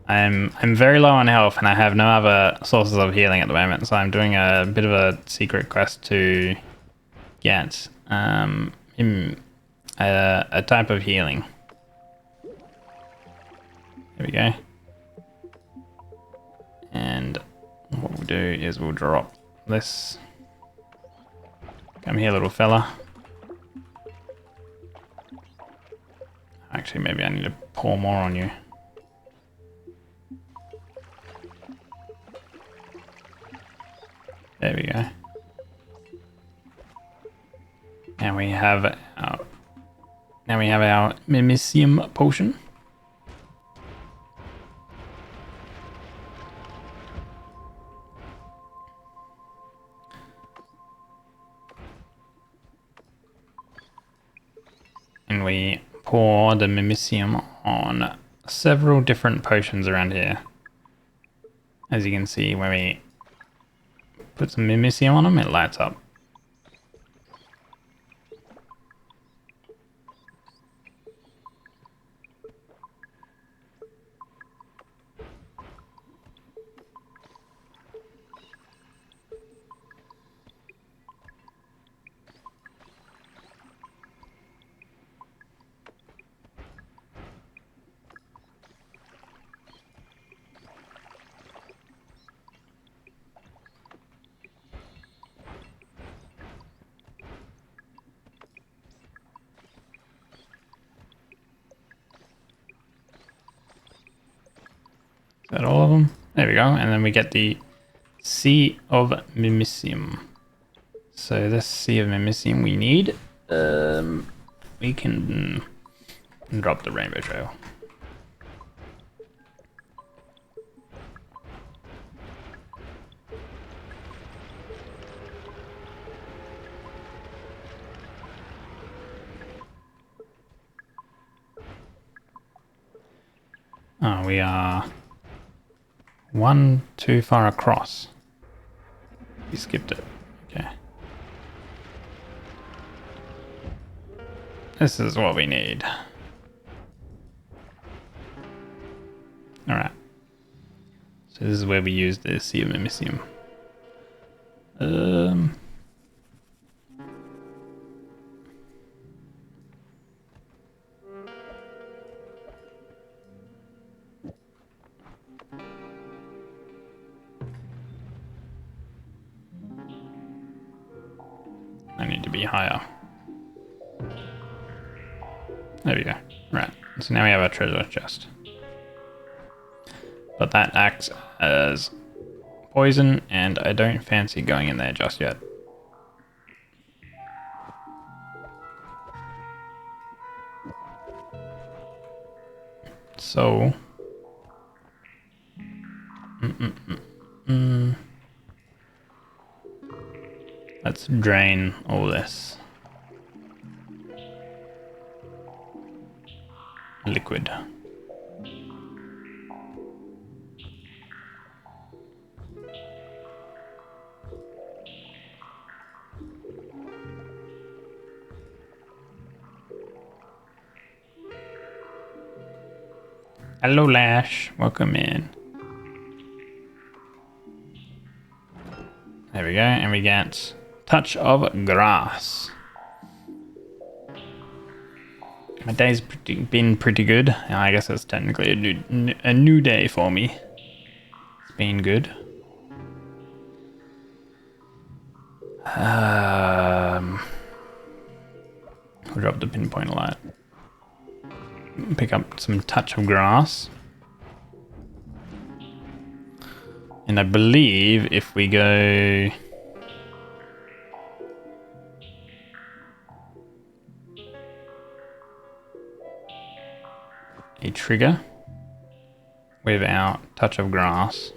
I'm very low on health and I have no other sources of healing at the moment, so I'm doing a bit of a secret quest to get a type of healing. There we go. And what we'll do is we'll drop this. Come here, little fella. Actually, maybe I need to pour more on you. There we go. And we have our mimicium potion. And we pour the mimicium on several different potions around here. As you can see, when we put some mimicium on them, it lights up. Is that all of them? There we go. And then we get the Sea of Mimicium. So this Sea of Mimicium we need. We can drop the Rainbow Trail. Oh, we are one too far across. We skipped it. Okay. This is what we need. Alright. So this is where we use the Seamimisium. I need to be higher. There we go. Right. So now we have our treasure chest. But that acts as poison, and I don't fancy going in there just yet. So... Let's drain all this liquid. Hello, Lash. Welcome in. There we go, and we get touch of grass. My day's been pretty good. I guess it's technically a new day for me. It's been good. I'll drop the pinpoint light. Pick up some touch of grass. And I believe if we go... a trigger with our touch of grass.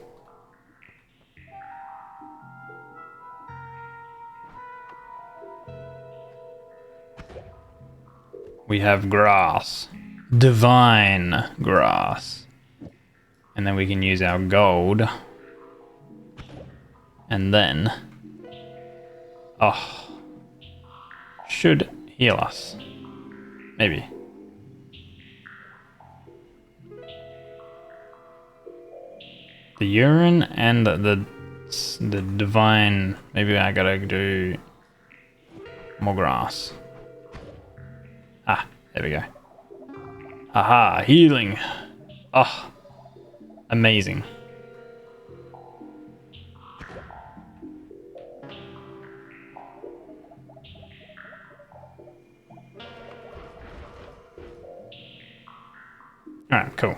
We have grass. Divine grass. And then we can use our gold. And then... oh. Should heal us. Maybe. The urine and the divine... maybe I gotta do more grass. Ah, there we go. Haha, healing. Oh, amazing. Alright, cool.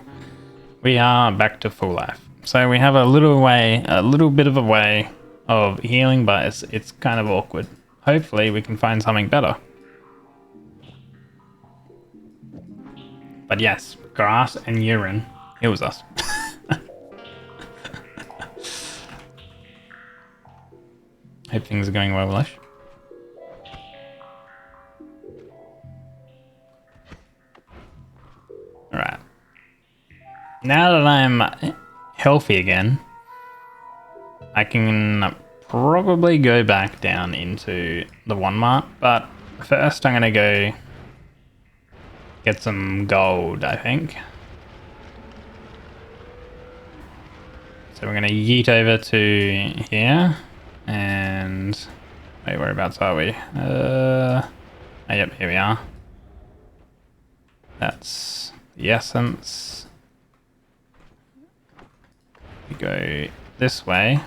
We are back to full life. So we have a little bit of a way of healing, but it's kind of awkward. Hopefully we can find something better. But yes, grass and urine heals us. Hope things are going well, Lish. Alright. Now that I'm healthy again, I can probably go back down into the one mart, but first I'm gonna go get some gold, I think. So we're gonna yeet over to here, and wait, whereabouts are we? Oh, yep, here we are. That's the essence. We go this way.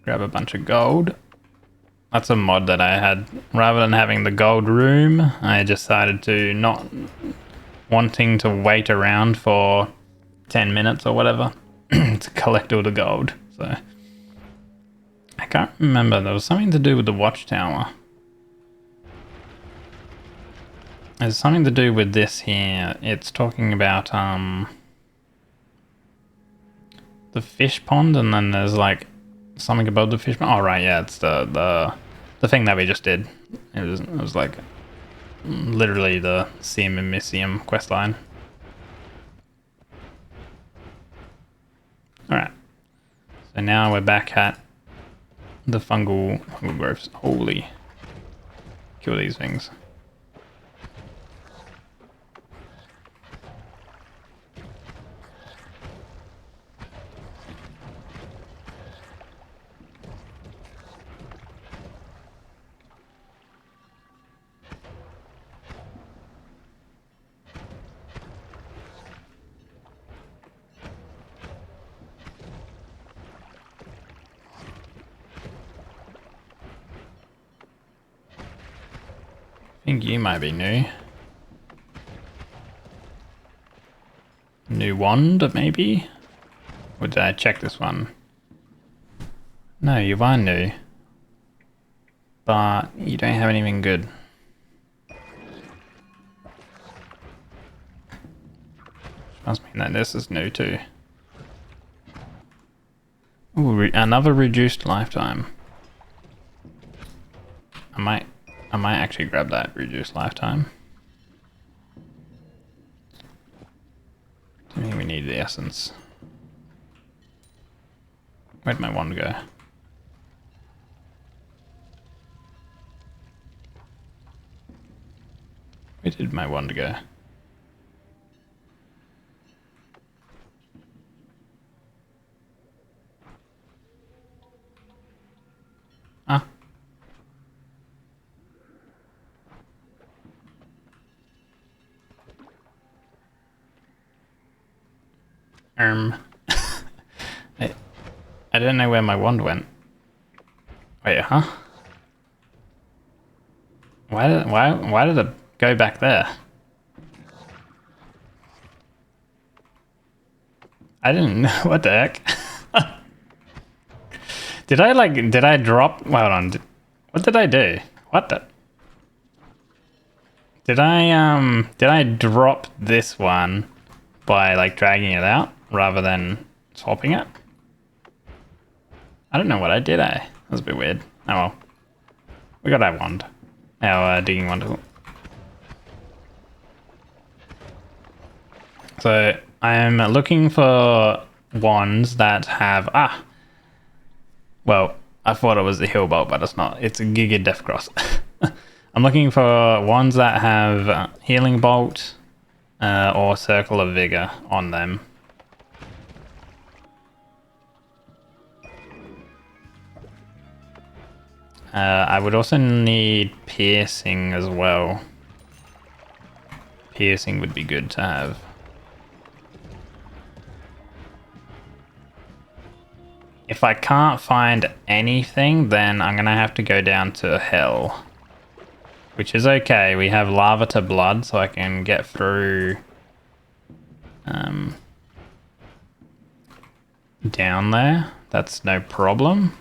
Grab a bunch of gold. That's a mod that I had. Rather than having the gold room, I decided to not wanting to wait around for 10 minutes or whatever to collect all the gold. So I can't remember. There was something to do with the watchtower. There's something to do with this here. It's talking about the fish pond, and then there's like something above the fish pond. Oh right, yeah, it's the thing that we just did. It was like literally the Seamimisium questline. Alright. So now we're back at the fungal growths. Holy. Kill these things. think you might be new. New wand, maybe? Or did I check this one? No, you are new. But you don't have anything good. Must mean that this is new too. Ooh, another reduced lifetime. I might actually grab that reduced lifetime. I think we need the essence. Where'd my wand go? Where did my wand go? Ah. I don't know where my wand went. Wait, huh? Why did it go back there? I didn't know. What the heck? Did I drop? Hold on. What did I do? What the? Did I drop this one by like dragging it out rather than swapping it? I don't know what I did, eh? That was a bit weird. Oh well. We got our wand. Our digging wand. So I'm looking for wands that have well, I thought it was the heal bolt, but it's not. It's a Giga Death Cross. I'm looking for wands that have healing bolt or circle of vigor on them. I would also need piercing as well. Piercing would be good to have. If I can't find anything, then I'm gonna have to go down to hell. Which is okay, we have lava to blood, so I can get through down there. That's no problem.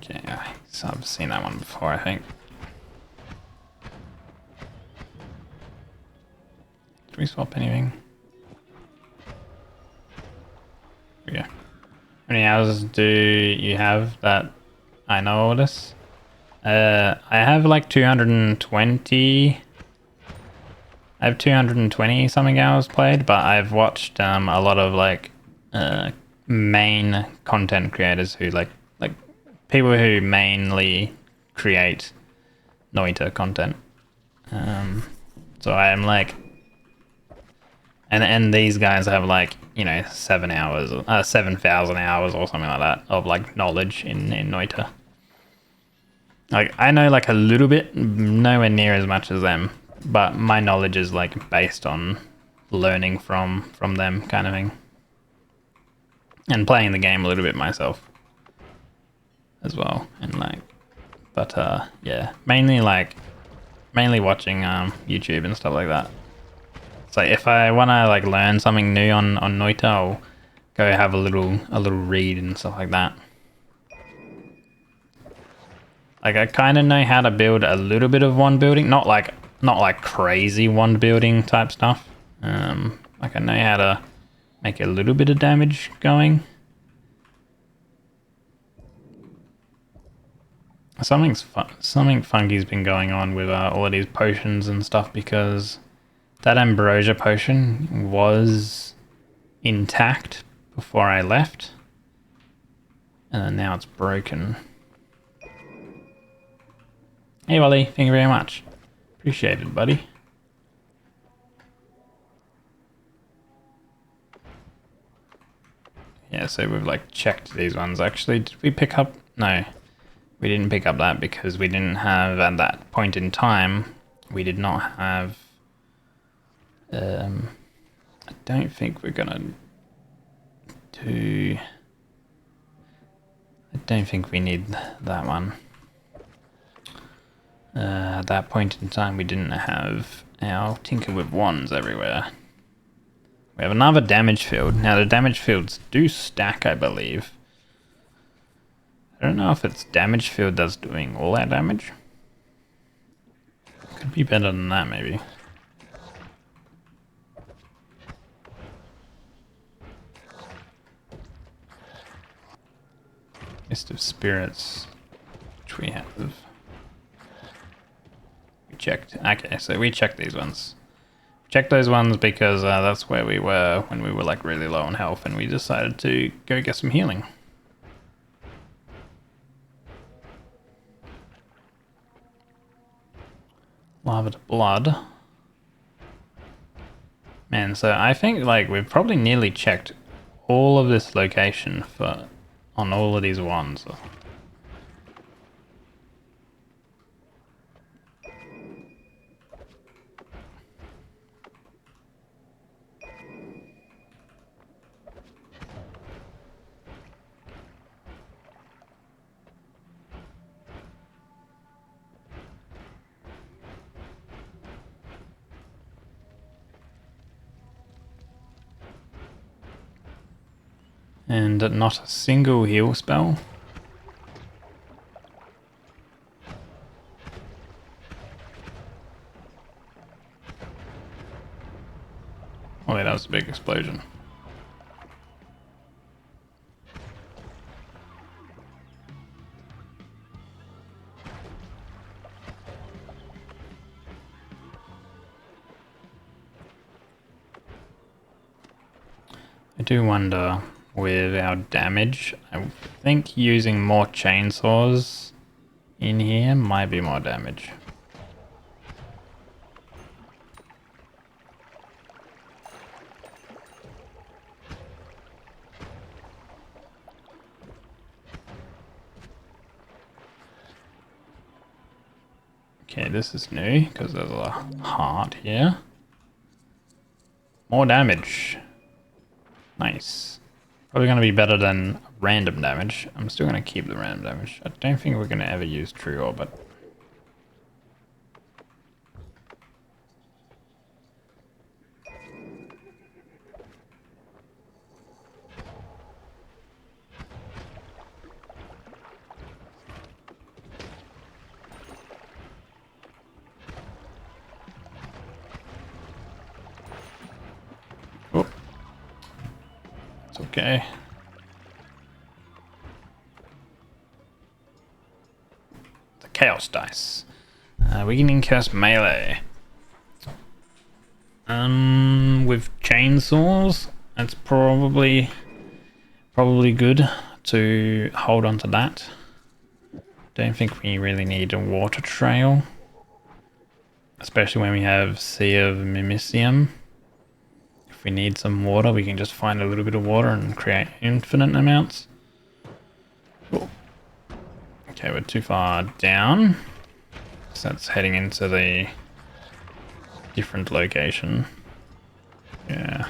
Okay, so I've seen that one before, I think. Did we swap anything? Yeah. How many hours do you have that I know all this? I have like 220. I have 220 something hours played, but I've watched a lot of like main content creators who like people who mainly create Noita content. So I am like, and these guys have like, you know, 7,000 hours or something like that of like knowledge in Noita. Like I know like a little bit, nowhere near as much as them, but my knowledge is like based on learning from them kind of thing, and playing the game a little bit myself as well. And like, but yeah, mainly watching YouTube and stuff like that. So if I want to like learn something new on Noita, I'll go have a little read and stuff like that. Like I kind of know how to build a little bit of wand building, not like crazy wand building type stuff. Like I know how to make a little bit of damage going. Something funky's been going on with all of these potions and stuff, because that ambrosia potion was intact before I left, and now it's broken. Hey Wally, thank you very much. Appreciate it, buddy. Yeah, so we've like checked these ones. Actually, did we pick up? No, we didn't pick up that because we didn't have, at that point in time, we did not have I don't think we're gonna do... I don't think we need that one. At that point in time, we didn't have our Tinker with Wands everywhere. We have another damage field. Now, the damage fields do stack, I believe. I don't know if it's damage field that's doing all that damage. Could be better than that, maybe. Mist of Spirits, which we have. We checked. Okay, so we checked these ones. Checked those ones because that's where we were when we were like really low on health, and we decided to go get some healing. Lava to blood. Man, so I think like we've probably nearly checked all of this location for on all of these wands. And not a single heal spell. Oh wait, that was a big explosion. I do wonder with our damage, I think using more chainsaws in here might be more damage. Okay, this is new because there's a heart here. More damage. Nice. Probably going to be better than random damage. I'm still going to keep the random damage. I don't think we're going to ever use True Orbit. Oh. It's okay. The Chaos Dice. Weakening Curse Melee. With chainsaws, it's probably good to hold on to that. Don't think we really need a water trail, especially when we have Sea of Mimicium. If we need some water, we can just find a little bit of water and create infinite amounts. Cool. Okay, we're too far down, so that's heading into the different location. Yeah.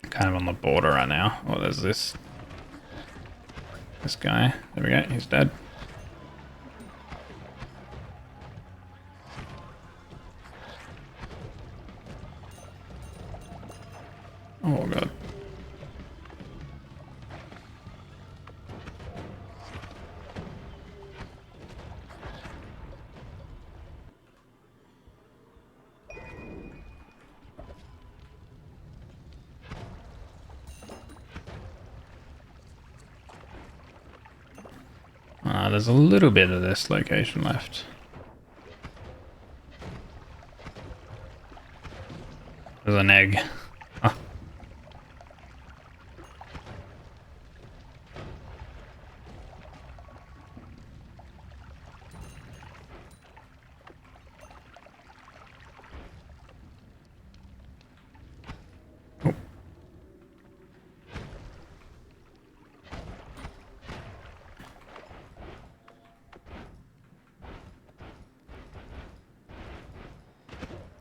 Kind of on the border right now. Oh, there's this guy. There we go, he's dead. Oh god. There's a little bit of this location left. There's an egg.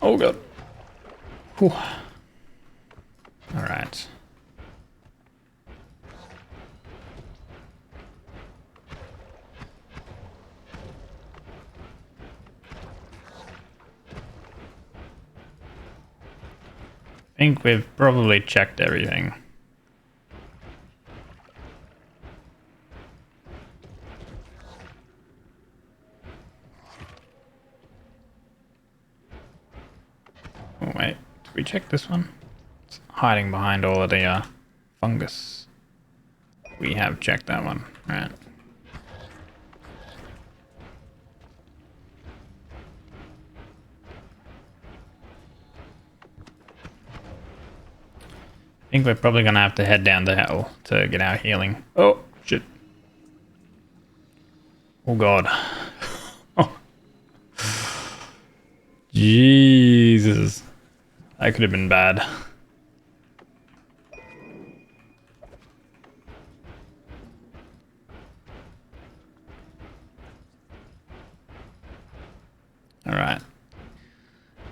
Oh god. Whew. Alright. I think we've probably checked everything. Oh wait, did we check this one? It's hiding behind all of the fungus. We have checked that one, right? I think we're probably gonna have to head down to hell to get our healing. Oh, shit. Oh god. Oh. Jesus. That could have been bad. Alright.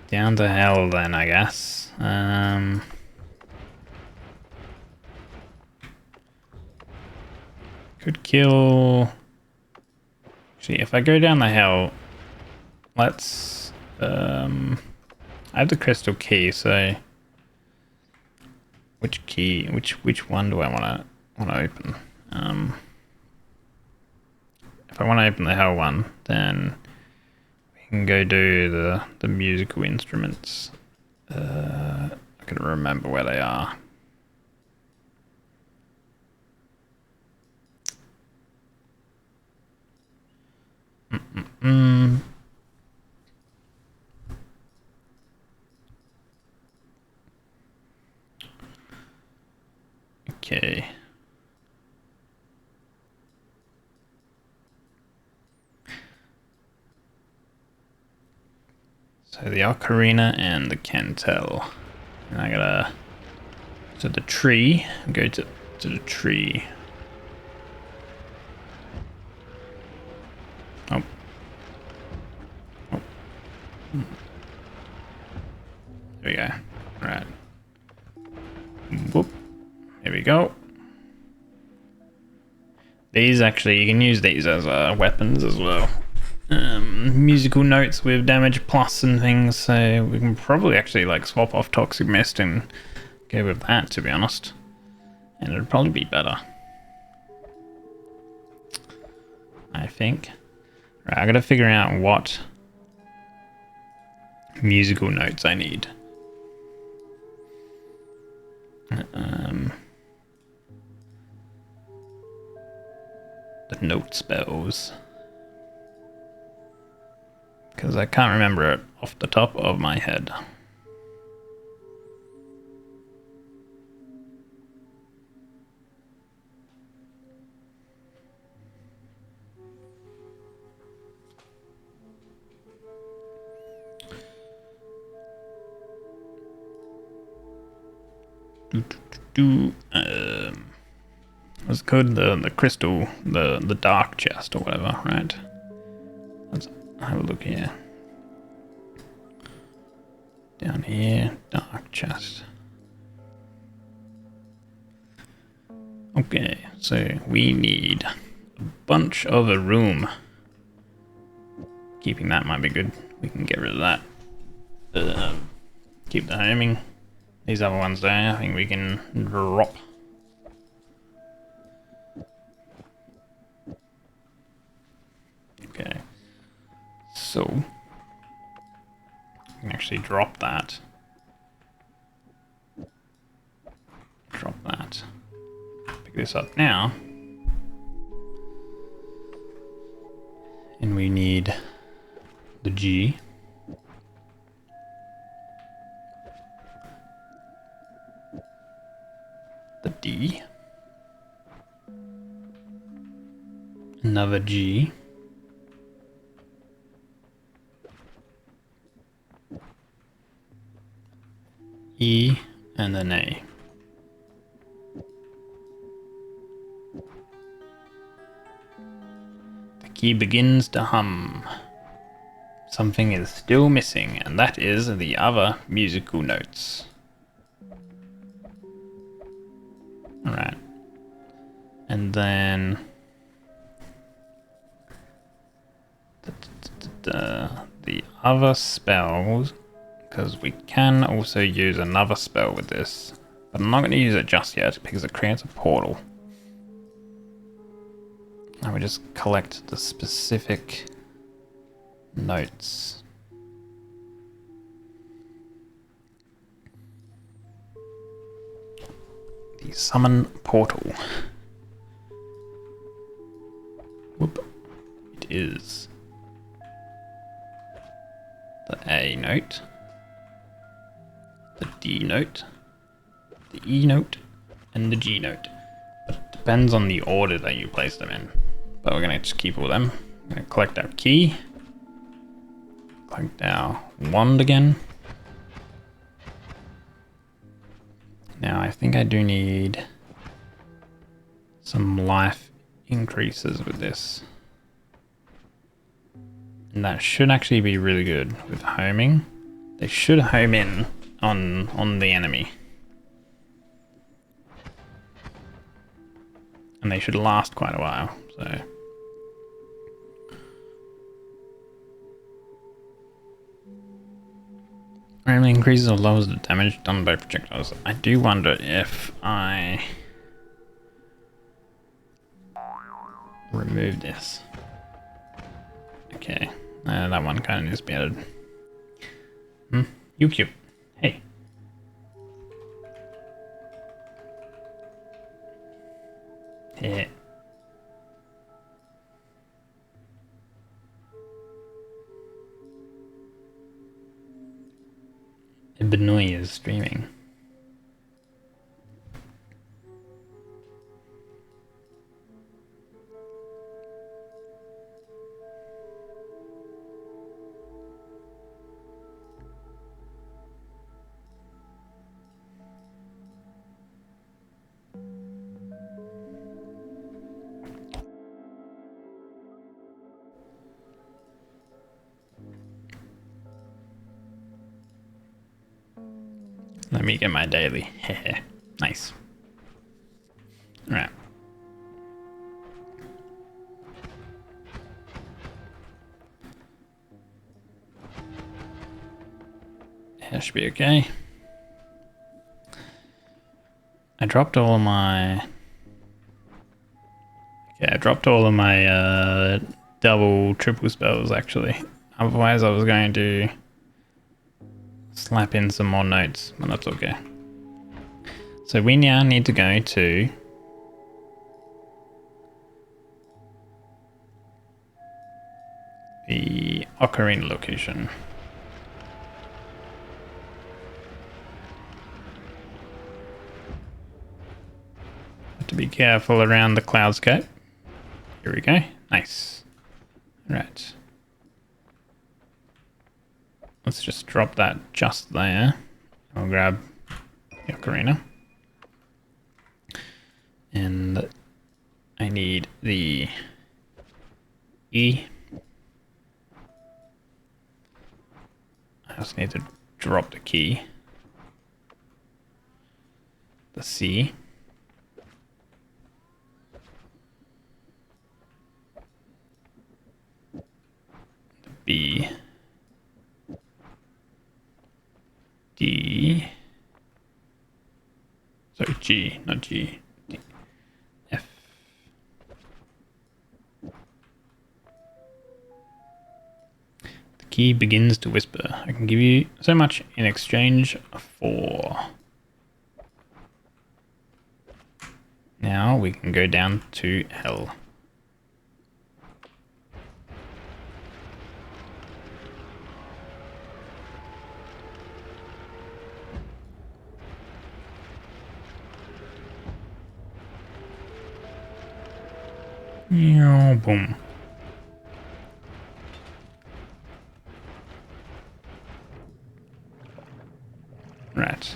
Down to hell then, I guess. Could kill... Actually, if I go down the hell, let's... I have the crystal key, so... Which key? Which one do I want to open? If I want to open the hell one, then we can go do the musical instruments. I can remember where they are. Okay. So the ocarina and the cantel. And I gotta to the tree. Go to the tree. Oh. Oh. There we go. Alright. Whoop. Here we go. These actually, you can use these as weapons as well. Musical notes with damage plus and things, so we can probably actually like swap off Toxic Mist and go with that, to be honest. And it'd probably be better. I think. Right, I gotta figure out what musical notes I need. The note spells. Because I can't remember it off the top of my head. What's it called? The crystal, the dark chest or whatever, right? Let's have a look here. Down here, dark chest. Okay, so we need a bunch of a room. Keeping that might be good. We can get rid of that. Keep the homing. These other ones there, I think we can drop. Okay. So, I can actually drop that. Drop that. Pick this up now. And we need the G. The D. Another G. E and an A. The key begins to hum. something is still missing, and that is the other musical notes. Alright. And then the other spells, because we can also use another spell with this, but I'm not going to use it just yet because it creates a portal. And we just collect the specific notes. The summon portal. Whoop. It is the A note, the D note, the E note, and the G note. But it depends on the order that you place them in. But we're going to just keep all of them. We're going to collect our key. Collect our wand again. Now I think I do need some life increases with this. And that should actually be really good with homing. They should home in on the enemy. And they should last quite a while, so. Only increases or lowers the damage done by projectiles. I do wonder if I remove this. Okay, that one kind of needs to be added. You cute. Hey. Yeah. Benoit is streaming. Let me get my daily. Nice. Alright. That should be okay. I dropped all of my... Yeah, I dropped all of my double, triple spells actually. Otherwise I was going to slap in some more notes, but that's okay. So we now need to go to the ocarina location. Have to be careful around the cloudscape. Here we go. Nice. Right. Let's just drop that just there. I'll grab the ocarina. And I need the E. I also need to drop the key. The C. The B. D. Sorry, G, not G. D. F. The key begins to whisper. I can give you so much in exchange for... Now we can go down to hell. Boom. Right.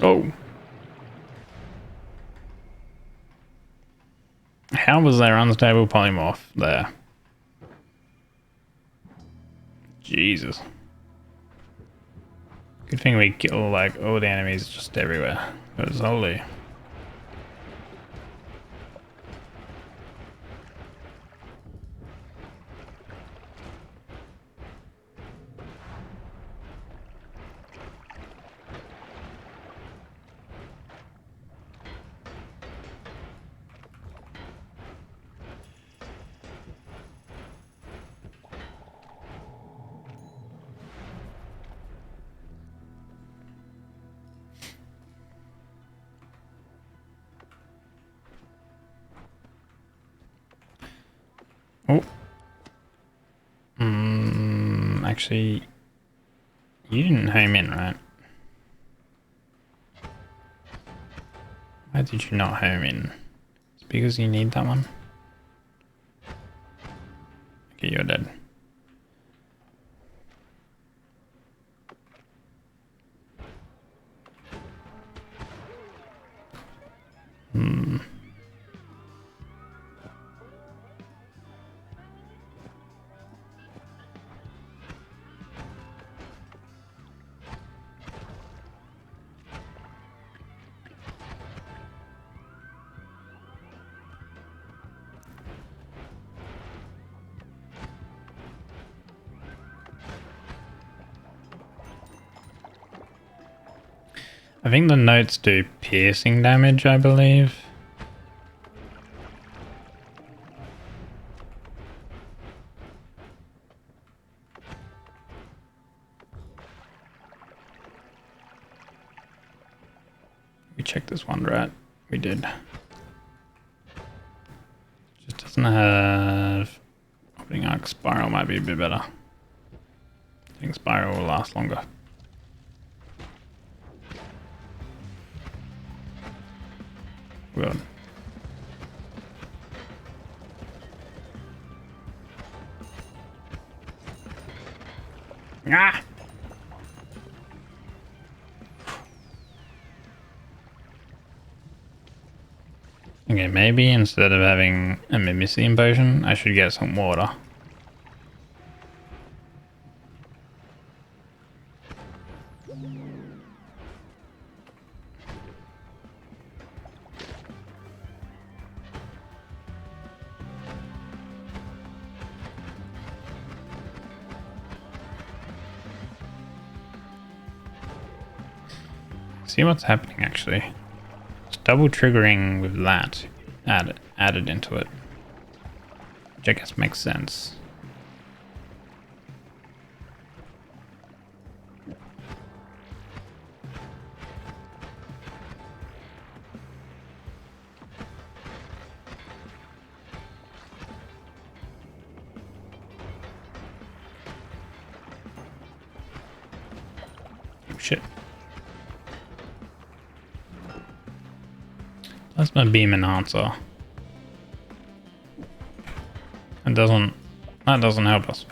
Oh, How was there unstable polymorph there? Jesus. Good thing we kill like all the enemies just everywhere. Because holy. Oh. Actually, you didn't home in, right? Why did you not home in? It's because you need that one? Okay, you're dead. I think the notes do piercing damage, I believe. We checked this one, right? We did. Just doesn't have... Opening arc spiral might be a bit better. I think spiral will last longer. Good. Ah! Okay, maybe instead of having a Mimicine potion, I should get some water. See what's happening actually. It's double triggering with that added into it. Which I guess makes sense. Oh, shit. Plasma beam enhancer. That doesn't help us.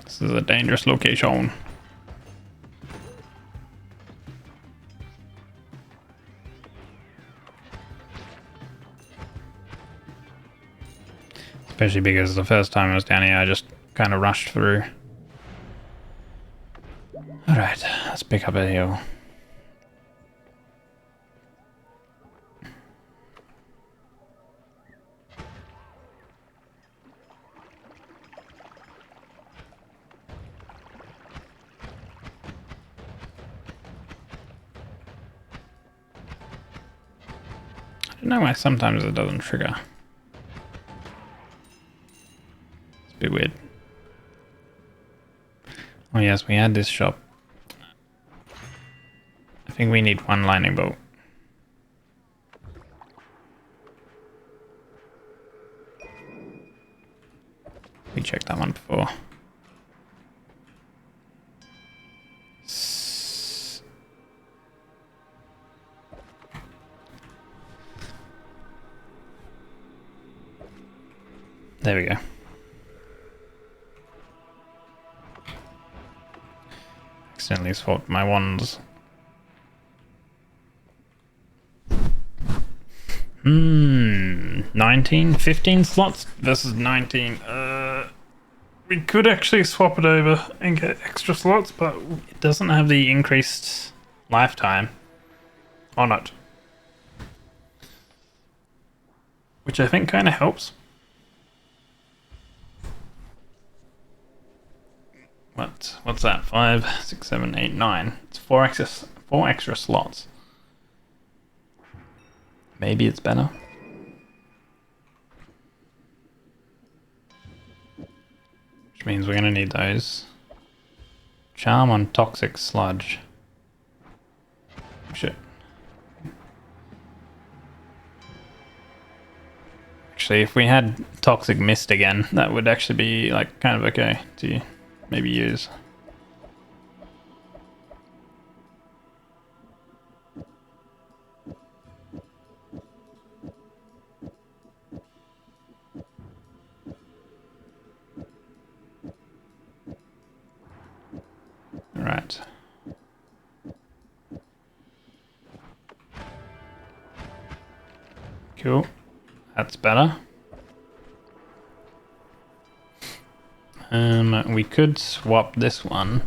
This is a dangerous location. Especially because the first time I was down here, I just kind of rushed through. Alright, let's pick up a hill. I don't know why sometimes it doesn't trigger. It's a bit weird. Oh yes, we had this shop. I think we need one lightning bolt. We checked that one before. There we go. Accidentally swapped my wands. 19, 15 slots versus 19. We could actually swap it over and get extra slots, but it doesn't have the increased lifetime on it. Which I think kind of helps. What's that? 5, 6, 7, 8, 9. It's 4 extra slots. Maybe it's better. Which means we're gonna need those. Charm on Toxic Sludge. Shit. Actually, if we had Toxic Mist again, that would actually be like kind of okay to maybe use. Right. Cool. That's better. We could swap this one.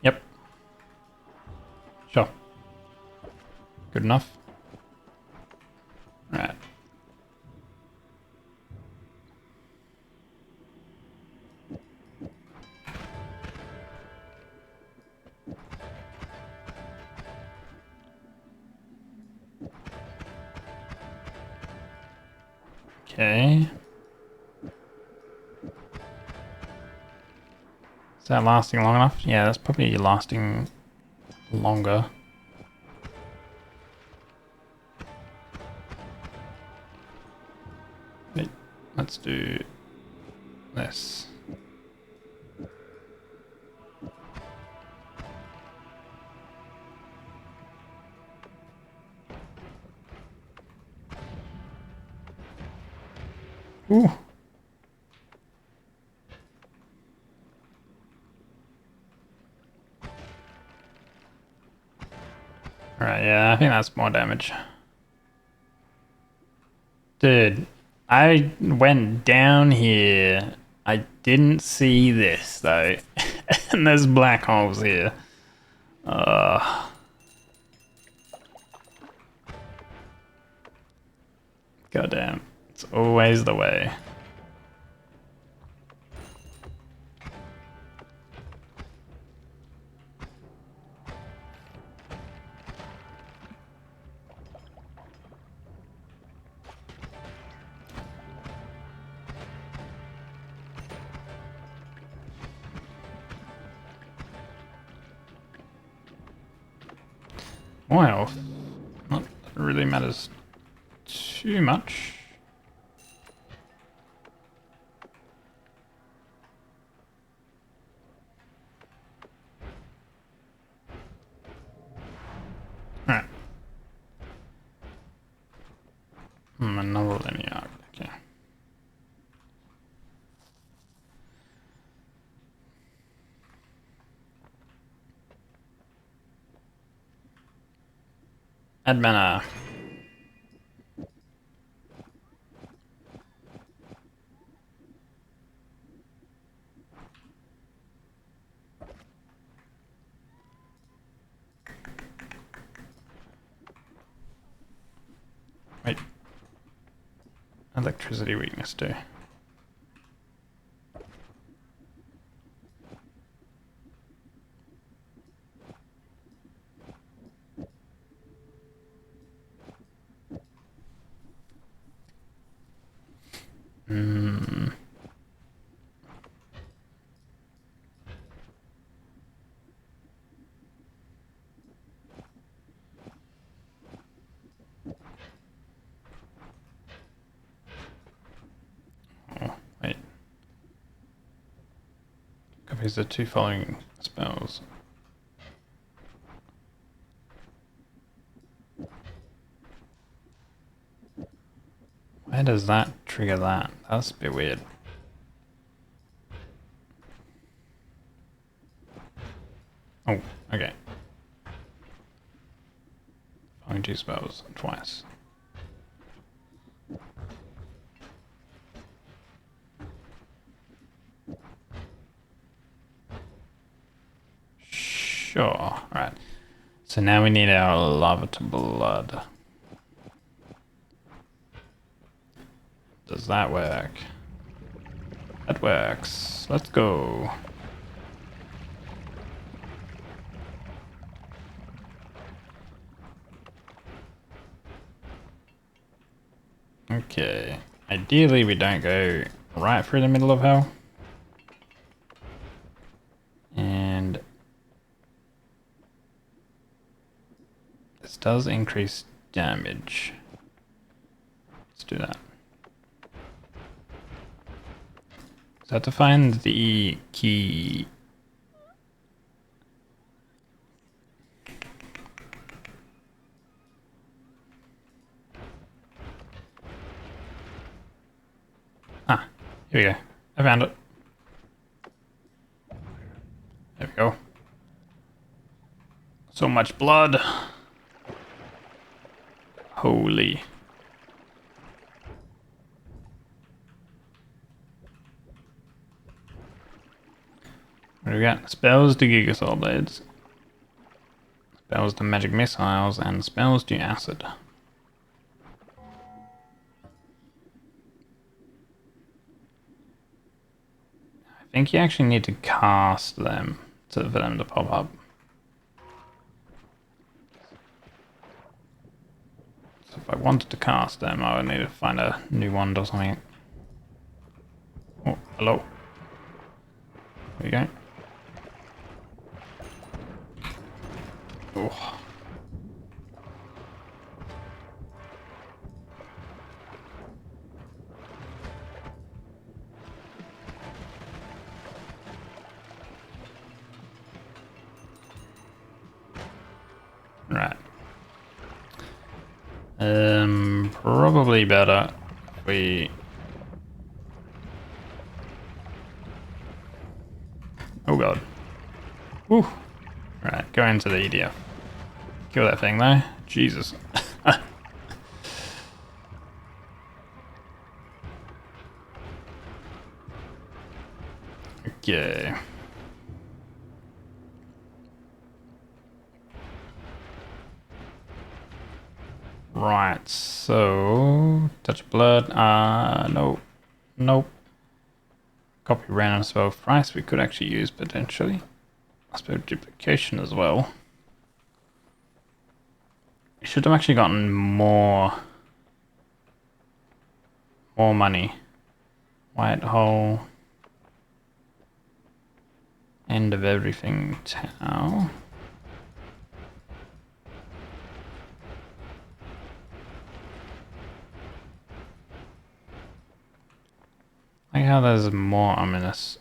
Yep. Sure. Good enough. Right. Okay. Is that lasting long enough? Yeah, that's probably lasting longer. Wait, let's do this. Ooh. Alright, yeah, I think that's more damage. Dude, I went down here. I didn't see this, though. And there's black holes here. Goddamn. It's always the way. More health. Not that really matters too much. Alright. Another linear. Okay. Add mana. Wait. Electricity weakness too. Use the 2 following spells. Why does that trigger that? That's a bit weird. Oh, okay. Following 2 spells twice. Sure. Alright. So now we need our lava to blood. Does that work? That works. Let's go. Okay. Ideally, we don't go right through the middle of hell. And this does increase damage. Let's do that. So I have to find the key. Ah, here we go. I found it. There we go. So much blood. Holy. What do we got? Spells to Gigasoul Blades. Spells to Magic Missiles, and spells to Acid. I think you actually need to cast them for them to pop up. So if I wanted to cast them, I would need to find a new wand or something. Oh, hello. There you go. Oh. Right. Probably better if we... Oh god. Woo. Right, go into the EDF. Kill that thing though. Jesus. Okay. Right, so touch of blood. Nope. Nope. Copy random spell price we could actually use potentially. I suppose duplication as well. We should have actually gotten more money. White hole. End of everything towel. I like how there's more ominous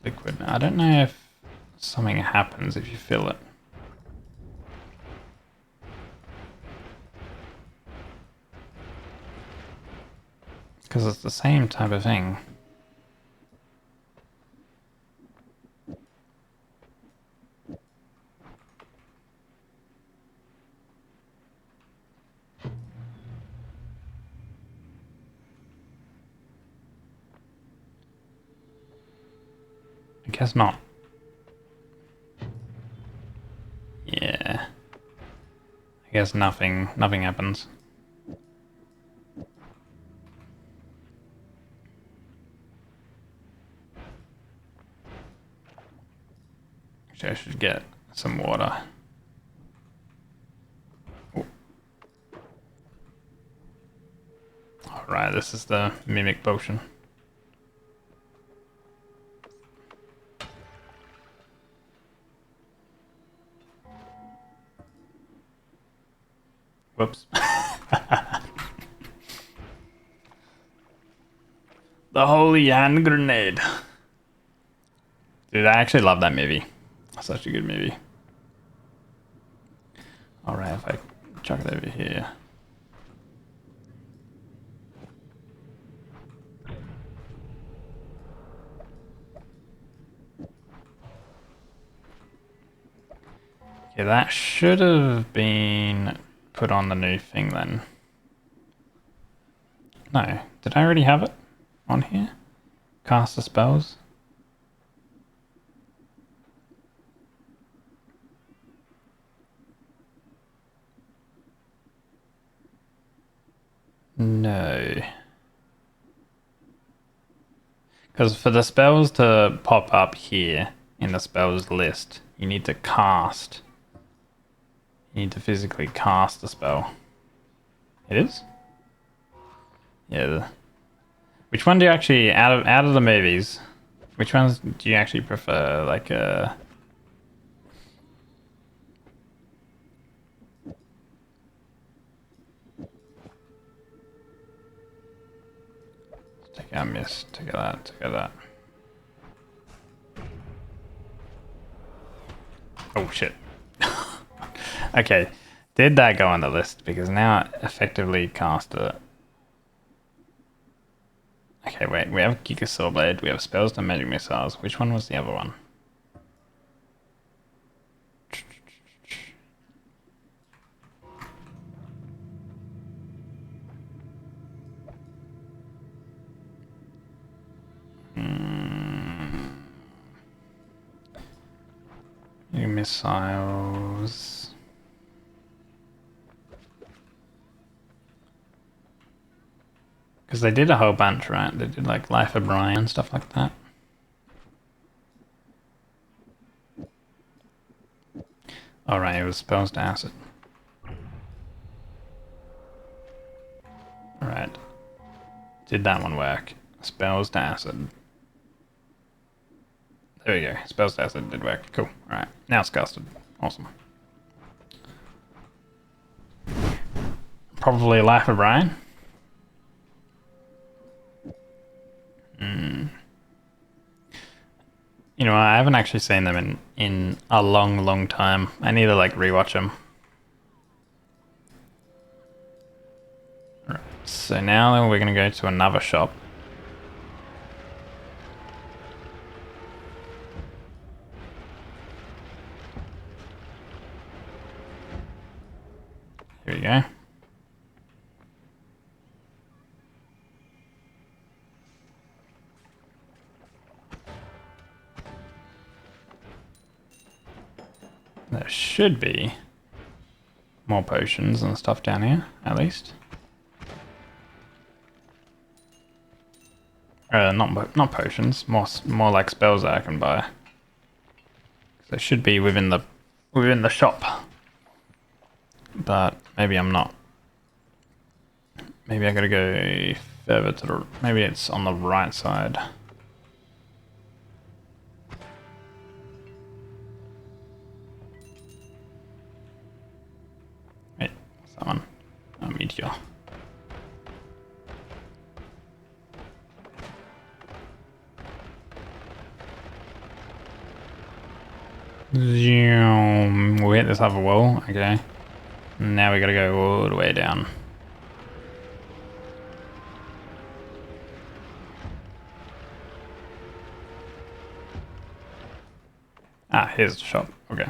liquid. I don't know if something happens if you fill it. Because it's the same type of thing. I guess not. Yeah. I guess nothing happens. Actually, I should get some water. Oh. Alright, this is the mimic potion. Whoops. The holy hand grenade. Dude, I actually love that movie. Such a good movie. Alright, if I chuck it over here. Yeah, that should have been put on the new thing then. No, did I already have it on here? Cast the spells? No. Because for the spells to pop up here in the spells list, you need to cast. You need to physically cast the spell. It is? Yeah. Which one do you actually, out of the movies, which ones do you actually prefer? Like, take out Miss, take out that, take out that. Oh shit. Okay, did that go on the list? Because now it effectively casted it. Okay, wait, we have Giga Sword Blade, we have Spells to Magic Missiles. Which one was the other one? Missiles. Because they did a whole bunch, right? They did like Life of Brian, stuff like that. Alright, it was Spells to Acid. Alright. Did that one work? Spells to Acid. There we go. Spells to Acid did work. Cool. Alright. Now it's casted. Awesome. Probably Life of Brian. You know, I haven't actually seen them in a long time. I need to like rewatch them. Right, so now we're gonna go to another shop. Here we go. There should be more potions and stuff down here, at least. Not potions, more like spells that I can buy. They should be within the shop, but maybe I'm not. Maybe I gotta go further to the. Maybe it's on the right side. Wait, what's that one? Oh, meteor. Zoom. We hit this other wall. Okay. Now we gotta go all the way down. Ah, here's the shop. Okay.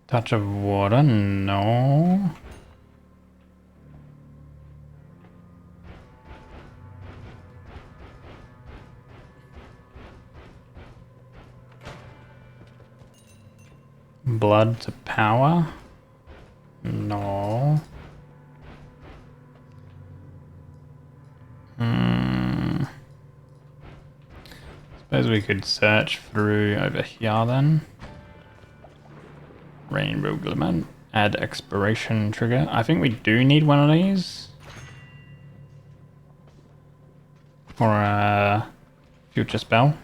Touch of water? No. Blood to power? No. Suppose we could search through over here then. Rainbow Glimmer. Add expiration trigger. I think we do need one of these. For future spell.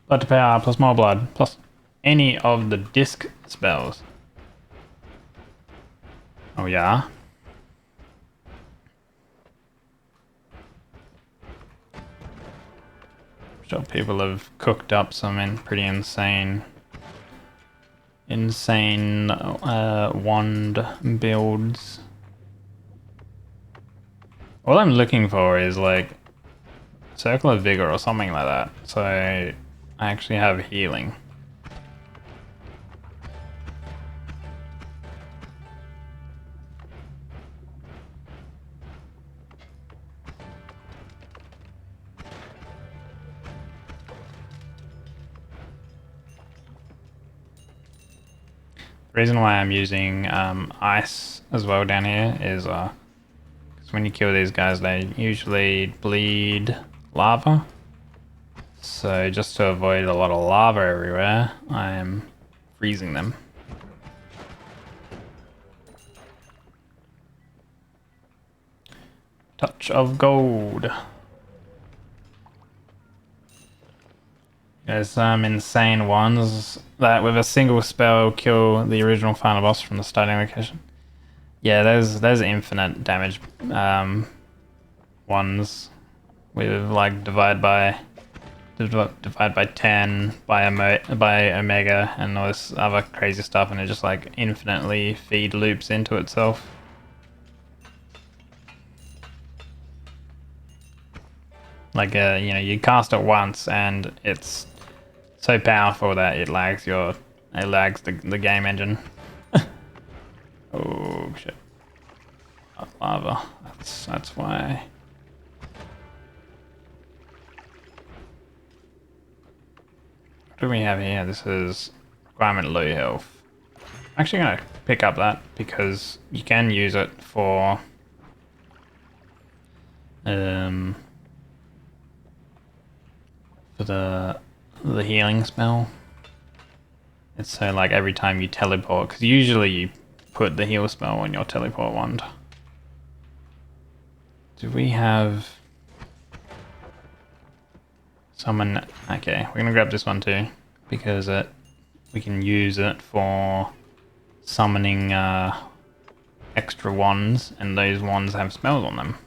Blood to power plus more blood plus any of the disc spells. Oh yeah. I'm sure people have cooked up some pretty insane wand builds. All I'm looking for is like Circle of Vigor or something like that. So I actually have healing. The reason why I'm using ice as well down here is because when you kill these guys, they usually bleed lava. So just to avoid a lot of lava everywhere, I'm freezing them. Touch of gold. There's some insane ones that with a single spell kill the original final boss from the starting location. Yeah, there's infinite damage ones with like divide by 10 by omega and all this other crazy stuff, and it just like infinitely feed loops into itself. Like you know, you cast it once and it's so powerful that it lags the game engine. Oh shit. Lava. That's why. What do we have here? This is requirement low health. I'm actually gonna pick up that because you can use it for the healing spell. It's so like every time you teleport, because usually you put the heal spell on your teleport wand. Do we have someone? Okay, we're gonna grab this one too because we can use it for summoning extra wands, and those wands have spells on them.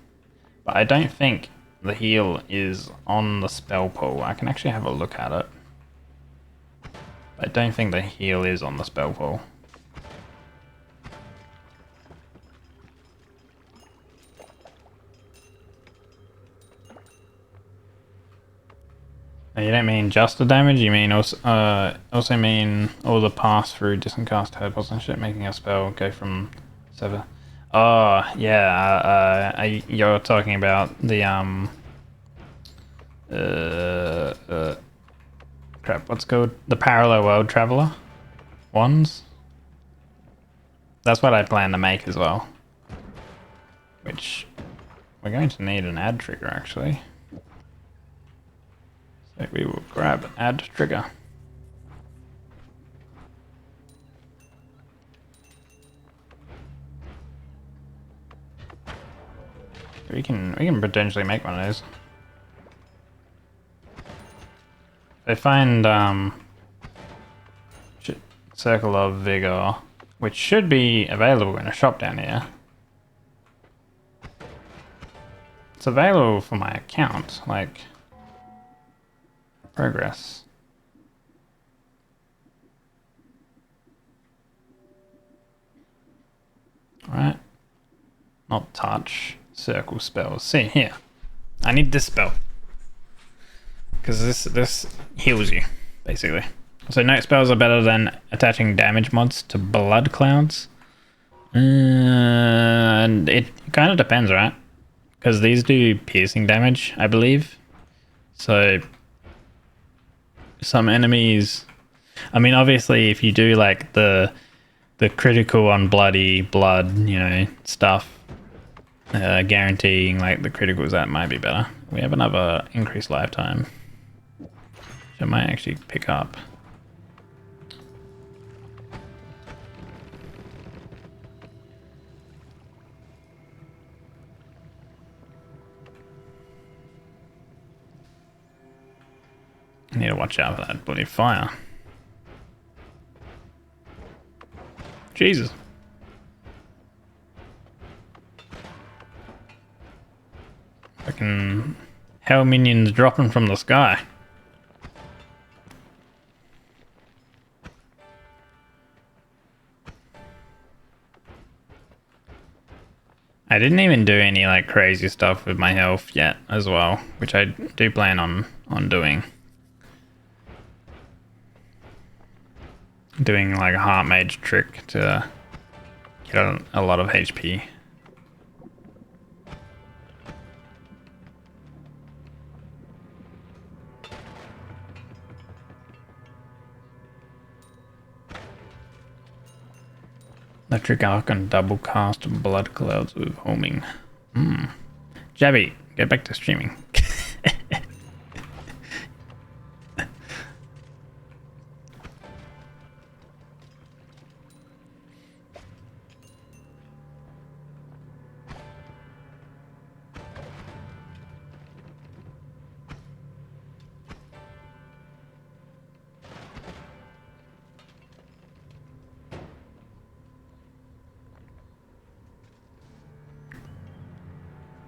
But I don't think the heal is on the spell pool. I can actually have a look at it. I don't think the heal is on the spell pool. Now, you don't mean just the damage, you mean also mean all the pass through distant cast turtles and shit, making a spell go from server. Oh yeah, you're talking about the crap, what's it called? The Parallel World Traveler ones. That's what I plan to make as well. Which we're going to need an add trigger actually. So we will grab add trigger. We can potentially make one of those. I find Circle of Vigor, which should be available in a shop down here. It's available for my account, like progress. Alright. Not touch. Circle spells. See here. I need this spell. Because this heals you, basically. So note spells are better than attaching damage mods to blood clouds. And it kind of depends, right? Because these do piercing damage, I believe. So some enemies... I mean, obviously, if you do like the critical on bloody blood, you know, stuff, guaranteeing like the criticals, that might be better. We have another increased lifetime, which I might actually pick up. I need to watch out for that bloody fire. Jesus. Fucking hell minions dropping from the sky. I didn't even do any like crazy stuff with my health yet as well, which I do plan on doing. Doing like a heart mage trick to get a lot of HP. Electric arc and double cast blood clouds with homing. Jabby, get back to streaming.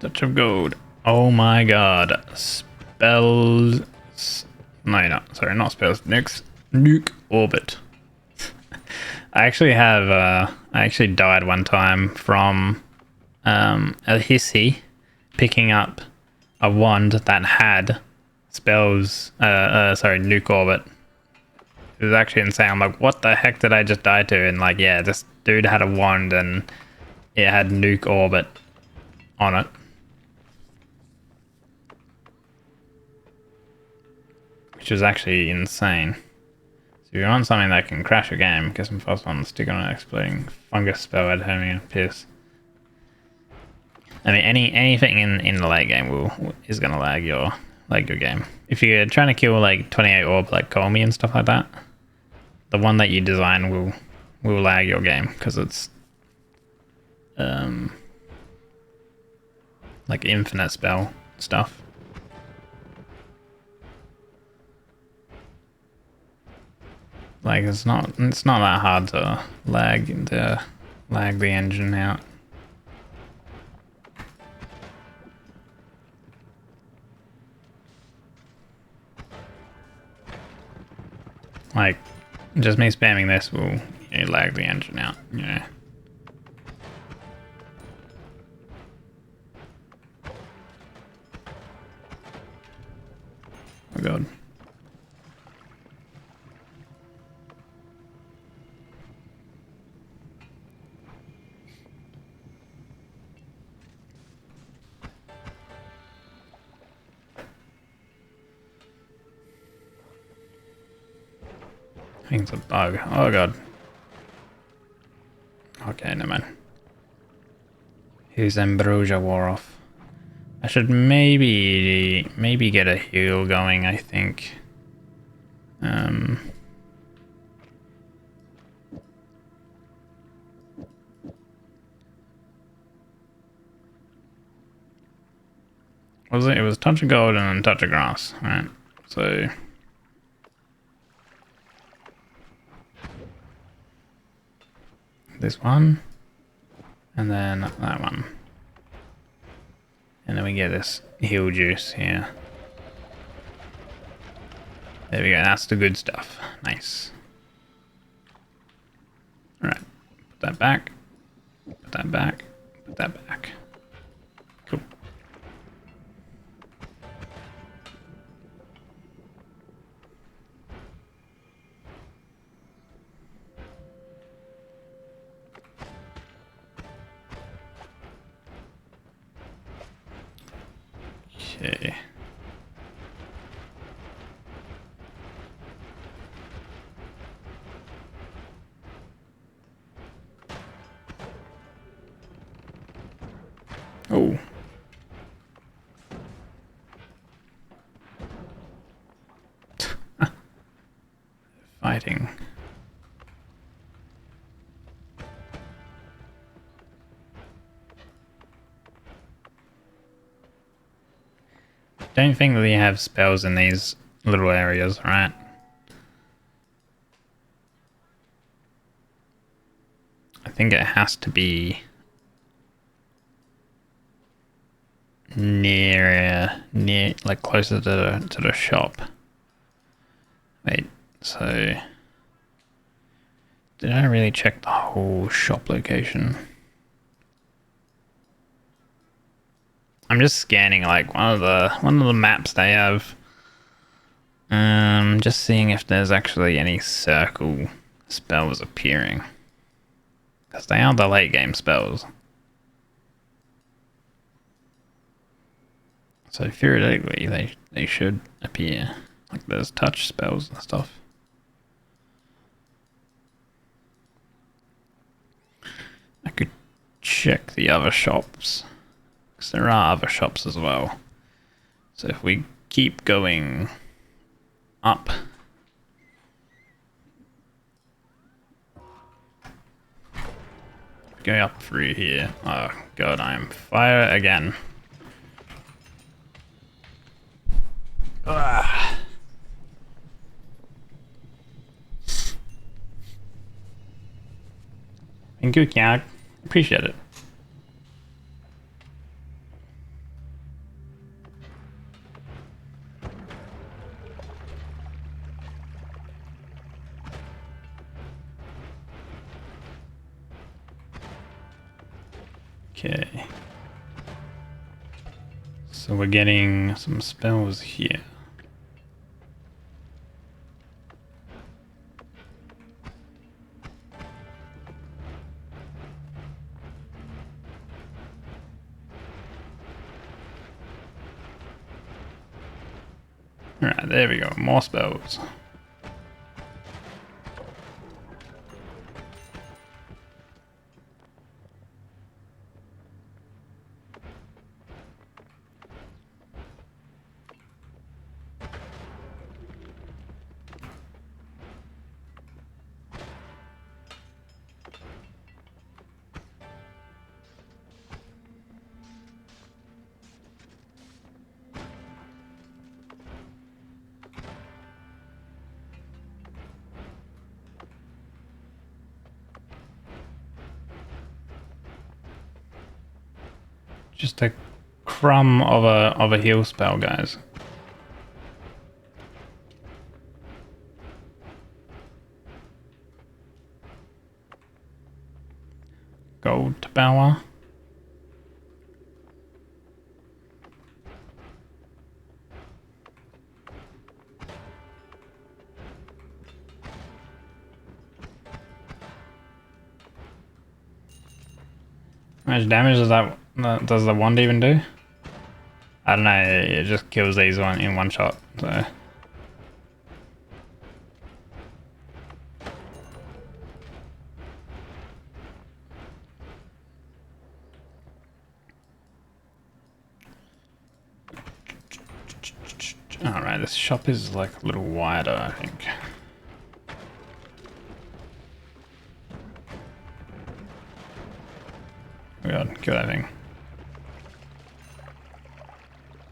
Touch of gold. Oh my god. Spells. No, sorry, not spells. Nuke orbit. I actually have. I actually died one time from a hissy picking up a wand that had spells. Sorry, nuke orbit. It was actually insane. I'm like, what the heck did I just die to? And like, yeah, this dude had a wand and it had nuke orbit on it. Which is actually insane. So if you want something that can crash a game, get some fast on, stick on an exploding fungus spell at homing and pierce. I mean, anything in the late game is gonna lag your game. If you're trying to kill like 28 orb like Colmy and stuff like that, the one that you design will lag your game because it's like infinite spell stuff. Like it's not that hard to lag the engine out. Like just me spamming this will lag the engine out, you know. Oh god. I think it's a bug. Oh god. Okay, never mind. His ambrosia wore off. I should maybe get a heal going, I think. Was it? It was touch of gold and then touch of grass, right? So this one, and then that one, and then we get this heal juice here. There we go. That's the good stuff. Nice. All right, put that back. Put that back. Put that back. Cool. Okay. Oh. Fighting. Don't think that you have spells in these little areas, right? I think it has to be near, like closer to the shop. Wait, so did I really check the whole shop location? I'm just scanning like one of the maps they have. Just seeing if there's actually any circle spells appearing. Because they are the late game spells. So theoretically they should appear. Like there's touch spells and stuff. I could check the other shops. Because there are other shops as well. So if we keep going up. Go up through here. Oh god, I am fire again. Ah. Thank you, Kyak. Appreciate it. Okay. So we're getting some spells here. Alright, there we go. More spells. Just a crumb of a heal spell, guys. Gold power. How much damage does the wand even do? I don't know, it just kills these in one shot, so. Alright, this shop is like a little wider, I think. Oh god, kill that thing.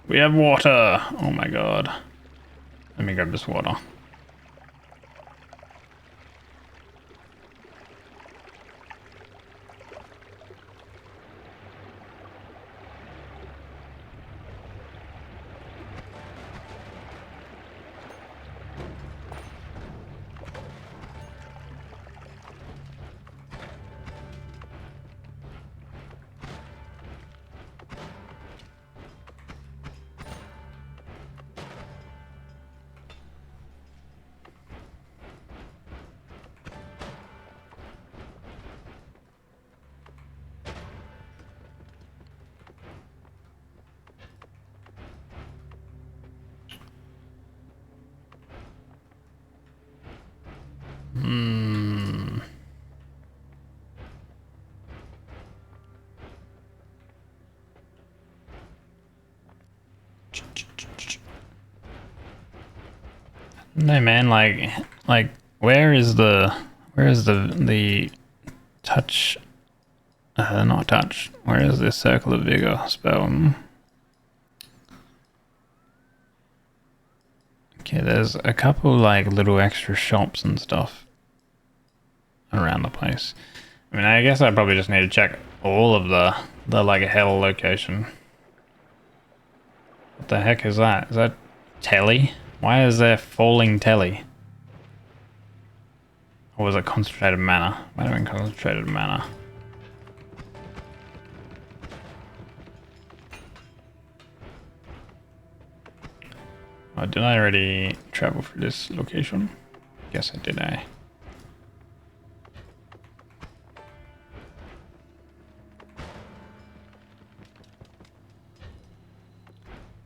We have water! Oh my god. Let me grab this water. No man, like where is the touch? Not touch. Where is this circle of vigor spell? Okay, there's a couple like little extra shops and stuff around the place. I mean, I guess I probably just need to check all of the like hell location. What the heck is that? Is that telly? Why is there falling telly? Or was it concentrated mana? Might have been concentrated mana. Oh, did I already travel through this location? Guess I did, eh?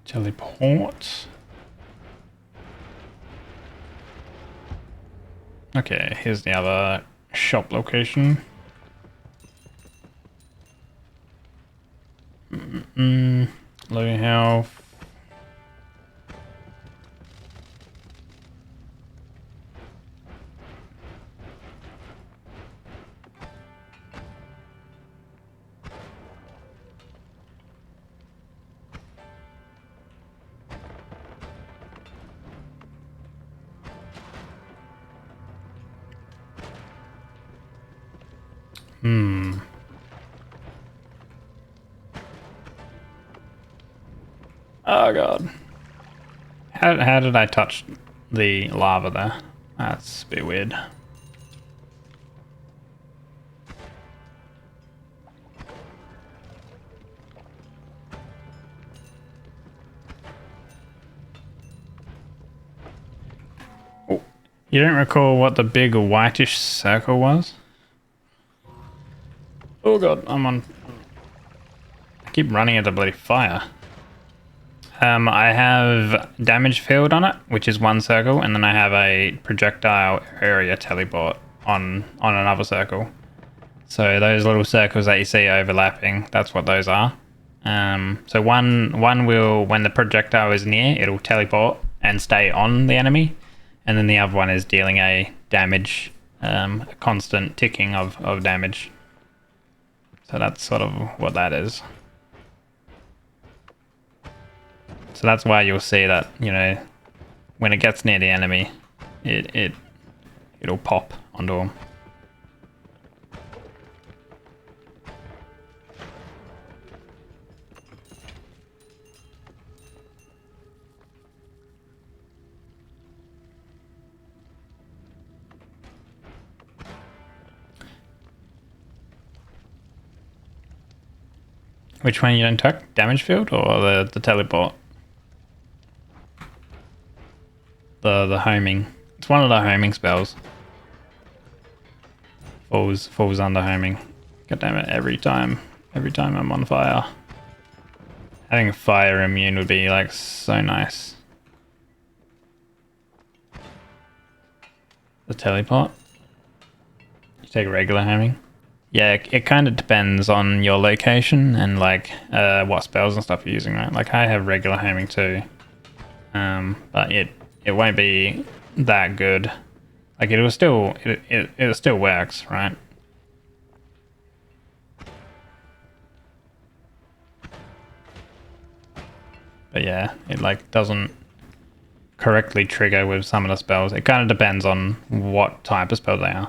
Teleport. Okay, here's the other shop location. Low health. Oh god. How did I touch the lava there? That's a bit weird. Oh. You don't recall what the big whitish circle was? Oh god, I keep running into bloody fire. I have damage field on it, which is one circle, and then I have a projectile area teleport on another circle. So those little circles that you see overlapping, that's what those are. So one will, when the projectile is near, it'll teleport and stay on the enemy, and then the other one is dealing a damage, a constant ticking of damage. So that's sort of what that is. So that's why you'll see that, you know, when it gets near the enemy, it'll pop onto them. Which one you don't tuck? Damage field or the teleport? The homing. It's one of the homing spells. Falls under homing. God damn it, every time I'm on fire. Having a fire immune would be like so nice. The teleport. You take regular homing. Yeah, it kind of depends on your location and like what spells and stuff you're using, right? Like I have regular homing too. But it won't be that good. Like it still works, right? But yeah, it like doesn't correctly trigger with some of the spells. It kind of depends on what type of spell they are.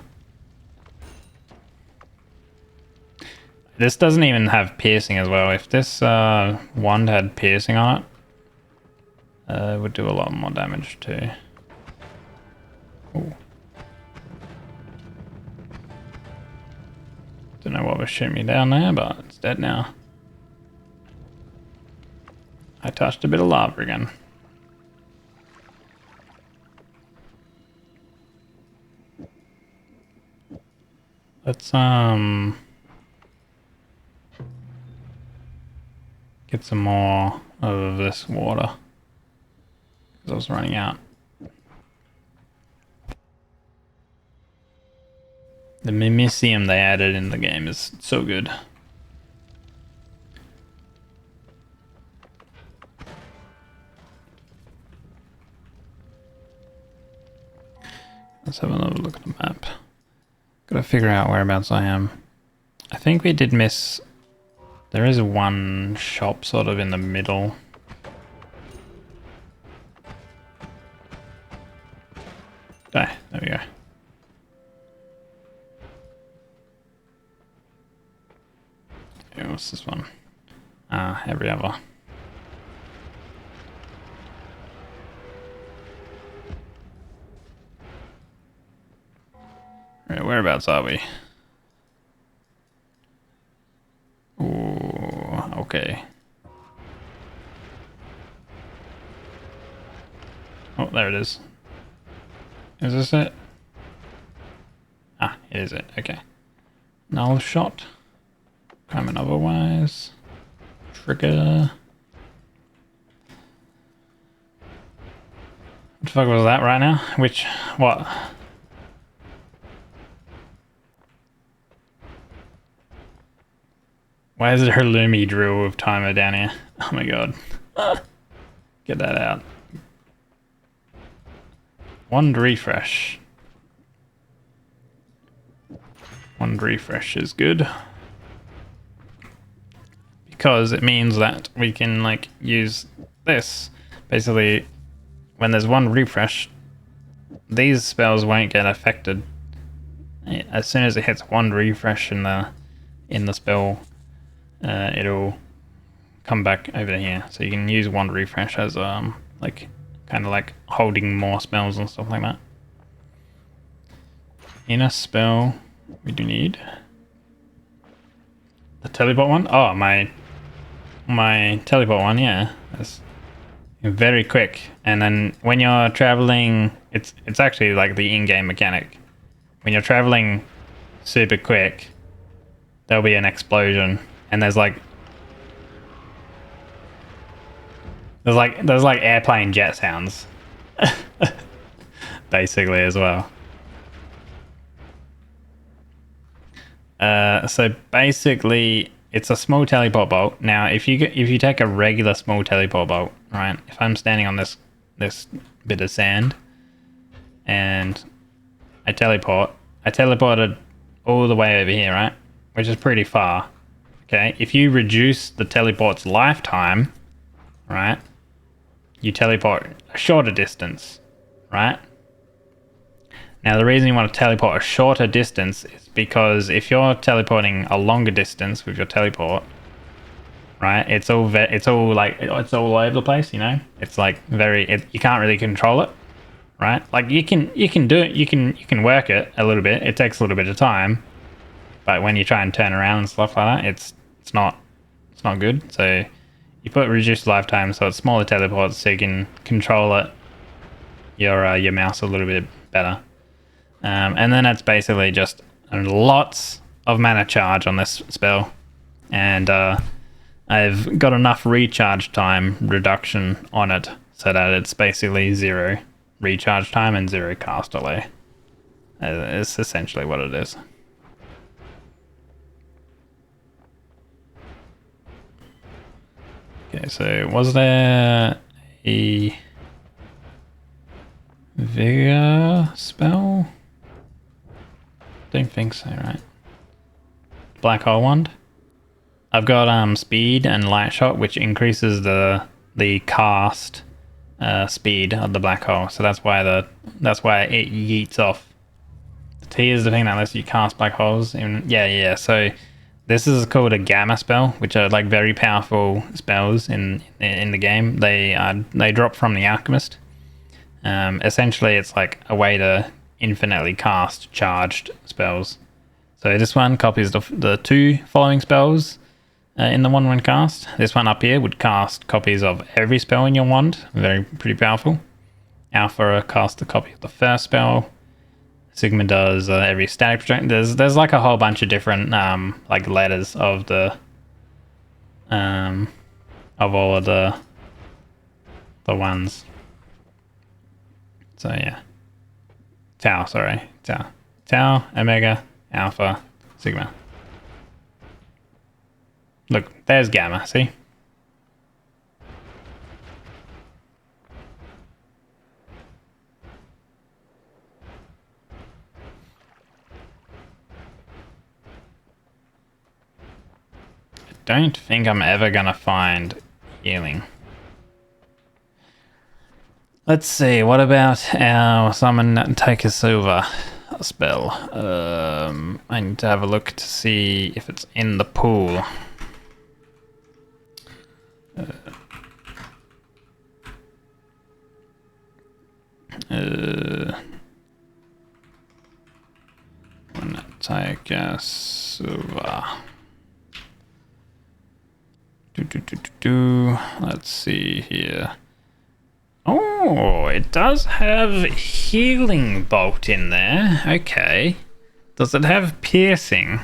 This doesn't even have piercing as well. If this wand had piercing on it, it would do a lot more damage too. Ooh. Don't know what was shooting me down there, but it's dead now. I touched a bit of lava again. Let's get some more of this water, because I was running out. The Mimicium they added in the game is so good. Let's have another look at the map. Gotta figure out whereabouts I am. I think we did miss... There is one shop sort of in the middle. There we go. Okay, what's this one? Every other. Right, whereabouts are we? Ooh, okay. Oh, there it is. Is this it? Ah, it is it. Okay. Null shot. Coming otherwise. Trigger. What the fuck was that right now? Which... what? Why is there a Lumi drill with timer down here? Oh my god. Get that out. Wand refresh. Wand refresh is good. Because it means that we can like use this. Basically, when there's one refresh, these spells won't get affected. As soon as it hits one refresh in the spell, it'll come back over here. So you can use one refresh as like kind of like holding more spells and stuff like that. In a spell, we do need the teleport one. Oh, my teleport one, yeah. That's very quick. And then when you're traveling, it's actually like the in-game mechanic. When you're traveling super quick, there'll be an explosion, and there's like airplane jet sounds, basically as well. So basically, it's a small teleport bolt. Now, if you take a regular small teleport bolt, right? If I'm standing on this bit of sand, and I teleported all the way over here, right? Which is pretty far. Okay, if you reduce the teleport's lifetime, right? You teleport a shorter distance, right? Now, the reason you want to teleport a shorter distance is because if you're teleporting a longer distance with your teleport, right? It's all over the place, you know. It's like you can't really control it, right? Like you can do it, you can work it a little bit. It takes a little bit of time, but when you try and turn around and stuff like that, it's not good. So you put reduced lifetime, so it's smaller teleports, so you can control it your mouse a little bit better. And then it's basically just lots of mana charge on this spell, and I've got enough recharge time reduction on it so that it's basically 0 recharge time and 0 cast delay. It's essentially what it is. Okay, so was there a vigor spell? Don't think so, right? Black hole wand. I've got speed and light shot, which increases the cast speed of the black hole. So that's why it yeets off. The T is the thing that lets you cast black holes. Yeah. So this is called a gamma spell, which are like very powerful spells in the game. They drop from the alchemist. Essentially, it's like a way to infinitely cast charged spells. So this one copies the 2 following spells in the one cast. This one up here would cast copies of every spell in your wand. Pretty powerful. Alpha casts a copy of the first spell. Sigma does every static project. There's like a whole bunch of different like letters of the of all of the ones. So yeah. Tau, Omega, Alpha, Sigma. Look, there's Gamma, see? don't think I'm ever gonna find healing. Let's see, what about our summon take a silver spell? I need to have a look to see if it's in the pool. Take a silver. Let's see here. Oh, it does have healing bolt in there. Okay. Does it have piercing?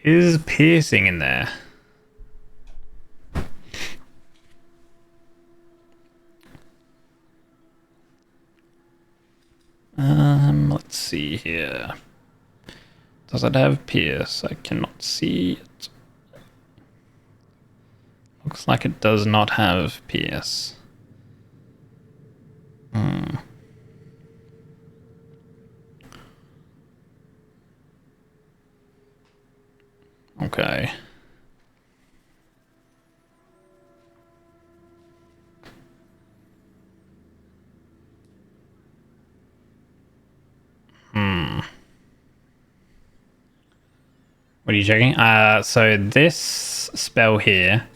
Is piercing in there? Let's see here. Does it have pierce? I cannot see it. Looks like it does not have pierce. Okay. What are you checking? So this spell here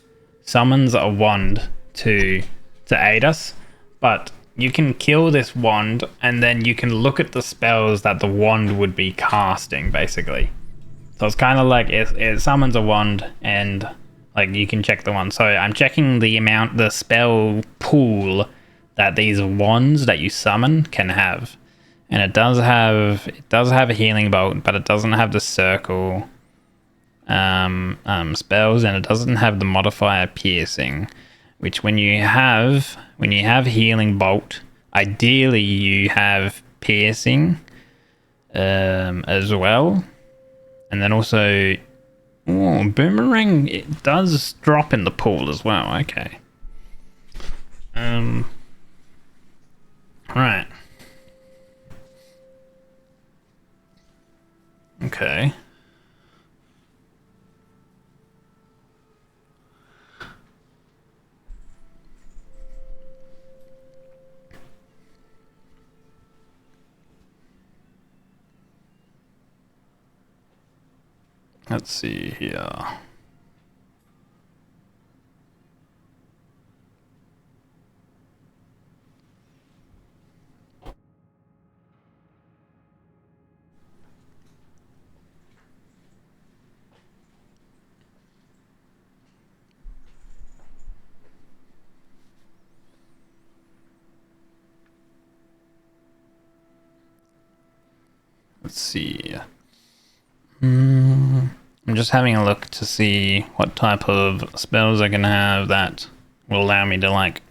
summons a wand to aid us, but you can kill this wand and then you can look at the spells that the wand would be casting, basically. So it's kind of like it summons a wand and like you can check the one. So I'm checking the spell pool that these wands that you summon can have. And it does have a healing bolt, but it doesn't have the circle spells, and it doesn't have the modifier piercing, which when you have healing bolt, ideally you have piercing as well. And then also boomerang, it does drop in the pool as well. Okay. Right. Okay. Let's see here. Let's see. I'm just having a look to see what type of spells I can have that will allow me to like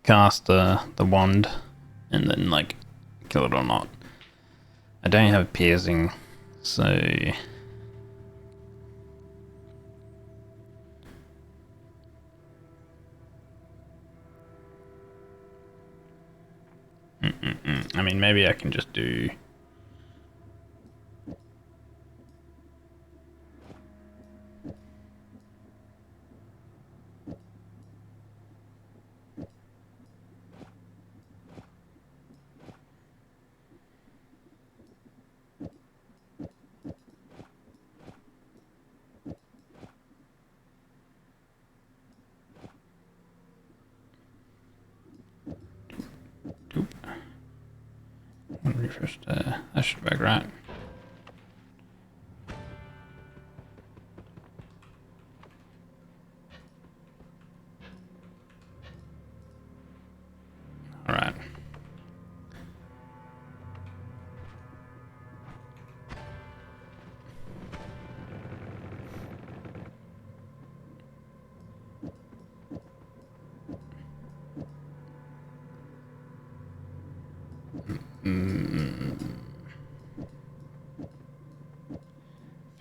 cast the wand and then like kill it or not. I don't have piercing, so I mean, maybe I can just do. Refresh there. That should work, right? All right.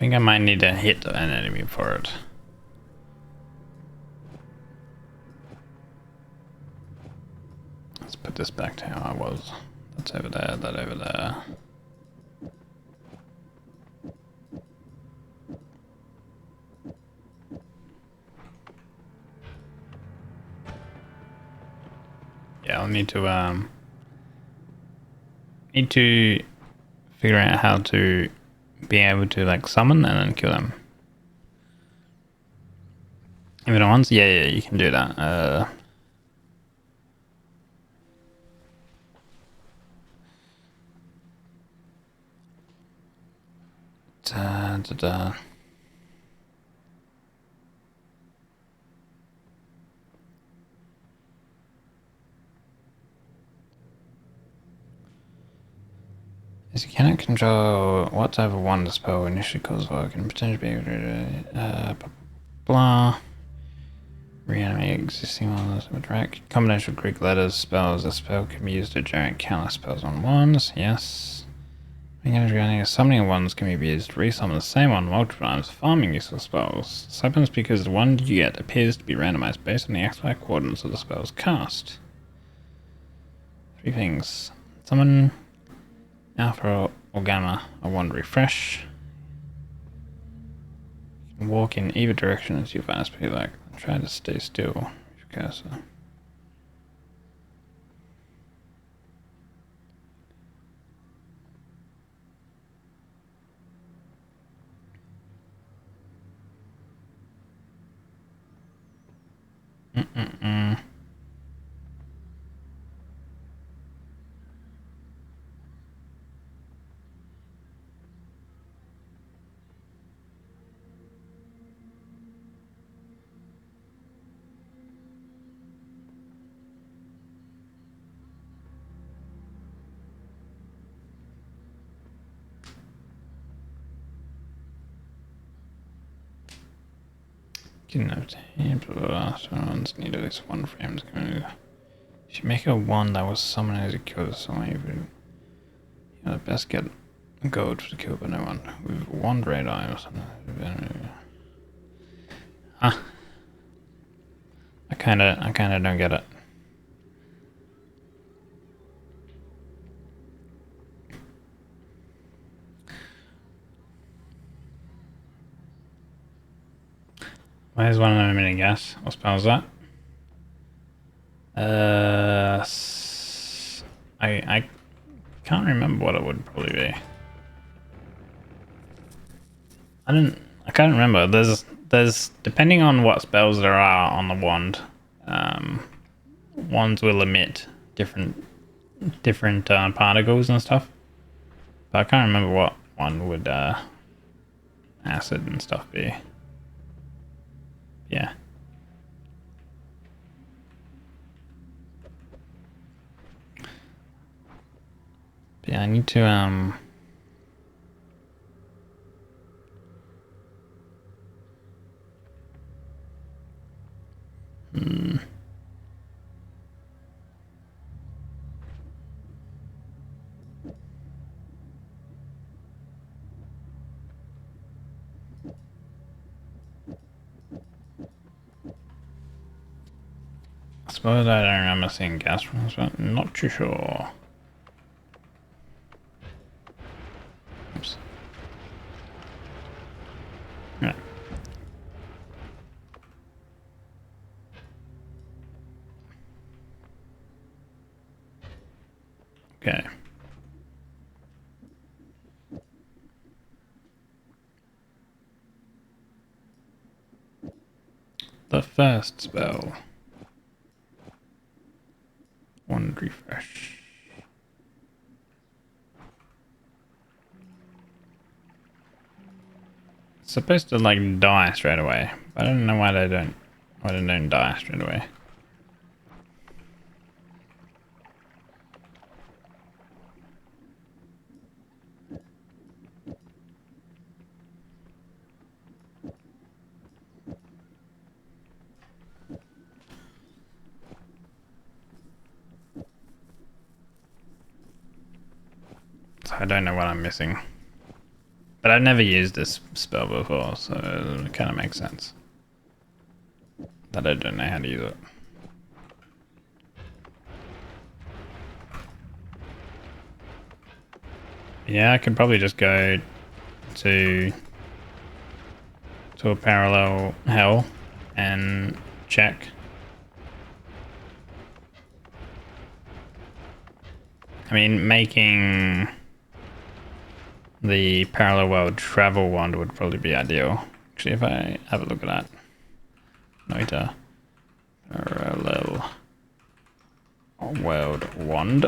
I think I might need to hit an enemy for it. Let's put this back to how I was. That's over there, that over there. need to figure out how to be able to like summon and then kill them. Even at once? Yeah, you can do that. Da, da, da. Is you cannot control what type of wonder spell initially causes work and potentially be blah. Reanimate existing ones with direct combination of Greek letters spells. A spell can be used to generate counter spells on ones. Yes. Summoning ones can be used to resummon the same one multiple times, farming useful spells. This happens because the one you get appears to be randomized based on the XY coordinates of the spell's cast. 3 things. Summon Alpha or Gamma, a wand refresh. You can walk in either direction as you find a speed like. Try to stay still with your cursor. Getting up to hand, someone's need at least one frame. You should make a wand that was summoned as a kill someone. You know, best get a gold to kill, but no one with wand radar or something. Ah, I kinda don't get it. Where's one in a minute, guess? What spell is that? I can't remember what it would probably be. I can't remember. There's depending on what spells there are on the wand, wands will emit different particles and stuff. But I can't remember what one would acid and stuff be. Yeah. But yeah, I need to I suppose I don't remember seeing gas runs, but not too sure. Oops. Right. Okay. The first spell. Wand refresh. It's supposed to like die straight away, but I don't know why they don't die straight away. So I don't know what I'm missing. But I've never used this spell before, so it kind of makes sense that I don't know how to use it. Yeah, I could probably just go to a parallel hell and check. I mean, making the parallel world travel wand would probably be ideal. Actually, if I have a look at that. Noita. Parallel world wand.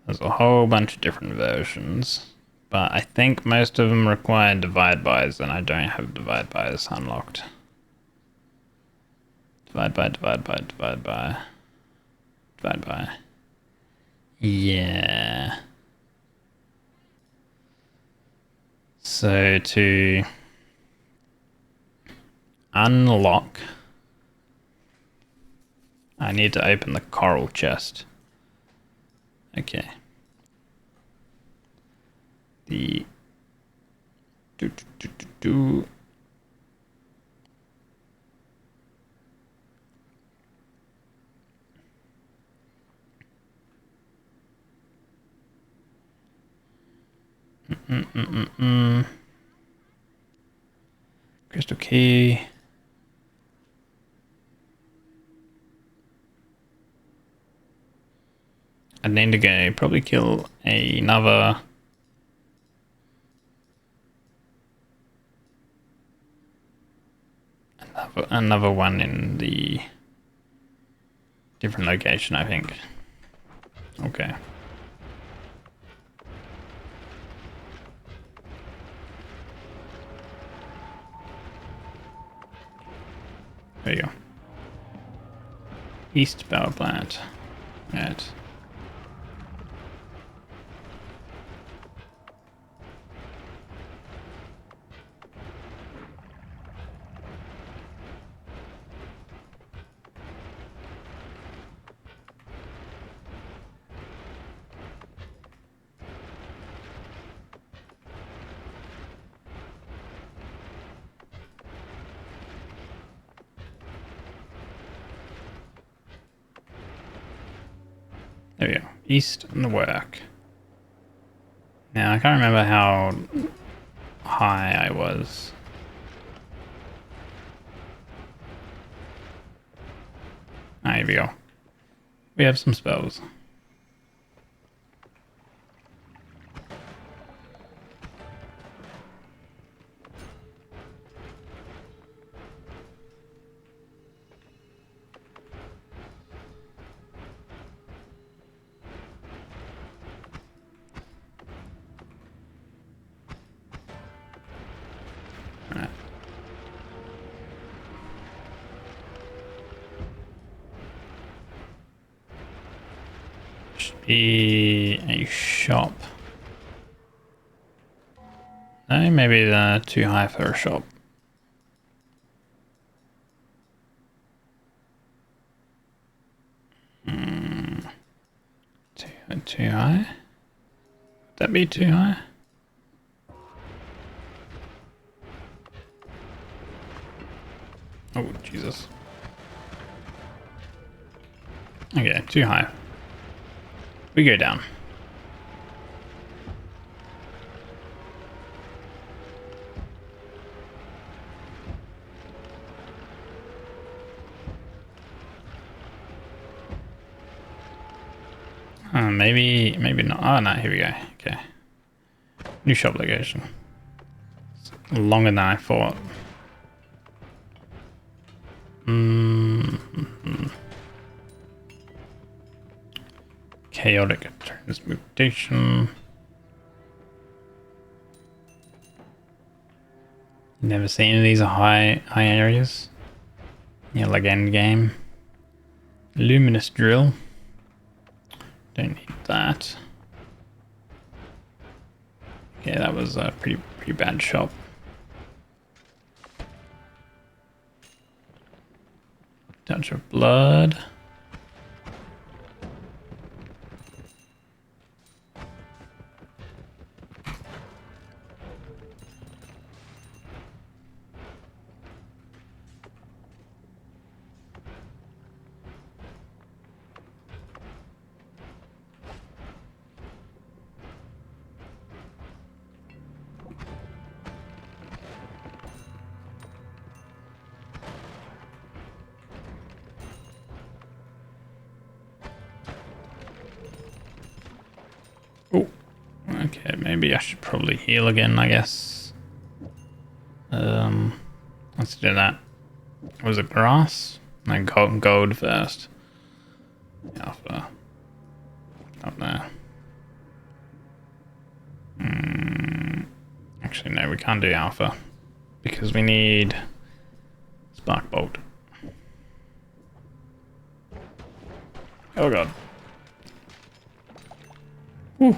There's a whole bunch of different versions, but I think most of them require divide bys, and I don't have divide bys unlocked. Divide by, divide by, divide by, divide by. Yeah. So to unlock, I need to open the coral chest. Okay. The do. Crystal key. I need to go probably kill another one in the different location, I think. Okay. There you go. East power plant. Right. There we go. East and the work. Now, I can't remember how high I was. Ah, here we go. We have some spells. Alright. Should be a shop. No, maybe they're too high for a shop. Too high? Would that be too high? Oh, Jesus. Okay, too high. We go down. Maybe not. Oh no, here we go. Okay. New shop location. It's longer than I thought. Chaotic transmutation. Never seen these high areas. Yeah, like end game. Luminous drill. Don't need that. Yeah, that was a pretty bad shop. Touch of blood. Oh, okay, maybe I should probably heal again, I guess. Let's do that. Was it grass? No, gold first. Alpha. Up there. Actually, no, we can't do alpha. Because we need spark bolt. Oh god. Whew.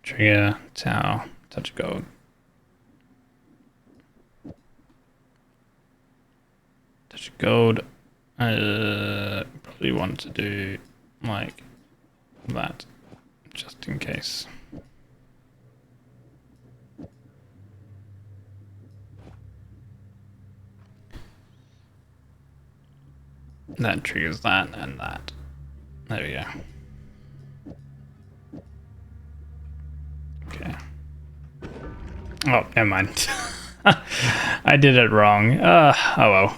Trigger, towel, touch gold. Touch gold. Probably want to do like that, just in case. That triggers that and that. There we go. Okay. Oh, never mind. I did it wrong. Oh well.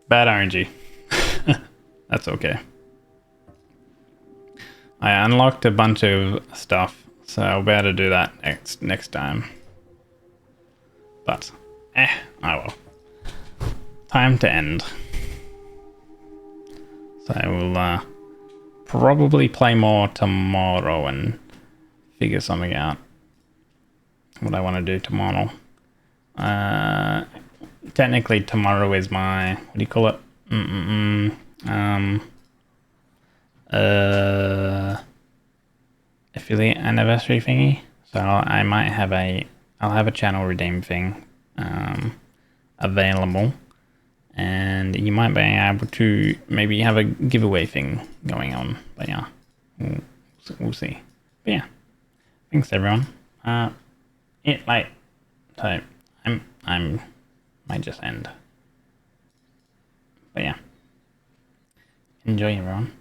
Bad RNG. That's okay. I unlocked a bunch of stuff, so I'll be able to do that next time. But, oh well. Time to end. So I will probably play more tomorrow and figure something out. What I want to do tomorrow. Technically tomorrow is my, what do you call it? Affiliate anniversary thingy. So I might have I'll have a channel redeem thing available, and you might be able to maybe have a giveaway thing going on. But yeah, we'll see. But yeah, thanks everyone. It late, so I'm might just end. But yeah, enjoy everyone.